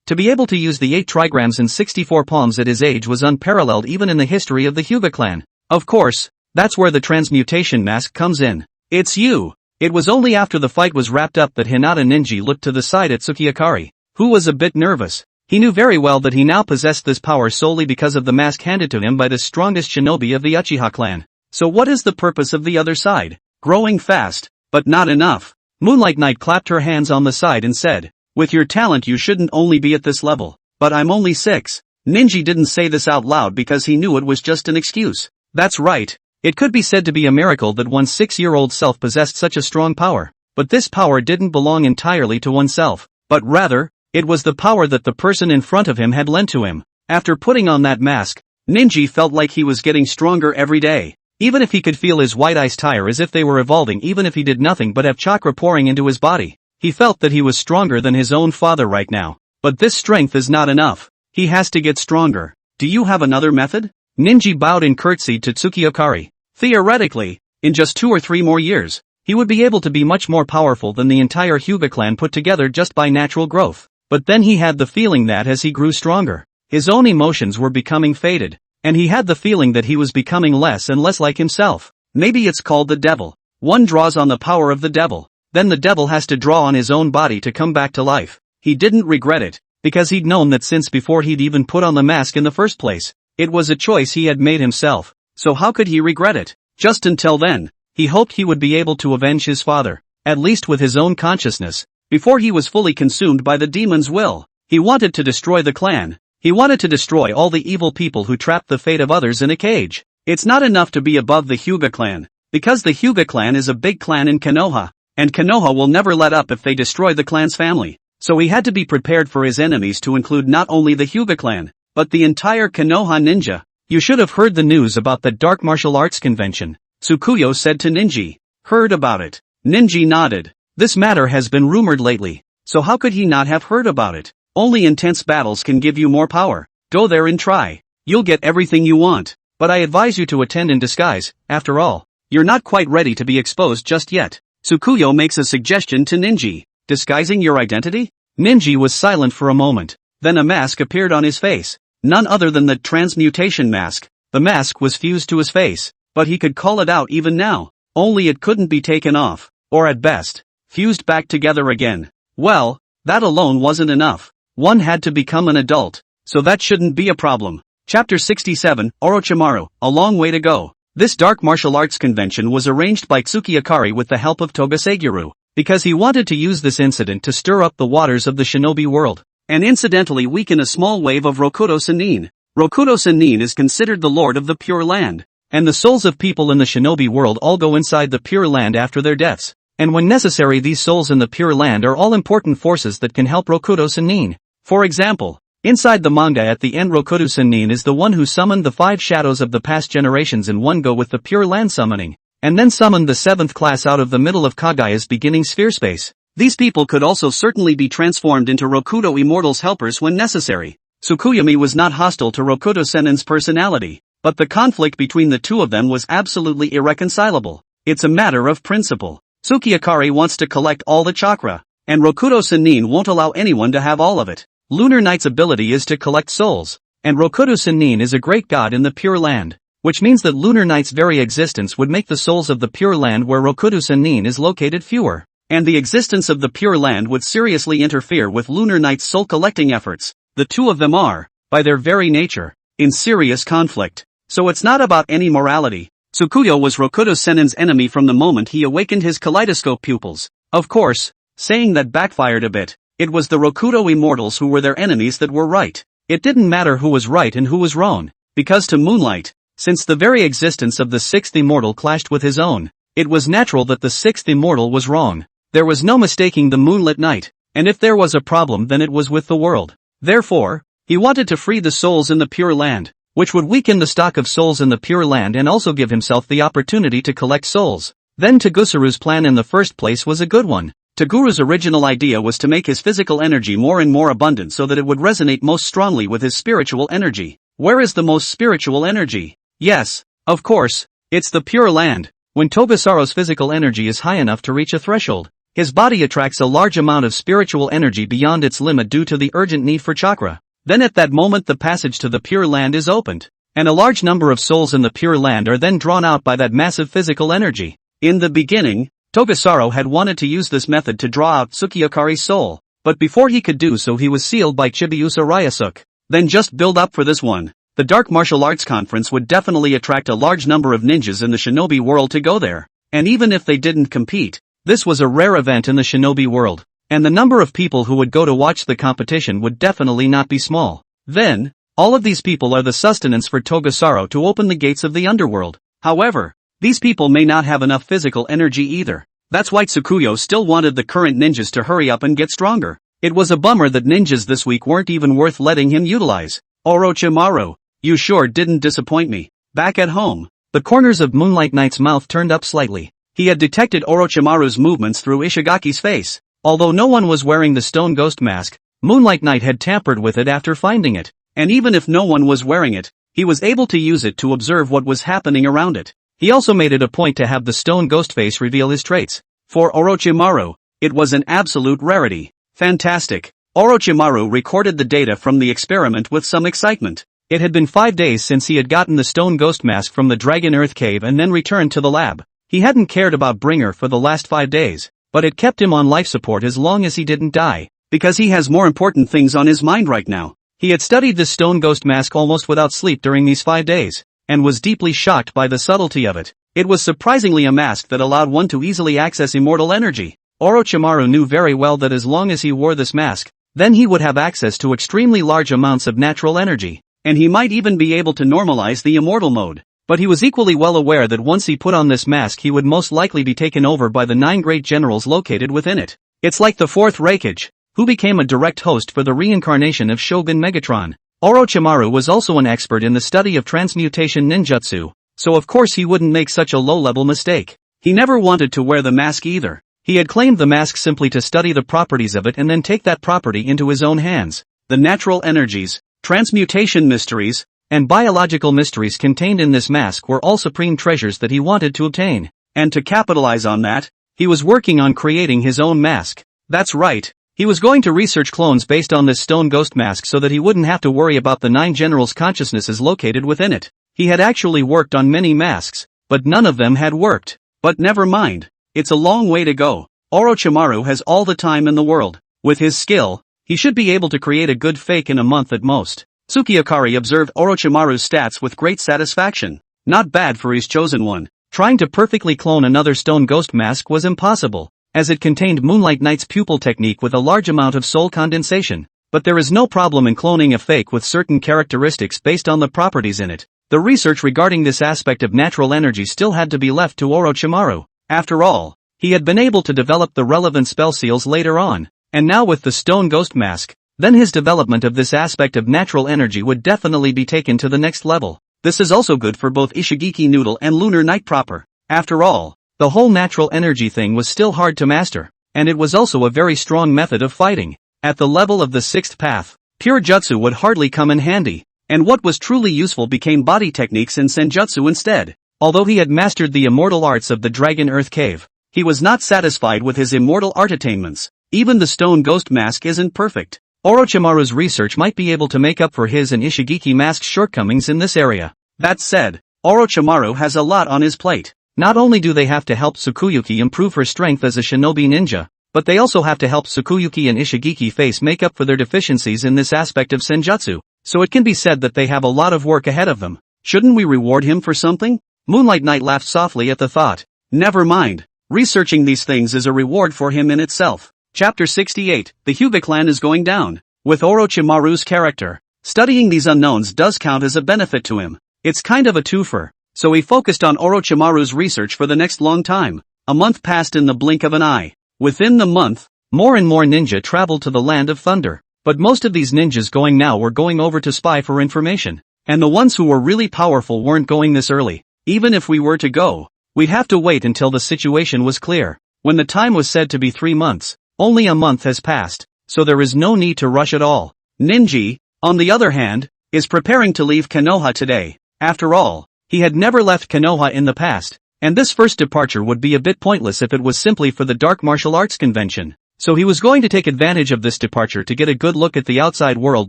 To be able to use the 8 trigrams and 64 palms at his age was unparalleled even in the history of the Hyuga clan. Of course, that's where the transmutation mask comes in. It's you. It was only after the fight was wrapped up that Hinata Ninji looked to the side at Tsukiyakari, who was a bit nervous. He knew very well that he now possessed this power solely because of the mask handed to him by the strongest shinobi of the Uchiha clan. So what is the purpose of the other side? Growing fast, but not enough. Moonlight Knight clapped her hands on the side and said, with your talent you shouldn't only be at this level. But I'm only 6. Ninji didn't say this out loud because he knew it was just an excuse. That's right. It could be said to be a miracle that one's 6-year-old self possessed such a strong power. But this power didn't belong entirely to oneself, but rather, it was the power that the person in front of him had lent to him. After putting on that mask, Ninji felt like he was getting stronger every day. Even if he could feel his white eyes tire as if they were evolving, even if he did nothing but have chakra pouring into his body, he felt that he was stronger than his own father right now. But this strength is not enough. He has to get stronger. Do you have another method? Ninji bowed and curtsied to Tsukiyakari. Theoretically, in just 2 or 3 more years, he would be able to be much more powerful than the entire Hyuga clan put together just by natural growth. But then he had the feeling that as he grew stronger, his own emotions were becoming faded, and he had the feeling that he was becoming less and less like himself. Maybe it's called the devil. One draws on the power of the devil, then the devil has to draw on his own body to come back to life. He didn't regret it, because he'd known that since before he'd even put on the mask in the first place. It was a choice he had made himself, so how could he regret it? Just until then, he hoped he would be able to avenge his father, at least with his own consciousness, before he was fully consumed by the demon's will. He wanted to destroy the clan. He wanted to destroy all the evil people who trapped the fate of others in a cage. It's not enough to be above the Hyuga clan, because the Hyuga clan is a big clan in Konoha, and Konoha will never let up if they destroy the clan's family. So he had to be prepared for his enemies to include not only the Hyuga clan, but the entire Konoha ninja. You should have heard the news about the Dark Martial Arts Convention, Tsukuyo said to Ninji. Heard about it. Ninji nodded. This matter has been rumored lately, so how could he not have heard about it? Only intense battles can give you more power. Go there and try. You'll get everything you want. But I advise you to attend in disguise. After all, you're not quite ready to be exposed just yet. Tsukuyo makes a suggestion to Ninji. Disguising your identity? Ninji was silent for a moment. Then a mask appeared on his face. None other than the transmutation mask. The mask was fused to his face, but he could call it out even now. Only it couldn't be taken off, or at best, fused back together again. Well, that alone wasn't enough. One had to become an adult, so that shouldn't be a problem. Chapter 67, Orochimaru, a long way to go. This dark martial arts convention was arranged by Tsukiyakari with the help of Togasegiru, because he wanted to use this incident to stir up the waters of the shinobi world, and incidentally weaken a small wave of Rokudo Sennin. Rokudo Sennin is considered the lord of the Pure Land, and the souls of people in the shinobi world all go inside the Pure Land after their deaths, and when necessary these souls in the Pure Land are all important forces that can help Rokudo Sennin. For example, inside the manga at the end Rokudo Sennin is the one who summoned the 5 shadows of the past generations in one go with the Pure Land summoning, and then summoned the 7th class out of the middle of Kagaya's beginning sphere space. These people could also certainly be transformed into Rokudo Immortal's helpers when necessary. Tsukuyomi was not hostile to Rokudo Sennin's personality, but the conflict between the two of them was absolutely irreconcilable. It's a matter of principle. Tsukiyakari wants to collect all the chakra, and Rokudo Sennin won't allow anyone to have all of it. Lunar Knight's ability is to collect souls, and Rokudo Sennin is a great god in the Pure Land. which means that Lunar Knight's very existence would make the souls of the Pure Land where Rokudo Sennin is located fewer. And the existence of the Pure Land would seriously interfere with Lunar Knight's soul-collecting efforts. The two of them are, by their very nature, in serious conflict. So it's not about any morality. Tsukuyo was Rokudo Sennin's enemy from the moment he awakened his kaleidoscope pupils. Of course, saying that backfired a bit. It was the Rokudo immortals who were their enemies that were right. It didn't matter who was right and who was wrong. Because to Moonlight, since the very existence of the sixth immortal clashed with his own, it was natural that the sixth immortal was wrong. There was no mistaking the moonlit night, and if there was a problem then it was with the world. Therefore, he wanted to free the souls in the Pure Land, which would weaken the stock of souls in the Pure Land and also give himself the opportunity to collect souls. Then Tagusaru's plan in the first place was a good one. Taguru's original idea was to make his physical energy more and more abundant so that it would resonate most strongly with his spiritual energy. Where is the most spiritual energy? Yes, of course, it's the Pure Land. When Togasaro's physical energy is high enough to reach a threshold, his body attracts a large amount of spiritual energy beyond its limit due to the urgent need for chakra. Then at that moment the passage to the Pure Land is opened, and a large number of souls in the Pure Land are then drawn out by that massive physical energy. In the beginning, Togasaro had wanted to use this method to draw out Tsukiyakari's soul, but before he could do so he was sealed by Chibiusa Ryusuke. Then just build up for this one. The Dark Martial Arts Conference would definitely attract a large number of ninjas in the shinobi world to go there, and even if they didn't compete, this was a rare event in the shinobi world, and the number of people who would go to watch the competition would definitely not be small. Then, all of these people are the sustenance for Togasaro to open the gates of the underworld. However, these people may not have enough physical energy either. That's why Tsukuyo still wanted the current ninjas to hurry up and get stronger. It was a bummer that ninjas this week weren't even worth letting him utilize. Orochimaru, you sure didn't disappoint me. Back at home, the corners of Moonlight Knight's mouth turned up slightly. He had detected Orochimaru's movements through Ishigaki's face. Although no one was wearing the stone ghost mask, Moonlight Knight had tampered with it after finding it. And even if no one was wearing it, he was able to use it to observe what was happening around it. He also made it a point to have the stone ghost face reveal his traits. For Orochimaru, it was an absolute rarity. Fantastic. Orochimaru recorded the data from the experiment with some excitement. It had been 5 days since he had gotten the stone ghost mask from the Dragon Earth Cave and then returned to the lab. He hadn't cared about Bringer for the last 5 days, but it kept him on life support as long as he didn't die, because he has more important things on his mind right now. He had studied this stone ghost mask almost without sleep during these 5 days, and was deeply shocked by the subtlety of it. It was surprisingly a mask that allowed one to easily access immortal energy. Orochimaru knew very well that as long as he wore this mask, then he would have access to extremely large amounts of natural energy, and he might even be able to normalize the immortal mode. But he was equally well aware that once he put on this mask he would most likely be taken over by the 9 great generals located within it. It's like the 4th Raikage, who became a direct host for the reincarnation of Shogun Megatron. Orochimaru was also an expert in the study of transmutation ninjutsu, so of course he wouldn't make such a low-level mistake. He never wanted to wear the mask either. He had claimed the mask simply to study the properties of it and then take that property into his own hands. The natural energies, transmutation mysteries, and biological mysteries contained in this mask were all supreme treasures that he wanted to obtain. And to capitalize on that, he was working on creating his own mask. That's right. He was going to research clones based on this stone ghost mask so that he wouldn't have to worry about the 9 generals' consciousnesses located within it. He had actually worked on many masks, but none of them had worked. But never mind. It's a long way to go. Orochimaru has all the time in the world. With his skill, he should be able to create a good fake in a month at most. Tsukiyakari observed Orochimaru's stats with great satisfaction. Not bad for his chosen one. Trying to perfectly clone another stone ghost mask was impossible, as it contained Moonlight Knight's pupil technique with a large amount of soul condensation. But there is no problem in cloning a fake with certain characteristics based on the properties in it. The research regarding this aspect of natural energy still had to be left to Orochimaru. After all, he had been able to develop the relevant spell seals later on, and now with the stone ghost mask, then his development of this aspect of natural energy would definitely be taken to the next level. This is also good for both Ishigiki Noodle and Lunar Knight proper. After all, the whole natural energy thing was still hard to master, and it was also a very strong method of fighting. At the level of the 6th path, pure jutsu would hardly come in handy, and what was truly useful became body techniques and senjutsu instead. Although he had mastered the immortal arts of the Dragon Earth Cave, he was not satisfied with his immortal art attainments. Even the stone ghost mask isn't perfect. Orochimaru's research might be able to make up for his and Ishigiki mask's shortcomings in this area. That said, Orochimaru has a lot on his plate. Not only do they have to help Tsukuyuki improve her strength as a shinobi ninja, but they also have to help Tsukuyuki and Ishigiki face make up for their deficiencies in this aspect of senjutsu, so it can be said that they have a lot of work ahead of them. Shouldn't we reward him for something? Moonlight Knight laughed softly at the thought. Never mind. Researching these things is a reward for him in itself. Chapter 68, The Hyuga clan is going down. With Orochimaru's character, studying these unknowns does count as a benefit to him. It's kind of a twofer, so he focused on Orochimaru's research for the next long time. A month passed in the blink of an eye. Within the month, more and more ninja traveled to the Land of Thunder, but most of these ninjas going now were going over to spy for information, and the ones who were really powerful weren't going this early. Even if we were to go, we'd have to wait until the situation was clear. When the time was said to be 3 months, only a month has passed, so there is no need to rush at all. Ninji, on the other hand, is preparing to leave Konoha today. After all, he had never left Konoha in the past, and this first departure would be a bit pointless if it was simply for the Dark Martial Arts Convention. So he was going to take advantage of this departure to get a good look at the outside world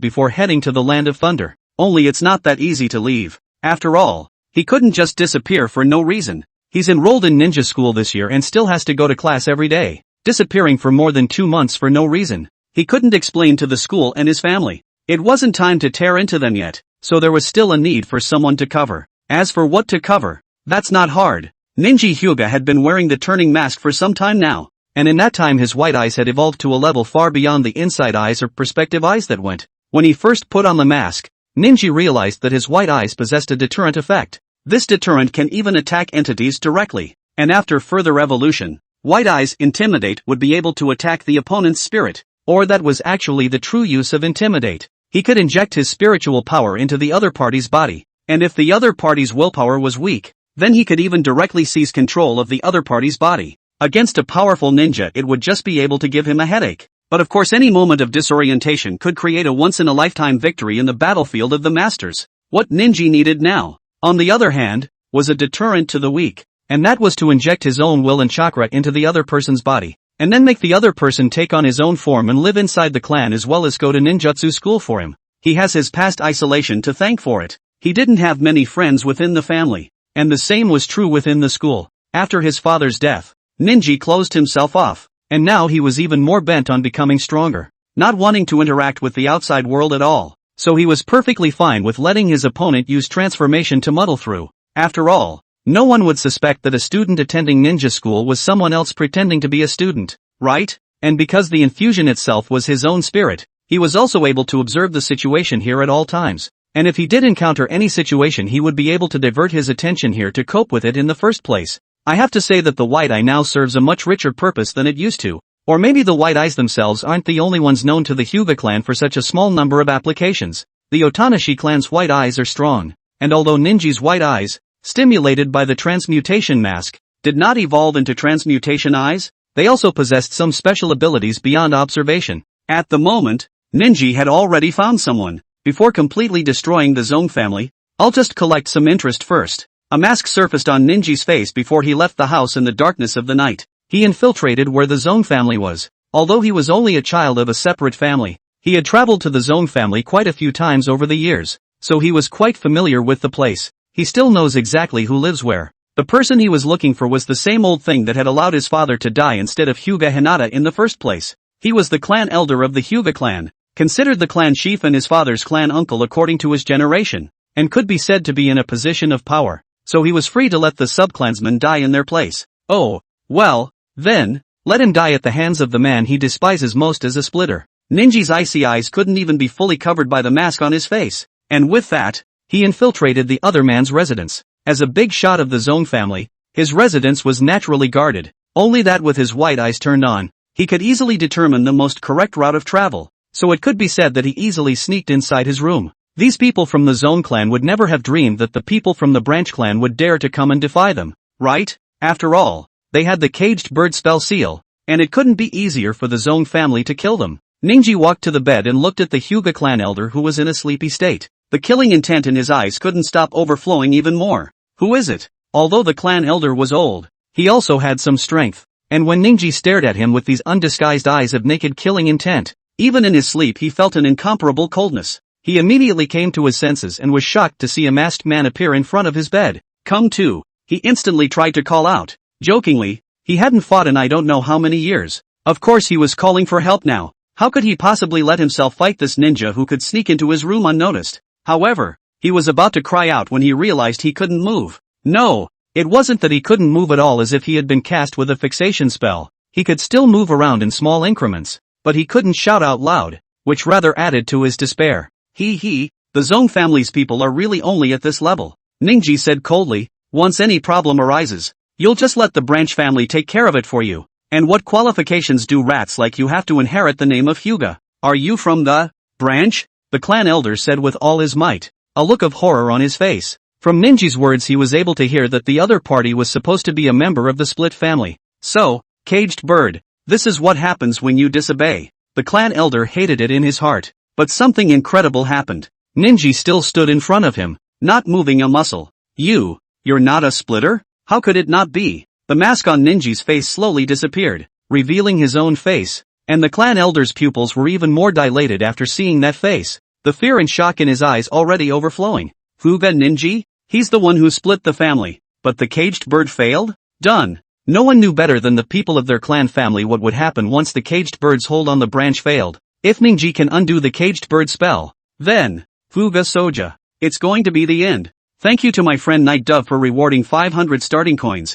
before heading to the Land of Thunder. Only it's not that easy to leave. After all, he couldn't just disappear for no reason. He's enrolled in ninja school this year and still has to go to class every day. Disappearing for more than 2 months for no reason. He couldn't explain to the school and his family. It wasn't time to tear into them yet, so there was still a need for someone to cover. As for what to cover, that's not hard. Ninja Hyuga had been wearing the turning mask for some time now, and in that time his white eyes had evolved to a level far beyond the inside eyes or perspective eyes that went. When he first put on the mask, Ninja realized that his white eyes possessed a deterrent effect. This deterrent can even attack entities directly, and after further evolution, white eyes intimidate would be able to attack the opponent's spirit, or that was actually the true use of intimidate. He could inject his spiritual power into the other party's body, and if the other party's willpower was weak, then he could even directly seize control of the other party's body. Against a powerful ninja it would just be able to give him a headache. But of course any moment of disorientation could create a once-in-a-lifetime victory in the battlefield of the masters. What Ninja needed now, on the other hand, was a deterrent to the weak, and that was to inject his own will and chakra into the other person's body, and then make the other person take on his own form and live inside the clan as well as go to ninjutsu school for him. He has his past isolation to thank for it. He didn't have many friends within the family, and the same was true within the school. After his father's death, Ninja closed himself off, and now he was even more bent on becoming stronger, not wanting to interact with the outside world at all, so he was perfectly fine with letting his opponent use transformation to muddle through. After all, no one would suspect that a student attending ninja school was someone else pretending to be a student, right? And because the infusion itself was his own spirit, he was also able to observe the situation here at all times. And if he did encounter any situation he would be able to divert his attention here to cope with it in the first place. I have to say that the white eye now serves a much richer purpose than it used to. Or maybe the white eyes themselves aren't the only ones known to the Hyuga clan for such a small number of applications. The Otanashi clan's white eyes are strong, and although Ninja's white eyes, stimulated by the transmutation mask, did not evolve into transmutation eyes, they also possessed some special abilities beyond observation. At the moment, Ninja had already found someone. Before completely destroying the Zone family, I'll just collect some interest first. A mask surfaced on Ninja's face before he left the house in the darkness of the night. He infiltrated where the Zone family was. Although he was only a child of a separate family, he had traveled to the Zone family quite a few times over the years, so he was quite familiar with the place. He still knows exactly who lives where. The person he was looking for was the same old thing that had allowed his father to die instead of Hyuga Hinata in the first place. He was the clan elder of the Hyuga clan, considered the clan chief and his father's clan uncle according to his generation, and could be said to be in a position of power, so he was free to let the subclansmen die in their place. Oh, well, then, let him die at the hands of the man he despises most as a splitter. Ninja's icy eyes couldn't even be fully covered by the mask on his face, and with that, he infiltrated the other man's residence. As a big shot of the Zone family, his residence was naturally guarded, only that with his white eyes turned on, he could easily determine the most correct route of travel. So it could be said that he easily sneaked inside his room. These people from the Zone clan would never have dreamed that the people from the Branch clan would dare to come and defy them, right? After all, they had the caged bird spell seal, and it couldn't be easier for the Zone family to kill them. Ninja walked to the bed and looked at the Hyuga clan elder who was in a sleepy state. The killing intent in his eyes couldn't stop overflowing even more. Who is it? Although the clan elder was old, he also had some strength, and when Ninja stared at him with these undisguised eyes of naked killing intent, even in his sleep he felt an incomparable coldness. He immediately came to his senses and was shocked to see a masked man appear in front of his bed. "Come to," he instantly tried to call out. Jokingly, he hadn't fought in I don't know how many years. Of course he was calling for help now. How could he possibly let himself fight this ninja who could sneak into his room unnoticed? However, he was about to cry out when he realized he couldn't move. No, it wasn't that he couldn't move at all as if he had been cast with a fixation spell. He could still move around in small increments, but he couldn't shout out loud, which rather added to his despair. The Zone family's people are really only at this level, Ninji said coldly. Once any problem arises, you'll just let the branch family take care of it for you. And what qualifications do rats like you have to inherit the name of Hyuga? Are you from the branch? The clan elder said with all his might, a look of horror on his face. From Ninji's words he was able to hear that the other party was supposed to be a member of the split family. So, caged bird, this is what happens when you disobey. The clan elder hated it in his heart. But something incredible happened. Ninji still stood in front of him, not moving a muscle. You're not a splitter? How could it not be? The mask on Ninji's face slowly disappeared, revealing his own face, and the clan elder's pupils were even more dilated after seeing that face, the fear and shock in his eyes already overflowing. Fuga Ninji? He's the one who split the family, but the caged bird failed? Done. No one knew better than the people of their clan family what would happen once the caged bird's hold on the branch failed. If Ninji can undo the caged bird spell, then, Fuga Soja, it's going to be the end. Thank you to my friend Night Dove for rewarding 500 starting coins.